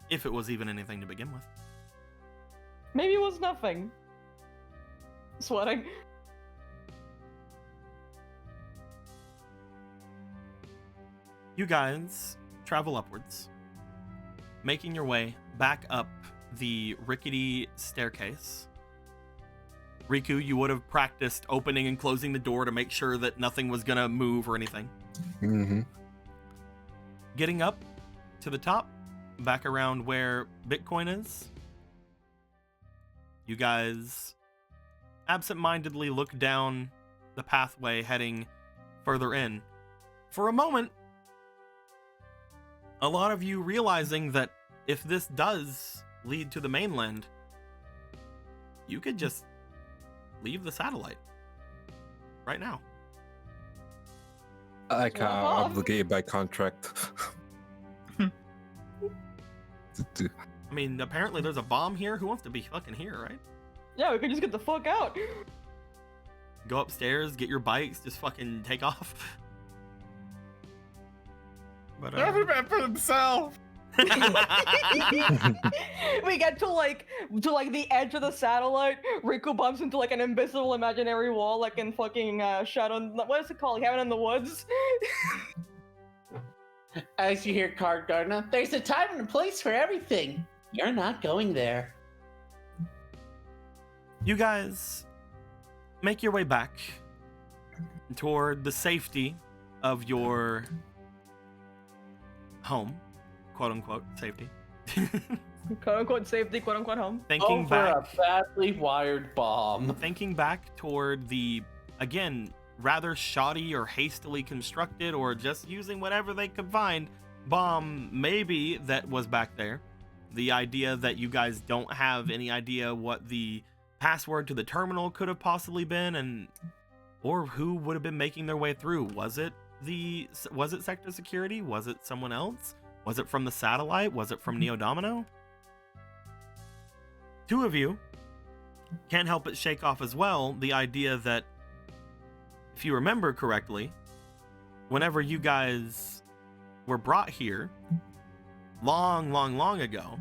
If it was even anything to begin with.
Maybe it was nothing. Sweating.
You guys travel upwards, making your way back up the rickety staircase. Riku, you would have practiced opening and closing the door to make sure that nothing was gonna move or anything.
Mm-hmm.
Getting up to the top, back around where Bitcoin is, you guys absent-mindedly look down the pathway heading further in. For a moment, a lot of you realizing that if this does lead to the mainland, you could just leave the satellite right now.
I can't
Wow.
obligated by contract.
I mean, apparently there's a bomb here. Who wants to be fucking here, right?
Yeah, we could just get the fuck out.
Go upstairs, get your bikes, just fucking take off. But
Every man for himself.
We get to like the edge of the satellite. Riku bumps into like an invisible imaginary wall, like in fucking Shadow. What is it called? Cabin in the Woods.
As you hear Card Gardener, there's a time and a place for everything. You're not going there.
You guys make your way back toward the safety of your home, quote unquote safety.
quote unquote safety, quote unquote home.
Thinking
Over
back,
a badly wired bomb.
thinking back toward the, again, rather shoddy or hastily constructed or just using whatever they could find bomb maybe that was back there. The idea that you guys don't have any idea what the password to the terminal could have possibly been, and or who would have been making their way through. Was it sector security? Was it someone else? Was it from the satellite? Was it from Neo Domino? Two of you can't help but shake off as well the idea that, if you remember correctly, whenever you guys were brought here long ago,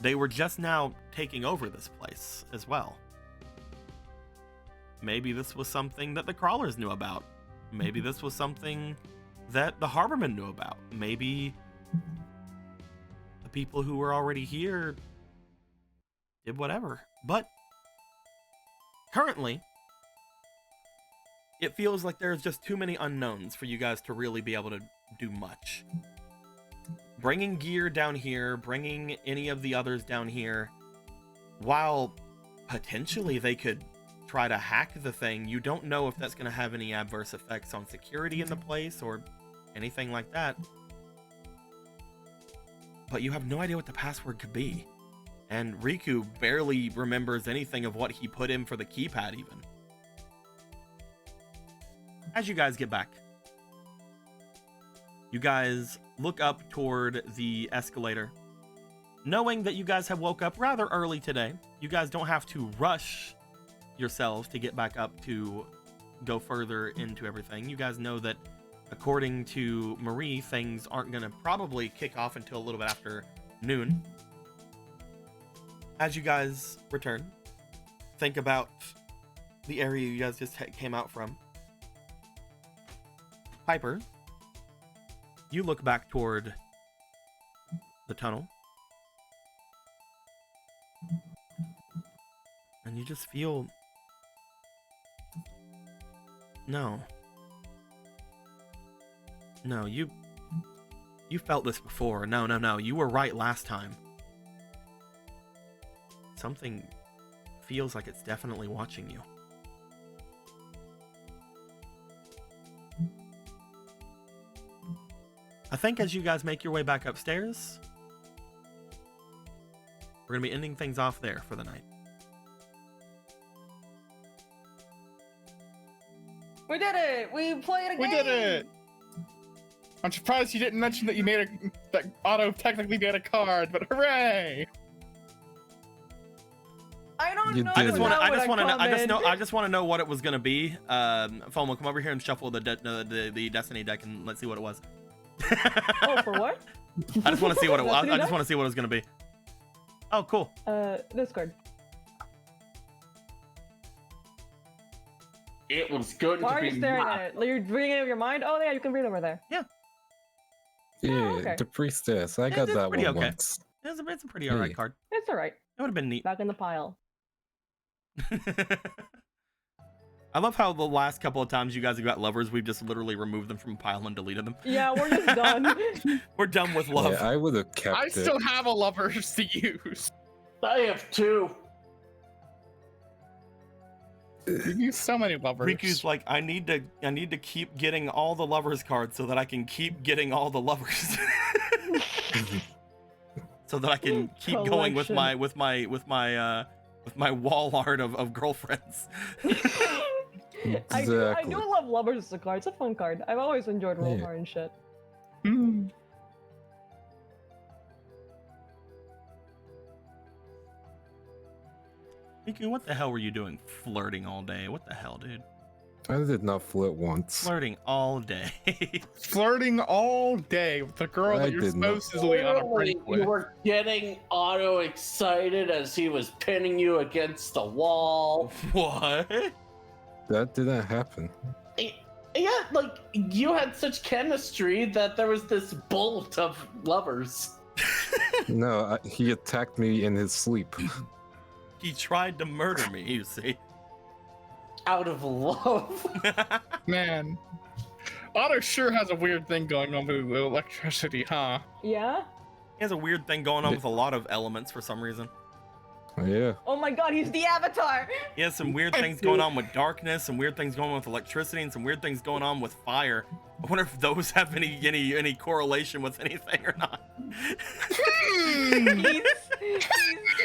they were just now taking over this place as well. Maybe this was something that the crawlers knew about. Maybe this was something that the harbormen knew about. Maybe the people who were already here did whatever. But currently, it feels like there's just too many unknowns for you guys to really be able to do much. Bringing gear down here, bringing any of the others down here, while potentially they could try to hack the thing, you don't know if that's going to have any adverse effects on security in the place or anything like that. But you have no idea what the password could be. And Riku barely remembers anything of what he put in for the keypad even. As you guys get back, you guys look up toward the escalator, knowing that you guys have woke up rather early today. You guys don't have to rush yourselves to get back up to go further into everything. You guys know that according to Marie, things aren't going to probably kick off until a little bit after noon. As you guys return, think about the area you guys just came out from. Piper, you look back toward the tunnel, and you just feel, no, you felt this before. No, you were right last time. Something feels like it's definitely watching you. I think as you guys make your way back upstairs, we're going to be ending things off there for the night.
We did it! We played a game!
We did it! I'm surprised you didn't mention that you made that Otto technically made a card, but hooray!
I don't know.
I
just
want to know what it was gonna be. Fomo, come over here and shuffle the Destiny deck and let's see what it was.
Oh, for what?
I just want to see what it was.
Destiny
I just
deck?
want to see what it was gonna be. Oh, cool.
This card.
It was going
Why
to
are
be
you staring at it? You're reading it with your mind? Oh yeah, you can read over there.
Yeah,
okay.
the priestess. I got
It's
that
pretty
one
okay.
once.
It's a pretty alright
Hey.
card.
It's alright.
It would have been neat.
Back in the pile.
I love how the last couple of times you guys have got lovers, we've just literally removed them from a pile and deleted them.
Yeah, we're just done.
We're done with love.
Yeah, I would have kept
I
it.
still have a lovers to use.
I have two.
You use so many lovers.
Riku's like, I need to keep getting all the lovers cards so that I can keep getting all the lovers. So that I can keep going with my wall art of girlfriends.
I do
Exactly.
love Lovers as a card. It's a fun card. I've always enjoyed roll
Yeah.
card and shit.
Mm.
Riku, what the hell were you doing flirting all day? What the hell, dude?
I did not flirt once.
Flirting all day.
Flirting all day with the girl
I
that you're
did not.
supposedly on a
Literally,
break with.
you were getting Otto excited as he was pinning you against the wall.
What?
That didn't happen.
Yeah, like you had such chemistry that there was this bolt of lovers.
No, he attacked me in his sleep.
He tried to murder me, you see.
Out of love.
Man, Otto sure has a weird thing going on with electricity, huh?
Yeah?
He has a weird thing going on with a lot of elements for some reason.
Yeah.
Oh my god, he's the Avatar!
He has some weird things going on with darkness, some weird things going on with electricity, and some weird things going on with fire. I wonder if those have any correlation with anything or not.
he's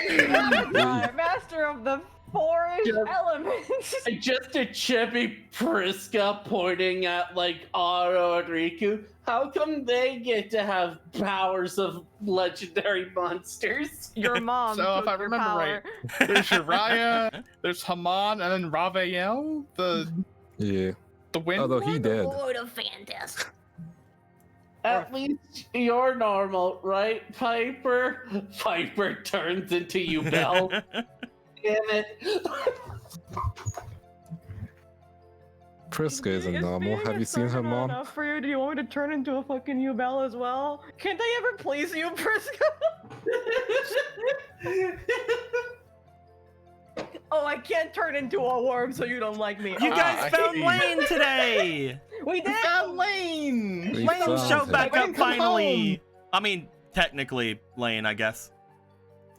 Avatar, master of the forest elements.
Just a chippy Priska pointing at like Aro and Riku. How come they get to have powers of legendary monsters?
Your mom.
So if
took
I
your
remember
power.
right, there's Uriah, there's Haman, and then Ravael,
Yeah.
the wind.
Although he did.
Lord of Fantastic.
At least you're normal, right, Piper? Piper turns into you, Belle. Damn it.
Priska isn't
Is
normal.
being
Have
a
you seen her
servant
mom?
enough for you? Do you want me to turn into a fucking Ubel as well? Can't I ever please you, Priska? Oh, I can't turn into a worm, so you don't like me.
You
Oh,
guys
I
found
see.
Lane today.
we did.
found Lane.
We
Lane
found
showed
him.
back
Lane,
up
come
finally.
home.
I mean, technically Lane, I guess.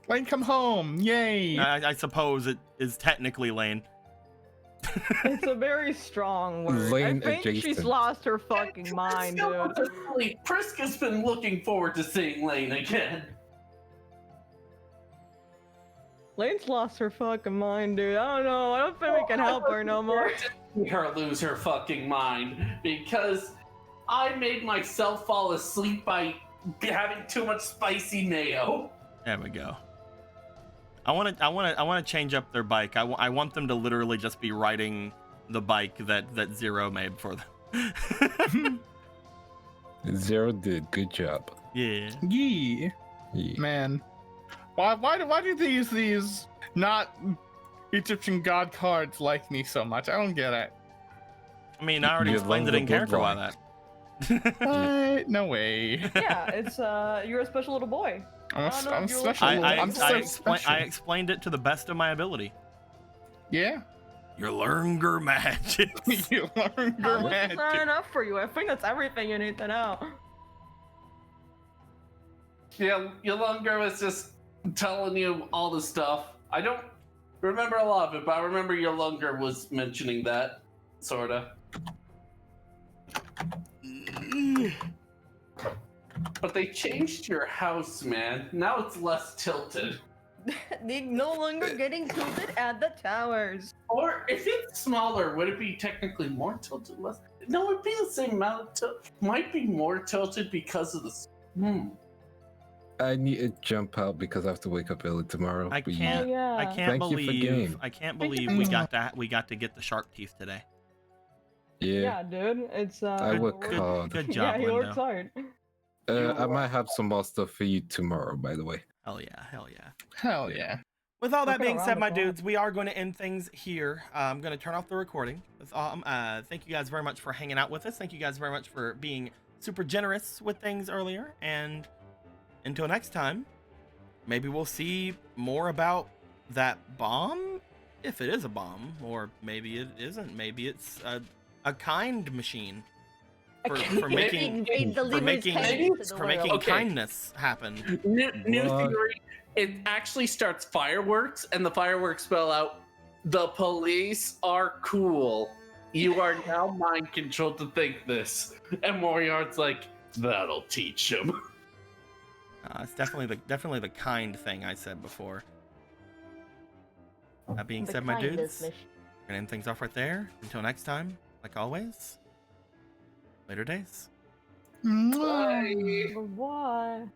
Lane, come home! Yay!
I suppose it is technically Lane.
It's a very strong word.
Lane
I think she's
adjacent.
lost her fucking mind, dude.
Priska's been looking forward to seeing Lane again.
Lane's lost her fucking mind, dude. I don't know. I don't think we can help her no more.
Her lose her fucking mind because I made myself fall asleep by having too much spicy mayo.
There we go. I want to change up their bike. I want them to literally just be riding the bike that Zero made for them.
Zero did. Good job.
Yeah.
Yee.
Yeah.
Man. Why do these not Egyptian god cards like me so much? I don't get it.
I mean, I already
You
explained it
love
in
the
character why
bloodline.
that.
What? No way.
Yeah, it's you're a special little boy.
I'm
don't know
I'm
if you're
special.
listening.
I'm so special.
I explained it to the best of my ability.
Yeah.
Your Lernger magic.
You learned
How
your
much is
magic.
not enough for you? I think that's everything you need to know.
Yeah, Yolunga was just telling you all the stuff. I don't remember a lot of it, but I remember Yolunga was mentioning that, sorta. But they changed your house, man. Now it's less tilted.
They're no longer getting tilted at the towers.
Or if it's smaller, would it be technically more tilted? Less? No, it'd be the same amount of tilt. Might be more tilted because of the.
I need to jump out because I have to wake up early tomorrow.
I
but
can't.
yeah.
I can't
Thank you for
believe.
game.
I can't
Thank you
believe
for
we got to get the shark teeth today.
Yeah.
Yeah, dude. It's
I work
Good,
hard.
good
Yeah,
job,
he
Lindo.
works hard.
I might have some more stuff for you tomorrow, by the way.
Hell yeah, hell yeah.
Hell yeah.
With all that
Looking
being
around
said,
the
my
corner.
dudes, we are going to end things here. I'm going to turn off the recording. Thank you guys very much for hanging out with us. Thank you guys very much for being super generous with things earlier. And until next time, maybe we'll see more about that bomb, if it is a bomb, or maybe it isn't. Maybe it's a kind machine for making
Okay.
kindness happen.
New
What?
theory. It actually starts fireworks, and the fireworks spell out, "The police are cool. You are now mind controlled to think this." And Moriarty's like, "That'll teach him."
It's definitely the kind thing I said before. That being said, my dudes, we're gonna end things off right there. Until next time, like always, later days.
Mwah.
Why?